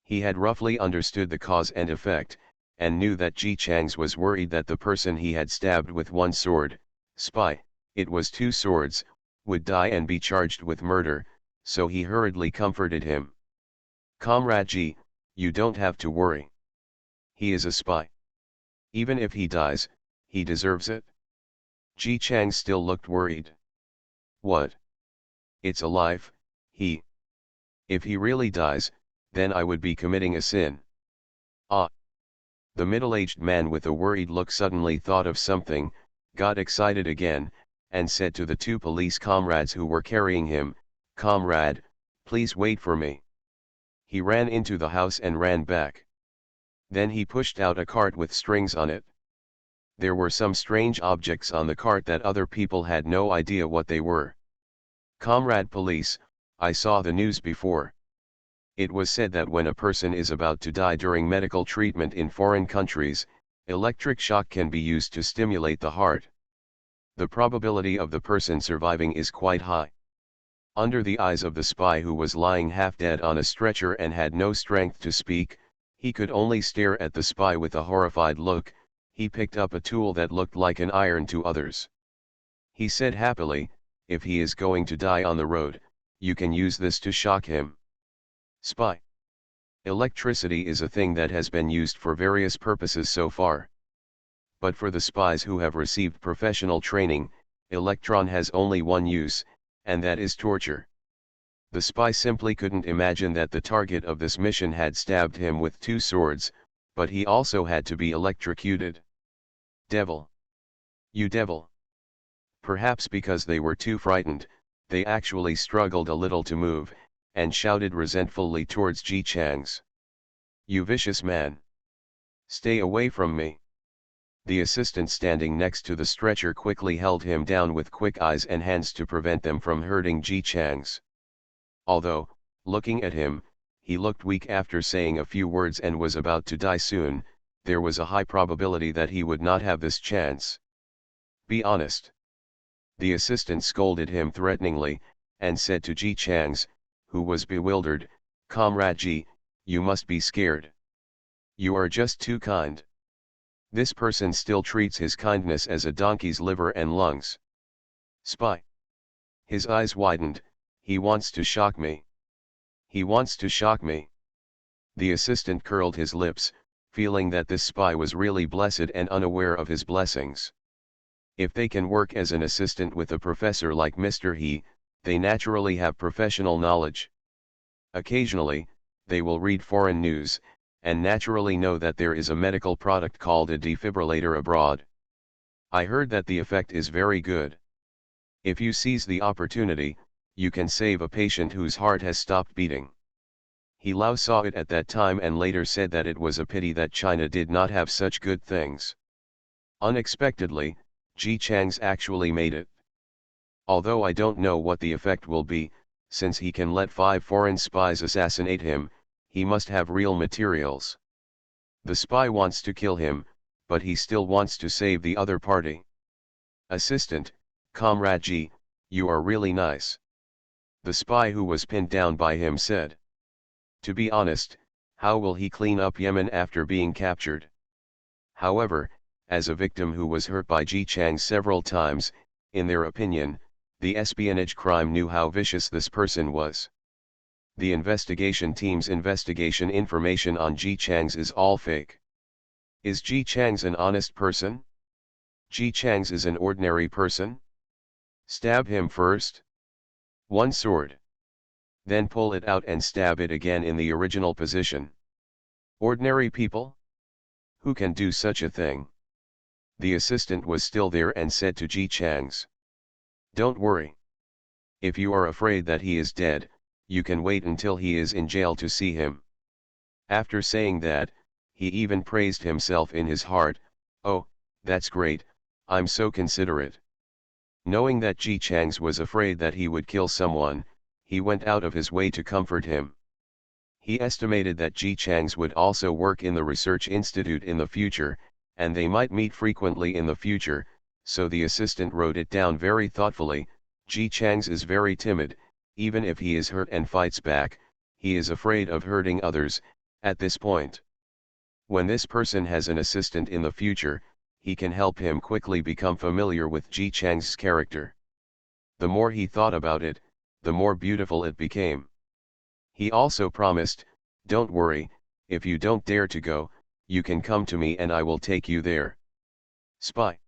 He had roughly understood the cause and effect, and knew that Ji Chang's was worried that the person he had stabbed with 1 sword, spy, it was 2 swords, would die and be charged with murder, so he hurriedly comforted him. Comrade Ji, you don't have to worry. He is a spy. Even if he dies, he deserves it. Ji Chang still looked worried. What? It's a life, If he really dies, then I would be committing a sin. Ah! The middle-aged man with a worried look suddenly thought of something, got excited again, and said to the 2 police comrades who were carrying him, Comrade, please wait for me. He ran into the house and ran back. Then he pushed out a cart with strings on it. There were some strange objects on the cart that other people had no idea what they were. Comrade police, I saw the news before. It was said that when a person is about to die during medical treatment in foreign countries, electric shock can be used to stimulate the heart. The probability of the person surviving is quite high. Under the eyes of the spy who was lying half dead on a stretcher and had no strength to speak, he could only stare at the spy with a horrified look. He picked up a tool that looked like an iron to others. He said happily, if he is going to die on the road, you can use this to shock him. Spy. Electricity is a thing that has been used for various purposes so far. But for the spies who have received professional training, electron has only one use, and that is torture. The spy simply couldn't imagine that the target of this mission had stabbed him with 2 swords, but he also had to be electrocuted. Devil! You devil! Perhaps because they were too frightened, they actually struggled a little to move, and shouted resentfully towards Ji Chang's. You vicious man! Stay away from me! The assistant standing next to the stretcher quickly held him down with quick eyes and hands to prevent them from hurting Ji Chang's. Although, looking at him, he looked weak after saying a few words and was about to die soon, there was a high probability that he would not have this chance. Be honest. The assistant scolded him threateningly, and said to Ji Chang's, who was bewildered, Comrade Ji, you must be scared. You are just too kind. This person still treats his kindness as a donkey's liver and lungs. Spy. His eyes widened, he wants to shock me. He wants to shock me. The assistant curled his lips, feeling that this spy was really blessed and unaware of his blessings. If they can work as an assistant with a professor like Mr. He, they naturally have professional knowledge. Occasionally, they will read foreign news, and naturally know that there is a medical product called a defibrillator abroad. I heard that the effect is very good. If you seize the opportunity, you can save a patient whose heart has stopped beating. He Lao saw it at that time and later said that it was a pity that China did not have such good things. Unexpectedly, Ji Chang's actually made it. Although I don't know what the effect will be, since he can let 5 foreign spies assassinate him, he must have real materials. The spy wants to kill him, but he still wants to save the other party. Assistant, Comrade Ji, you are really nice. The spy who was pinned down by him said. To be honest, how will he clean up Yemen after being captured? However, as a victim who was hurt by Ji Chang several times, in their opinion, the espionage crime knew how vicious this person was. The investigation team's investigation information on Ji Chang's is all fake. Is Ji Chang's an honest person? Ji Chang's is an ordinary person? Stab him first. 1 sword. Then pull it out and stab it again in the original position. Ordinary people? Who can do such a thing? The assistant was still there and said to Ji Chang's. Don't worry. If you are afraid that he is dead, you can wait until he is in jail to see him. After saying that, he even praised himself in his heart. Oh, that's great, I'm so considerate. Knowing that Ji Chang's was afraid that he would kill someone, he went out of his way to comfort him. He estimated that Ji Chang's would also work in the research institute in the future, and they might meet frequently in the future, so the assistant wrote it down very thoughtfully. Ji Chang's is very timid, even if he is hurt and fights back, he is afraid of hurting others, at this point. When this person has an assistant in the future, he can help him quickly become familiar with Ji Chang's character. The more he thought about it, the more beautiful it became. He also promised, don't worry, if you don't dare to go, you can come to me and I will take you there. Spy.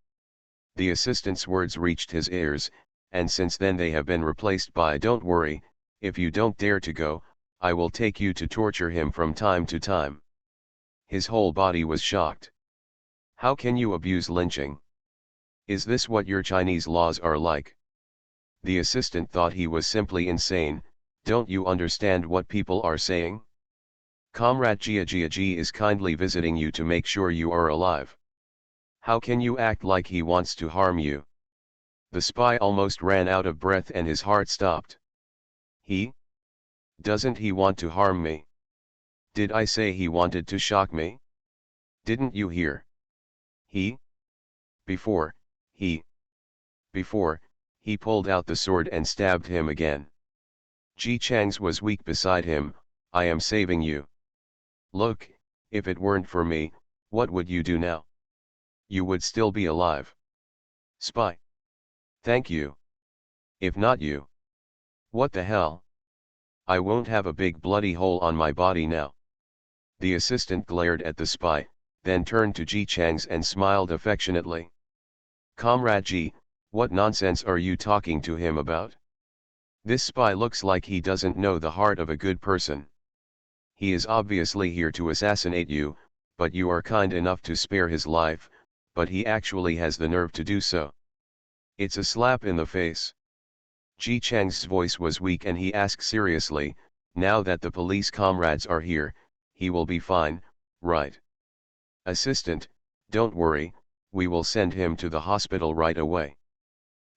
The assistant's words reached his ears, and since then they have been replaced by don't worry, if you don't dare to go, I will take you to torture him from time to time. His whole body was shocked. How can you abuse lynching? Is this what your Chinese laws are like? The assistant thought he was simply insane. Don't you understand what people are saying? Comrade Jia is kindly visiting you to make sure you are alive. How can you act like he wants to harm you? The spy almost ran out of breath and his heart stopped. Doesn't he want to harm me? Did I say he wanted to shock me? Didn't you hear? Before he pulled out the sword and stabbed him again. Ji Chang's was weak beside him. I am saving you. Look, if it weren't for me, what would you do now? You would still be alive. Spy. Thank you. If not you. What the hell? I won't have a big bloody hole on my body now. The assistant glared at the spy, then turned to Ji Chang's and smiled affectionately. Comrade Ji, what nonsense are you talking to him about? This spy looks like he doesn't know the heart of a good person. He is obviously here to assassinate you, but you are kind enough to spare his life, but he actually has the nerve to do so. It's a slap in the face. Ji Chang's voice was weak and he asked seriously, now that the police comrades are here, he will be fine, right? Assistant, don't worry, we will send him to the hospital right away.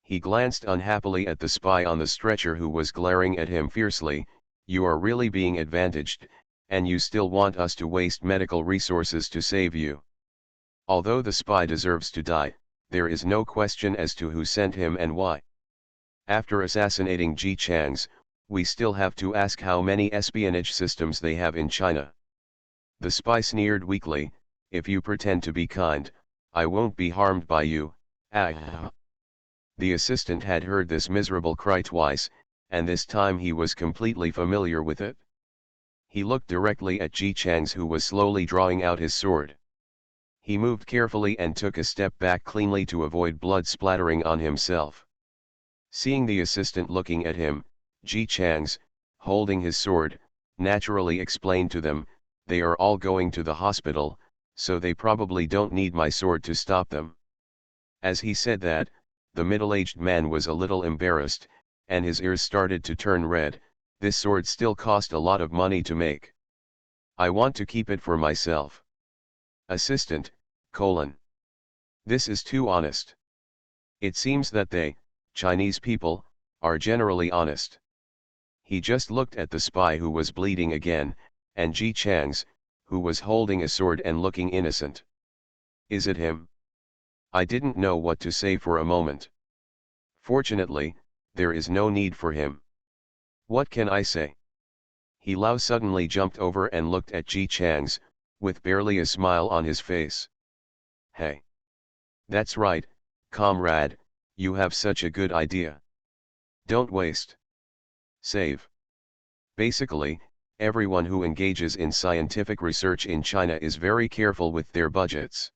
He glanced unhappily at the spy on the stretcher who was glaring at him fiercely. You are really being advantaged, and you still want us to waste medical resources to save you. Although the spy deserves to die, there is no question as to who sent him and why. After assassinating Ji Chang's, we still have to ask how many espionage systems they have in China. The spy sneered weakly, if you pretend to be kind, I won't be harmed by you. Ah. The assistant had heard this miserable cry twice, and this time he was completely familiar with it. He looked directly at Ji Chang's who was slowly drawing out his sword. He moved carefully and took a step back cleanly to avoid blood splattering on himself. Seeing the assistant looking at him, Ji Chang's, holding his sword, naturally explained to them, they are all going to the hospital, so they probably don't need my sword to stop them. As he said that, the middle-aged man was a little embarrassed, and his ears started to turn red. This sword still cost a lot of money to make. I want to keep it for myself. Assistant, This is too honest. It seems that they, Chinese people, are generally honest. He just looked at the spy who was bleeding again, and Ji Chang's, who was holding a sword and looking innocent. Is it him? I didn't know what to say for a moment. Fortunately, there is no need for him. What can I say? He Lao suddenly jumped over and looked at Ji Chang's, with barely a smile on his face. Hey! That's right, comrade, you have such a good idea. Don't waste. Save. Basically, everyone who engages in scientific research in China is very careful with their budgets.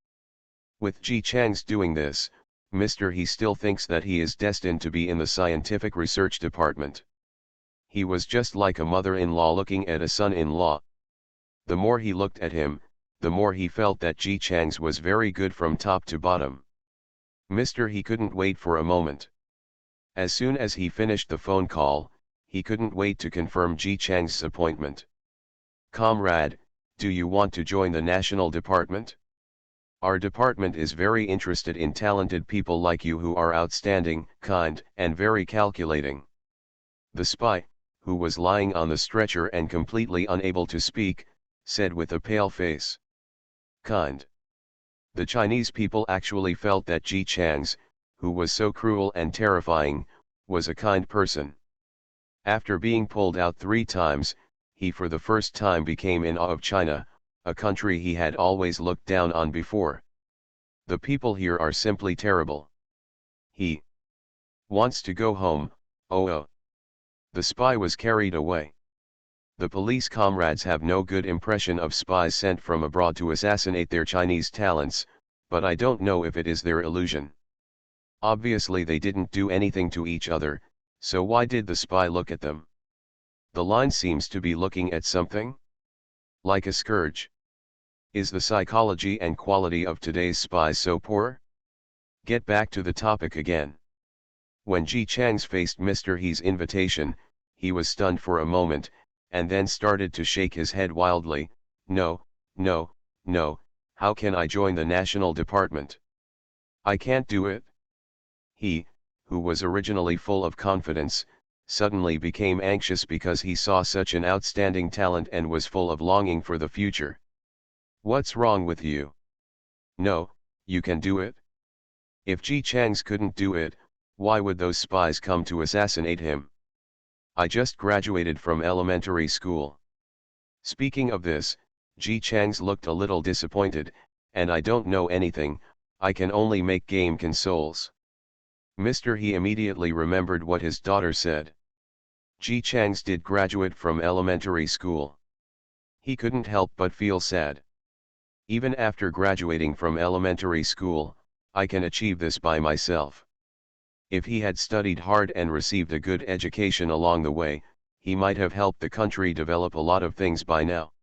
With Ji Chang's doing this, Mr. He still thinks that he is destined to be in the scientific research department. He was just like a mother-in-law looking at a son-in-law. The more he looked at him, the more he felt that Ji Chang's was very good from top to bottom. Mr. He couldn't wait for a moment. As soon as he finished the phone call, he couldn't wait to confirm Ji Chang's appointment. Comrade, do you want to join the national department? Our department is very interested in talented people like you who are outstanding, kind, and very calculating. The spy, who was lying on the stretcher and completely unable to speak, said with a pale face. Kind. The Chinese people actually felt that Ji Chang's, who was so cruel and terrifying, was a kind person. After being pulled out 3 times, he for the first time became in awe of China, a country he had always looked down on before. The people here are simply terrible. He wants to go home, oh. The spy was carried away. The police comrades have no good impression of spies sent from abroad to assassinate their Chinese talents, but I don't know if it is their illusion. Obviously they didn't do anything to each other, so why did the spy look at them? The line seems to be looking at something? Like a scourge. Is the psychology and quality of today's spies so poor? Get back to the topic again. When Ji Chang's faced Mr. He's invitation, he was stunned for a moment, and then started to shake his head wildly. No, no, no, how can I join the national department? I can't do it. He, who was originally full of confidence, suddenly became anxious because he saw such an outstanding talent and was full of longing for the future. What's wrong with you? No, you can do it. If Ji Chang's couldn't do it, why would those spies come to assassinate him? I just graduated from elementary school. Speaking of this, Ji Chang's looked a little disappointed, and I don't know anything, I can only make game consoles. Mr. He immediately remembered what his daughter said. Ji Chang's did graduate from elementary school. He couldn't help but feel sad. Even after graduating from elementary school, I can achieve this by myself. If he had studied hard and received a good education along the way, he might have helped the country develop a lot of things by now.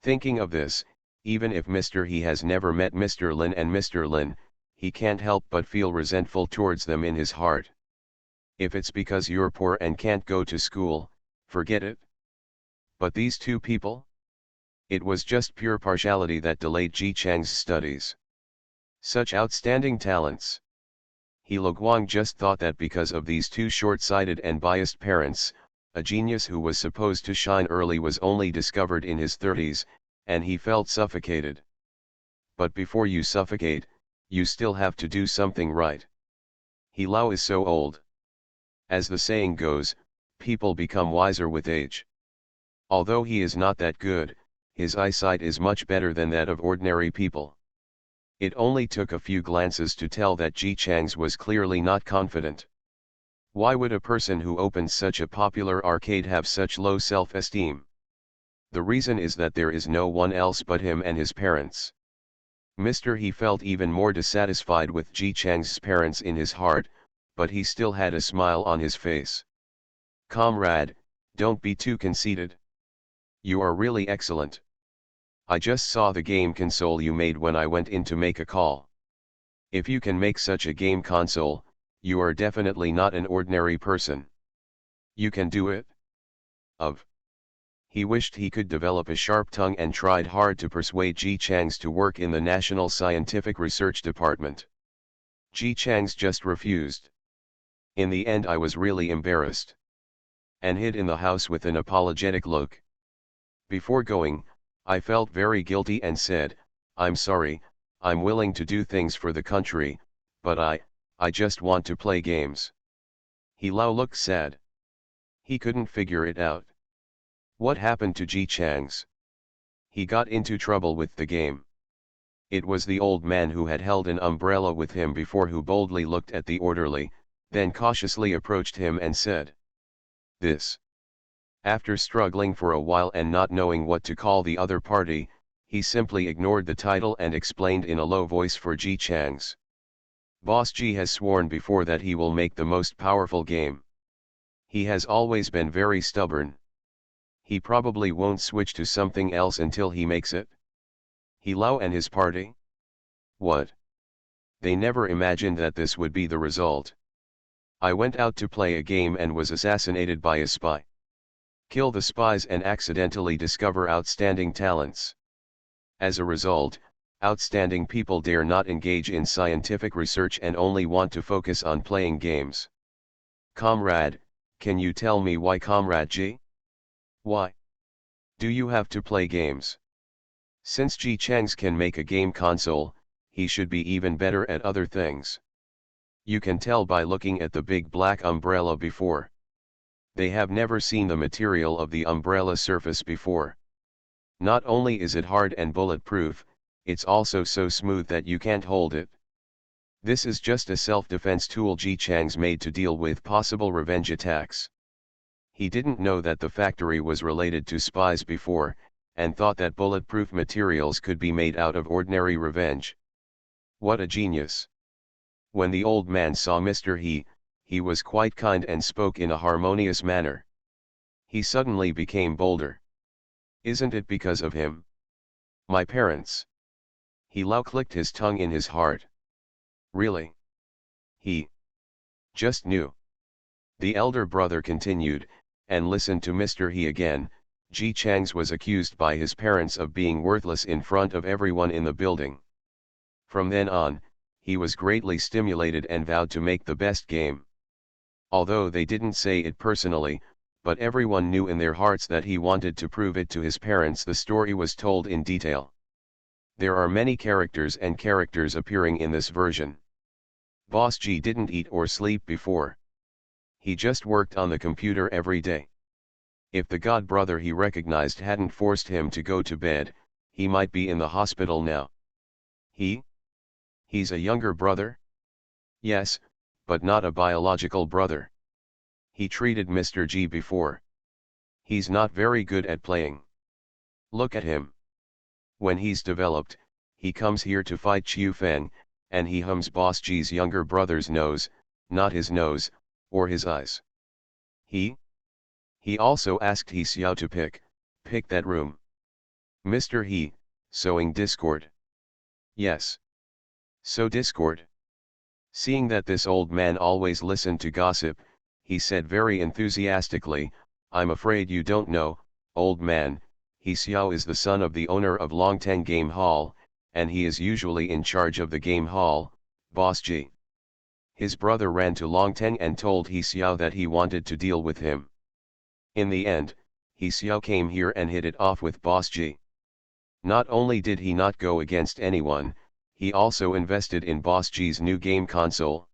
Thinking of this, even if Mr. He has never met Mr. Lin and Mr. Lin, he can't help but feel resentful towards them in his heart. If it's because you're poor and can't go to school, forget it. But these two people? It was just pure partiality that delayed Ji Chang's studies. Such outstanding talents. He Guang just thought that because of these two short-sighted and biased parents, a genius who was supposed to shine early was only discovered in his 30s, and he felt suffocated. But before you suffocate, you still have to do something right. He Lao is so old. As the saying goes, people become wiser with age. Although he is not that good, his eyesight is much better than that of ordinary people. It only took a few glances to tell that Ji Chang's was clearly not confident. Why would a person who opens such a popular arcade have such low self-esteem? The reason is that there is no one else but him and his parents. Mr. He felt even more dissatisfied with Ji Chang's parents in his heart, but he still had a smile on his face. Comrade, don't be too conceited. You are really excellent. I just saw the game console you made when I went in to make a call. If you can make such a game console, you are definitely not an ordinary person. You can do it? He wished he could develop a sharp tongue and tried hard to persuade Ji Chang's to work in the National Scientific Research Department. Ji Chang's just refused. In the end I was really embarrassed. And hid in the house with an apologetic look. Before going, I felt very guilty and said, I'm sorry, I'm willing to do things for the country, but I just want to play games. He Lao looked sad. He couldn't figure it out. What happened to Ji Chang's? He got into trouble with the game. It was the old man who had held an umbrella with him before who boldly looked at the orderly, then cautiously approached him and said, "This." After struggling for a while and not knowing what to call the other party, he simply ignored the title and explained in a low voice for Ji Chang's. Boss Ji has sworn before that he will make the most powerful game. He has always been very stubborn. He probably won't switch to something else until he makes it. He Lao and his party? What? They never imagined that this would be the result. I went out to play a game and was assassinated by a spy. Kill the spies and accidentally discover outstanding talents. As a result, outstanding people dare not engage in scientific research and only want to focus on playing games. Comrade, can you tell me why, Comrade Ji? Why do you have to play games? Since Ji Chang's can make a game console, he should be even better at other things. You can tell by looking at the big black umbrella before. They have never seen the material of the umbrella surface before. Not only is it hard and bulletproof, it's also so smooth that you can't hold it. This is just a self-defense tool Ji Chang's made to deal with possible revenge attacks. He didn't know that the factory was related to spies before, and thought that bulletproof materials could be made out of ordinary revenge. What a genius! When the old man saw Mr. He was quite kind and spoke in a harmonious manner. He suddenly became bolder. Isn't it because of him? My parents. He Lao clicked his tongue in his heart. Really? He just knew. The elder brother continued, and listened to Mr. He again. Ji Chang's was accused by his parents of being worthless in front of everyone in the building. From then on, he was greatly stimulated and vowed to make the best game. Although they didn't say it personally, but everyone knew in their hearts that he wanted to prove it to his parents. The story was told in detail. There are many characters and characters appearing in this version. Boss Ji didn't eat or sleep before. He just worked on the computer every day. If the god brother he recognized hadn't forced him to go to bed, he might be in the hospital now. He's a younger brother? Yes, but not a biological brother. He treated Mr. G before. He's not very good at playing. Look at him. When he's developed, he comes here to fight Chiu Feng, and he hums Boss G's younger brother's nose, not his nose, or his eyes. He also asked He Xiao to pick that room. Mr. He, sowing discord. Yes. So discord. Seeing that this old man always listened to gossip, he said very enthusiastically, I'm afraid you don't know, old man, He Xiao is the son of the owner of Longteng Game Hall, and he is usually in charge of the game hall, Boss G. His brother ran to Longteng and told He Xiao that he wanted to deal with him. In the end, He Xiao came here and hit it off with Boss G. Not only did he not go against anyone, he also invested in Boss G's new game console.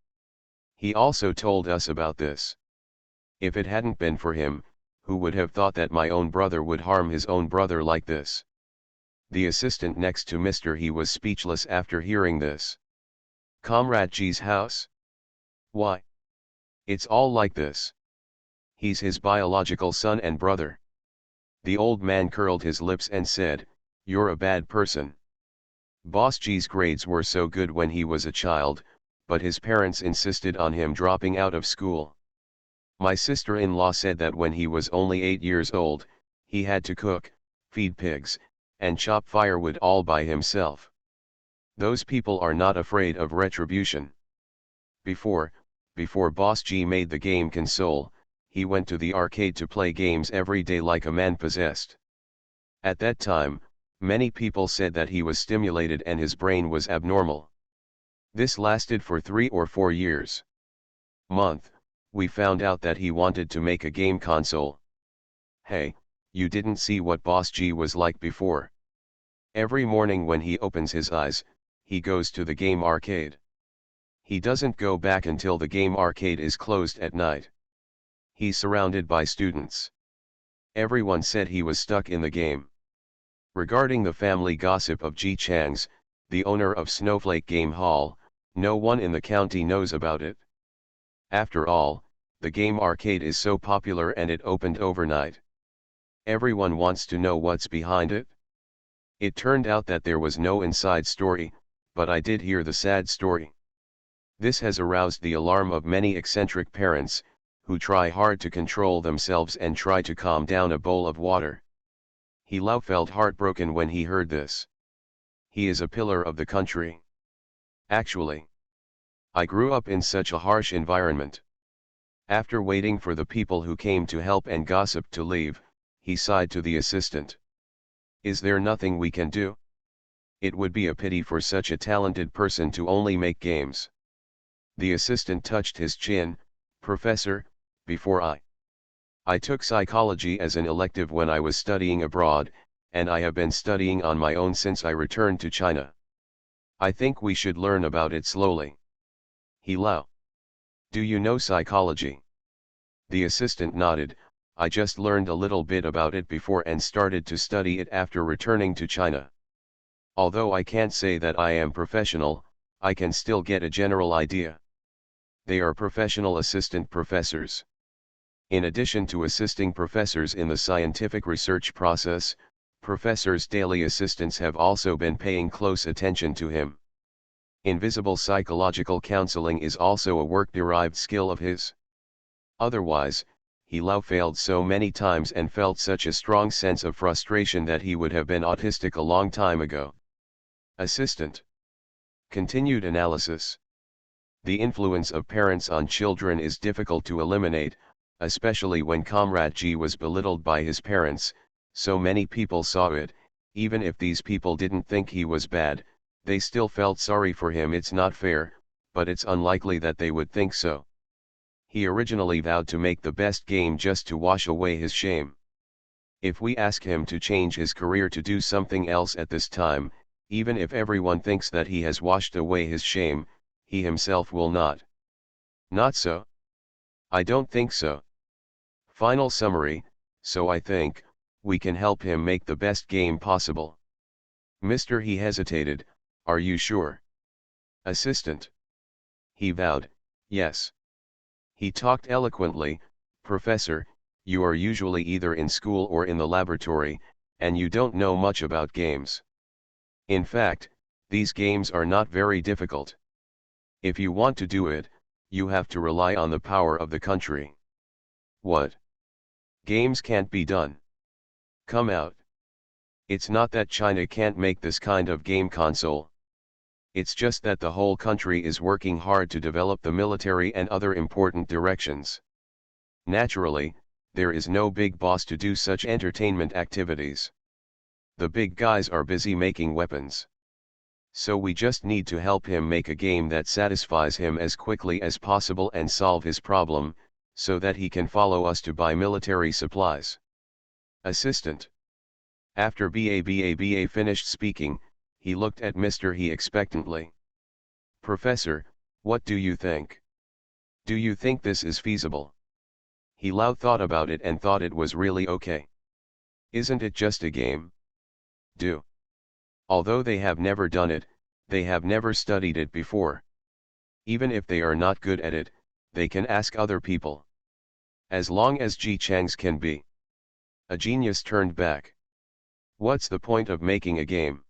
He also told us about this. If it hadn't been for him, who would have thought that my own brother would harm his own brother like this? The assistant next to Mr. He was speechless after hearing this. Comrade G's house? Why? It's all like this. He's his biological son and brother. The old man curled his lips and said, You're a bad person. Boss G's grades were so good when he was a child, but his parents insisted on him dropping out of school. My sister-in-law said that when he was only 8 years old, he had to cook, feed pigs, and chop firewood all by himself. Those people are not afraid of retribution. Before Boss G made the game console, he went to the arcade to play games every day like a man possessed. At that time, many people said that he was stimulated and his brain was abnormal. This lasted for 3 or 4 years. Month, we found out that he wanted to make a game console. Hey, you didn't see what Boss G was like before. Every morning when he opens his eyes, he goes to the game arcade. He doesn't go back until the game arcade is closed at night. He's surrounded by students. Everyone said he was stuck in the game. Regarding the family gossip of Ji Chang's, the owner of Snowflake Game Hall, no one in the county knows about it. After all, the game arcade is so popular and it opened overnight. Everyone wants to know what's behind it. It turned out that there was no inside story, but I did hear the sad story. This has aroused the alarm of many eccentric parents, who try hard to control themselves and try to calm down a bowl of water. He Lao felt heartbroken when he heard this. He is a pillar of the country. Actually, I grew up in such a harsh environment. After waiting for the people who came to help and gossip to leave, he sighed to the assistant. Is there nothing we can do? It would be a pity for such a talented person to only make games. The assistant touched his chin. Professor, before I took psychology as an elective when I was studying abroad, and I have been studying on my own since I returned to China. I think we should learn about it slowly. He Lao. Do you know psychology? The assistant nodded. I just learned a little bit about it before and started to study it after returning to China. Although I can't say that I am professional, I can still get a general idea. They are professional assistant professors. In addition to assisting professors in the scientific research process, professors' daily assistants have also been paying close attention to him. Invisible psychological counseling is also a work-derived skill of his. Otherwise, he Lao failed so many times and felt such a strong sense of frustration that he would have been autistic a long time ago. Assistant. Continued analysis. The influence of parents on children is difficult to eliminate, especially when Comrade G was belittled by his parents. So many people saw it. Even if these people didn't think he was bad, they still felt sorry for him. It's not fair, but it's unlikely that they would think so. He originally vowed to make the best game just to wash away his shame. If we ask him to change his career to do something else at this time, even if everyone thinks that he has washed away his shame, he himself will not. Not so? I don't think so. Final summary, so I think, we can help him make the best game possible. Mr. He hesitated. Are you sure? Assistant. He vowed, yes. He talked eloquently. Professor, you are usually either in school or in the laboratory, and you don't know much about games. In fact, these games are not very difficult. If you want to do it, you have to rely on the power of the country. What? Games can't be done. Come out. It's not that China can't make this kind of game console. It's just that the whole country is working hard to develop the military and other important directions. Naturally, there is no big boss to do such entertainment activities. The big guys are busy making weapons. So we just need to help him make a game that satisfies him as quickly as possible and solve his problem, so that he can follow us to buy military supplies. Assistant. After BA finished speaking, he looked at Mr. He expectantly. Professor, what do you think? Do you think this is feasible? He Lao thought about it and thought it was really okay. Isn't it just a game? Do. Although they have never done it, they have never studied it before. Even if they are not good at it, they can ask other people. As long as Ji Chang's can be. A genius turned back. What's the point of making a game?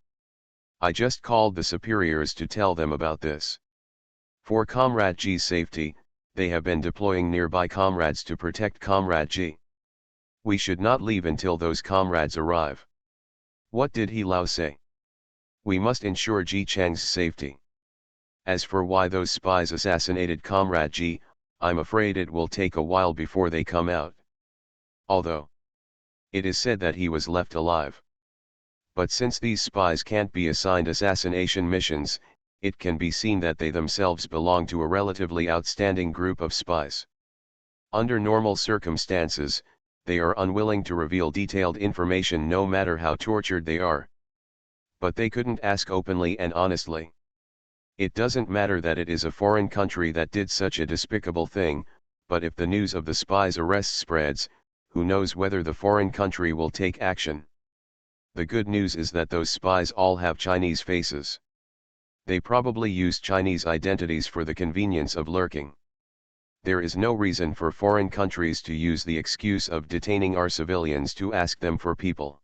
I just called the superiors to tell them about this. For Comrade G's safety, they have been deploying nearby comrades to protect Comrade G. We should not leave until those comrades arrive. What did He Lao say? We must ensure Ji Chang's safety. As for why those spies assassinated Comrade G, I'm afraid it will take a while before they come out. Although it is said that he was left alive. But since these spies can't be assigned assassination missions, it can be seen that they themselves belong to a relatively outstanding group of spies. Under normal circumstances, they are unwilling to reveal detailed information no matter how tortured they are. But they couldn't ask openly and honestly. It doesn't matter that it is a foreign country that did such a despicable thing, but if the news of the spy's arrest spreads, who knows whether the foreign country will take action. The good news is that those spies all have Chinese faces. They probably use Chinese identities for the convenience of lurking. There is no reason for foreign countries to use the excuse of detaining our civilians to ask them for people.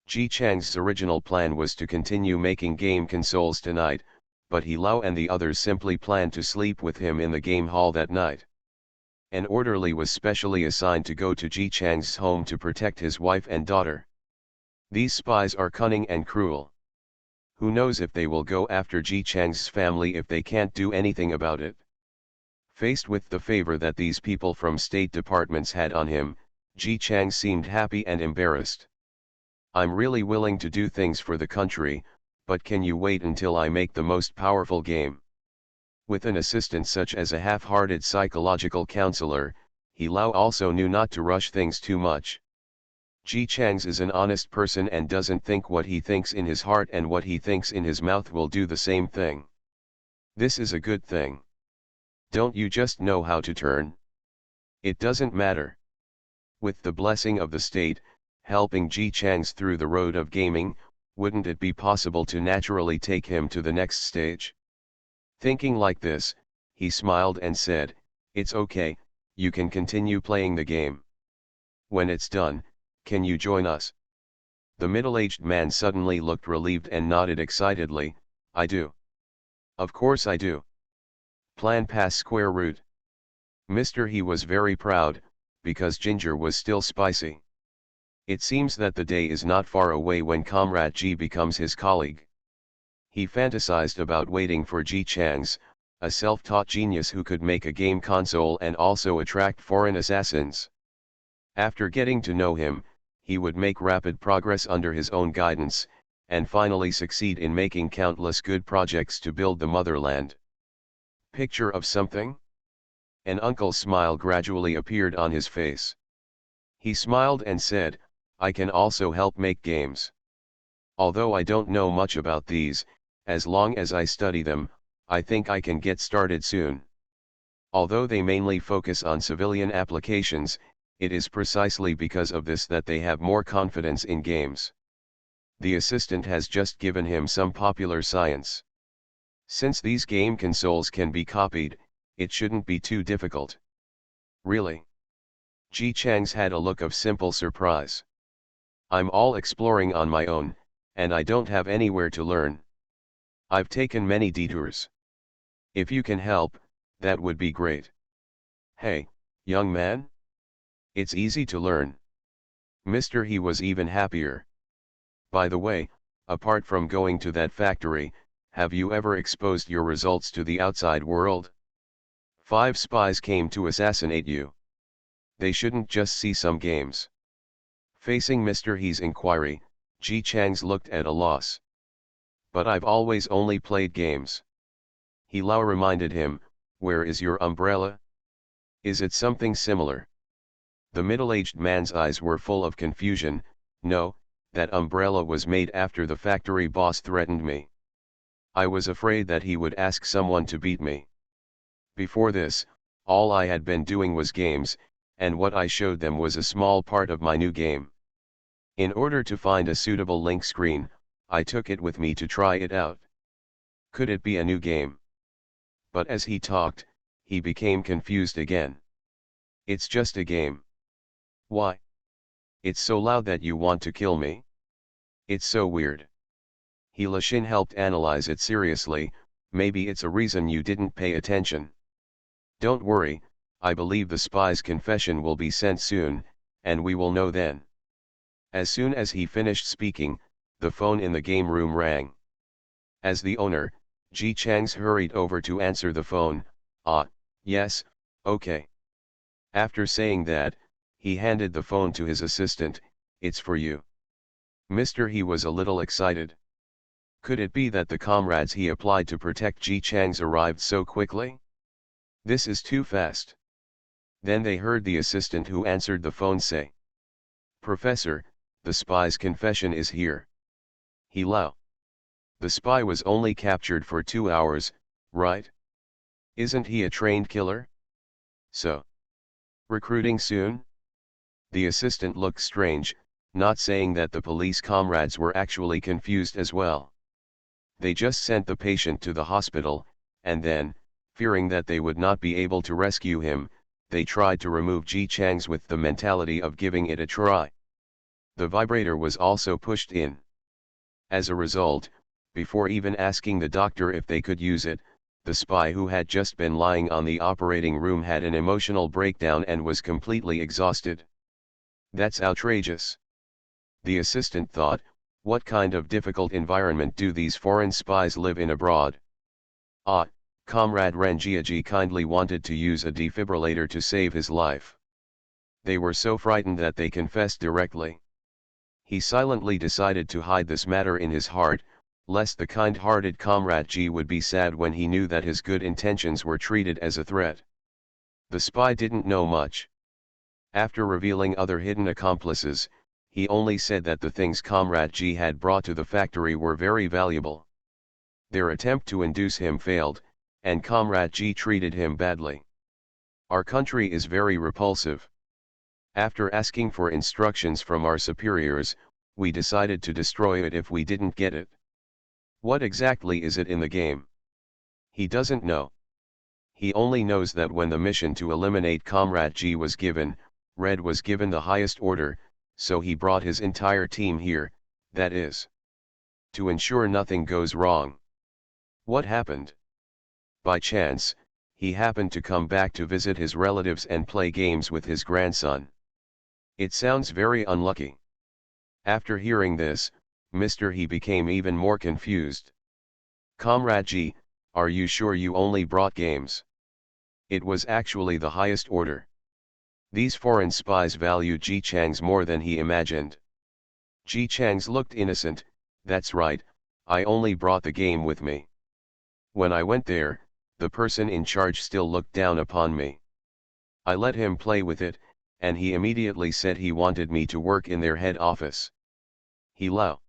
Ji Chang's original plan was to continue making game consoles tonight, but He Lao and the others simply planned to sleep with him in the game hall that night. An orderly was specially assigned to go to Ji Chang's home to protect his wife and daughter. These spies are cunning and cruel. Who knows if they will go after Ji Chang's family if they can't do anything about it. Faced with the favor that these people from state departments had on him, Ji Chang seemed happy and embarrassed. I'm really willing to do things for the country, but can you wait until I make the most powerful game? With an assistant such as a half-hearted psychological counselor, He Lao also knew not to rush things too much. Ji Chang's is an honest person and doesn't think what he thinks in his heart and what he thinks in his mouth will do the same thing. This is a good thing. Don't you just know how to turn? It doesn't matter. With the blessing of the state, helping Ji Chang's through the road of gaming, wouldn't it be possible to naturally take him to the next stage? Thinking like this, he smiled and said, "It's okay, you can continue playing the game. When it's done, can you join us?" The middle-aged man suddenly looked relieved and nodded excitedly, "I do. Of course I do. Plan pass square root." Mr. He was very proud, because ginger was still spicy. It seems that the day is not far away when Comrade Ji becomes his colleague. He fantasized about waiting for Ji Chang's, a self-taught genius who could make a game console and also attract foreign assassins. After getting to know him, he would make rapid progress under his own guidance, and finally succeed in making countless good projects to build the motherland. Picture of something? An uncle's smile gradually appeared on his face. He smiled and said, "I can also help make games. Although I don't know much about these, as long as I study them, I think I can get started soon. Although they mainly focus on civilian applications, it is precisely because of this that they have more confidence in games." The assistant has just given him some popular science. Since these game consoles can be copied, it shouldn't be too difficult. Really? Ji Chang's had a look of simple surprise. "I'm all exploring on my own, and I don't have anywhere to learn. I've taken many detours. If you can help, that would be great." "Hey, young man? It's easy to learn." Mr. He was even happier. "By the way, apart from going to that factory, have you ever exposed your results to the outside world? 5 spies came to assassinate you. They shouldn't just see some games." Facing Mr. He's inquiry, Ji Chang's looked at a loss. "But I've always only played games." He Lao reminded him, "Where is your umbrella? Is it something similar?" The middle-aged man's eyes were full of confusion. "No, that umbrella was made after the factory boss threatened me. I was afraid that he would ask someone to beat me. Before this, all I had been doing was games, and what I showed them was a small part of my new game. In order to find a suitable link screen, I took it with me to try it out. Could it be a new game?" But as he talked, he became confused again. "It's just a game. Why? It's so loud that you want to kill me? It's so weird." He Lashin helped analyze it seriously. "Maybe it's a reason you didn't pay attention. Don't worry, I believe the spy's confession will be sent soon, and we will know then." As soon as he finished speaking, the phone in the game room rang. As the owner, Ji Chang's hurried over to answer the phone. "Ah, yes, okay." After saying that, he handed the phone to his assistant. "It's for you." Mr. He was a little excited. Could it be that the comrades he applied to protect Ji Chang's arrived so quickly? This is too fast. Then they heard the assistant who answered the phone say, "Professor, the spy's confession is here." Hello. The spy was only captured for 2 hours, right? Isn't he a trained killer? So, recruiting soon? The assistant looked strange, not saying that the police comrades were actually confused as well. They just sent the patient to the hospital, and then, fearing that they would not be able to rescue him, they tried to remove Ji Chang's with the mentality of giving it a try. The vibrator was also pushed in. As a result, before even asking the doctor if they could use it, the spy who had just been lying on the operating room had an emotional breakdown and was completely exhausted. That's outrageous. The assistant thought, what kind of difficult environment do these foreign spies live in abroad? Ah, Comrade Ranjiaji kindly wanted to use a defibrillator to save his life. They were so frightened that they confessed directly. He silently decided to hide this matter in his heart, lest the kind-hearted Comrade Ji would be sad when he knew that his good intentions were treated as a threat. The spy didn't know much. After revealing other hidden accomplices, he only said that the things Comrade Ji had brought to the factory were very valuable. Their attempt to induce him failed, and Comrade Ji treated him badly. Our country is very repulsive. After asking for instructions from our superiors, we decided to destroy it if we didn't get it. What exactly is it in the game? He doesn't know. He only knows that when the mission to eliminate Comrade Ji was given, Red was given the highest order, so he brought his entire team here, that is, to ensure nothing goes wrong. What happened? By chance, he happened to come back to visit his relatives and play games with his grandson. It sounds very unlucky. After hearing this, Mr. He became even more confused. Comrade Ji, are you sure you only brought games? It was actually the highest order. These foreign spies valued Ji Chang's more than he imagined. Ji Chang's looked innocent, that's right, I only brought the game with me. When I went there, the person in charge still looked down upon me. I let him play with it, and he immediately said he wanted me to work in their head office. Hello.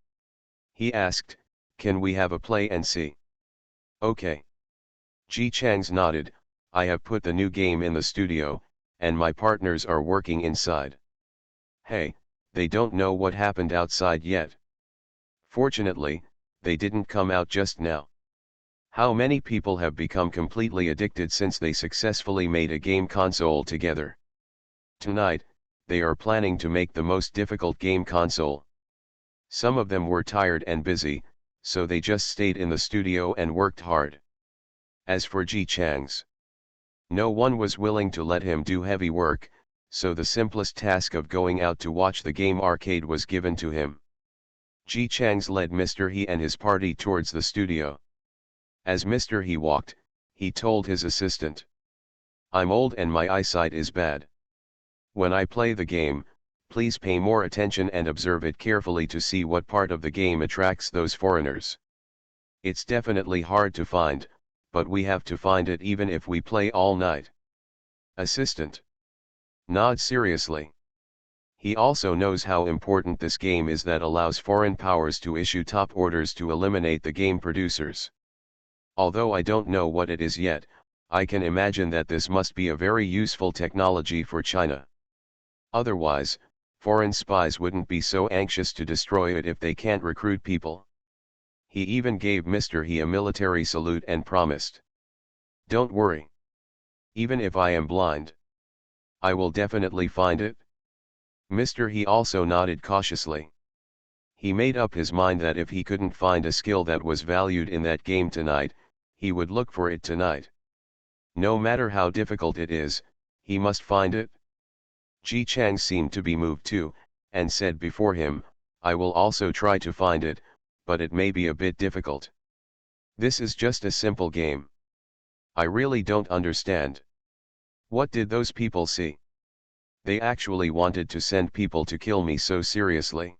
He asked, can we have a play and see? Okay. Ji Chang's nodded, I have put the new game in the studio, and my partners are working inside. Hey, they don't know what happened outside yet. Fortunately, they didn't come out just now. How many people have become completely addicted since they successfully made a game console together? Tonight, they are planning to make the most difficult game console. Some of them were tired and busy, so they just stayed in the studio and worked hard. As for Ji Chang's, no one was willing to let him do heavy work, so the simplest task of going out to watch the game arcade was given to him. Ji Chang's led Mr. He and his party towards the studio. As Mr. He walked, he told his assistant, I'm old and my eyesight is bad. When I play the game, please pay more attention and observe it carefully to see what part of the game attracts those foreigners. It's definitely hard to find, but we have to find it even if we play all night. Assistant nods seriously. He also knows how important this game is that allows foreign powers to issue top orders to eliminate the game producers. Although I don't know what it is yet, I can imagine that this must be a very useful technology for China. Otherwise, foreign spies wouldn't be so anxious to destroy it if they can't recruit people. He even gave Mr. He a military salute and promised, don't worry. Even if I am blind, I will definitely find it. Mr. He also nodded cautiously. He made up his mind that if he couldn't find a skill that was valued in that game tonight, he would look for it tonight. No matter how difficult it is, he must find it. Ji Chang seemed to be moved too, and said before him, I will also try to find it, but it may be a bit difficult. This is just a simple game. I really don't understand. What did those people see? They actually wanted to send people to kill me so seriously.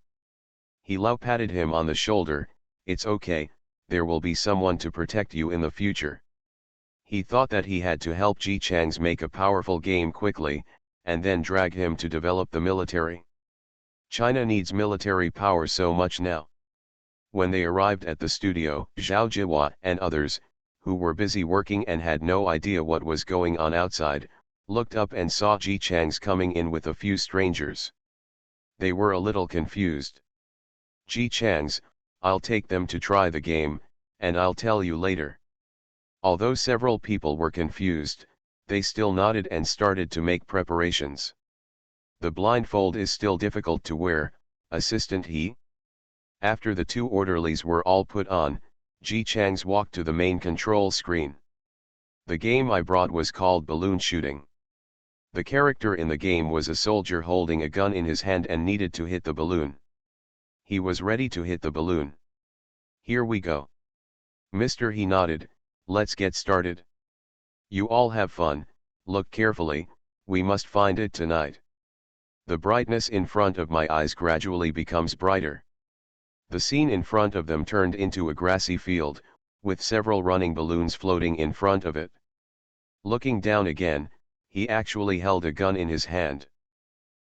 He patted him on the shoulder, it's okay, there will be someone to protect you in the future. He thought that he had to help Ji Chang's make a powerful game quickly, and then drag him to develop the military. China needs military power so much now. When they arrived at the studio, Zhao Jihua and others, who were busy working and had no idea what was going on outside, looked up and saw Ji Chang's coming in with a few strangers. They were a little confused. Ji Chang's, I'll take them to try the game, and I'll tell you later. Although several people were confused, they still nodded and started to make preparations. The blindfold is still difficult to wear, Assistant He. After the two orderlies were all put on, Ji Chang's walked to the main control screen. The game I brought was called balloon shooting. The character in the game was a soldier holding a gun in his hand and needed to hit the balloon. He was ready to hit the balloon. Here we go. Mr. He nodded. Let's get started. You all have fun, look carefully, we must find it tonight. The brightness in front of my eyes gradually becomes brighter. The scene in front of them turned into a grassy field, with several running balloons floating in front of it. Looking down again, he actually held a gun in his hand.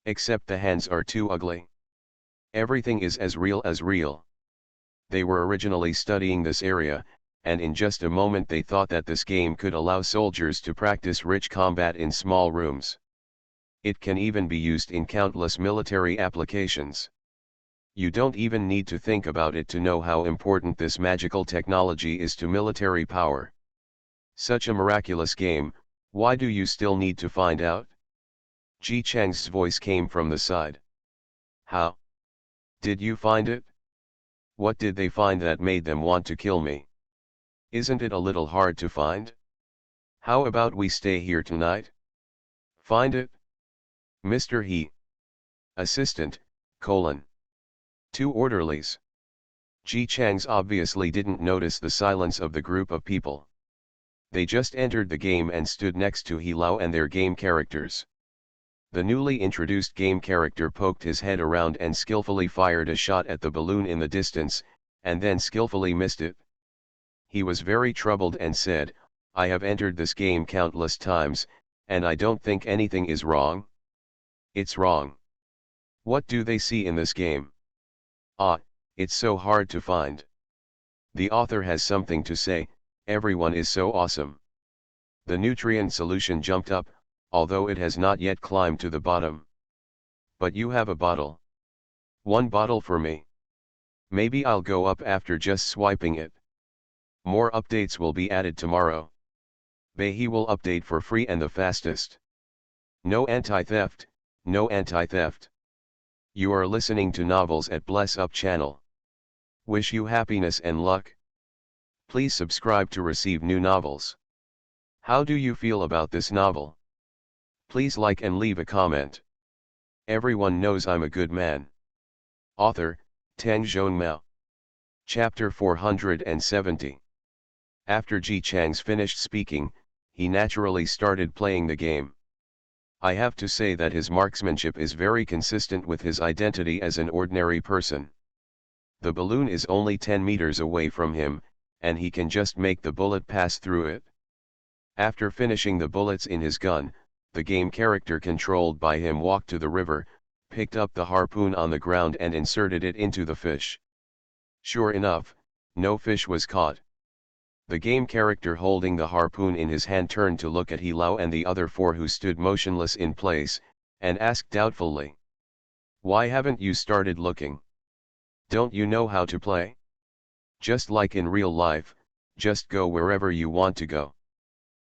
Except the hands are too ugly. Everything is as real as real. They were originally studying this area, and in just a moment they thought that this game could allow soldiers to practice rich combat in small rooms. It can even be used in countless military applications. You don't even need to think about it to know how important this magical technology is to military power. Such a miraculous game, why do you still need to find out? Ji Chang's voice came from the side. How? Did you find it? What did they find that made them want to kill me? Isn't it a little hard to find? How about we stay here tonight? Find it? Mr. He. Assistant, Two orderlies. Ji Chang's obviously didn't notice the silence of the group of people. They just entered the game and stood next to He Lao and their game characters. The newly introduced game character poked his head around and skillfully fired a shot at the balloon in the distance, and then skillfully missed it. He was very troubled and said, I have entered this game countless times, and I don't think anything is wrong. It's wrong. What do they see in this game? Ah, it's so hard to find. The author has something to say, everyone is so awesome. The nutrient solution jumped up, although it has not yet climbed to the bottom. But you have a bottle. One bottle for me. Maybe I'll go up after just swiping it. More updates will be added tomorrow. He will update for free and the fastest. No anti-theft, no anti-theft. You are listening to Novels at Bless Up channel. Wish you happiness and luck. Please subscribe to receive new novels. How do you feel about this novel? Please like and leave a comment. Everyone knows I'm a good man. Author, Tang Zhonmao. Chapter 470. After Ji Chang's finished speaking, he naturally started playing the game. I have to say that his marksmanship is very consistent with his identity as an ordinary person. The balloon is only 10 meters away from him, and he can just make the bullet pass through it. After finishing the bullets in his gun, the game character controlled by him walked to the river, picked up the harpoon on the ground and inserted it into the fish. Sure enough, no fish was caught. The game character holding the harpoon in his hand turned to look at He Lao and the other four who stood motionless in place, and asked doubtfully. Why haven't you started looking? Don't you know how to play? Just like in real life, just go wherever you want to go.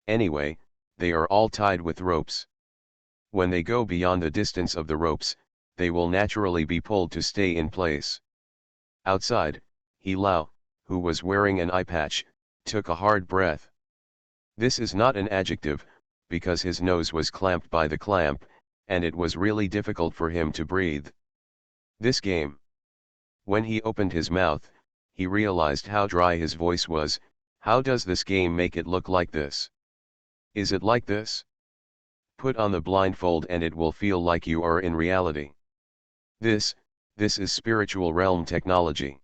Anyway, they are all tied with ropes. When they go beyond the distance of the ropes, they will naturally be pulled to stay in place. Outside, He Lao, who was wearing an eye patch, took a hard breath. This is not an adjective, because his nose was clamped by the clamp, and it was really difficult for him to breathe. This game. When he opened his mouth, he realized how dry his voice was. How does this game make it look like this? Is it like this? Put on the blindfold and it will feel like you are in reality. This is spiritual realm technology.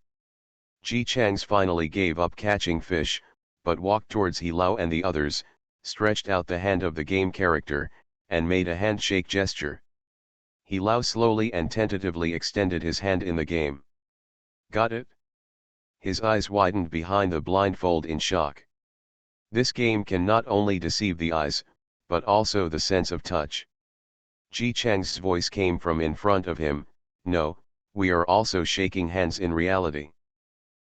Ji Chang's finally gave up catching fish, but walked towards He Lao and the others, stretched out the hand of the game character, and made a handshake gesture. He Lao slowly and tentatively extended his hand in the game. Got it? His eyes widened behind the blindfold in shock. This game can not only deceive the eyes, but also the sense of touch. Ji Chang's voice came from in front of him. No, we are also shaking hands in reality.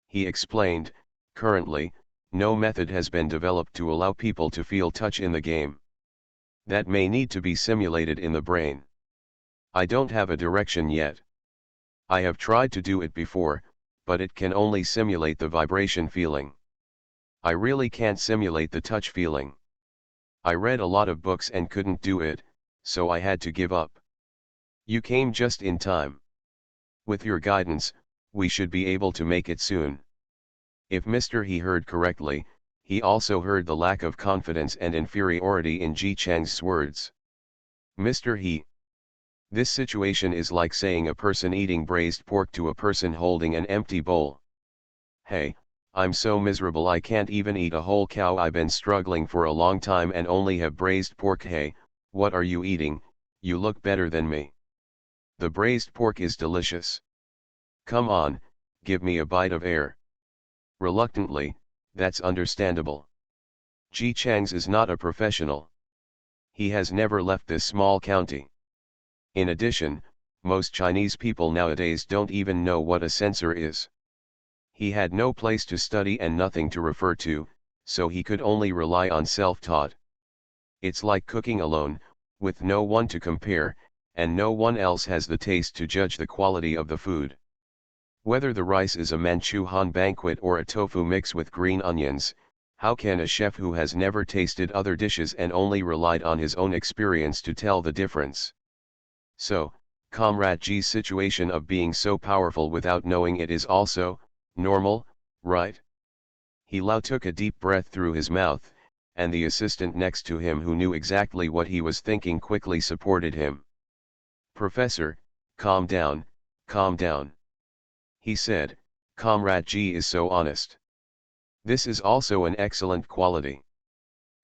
He explained, currently, no method has been developed to allow people to feel touch in the game. That may need to be simulated in the brain. I don't have a direction yet. I have tried to do it before, but it can only simulate the vibration feeling. I really can't simulate the touch feeling. I read a lot of books and couldn't do it, so I had to give up. You came just in time. With your guidance, we should be able to make it soon. If Mr. He heard correctly, he also heard the lack of confidence and inferiority in Ji Chang's words. Mr. He. This situation is like saying a person eating braised pork to a person holding an empty bowl. Hey, I'm so miserable I can't even eat a whole cow. I've been struggling for a long time and only have braised pork. Hey, what are you eating? You look better than me. The braised pork is delicious. Come on, give me a bite of air. Reluctantly, that's understandable. Ji Chang's is not a professional. He has never left this small county. In addition, most Chinese people nowadays don't even know what a censor is. He had no place to study and nothing to refer to, so he could only rely on self-taught. It's like cooking alone, with no one to compare, and no one else has the taste to judge the quality of the food. Whether the rice is a Manchu-Han banquet or a tofu mix with green onions, how can a chef who has never tasted other dishes and only relied on his own experience to tell the difference? So, Comrade G's situation of being so powerful without knowing it is also normal, right? He Lao took a deep breath through his mouth, and the assistant next to him, who knew exactly what he was thinking, quickly supported him. Professor, calm down, calm down. He said, Comrade G is so honest. This is also an excellent quality.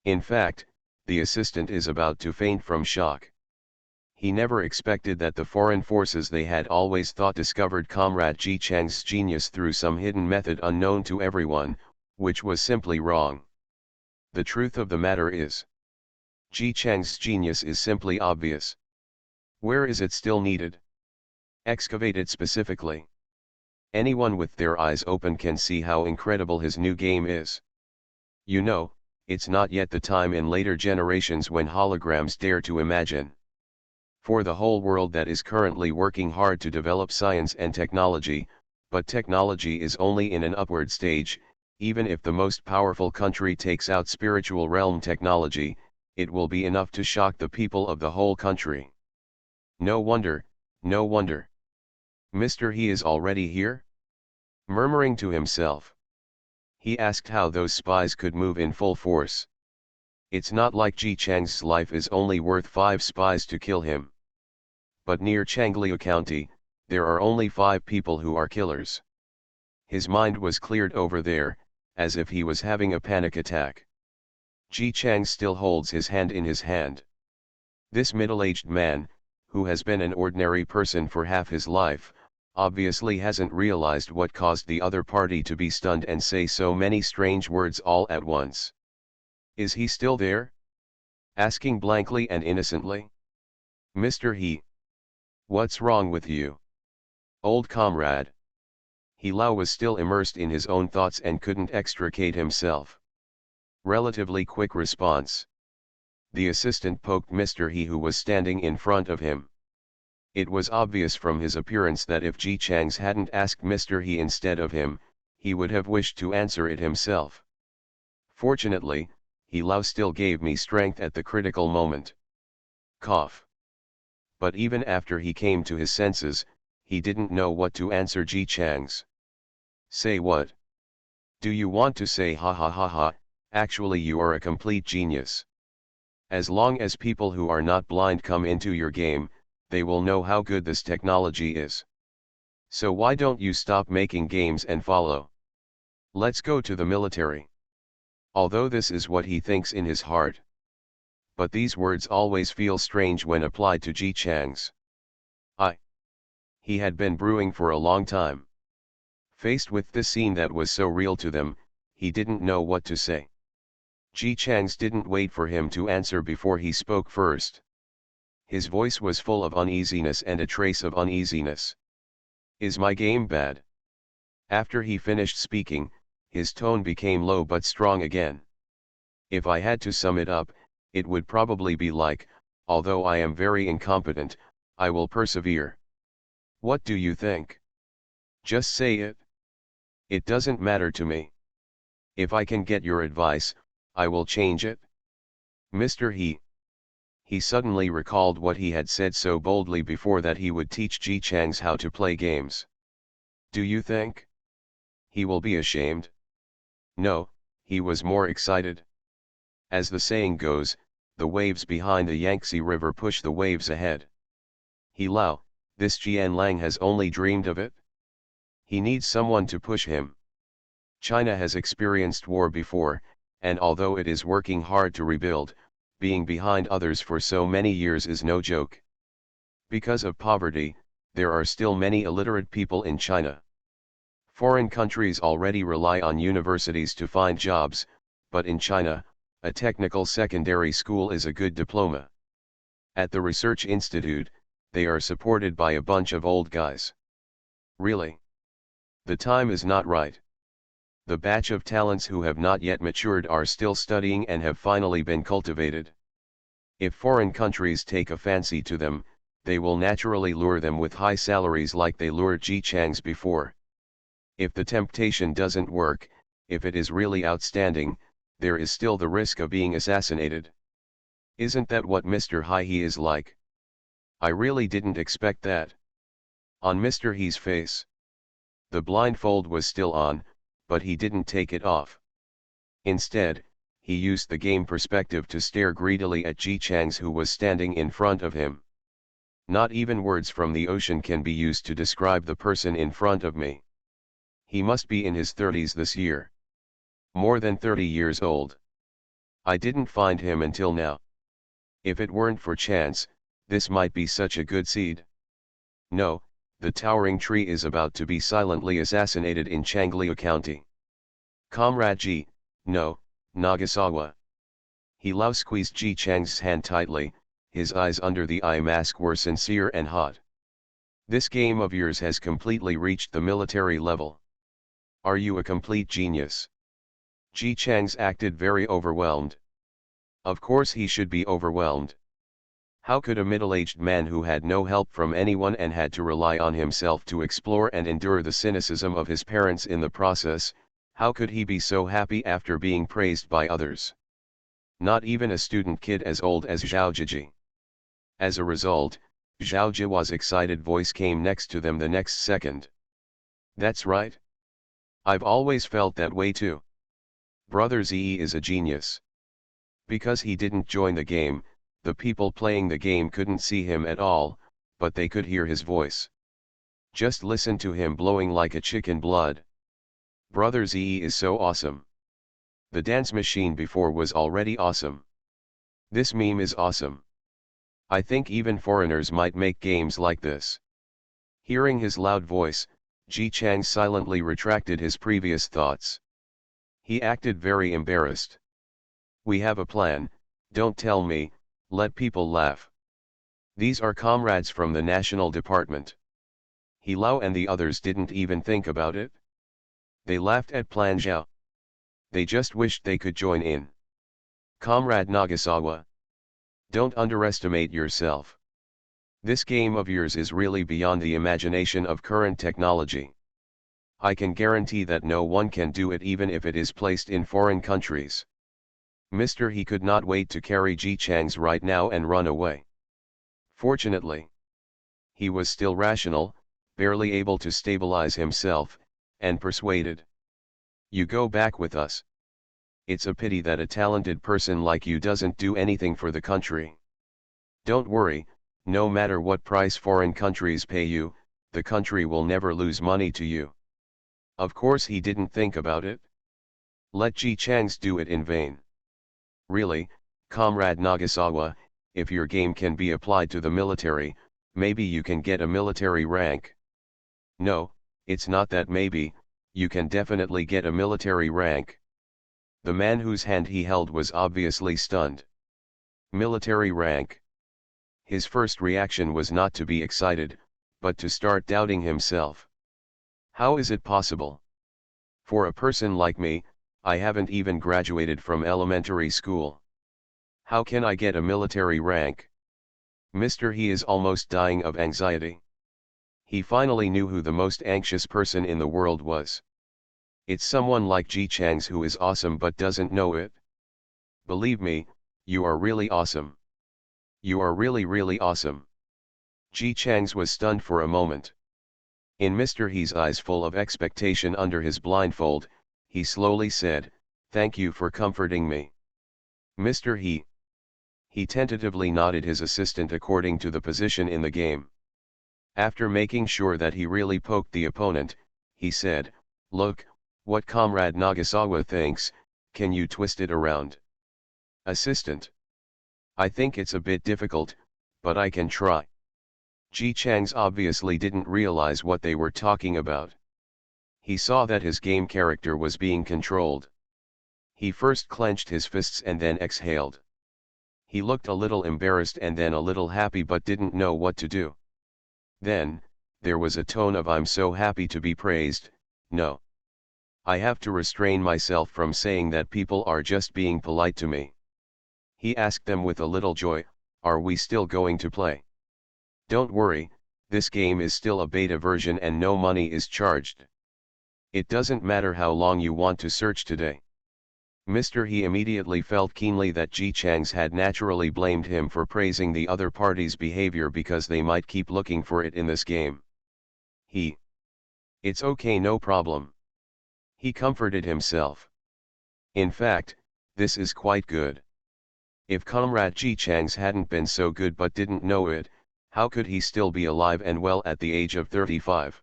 In fact, the assistant is about to faint from shock. He never expected that the foreign forces they had always thought discovered Comrade Ji Chang's genius through some hidden method unknown to everyone, which was simply wrong. The truth of the matter is, Ji Chang's genius is simply obvious. Where is it still needed? Excavate it specifically. Anyone with their eyes open can see how incredible his new game is. You know, it's not yet the time in later generations when holograms dare to imagine. For the whole world that is currently working hard to develop science and technology, but technology is only in an upward stage. Even if the most powerful country takes out spiritual realm technology, it will be enough to shock the people of the whole country. No wonder, no wonder. Mr. He is already here? Murmuring to himself, he asked how those spies could move in full force. It's not like Ji Chang's life is only worth 5 spies to kill him. But near Changliu County, there are only 5 people who are killers. His mind was cleared over there, as if he was having a panic attack. Ji Chang still holds his hand in his hand. This middle-aged man, who has been an ordinary person for half his life, obviously hasn't realized what caused the other party to be stunned and say so many strange words all at once. Is he still there? Asking blankly and innocently. Mr. He. What's wrong with you? Old comrade. He Lao was still immersed in his own thoughts and couldn't extricate himself. Relatively quick response. The assistant poked Mr. He, who was standing in front of him. It was obvious from his appearance that if Ji Chang's hadn't asked Mr. He instead of him, he would have wished to answer it himself. Fortunately, He Lao still gave me strength at the critical moment. Cough. But even after he came to his senses, he didn't know what to answer Ji Chang's. Say what? Do you want to say ha ha ha ha, actually you are a complete genius. As long as people who are not blind come into your game, they will know how good this technology is. So why don't you stop making games and follow? Let's go to the military. Although this is what he thinks in his heart. But these words always feel strange when applied to Ji Chang's. He had been brewing for a long time. Faced with this scene that was so real to them, he didn't know what to say. Ji Chang's didn't wait for him to answer before he spoke first. His voice was full of uneasiness and a trace of uneasiness. Is my game bad? After he finished speaking, his tone became low but strong again. If I had to sum it up, it would probably be like, although I am very incompetent, I will persevere. What do you think? Just say it. It doesn't matter to me. If I can get your advice, I will change it. Mr. He suddenly recalled what he had said so boldly before, that he would teach Ji Chang's how to play games. Do you think he will be ashamed? No, he was more excited. As the saying goes, the waves behind the Yangtze River push the waves ahead. Lao, this Jian Lang has only dreamed of it. He needs someone to push him. China has experienced war before, and although it is working hard to rebuild, being behind others for so many years is no joke. Because of poverty, there are still many illiterate people in China. Foreign countries already rely on universities to find jobs, but in China, a technical secondary school is a good diploma. At the research institute, they are supported by a bunch of old guys. Really? The time is not right. The batch of talents who have not yet matured are still studying and have finally been cultivated. If foreign countries take a fancy to them, they will naturally lure them with high salaries like they lured Ji Chang's before. If the temptation doesn't work, if it is really outstanding, there is still the risk of being assassinated. Isn't that what Mr. He is like? I really didn't expect that. On Mr. He's face. The blindfold was still on, but he didn't take it off. Instead, he used the game perspective to stare greedily at Ji Chang's, who was standing in front of him. Not even words from the ocean can be used to describe the person in front of me. He must be in his 30s this year. More than 30 years old. I didn't find him until now. If it weren't for chance, this might be such a good seed. No, the towering tree is about to be silently assassinated in Changliu County. Comrade Ji, no, Nagasawa. Lao squeezed Ji Chang's hand tightly, his eyes under the eye mask were sincere and hot. This game of yours has completely reached the military level. Are you a complete genius? Ji Chang's acted very overwhelmed. Of course he should be overwhelmed. How could a middle-aged man who had no help from anyone and had to rely on himself to explore and endure the cynicism of his parents in the process, how could he be so happy after being praised by others? Not even a student kid as old as Zhao Jiji. As a result, Zhao Jiwa's excited voice came next to them the next second. That's right. I've always felt that way too. Brother Zi is a genius. Because he didn't join the game, the people playing the game couldn't see him at all, but they could hear his voice. Just listen to him blowing like a chicken blood. Brother Zi is so awesome. The dance machine before was already awesome. This meme is awesome. I think even foreigners might make games like this. Hearing his loud voice, Ji Chang silently retracted his previous thoughts. He acted very embarrassed. We have a plan, don't tell me, let people laugh. These are comrades from the National Department. Lao and the others didn't even think about it. They laughed at Plan Zhao. They just wished they could join in. Comrade Nagasawa. Don't underestimate yourself. This game of yours is really beyond the imagination of current technology. I can guarantee that no one can do it even if it is placed in foreign countries. Mr. He could not wait to carry Ji Chang's right now and run away. Fortunately, he was still rational, barely able to stabilize himself, and persuaded. You go back with us. It's a pity that a talented person like you doesn't do anything for the country. Don't worry, no matter what price foreign countries pay you, the country will never lose money to you. Of course he didn't think about it. Let Ji Changs do it in vain. Really, Comrade Nagasawa, if your game can be applied to the military, maybe you can get a military rank. No, it's not that maybe, you can definitely get a military rank. The man whose hand he held was obviously stunned. Military rank. His first reaction was not to be excited, but to start doubting himself. How is it possible? For a person like me, I haven't even graduated from elementary school. How can I get a military rank? Mr. He is almost dying of anxiety. He finally knew who the most anxious person in the world was. It's someone like Ji Changs who is awesome but doesn't know it. Believe me, you are really awesome. You are really awesome. Ji Changs was stunned for a moment. In Mr. He's eyes full of expectation under his blindfold, he slowly said, "Thank you for comforting me." Mr. He tentatively nodded his assistant according to the position in the game. After making sure that he really poked the opponent, he said, "Look, what Comrade Nagasawa thinks, can you twist it around?" Assistant. I think it's a bit difficult, but I can try. Ji Changs obviously didn't realize what they were talking about. He saw that his game character was being controlled. He first clenched his fists and then exhaled. He looked a little embarrassed and then a little happy but didn't know what to do. Then, there was a tone of "I'm so happy to be praised, no. I have to restrain myself from saying that people are just being polite to me." He asked them with a little joy, "Are we still going to play? Don't worry, this game is still a beta version and no money is charged. It doesn't matter how long you want to search today." Mr. He immediately felt keenly that Ji Changs had naturally blamed him for praising the other party's behavior because they might keep looking for it in this game. It's okay, no problem. He comforted himself. In fact, this is quite good. If Comrade Ji Changs hadn't been so good but didn't know it, how could he still be alive and well at the age of 35?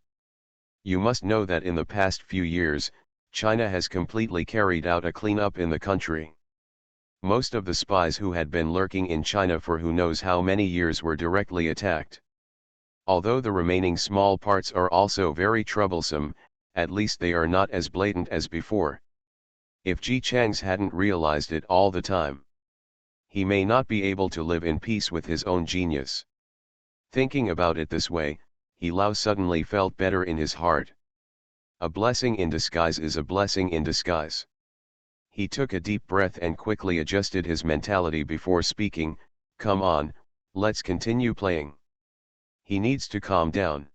You must know that in the past few years, China has completely carried out a cleanup in the country. Most of the spies who had been lurking in China for who knows how many years were directly attacked. Although the remaining small parts are also very troublesome, at least they are not as blatant as before. If Ji Changs hadn't realized it all the time, he may not be able to live in peace with his own genius. Thinking about it this way, He Lao suddenly felt better in his heart. A blessing in disguise is a blessing in disguise. He took a deep breath and quickly adjusted his mentality before speaking, "Come on, let's continue playing." He needs to calm down.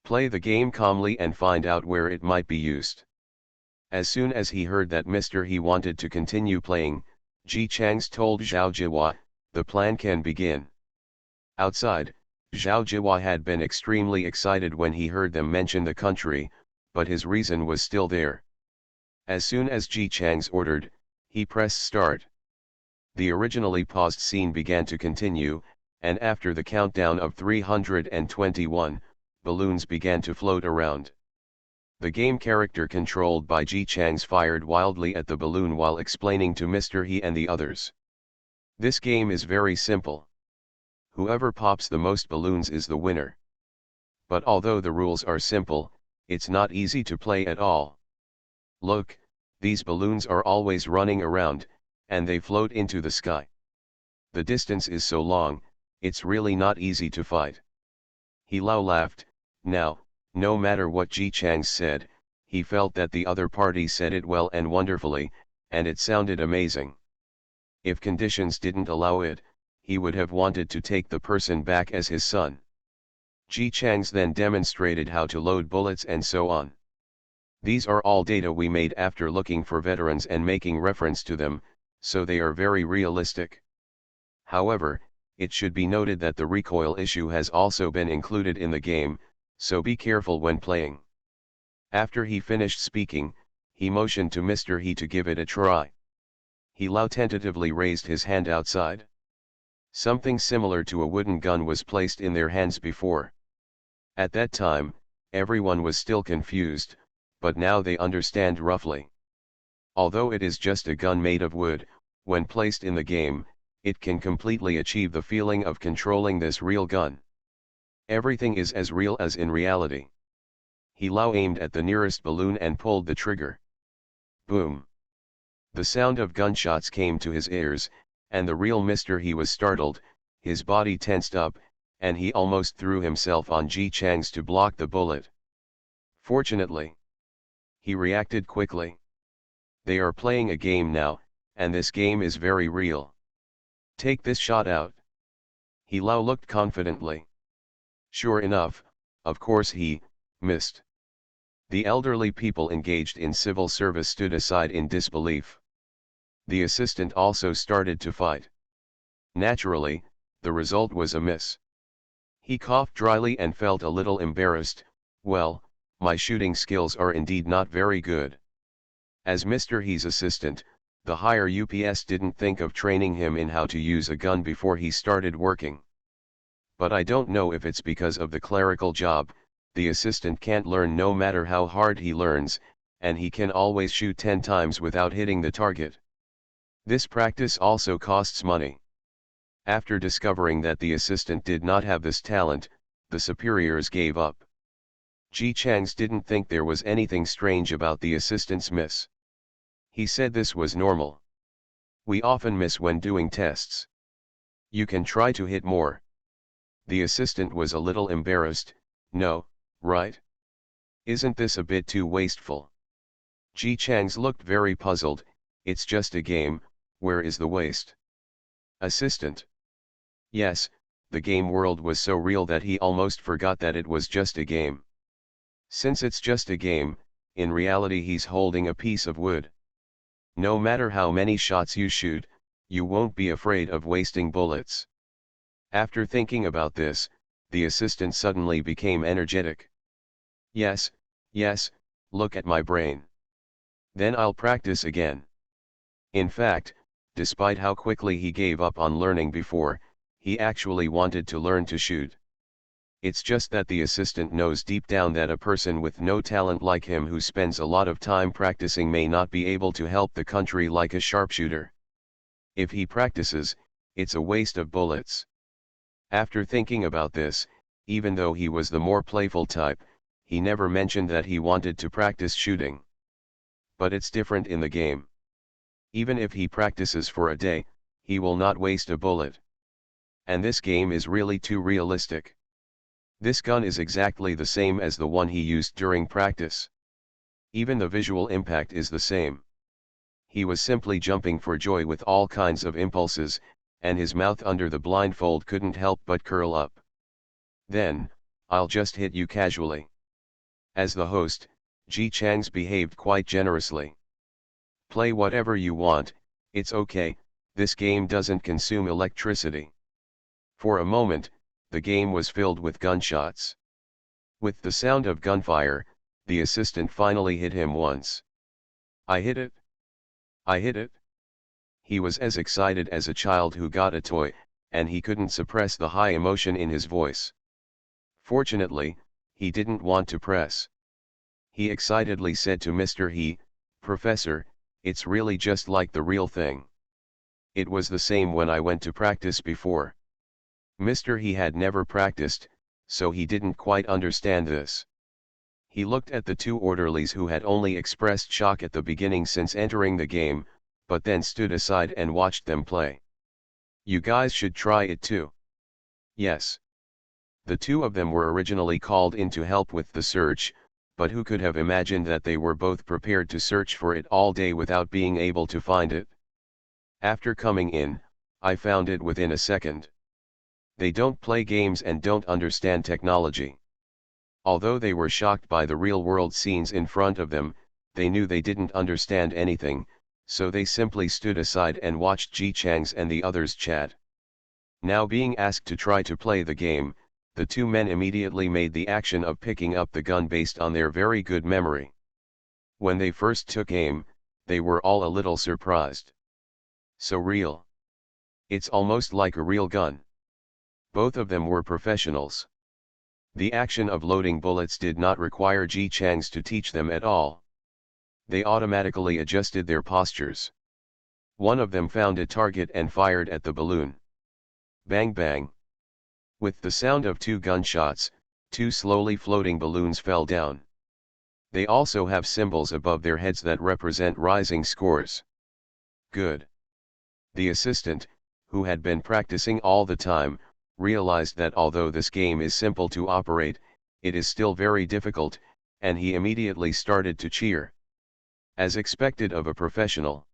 Play the game calmly and find out where it might be used. As soon as he heard that Mr. He wanted to continue playing, Ji Changs told Zhao Jiwa, "The plan can begin." Outside, Zhao Jiwa had been extremely excited when he heard them mention the country, but his reason was still there. As soon as Ji Changs ordered, he pressed start. The originally paused scene began to continue, and after the countdown of 321, balloons began to float around. The game character controlled by Ji Changs fired wildly at the balloon while explaining to Mr. He and the others. This game is very simple. Whoever pops the most balloons is the winner. But although the rules are simple, it's not easy to play at all. Look, these balloons are always running around, and they float into the sky. The distance is so long, it's really not easy to fight. He Lao laughed. Now, no matter what Ji Changs said, he felt that the other party said it well and wonderfully, and it sounded amazing. If conditions didn't allow it, he would have wanted to take the person back as his son. Ji Changs then demonstrated how to load bullets and so on. These are all data we made after looking for veterans and making reference to them, so they are very realistic. However, it should be noted that the recoil issue has also been included in the game, so be careful when playing. After he finished speaking, he motioned to Mr. He to give it a try. He Lao tentatively raised his hand outside. Something similar to a wooden gun was placed in their hands before. At that time, everyone was still confused, but now they understand roughly. Although it is just a gun made of wood, when placed in the game, it can completely achieve the feeling of controlling this real gun. Everything is as real as in reality. He Lao aimed at the nearest balloon and pulled the trigger. Boom! The sound of gunshots came to his ears, and the real Mr. He was startled, his body tensed up, and he almost threw himself on Ji Chang's to block the bullet. Fortunately, he reacted quickly. They are playing a game now, and this game is very real. Take this shot out. He Lao looked confidently. Sure enough, of course he missed. The elderly people engaged in civil service stood aside in disbelief. The assistant also started to fight. Naturally, the result was a miss. He coughed dryly and felt a little embarrassed. Well, my shooting skills are indeed not very good. As Mr. He's assistant, the higher UPS didn't think of training him in how to use a gun before he started working. But I don't know if it's because of the clerical job, the assistant can't learn no matter how hard he learns, and he can always shoot 10 times without hitting the target. This practice also costs money. After discovering that the assistant did not have this talent, the superiors gave up. Ji Chang's didn't think there was anything strange about the assistant's miss. He said this was normal. We often miss when doing tests. You can try to hit more. The assistant was a little embarrassed. No, right? Isn't this a bit too wasteful? Ji Chang's looked very puzzled. It's just a game, where is the waste? Assistant. Yes, the game world was so real that he almost forgot that it was just a game. Since it's just a game, in reality he's holding a piece of wood. No matter how many shots you shoot, you won't be afraid of wasting bullets. After thinking about this, the assistant suddenly became energetic. Yes, yes, look at my brain. Then I'll practice again. In fact, despite how quickly he gave up on learning before, he actually wanted to learn to shoot. It's just that the assistant knows deep down that a person with no talent like him who spends a lot of time practicing may not be able to help the country like a sharpshooter. If he practices, it's a waste of bullets. After thinking about this, even though he was the more playful type, he never mentioned that he wanted to practice shooting. But it's different in the game. Even if he practices for a day, he will not waste a bullet. And this game is really too realistic. This gun is exactly the same as the one he used during practice. Even the visual impact is the same. He was simply jumping for joy with all kinds of impulses, and his mouth under the blindfold couldn't help but curl up. Then, I'll just hit you casually. As the host, Ji Chang's behaved quite generously. Play whatever you want, it's okay, this game doesn't consume electricity. For a moment, the game was filled with gunshots. With the sound of gunfire, the assistant finally hit him once. I hit it. I hit it. He was as excited as a child who got a toy, and he couldn't suppress the high emotion in his voice. Fortunately, he didn't want to press. He excitedly said to Mr. He, "Professor, it's really just like the real thing. It was the same when I went to practice before." Mr. He had never practiced, so he didn't quite understand this. He looked at the two orderlies who had only expressed shock at the beginning since entering the game, but then stood aside and watched them play. "You guys should try it too." Yes. The two of them were originally called in to help with the search, but who could have imagined that they were both prepared to search for it all day without being able to find it? After coming in, I found it within a second. They don't play games and don't understand technology. Although they were shocked by the real-world scenes in front of them, they knew they didn't understand anything, so they simply stood aside and watched Ji Chang's and the others chat. Now being asked to try to play the game, the two men immediately made the action of picking up the gun based on their very good memory. When they first took aim, they were all a little surprised. So real. It's almost like a real gun. Both of them were professionals. The action of loading bullets did not require Ji Chang's to teach them at all. They automatically adjusted their postures. One of them found a target and fired at the balloon. Bang bang. With the sound of 2 gunshots, 2 slowly floating balloons fell down. They also have symbols above their heads that represent rising scores. Good. The assistant, who had been practicing all the time, realized that although this game is simple to operate, it is still very difficult, and he immediately started to cheer. As expected of a professional.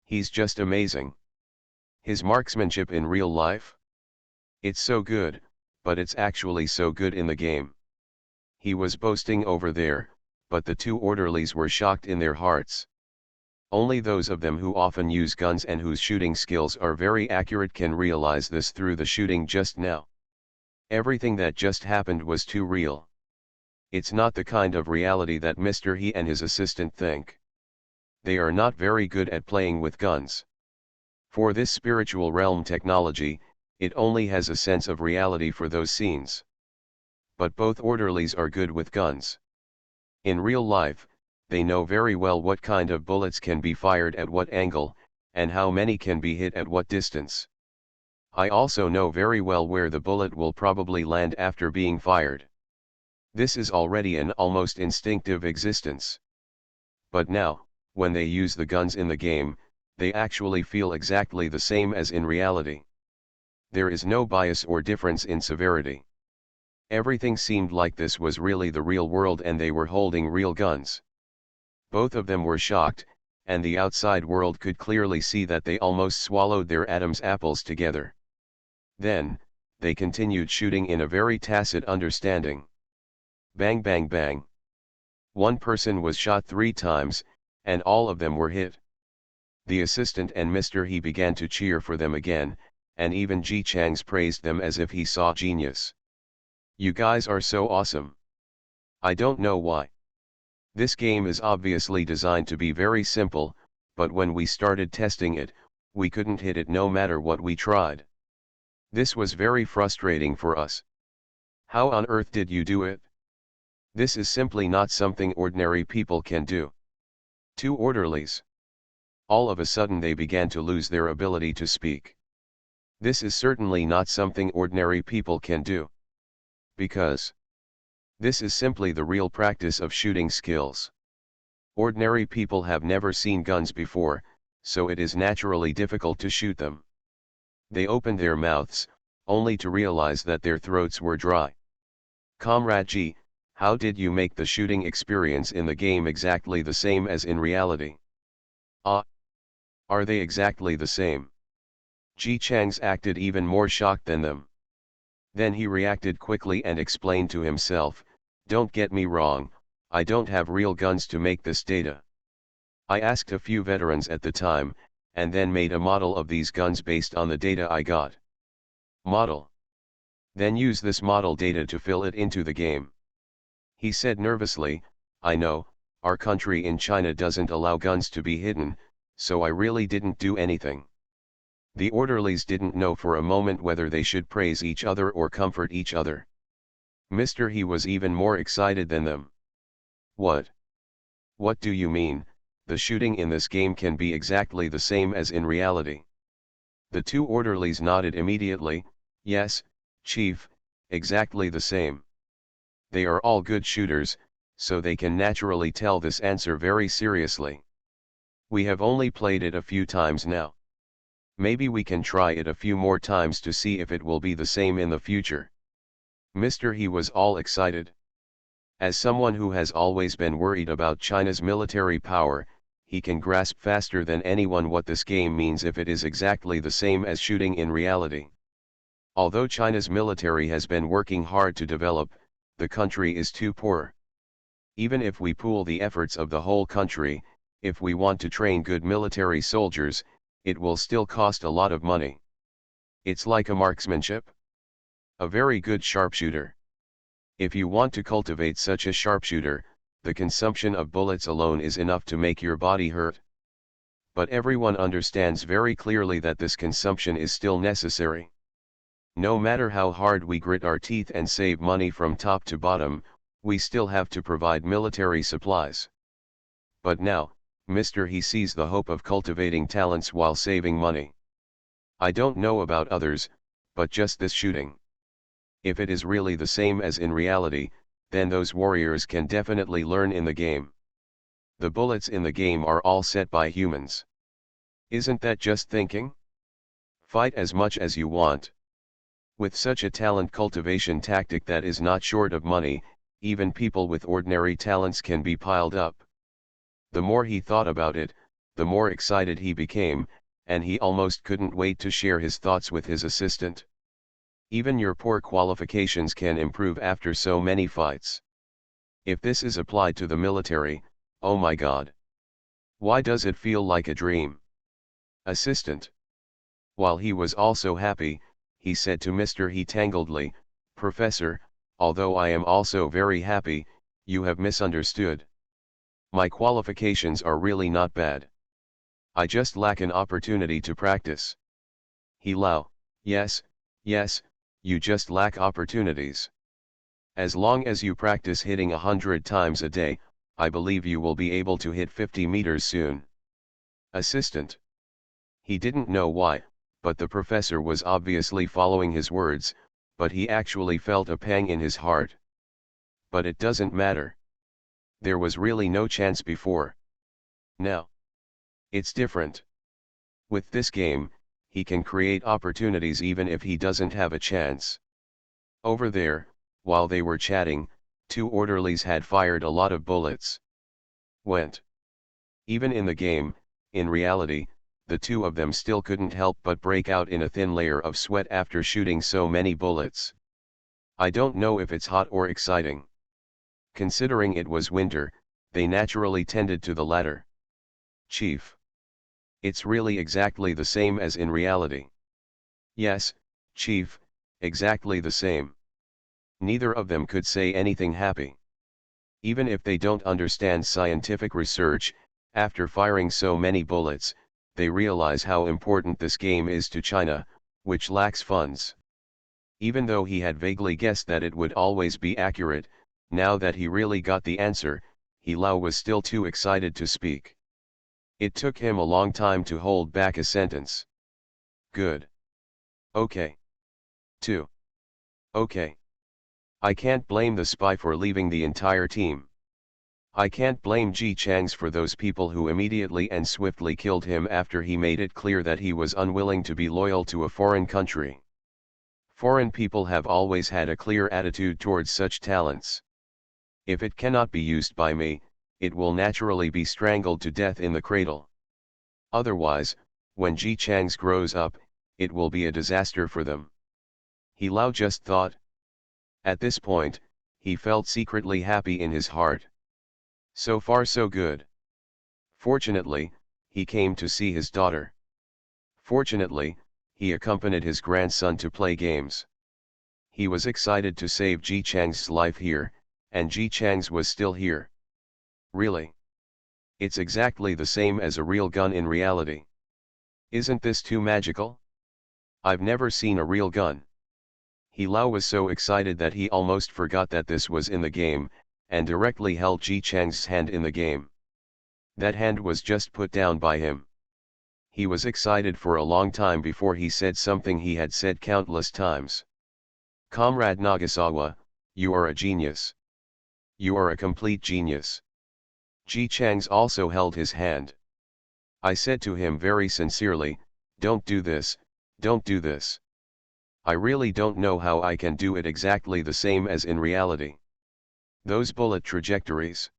He's just amazing. His marksmanship in real life? It's so good, but it's actually so good in the game. He was boasting over there, but the 2 orderlies were shocked in their hearts. Only those of them who often use guns and whose shooting skills are very accurate can realize this through the shooting just now. Everything that just happened was too real. It's not the kind of reality that Mr. He and his assistant think. They are not very good at playing with guns. For this spiritual realm technology, it only has a sense of reality for those scenes. But both orderlies are good with guns. In real life, they know very well what kind of bullets can be fired at what angle, and how many can be hit at what distance. I also know very well where the bullet will probably land after being fired. This is already an almost instinctive existence. But now, when they use the guns in the game, they actually feel exactly the same as in reality. There is no bias or difference in severity. Everything seemed like this was really the real world and they were holding real guns. Both of them were shocked, and the outside world could clearly see that they almost swallowed their Adam's apples together. Then, they continued shooting in a very tacit understanding. Bang bang bang. One person was shot 3 times, and all of them were hit. The assistant and Mr. He began to cheer for them again, and even Ji Chang's praised them as if he saw genius. You guys are so awesome. I don't know why. This game is obviously designed to be very simple, but when we started testing it, we couldn't hit it no matter what we tried. This was very frustrating for us. How on earth did you do it? This is simply not something ordinary people can do. 2 orderlies. All of a sudden they began to lose their ability to speak. This is certainly not something ordinary people can do. Because this is simply the real practice of shooting skills. Ordinary people have never seen guns before, so it is naturally difficult to shoot them. They opened their mouths, only to realize that their throats were dry. Comrade G, how did you make the shooting experience in the game exactly the same as in reality? Are they exactly the same? Ji Chang's acted even more shocked than them. Then he reacted quickly and explained to himself, don't get me wrong, I don't have real guns to make this data. I asked a few veterans at the time, and then made a model of these guns based on the data I got. Model. Then use this model data to fill it into the game. He said nervously, I know, our country in China doesn't allow guns to be hidden, so I really didn't do anything. The orderlies didn't know for a moment whether they should praise each other or comfort each other. Mr. He was even more excited than them. What? What do you mean, the shooting in this game can be exactly the same as in reality? The 2 orderlies nodded immediately, yes, Chief, exactly the same. They are all good shooters, so they can naturally tell this answer very seriously. We have only played it a few times now. Maybe we can try it a few more times to see if it will be the same in the future. Mr. He was all excited. As someone who has always been worried about China's military power, he can grasp faster than anyone what this game means if it is exactly the same as shooting in reality. Although China's military has been working hard to develop, the country is too poor. Even if we pool the efforts of the whole country, if we want to train good military soldiers, it will still cost a lot of money. It's like a marksmanship. A very good sharpshooter. If you want to cultivate such a sharpshooter, the consumption of bullets alone is enough to make your body hurt. But everyone understands very clearly that this consumption is still necessary. No matter how hard we grit our teeth and save money from top to bottom, we still have to provide military supplies. But now, Mr. He sees the hope of cultivating talents while saving money. I don't know about others, but just this shooting. If it is really the same as in reality, then those warriors can definitely learn in the game. The bullets in the game are all set by humans. Isn't that just thinking? Fight as much as you want. With such a talent cultivation tactic that is not short of money, even people with ordinary talents can be piled up. The more he thought about it, the more excited he became, and he almost couldn't wait to share his thoughts with his assistant. Even your poor qualifications can improve after so many fights. If this is applied to the military, oh my God. Why does it feel like a dream? Assistant. While he was also happy, he said to Mr. He tangledly, Professor, although I am also very happy, you have misunderstood. My qualifications are really not bad. I just lack an opportunity to practice. He Lao, yes, you just lack opportunities. As long as you practice hitting 100 times a day, I believe you will be able to hit 50 meters soon. Assistant. He didn't know why, but the professor was obviously following his words, but he actually felt a pang in his heart. But it doesn't matter. There was really no chance before. Now. It's different. With this game, he can create opportunities even if he doesn't have a chance. Over there, while they were chatting, 2 orderlies had fired a lot of bullets. Went. Even in the game, in reality, the 2 of them still couldn't help but break out in a thin layer of sweat after shooting so many bullets. I don't know if it's hot or exciting. Considering it was winter, they naturally tended to the latter. Chief. It's really exactly the same as in reality. Yes, Chief, exactly the same. Neither of them could say anything happy. Even if they don't understand scientific research, after firing so many bullets, they realize how important this game is to China, which lacks funds. Even though he had vaguely guessed that it would always be accurate, now that he really got the answer, He Lao was still too excited to speak. It took him a long time to hold back a sentence. Good. Okay. 2. Okay. I can't blame the spy for leaving the entire team. I can't blame Ji Chang's for those people who immediately and swiftly killed him after he made it clear that he was unwilling to be loyal to a foreign country. Foreign people have always had a clear attitude towards such talents. If it cannot be used by me, it will naturally be strangled to death in the cradle. Otherwise, when Ji Chang's grows up, it will be a disaster for them. He Lao just thought. At this point, he felt secretly happy in his heart. So far so good. Fortunately, he came to see his daughter. Fortunately, he accompanied his grandson to play games. He was excited to save Ji Chang's life here, and Ji Chang's was still here. Really? It's exactly the same as a real gun in reality. Isn't this too magical? I've never seen a real gun. He Lao was so excited that he almost forgot that this was in the game, and directly held Ji Chang's hand in the game. That hand was just put down by him. He was excited for a long time before he said something he had said countless times. Comrade Nagasawa, you are a genius. You are a complete genius. Ji Chang's also held his hand. I said to him very sincerely, don't do this, don't do this. I really don't know how I can do it exactly the same as in reality. Those bullet trajectories.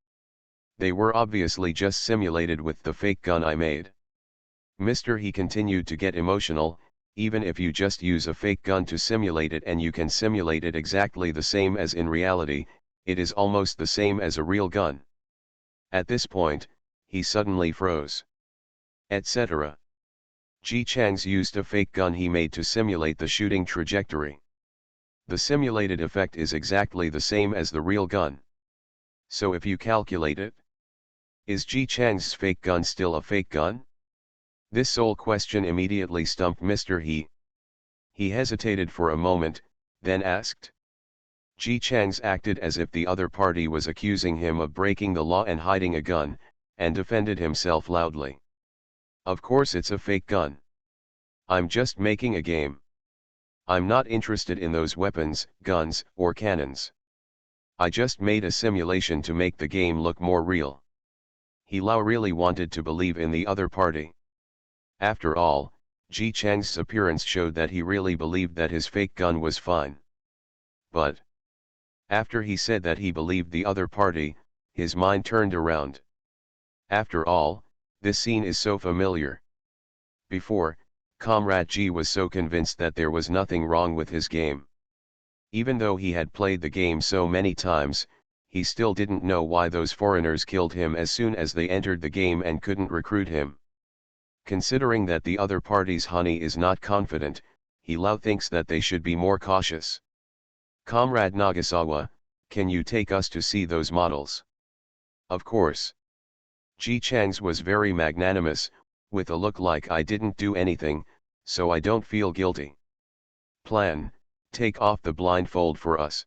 They were obviously just simulated with the fake gun I made. Mr. He continued to get emotional. Even if you just use a fake gun to simulate it and you can simulate it exactly the same as in reality, it is almost the same as a real gun. At this point, he suddenly froze. Etc. Ji Chang's used a fake gun he made to simulate the shooting trajectory. The simulated effect is exactly the same as the real gun. So if you calculate it, is Ji Chang's fake gun still a fake gun? This sole question immediately stumped Mr. He. He hesitated for a moment, then asked. Ji Chang's acted as if the other party was accusing him of breaking the law and hiding a gun, and defended himself loudly. Of course it's a fake gun. I'm just making a game. I'm not interested in those weapons, guns, or cannons. I just made a simulation to make the game look more real. He Lao really wanted to believe in the other party. After all, Ji Chang's appearance showed that he really believed that his fake gun was fine. But after he said that he believed the other party, his mind turned around. After all, this scene is so familiar. Before, Comrade G was so convinced that there was nothing wrong with his game. Even though he had played the game so many times, he still didn't know why those foreigners killed him as soon as they entered the game and couldn't recruit him. Considering that the other party's honey is not confident, he Lao thinks that they should be more cautious. Comrade Nagasawa, can you take us to see those models? Of course. Ji Chang's was very magnanimous, with a look like I didn't do anything, so I don't feel guilty. Plan, take off the blindfold for us.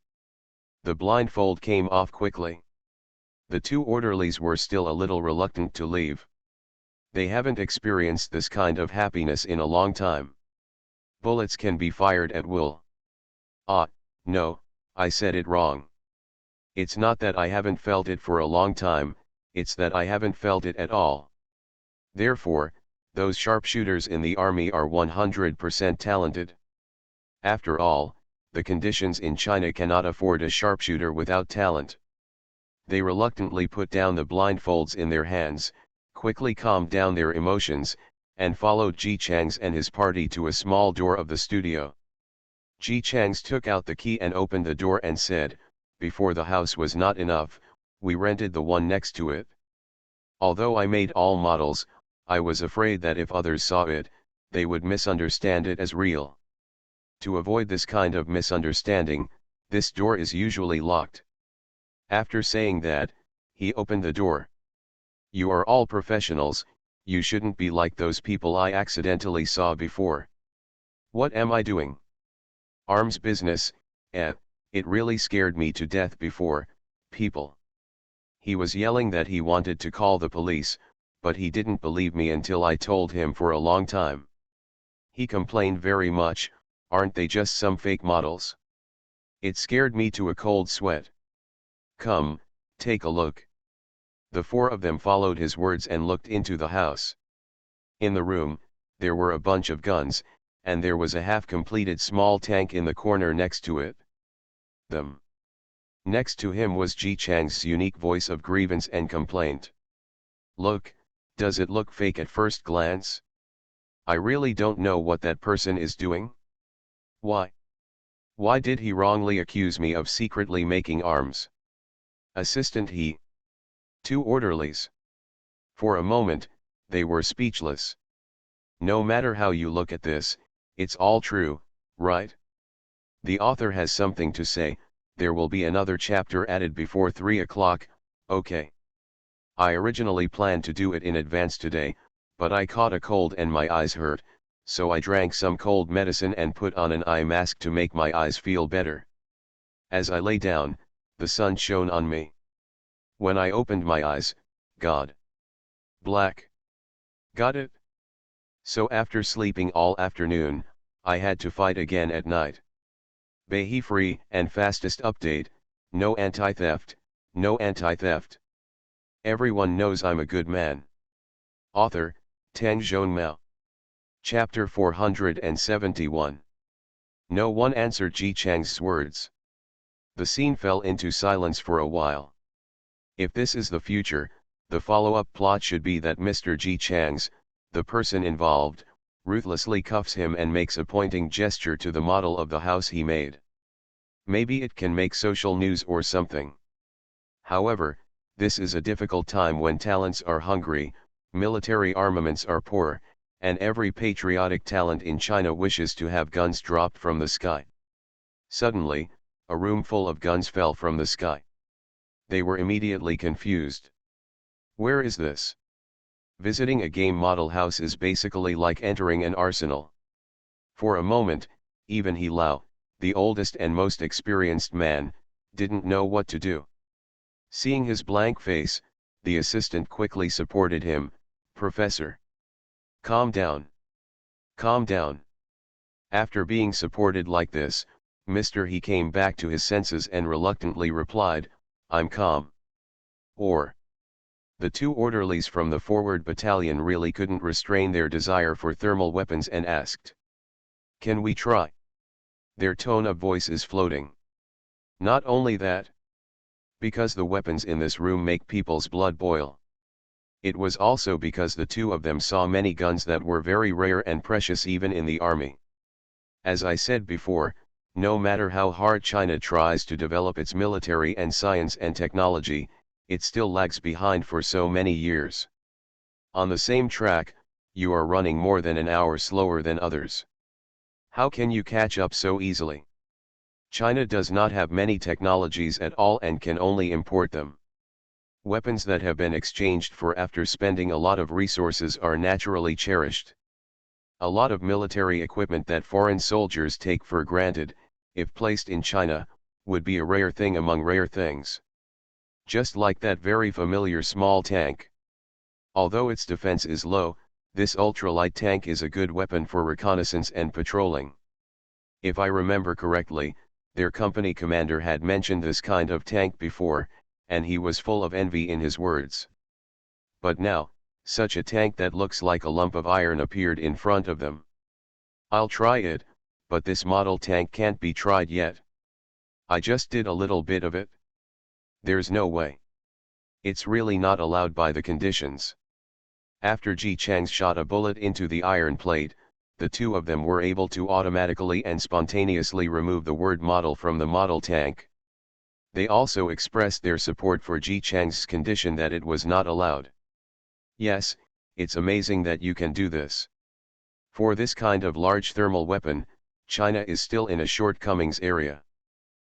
The blindfold came off quickly. The two orderlies were still a little reluctant to leave. They haven't experienced this kind of happiness in a long time. Bullets can be fired at will. Ah, no, I said it wrong. It's not that I haven't felt it for a long time, it's that I haven't felt it at all. Therefore, those sharpshooters in the army are 100% talented. After all, the conditions in China cannot afford a sharpshooter without talent. They reluctantly put down the blindfolds in their hands, quickly calmed down their emotions, and followed Ji Chang's and his party to a small door of the studio. Ji Chang's took out the key and opened the door and said, "Before the house was not enough, we rented the one next to it. Although I made all models, I was afraid that if others saw it, they would misunderstand it as real. To avoid this kind of misunderstanding, this door is usually locked." After saying that, he opened the door. "You are all professionals, you shouldn't be like those people I accidentally saw before. What am I doing? Arms business, it really scared me to death before, people." He was yelling that he wanted to call the police, but he didn't believe me until I told him for a long time. He complained very much, "Aren't they just some fake models?" It scared me to a cold sweat. "Come, take a look." The four of them followed his words and looked into the house. In the room, there were a bunch of guns, and there was a half-completed small tank in the corner next to it. Next to him was Ji Chang's unique voice of grievance and complaint. "Look, does it look fake at first glance? I really don't know what that person is doing. Why? Why did he wrongly accuse me of secretly making arms?" Assistant he. Two orderlies. For a moment, they were speechless. No matter how you look at this, it's all true, right? The author has something to say. There will be another chapter added before 3 o'clock, okay. I originally planned to do it in advance today, but I caught a cold and my eyes hurt, so I drank some cold medicine and put on an eye mask to make my eyes feel better. As I lay down, the sun shone on me. When I opened my eyes, God. Black. Got it? So after sleeping all afternoon, I had to fight again at night. Behi free and fastest update, no anti-theft, no anti-theft. Everyone knows I'm a good man. Author, Tang Zhonmao. Chapter 471. No one answered Ji Chang's words. The scene fell into silence for a while. If this is the future, the follow-up plot should be that Mr. Ji Chang's, the person involved, ruthlessly cuffs him and makes a pointing gesture to the model of the house he made. Maybe it can make social news or something. However, this is a difficult time when talents are hungry, military armaments are poor, and every patriotic talent in China wishes to have guns dropped from the sky. Suddenly, a room full of guns fell from the sky. They were immediately confused. Where is this? Visiting a game model house is basically like entering an arsenal. For a moment, even He Lao, the oldest and most experienced man, didn't know what to do. Seeing his blank face, The assistant quickly supported him. "Professor. Calm down. Calm down." After being supported like this, Mr. He came back to his senses and reluctantly replied, "I'm calm." Or. The two orderlies from the forward battalion really couldn't restrain their desire for thermal weapons and asked, "Can we try?" Their tone of voice is floating. Not only that, because the weapons in this room make people's blood boil. It was also because the two of them saw many guns that were very rare and precious even in the army. As I said before, no matter how hard China tries to develop its military and science and technology, it still lags behind for so many years. On the same track, you are running more than an hour slower than others. How can you catch up so easily? China does not have many technologies at all and can only import them. Weapons that have been exchanged for after spending a lot of resources are naturally cherished. A lot of military equipment that foreign soldiers take for granted, if placed in China, would be a rare thing among rare things. Just like that very familiar small tank. Although its defense is low, this ultralight tank is a good weapon for reconnaissance and patrolling. If I remember correctly, their company commander had mentioned this kind of tank before, and he was full of envy in his words. But now, such a tank that looks like a lump of iron appeared in front of them. I'll try it, but this model tank can't be tried yet. I just did a little bit of it. There's no way. It's really not allowed by the conditions. After Ji Chang's shot a bullet into the iron plate, the two of them were able to automatically and spontaneously remove the word model from the model tank. They also expressed their support for Ji Chang's condition that it was not allowed. Yes, it's amazing that you can do this. For this kind of large thermal weapon, China is still in a shortcomings area.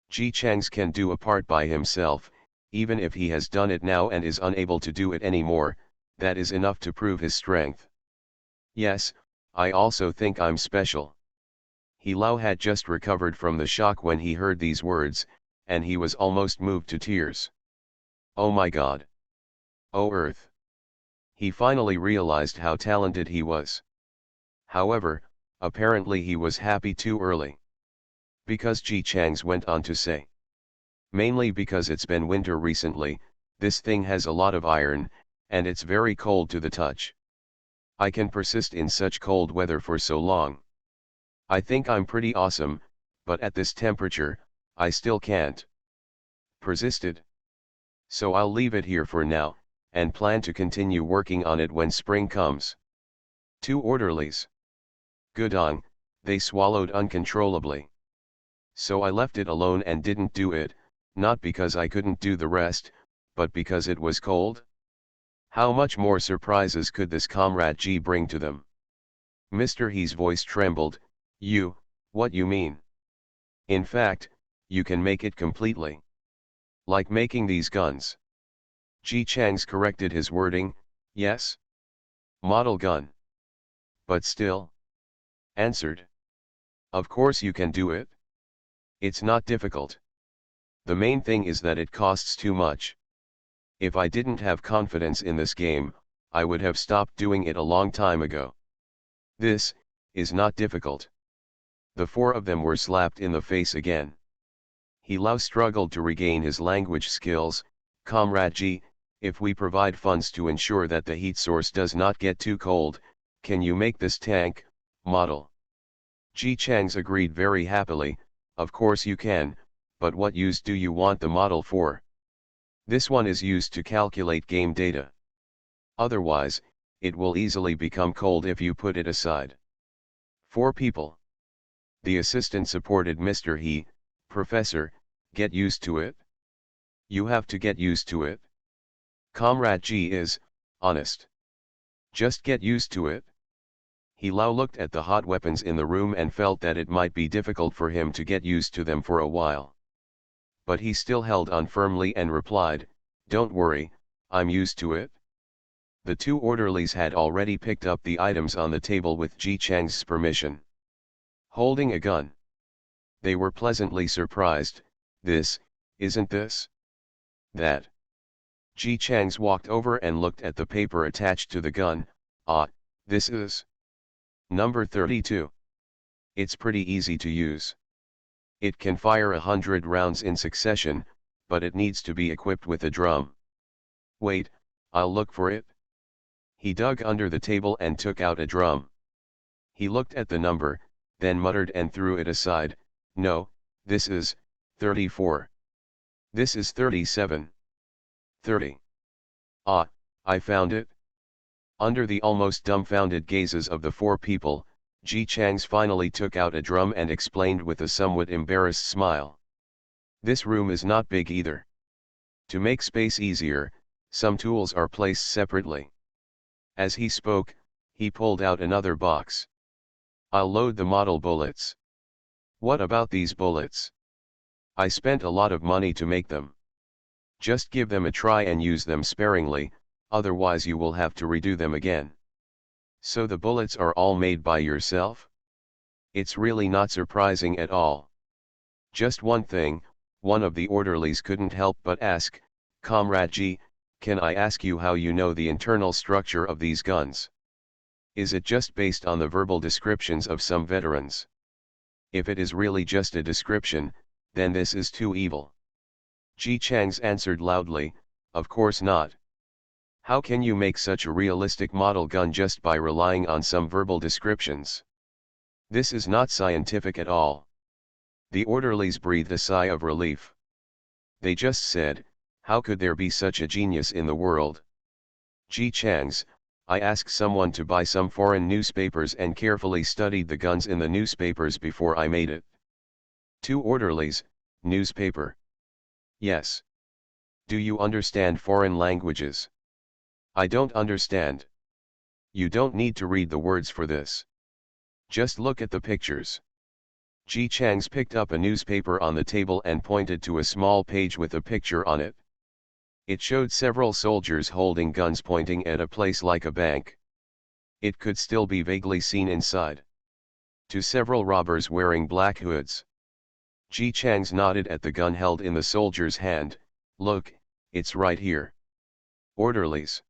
Ji Chang's can do a part by himself, even if he has done it now and is unable to do it anymore, that is enough to prove his strength. Yes, I also think I'm special. He Lao had just recovered from the shock when he heard these words, and he was almost moved to tears. Oh my God! Oh Earth! He finally realized how talented he was. However, apparently he was happy too early. Because Ji Chang's went on to say. Mainly because it's been winter recently, this thing has a lot of iron, and it's very cold to the touch. I can persist in such cold weather for so long. I think I'm pretty awesome, but at this temperature, I still can't. Persisted. So I'll leave it here for now, and plan to continue working on it when spring comes. Two orderlies. Gudong, they swallowed uncontrollably. So I left it alone and didn't do it, not because I couldn't do the rest, but because it was cold? How much more surprises could this comrade G bring to them? Mr. He's voice trembled. What you mean? In fact, you can make it completely. Like making these guns. Ji Chang's corrected his wording, yes? Model gun. But still? Answered. Of course you can do it. It's not difficult. The main thing is that it costs too much. If I didn't have confidence in this game, I would have stopped doing it a long time ago. This is not difficult. The four of them were slapped in the face again. He Lao struggled to regain his language skills. Comrade G, if we provide funds to ensure that the heat source does not get too cold, can you make this tank model? Ji Chang's agreed very happily. Of course you can, but what use do you want the model for? This one is used to calculate game data. Otherwise, it will easily become cold if you put it aside. 4 people. The assistant supported Mr. He. Professor, get used to it. You have to get used to it. Comrade G is honest. Just get used to it. He Lao looked at the hot weapons in the room and felt that it might be difficult for him to get used to them for a while. But he still held on firmly and replied, don't worry, I'm used to it. The two orderlies had already picked up the items on the table with Ji Chang's permission. Holding a gun. They were pleasantly surprised. This, isn't this? That. Ji Chang's walked over and looked at the paper attached to the gun. Ah, this is number 32. It's pretty easy to use. It can fire 100 rounds in succession, but it needs to be equipped with a drum. Wait, I'll look for it. He dug under the table and took out a drum. He looked at the number, then muttered and threw it aside. No, this is 34. This is 37. 30. Ah, I found it. Under the almost dumbfounded gazes of the four people, Ji Chang's finally took out a drum and explained with a somewhat embarrassed smile. This room is not big either. To make space easier, some tools are placed separately. As he spoke, he pulled out another box. I'll load the model bullets. What about these bullets? I spent a lot of money to make them. Just give them a try and use them sparingly, otherwise you will have to redo them again. So the bullets are all made by yourself? It's really not surprising at all. Just one thing, one of the orderlies couldn't help but ask, Comrade Ji, can I ask you how you know the internal structure of these guns? Is it just based on the verbal descriptions of some veterans? If it is really just a description, then this is too evil. Ji Chang's answered loudly, of course not. How can you make such a realistic model gun just by relying on some verbal descriptions? This is not scientific at all. The orderlies breathed a sigh of relief. They just said, how could there be such a genius in the world? Ji Chang's, I asked someone to buy some foreign newspapers and carefully studied the guns in the newspapers before I made it. Two orderlies, newspaper. Yes. Do you understand foreign languages? I don't understand. You don't need to read the words for this. Just look at the pictures. Ji Chang's picked up a newspaper on the table and pointed to a small page with a picture on it. It showed several soldiers holding guns pointing at a place like a bank. It could still be vaguely seen inside. To several robbers wearing black hoods. Ji Chang's nodded at the gun held in the soldier's hand. Look, it's right here. Orderlies.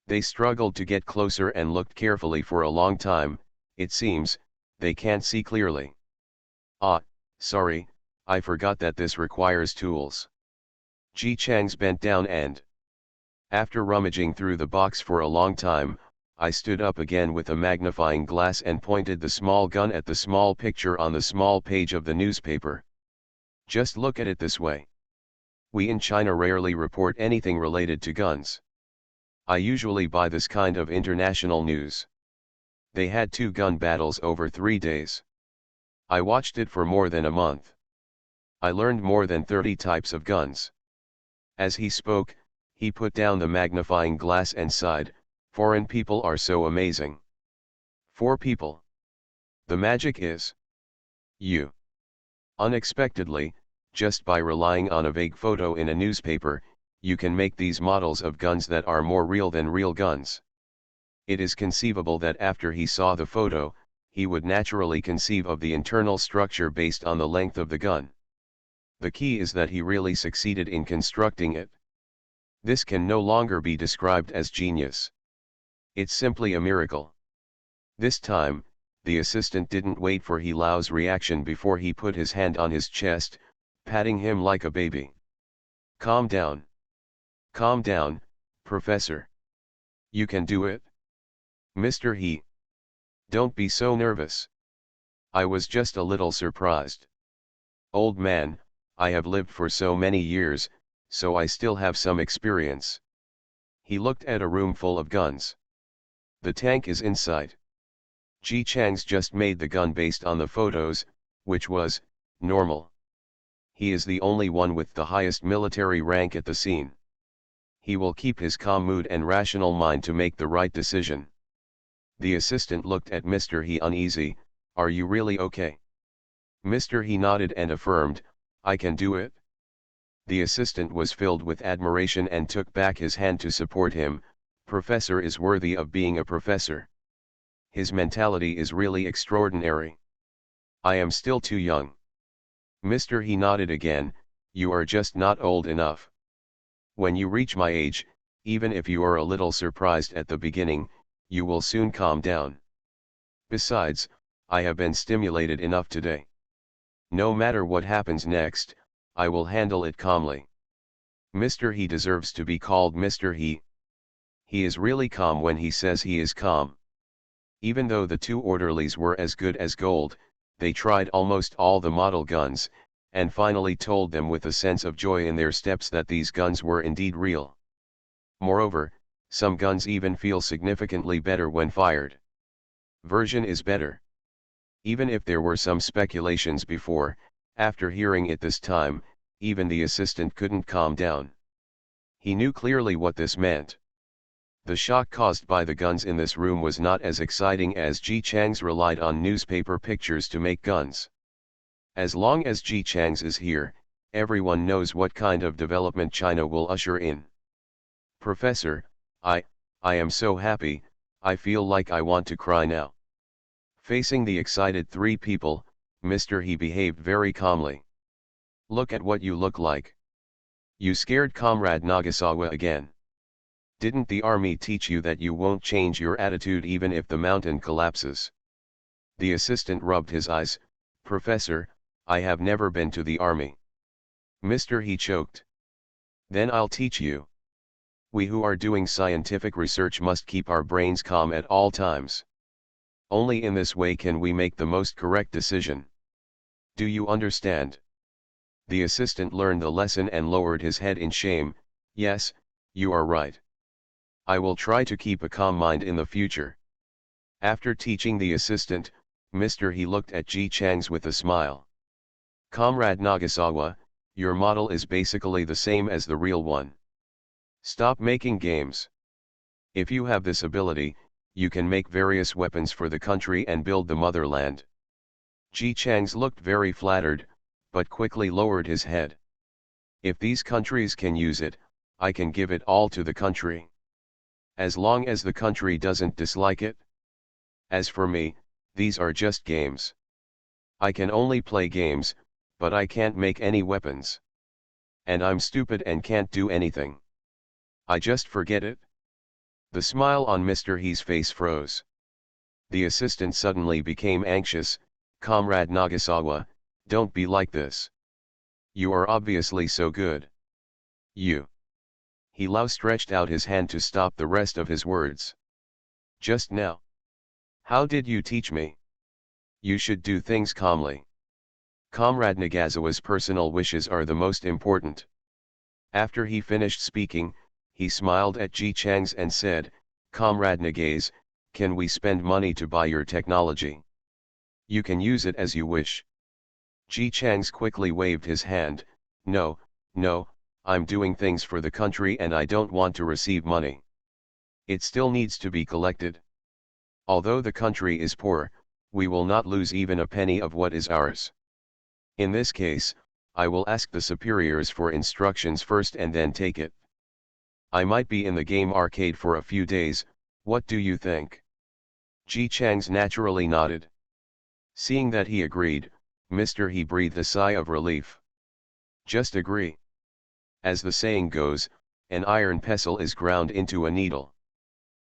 They struggled to get closer and looked carefully for a long time. It seems, they can't see clearly. Ah, sorry, I forgot that this requires tools. Ji Chang's bent down and, after rummaging through the box for a long time, I stood up again with a magnifying glass and pointed the small gun at the small picture on the small page of the newspaper. Just look at it this way. We in China rarely report anything related to guns. I usually buy this kind of international news. They had 2 gun battles over 3 days. I watched it for more than a month. I learned more than 30 types of guns. As he spoke, he put down the magnifying glass and sighed, foreign people are so amazing. 4 people. The magic is you. Unexpectedly, just by relying on a vague photo in a newspaper, you can make these models of guns that are more real than real guns. It is conceivable that after he saw the photo, he would naturally conceive of the internal structure based on the length of the gun. The key is that he really succeeded in constructing it. This can no longer be described as genius. It's simply a miracle. This time, the assistant didn't wait for He Lao's reaction before he put his hand on his chest, patting him like a baby. Calm down. Calm down, Professor. You can do it. Mr. He. Don't be so nervous. I was just a little surprised. Old man, I have lived for so many years, so I still have some experience. He looked at a room full of guns. The tank is inside. Ji Chang's just made the gun based on the photos, which was normal. He is the only one with the highest military rank at the scene. He will keep his calm mood and rational mind to make the right decision. The assistant looked at Mr. He uneasy. Are you really okay? Mr. He nodded and affirmed, I can do it. The assistant was filled with admiration and took back his hand to support him. Professor is worthy of being a professor. His mentality is really extraordinary. I am still too young. Mr. He nodded again, you are just not old enough. When you reach my age, even if you are a little surprised at the beginning, you will soon calm down. Besides, I have been stimulated enough today. No matter what happens next, I will handle it calmly. Mr. He deserves to be called Mr. He. He is really calm when he says he is calm. Even though the two orderlies were as good as gold, they tried almost all the model guns, and finally told them with a sense of joy in their steps that these guns were indeed real. Moreover, some guns even feel significantly better when fired. Version is better. Even if there were some speculations before, after hearing it this time, even the assistant couldn't calm down. He knew clearly what this meant. The shock caused by the guns in this room was not as exciting as Ji Chang's relied on newspaper pictures to make guns. As long as Ji Chang's is here, everyone knows what kind of development China will usher in. Professor, I am so happy, I feel like I want to cry now. Facing the excited three people, Mr. He behaved very calmly. Look at what you look like. You scared Comrade Nagasawa again. Didn't the army teach you that you won't change your attitude even if the mountain collapses? The assistant rubbed his eyes. Professor, I have never been to the army. Mr. He choked. Then I'll teach you. We who are doing scientific research must keep our brains calm at all times. Only in this way can we make the most correct decision. Do you understand? The assistant learned the lesson and lowered his head in shame. Yes, you are right. I will try to keep a calm mind in the future. After teaching the assistant, Mr. He looked at Ji Chang's with a smile. Comrade Nagasawa, your model is basically the same as the real one. Stop making games. If you have this ability, you can make various weapons for the country and build the motherland. Ji Chang's looked very flattered, but quickly lowered his head. If these countries can use it, I can give it all to the country. As long as the country doesn't dislike it. As for me, these are just games. I can only play games, but I can't make any weapons. And I'm stupid and can't do anything. I just forget it. The smile on Mr. He's face froze. The assistant suddenly became anxious. Comrade Nagasawa, don't be like this. You are obviously so good. You. He Lao stretched out his hand to stop the rest of his words. Just now. How did you teach me? You should do things calmly. Comrade Nagasawa's personal wishes are the most important. After he finished speaking, he smiled at Ji Chang's and said, Comrade Nagase, can we spend money to buy your technology? You can use it as you wish. Ji Chang's quickly waved his hand. No, I'm doing things for the country and I don't want to receive money. It still needs to be collected. Although the country is poor, we will not lose even a penny of what is ours. In this case, I will ask the superiors for instructions first and then take it. I might be in the game arcade for a few days, what do you think? Ji Chang's naturally nodded. Seeing that he agreed, Mr. He breathed a sigh of relief. Just agree. As the saying goes, an iron pestle is ground into a needle.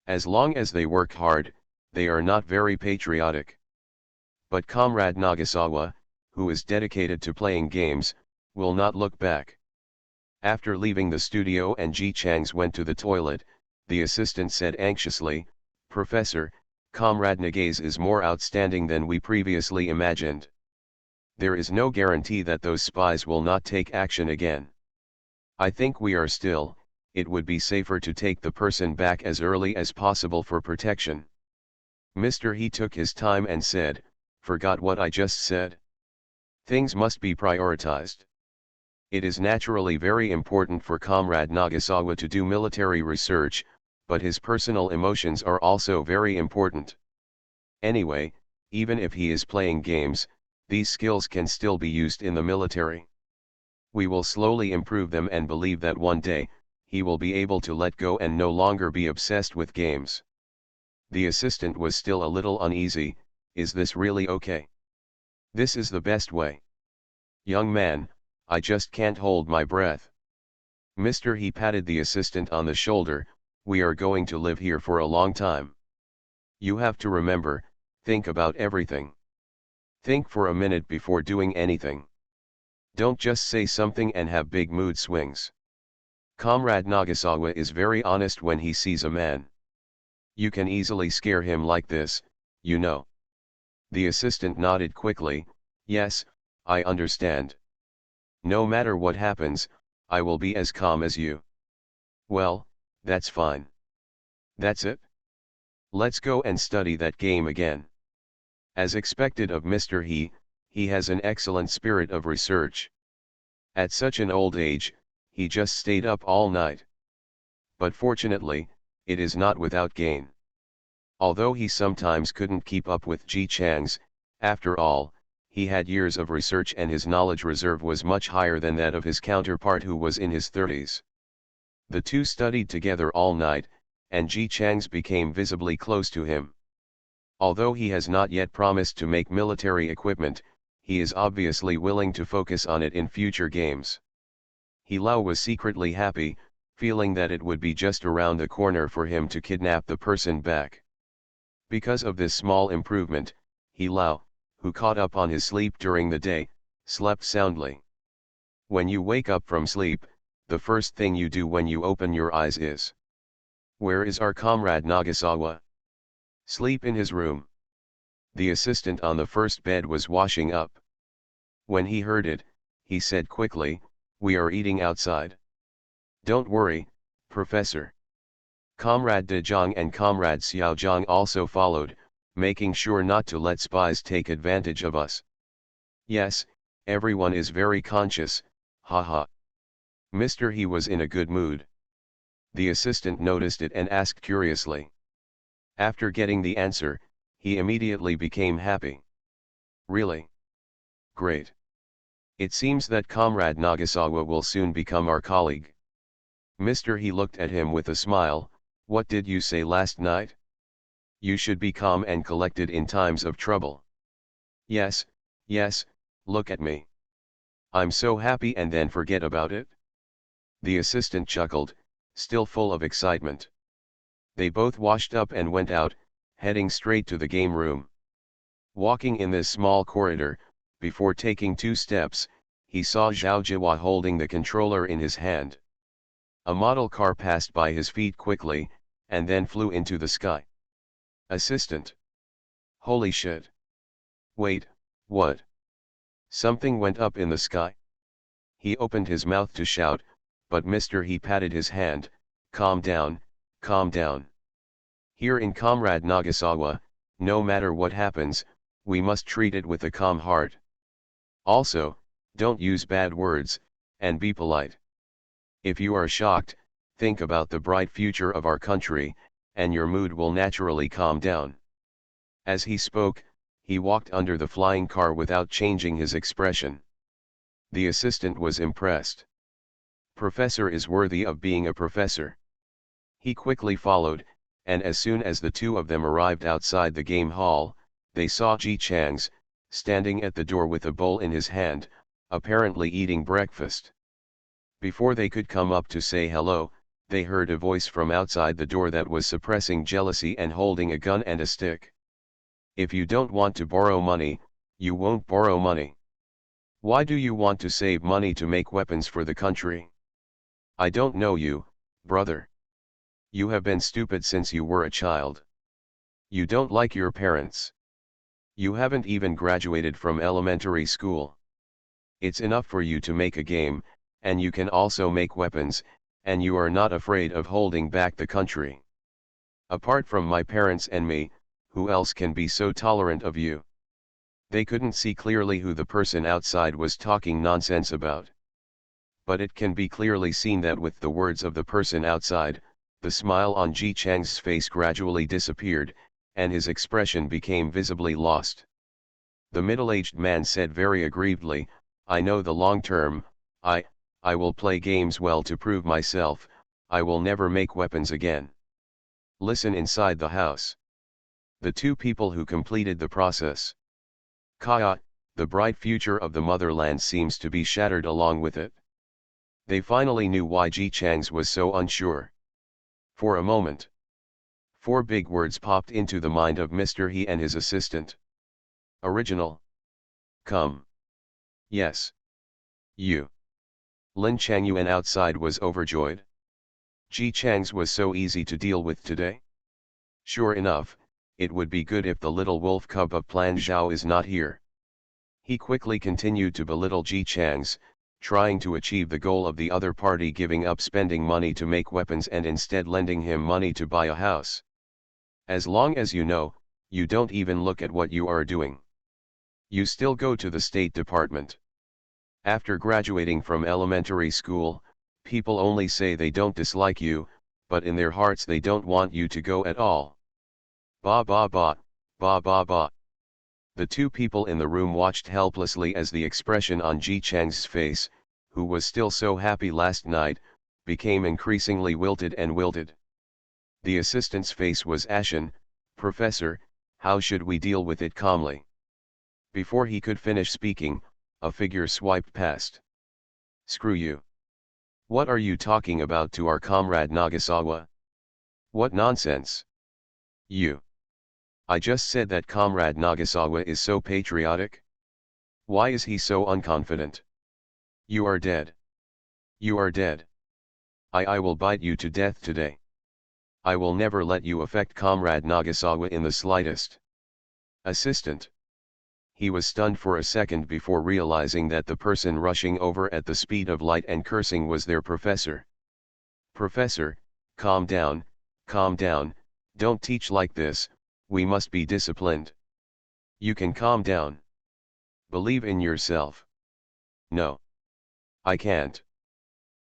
As long as they work hard, they are not very patriotic. But Comrade Nagasawa, who is dedicated to playing games, will not look back. After leaving the studio and Ji Chang's went to the toilet, the assistant said anxiously, Professor, Comrade Nagase is more outstanding than we previously imagined. There is no guarantee that those spies will not take action again. I think we are still, it would be safer to take the person back as early as possible for protection. Mr. He took his time and said, forgot what I just said. Things must be prioritized. It is naturally very important for Comrade Nagasawa to do military research, but his personal emotions are also very important. Anyway, even if he is playing games, these skills can still be used in the military. We will slowly improve them and believe that one day, he will be able to let go and no longer be obsessed with games. The assistant was still a little uneasy. Is this really okay? This is the best way. Young man, I just can't hold my breath. Mr. He patted the assistant on the shoulder. We are going to live here for a long time. You have to remember, think about everything. Think for a minute before doing anything. Don't just say something and have big mood swings. Comrade Nagasawa is very honest when he sees a man. You can easily scare him like this, you know. The assistant nodded quickly. Yes, I understand. No matter what happens, I will be as calm as you. Well, that's fine. That's it? Let's go and study that game again. As expected of Mr. He has an excellent spirit of research. At such an old age, he just stayed up all night. But fortunately, it is not without gain. Although he sometimes couldn't keep up with Ji Chang's, after all, he had years of research and his knowledge reserve was much higher than that of his counterpart who was in his 30s. The two studied together all night, and Ji Chang's became visibly close to him. Although he has not yet promised to make military equipment, he is obviously willing to focus on it in future games. He Lao was secretly happy, feeling that it would be just around the corner for him to kidnap the person back. Because of this small improvement, He Lao, who caught up on his sleep during the day, slept soundly. When you wake up from sleep, the first thing you do when you open your eyes is, "Where is our comrade Nagasawa?" "Sleep in his room." The assistant on the first bed was washing up. When he heard it, he said quickly, "We are eating outside." "Don't worry, Professor." Comrade De Zhang and Comrade Xiao Zhang also followed, making sure not to let spies take advantage of us. Yes, everyone is very conscious, haha. Mr. He was in a good mood. The assistant noticed it and asked curiously. After getting the answer, he immediately became happy. Really? Great. It seems that Comrade Nagasawa will soon become our colleague. Mr. He looked at him with a smile. What did you say last night? You should be calm and collected in times of trouble. Yes, yes, look at me. I'm so happy and then forget about it? The assistant chuckled, still full of excitement. They both washed up and went out, heading straight to the game room. Walking in this small corridor, before taking 2 steps, he saw Zhao Jiwa holding the controller in his hand. A model car passed by his feet quickly, and then flew into the sky. Assistant. Holy shit. Wait, what? Something went up in the sky. He opened his mouth to shout, but Mr. He patted his hand. Calm down, calm down. Here in Comrade Nagasawa, no matter what happens, we must treat it with a calm heart. Also, don't use bad words, and be polite. If you are shocked, think about the bright future of our country, and your mood will naturally calm down. As he spoke, he walked under the flying car without changing his expression. The assistant was impressed. Professor is worthy of being a professor. He quickly followed, and as soon as the two of them arrived outside the game hall, they saw Ji Chang's, standing at the door with a bowl in his hand, apparently eating breakfast. Before they could come up to say hello, they heard a voice from outside the door that was suppressing jealousy and holding a gun and a stick. If you don't want to borrow money, you won't borrow money. Why do you want to save money to make weapons for the country? I don't know you, brother. You have been stupid since you were a child. You don't like your parents. You haven't even graduated from elementary school. It's enough for you to make a game, and you can also make weapons, and you are not afraid of holding back the country. Apart from my parents and me, who else can be so tolerant of you? They couldn't see clearly who the person outside was talking nonsense about. But it can be clearly seen that with the words of the person outside, the smile on Ji Chang's face gradually disappeared, and his expression became visibly lost. The middle-aged man said very aggrievedly, I know the long term, I will play games well to prove myself, I will never make weapons again. Listen inside the house. The two people who completed the process. Kaya, the bright future of the motherland seems to be shattered along with it. They finally knew why Ji Chang's was so unsure. For a moment, 4 big words popped into the mind of Mr. He and his assistant. Original. Come. Yes. You. Lin Changyuan outside was overjoyed. Ji Chang's was so easy to deal with today. Sure enough, it would be good if the little wolf cub of Plan Zhao is not here. He quickly continued to belittle Ji Chang's, trying to achieve the goal of the other party giving up spending money to make weapons and instead lending him money to buy a house. As long as you know, you don't even look at what you are doing. You still go to the State Department. After graduating from elementary school, people only say they don't dislike you, but in their hearts they don't want you to go at all. Ba ba ba, ba ba ba. The 2 people in the room watched helplessly as the expression on Ji Chang's face, who was still so happy last night, became increasingly wilted and wilted. The assistant's face was ashen. Professor, how should we deal with it calmly? Before he could finish speaking, a figure swiped past. Screw you. What are you talking about to our comrade Nagasawa? What nonsense. You. I just said that Comrade Nagasawa is so patriotic. Why is he so unconfident? You are dead. You are dead. I will bite you to death today. I will never let you affect Comrade Nagasawa in the slightest. Assistant. He was stunned for a second before realizing that the person rushing over at the speed of light and cursing was their professor. Professor, calm down, don't teach like this. We must be disciplined. You can calm down. Believe in yourself. No. I can't.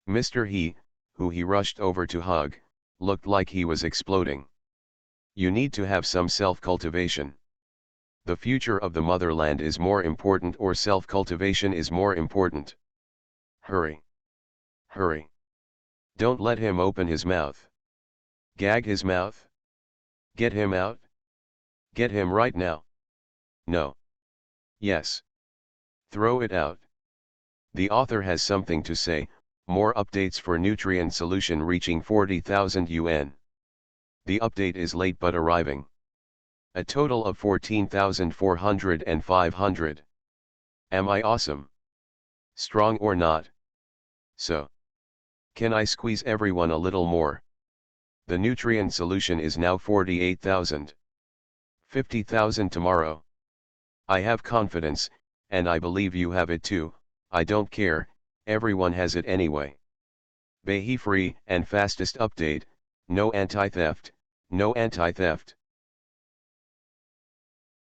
Mr. He, who he rushed over to hug, looked like he was exploding. You need to have some self-cultivation. The future of the motherland is more important or self-cultivation is more important. Hurry. Hurry. Don't let him open his mouth. Gag his mouth. Get him out. Get him right now. No. Yes. Throw it out. The author has something to say. More updates for nutrient solution reaching 40,000 yuan. The update is late but arriving. A total of 14,400 and 500. Am I awesome? Strong or not? So. Can I squeeze everyone a little more? The nutrient solution is now 48,000. 50,000 tomorrow. I have confidence, and I believe you have it too. I don't care, everyone has it anyway. Behe free and fastest update, no anti-theft, no anti-theft.